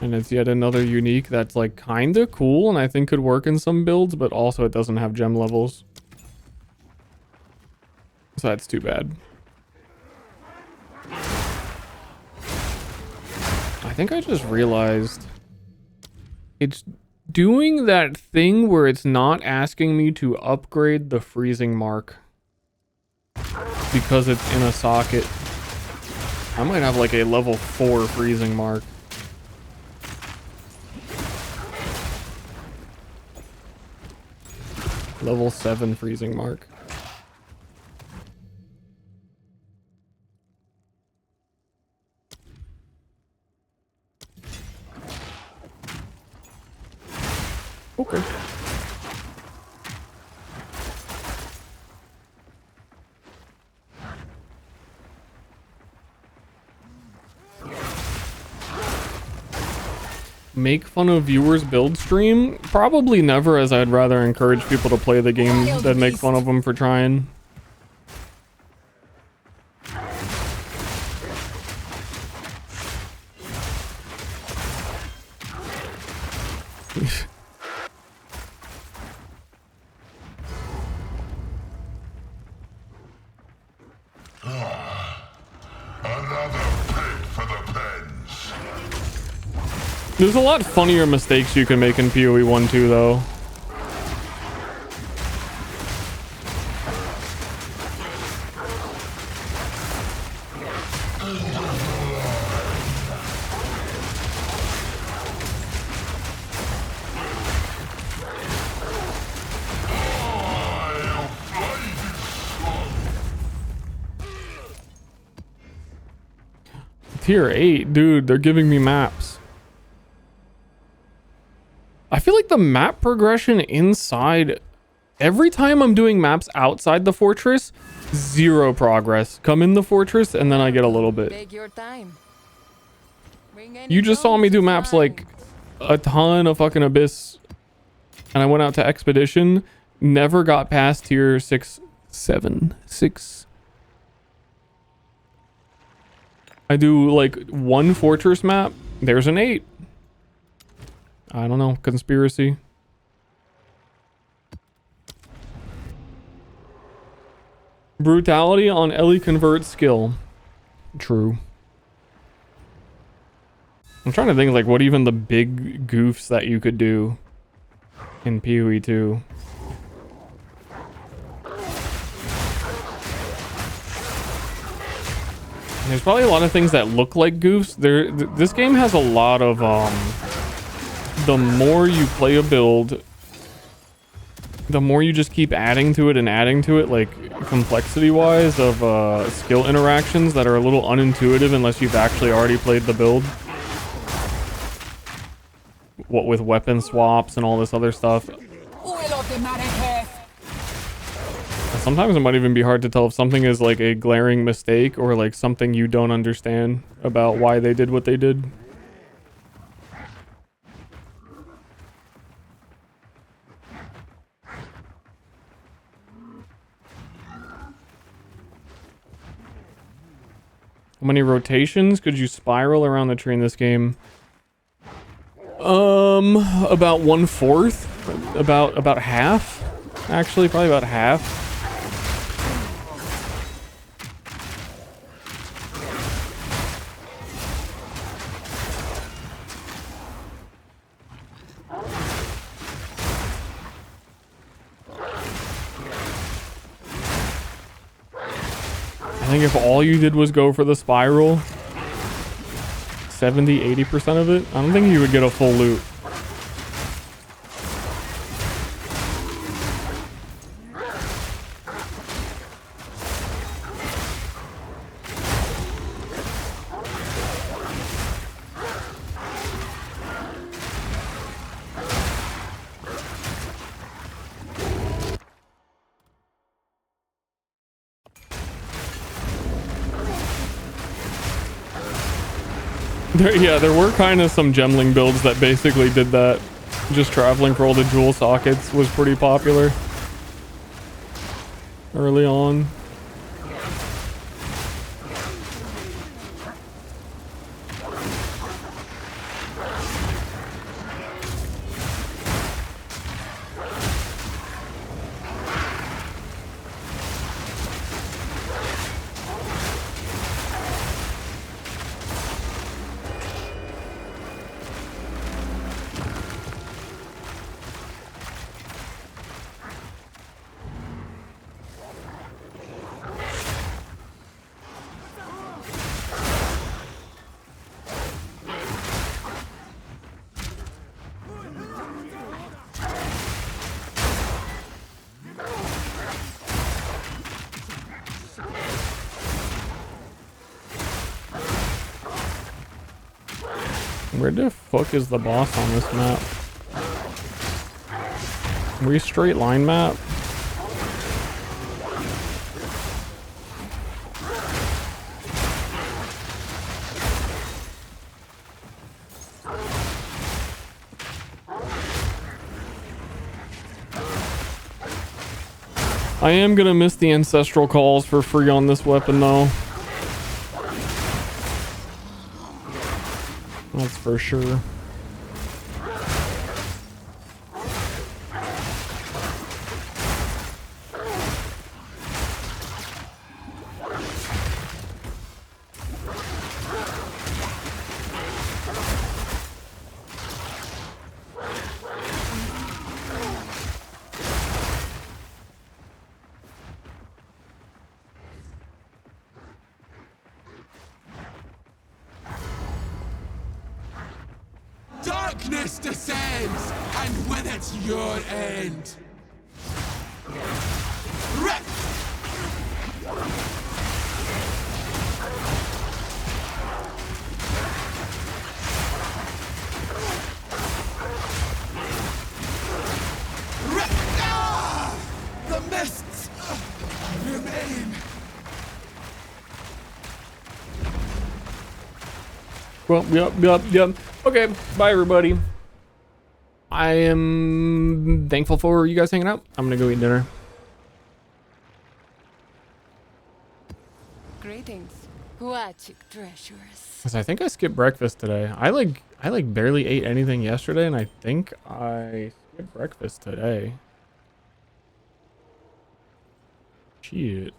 And it's yet another unique that's like kinda cool and I think could work in some builds, but also it doesn't have gem levels. So that's too bad. I think I just realized it's doing that thing where it's not asking me to upgrade the freezing mark because it's in a socket. I might have like a level 4 freezing mark. Level 7 freezing mark. Okay. Make fun of viewers build stream? Probably never, as I'd rather encourage people to play the game than make fun of them for trying. There's a lot funnier mistakes you can make in PoE 1-2 though. Tier 8, dude, they're giving me maps. I feel like the map progression inside, every time I'm doing maps outside the fortress, 0 progress. Come in the fortress and then I get a little bit. Take your time. You just saw me do maps like a ton of fucking Abyss, and I went out to Expedition, never got past tier 6. I do like one fortress map, there's an 8. I don't know, conspiracy. Brutality on Ellie convert skill. True. I'm trying to think like what even the big goofs that you could do in PoE 2. There's probably a lot of things that look like goofs. This game has a lot of the more you play a build, the more you just keep adding to it, like complexity wise of skill interactions that are a little unintuitive unless you've actually already played the build. What with weapon swaps and all this other stuff. Sometimes it might even be hard to tell if something is like a glaring mistake or like something you don't understand about why they did what they did. How many rotations could you spiral around the tree in this game? About 1/4, about half, actually, probably about half. I think if all you did was go for the spiral, 70-80% of it, I don't think you would get a full loot. There were kind of some gemling builds that basically did that. Just traveling for all the jewel sockets was pretty popular early on. Where the fuck is the boss on this map? Are we straight line map? I am gonna miss the ancestral calls for free on this weapon though. That's for sure. Darkness descends, and with it your end. Well, yep. Okay, bye everybody. I am thankful for you guys hanging out. I'm gonna go eat dinner. Greetings, Wachik treasures. Cause I think I skipped breakfast today. I like barely ate anything yesterday, and I think I skipped breakfast today. Shit.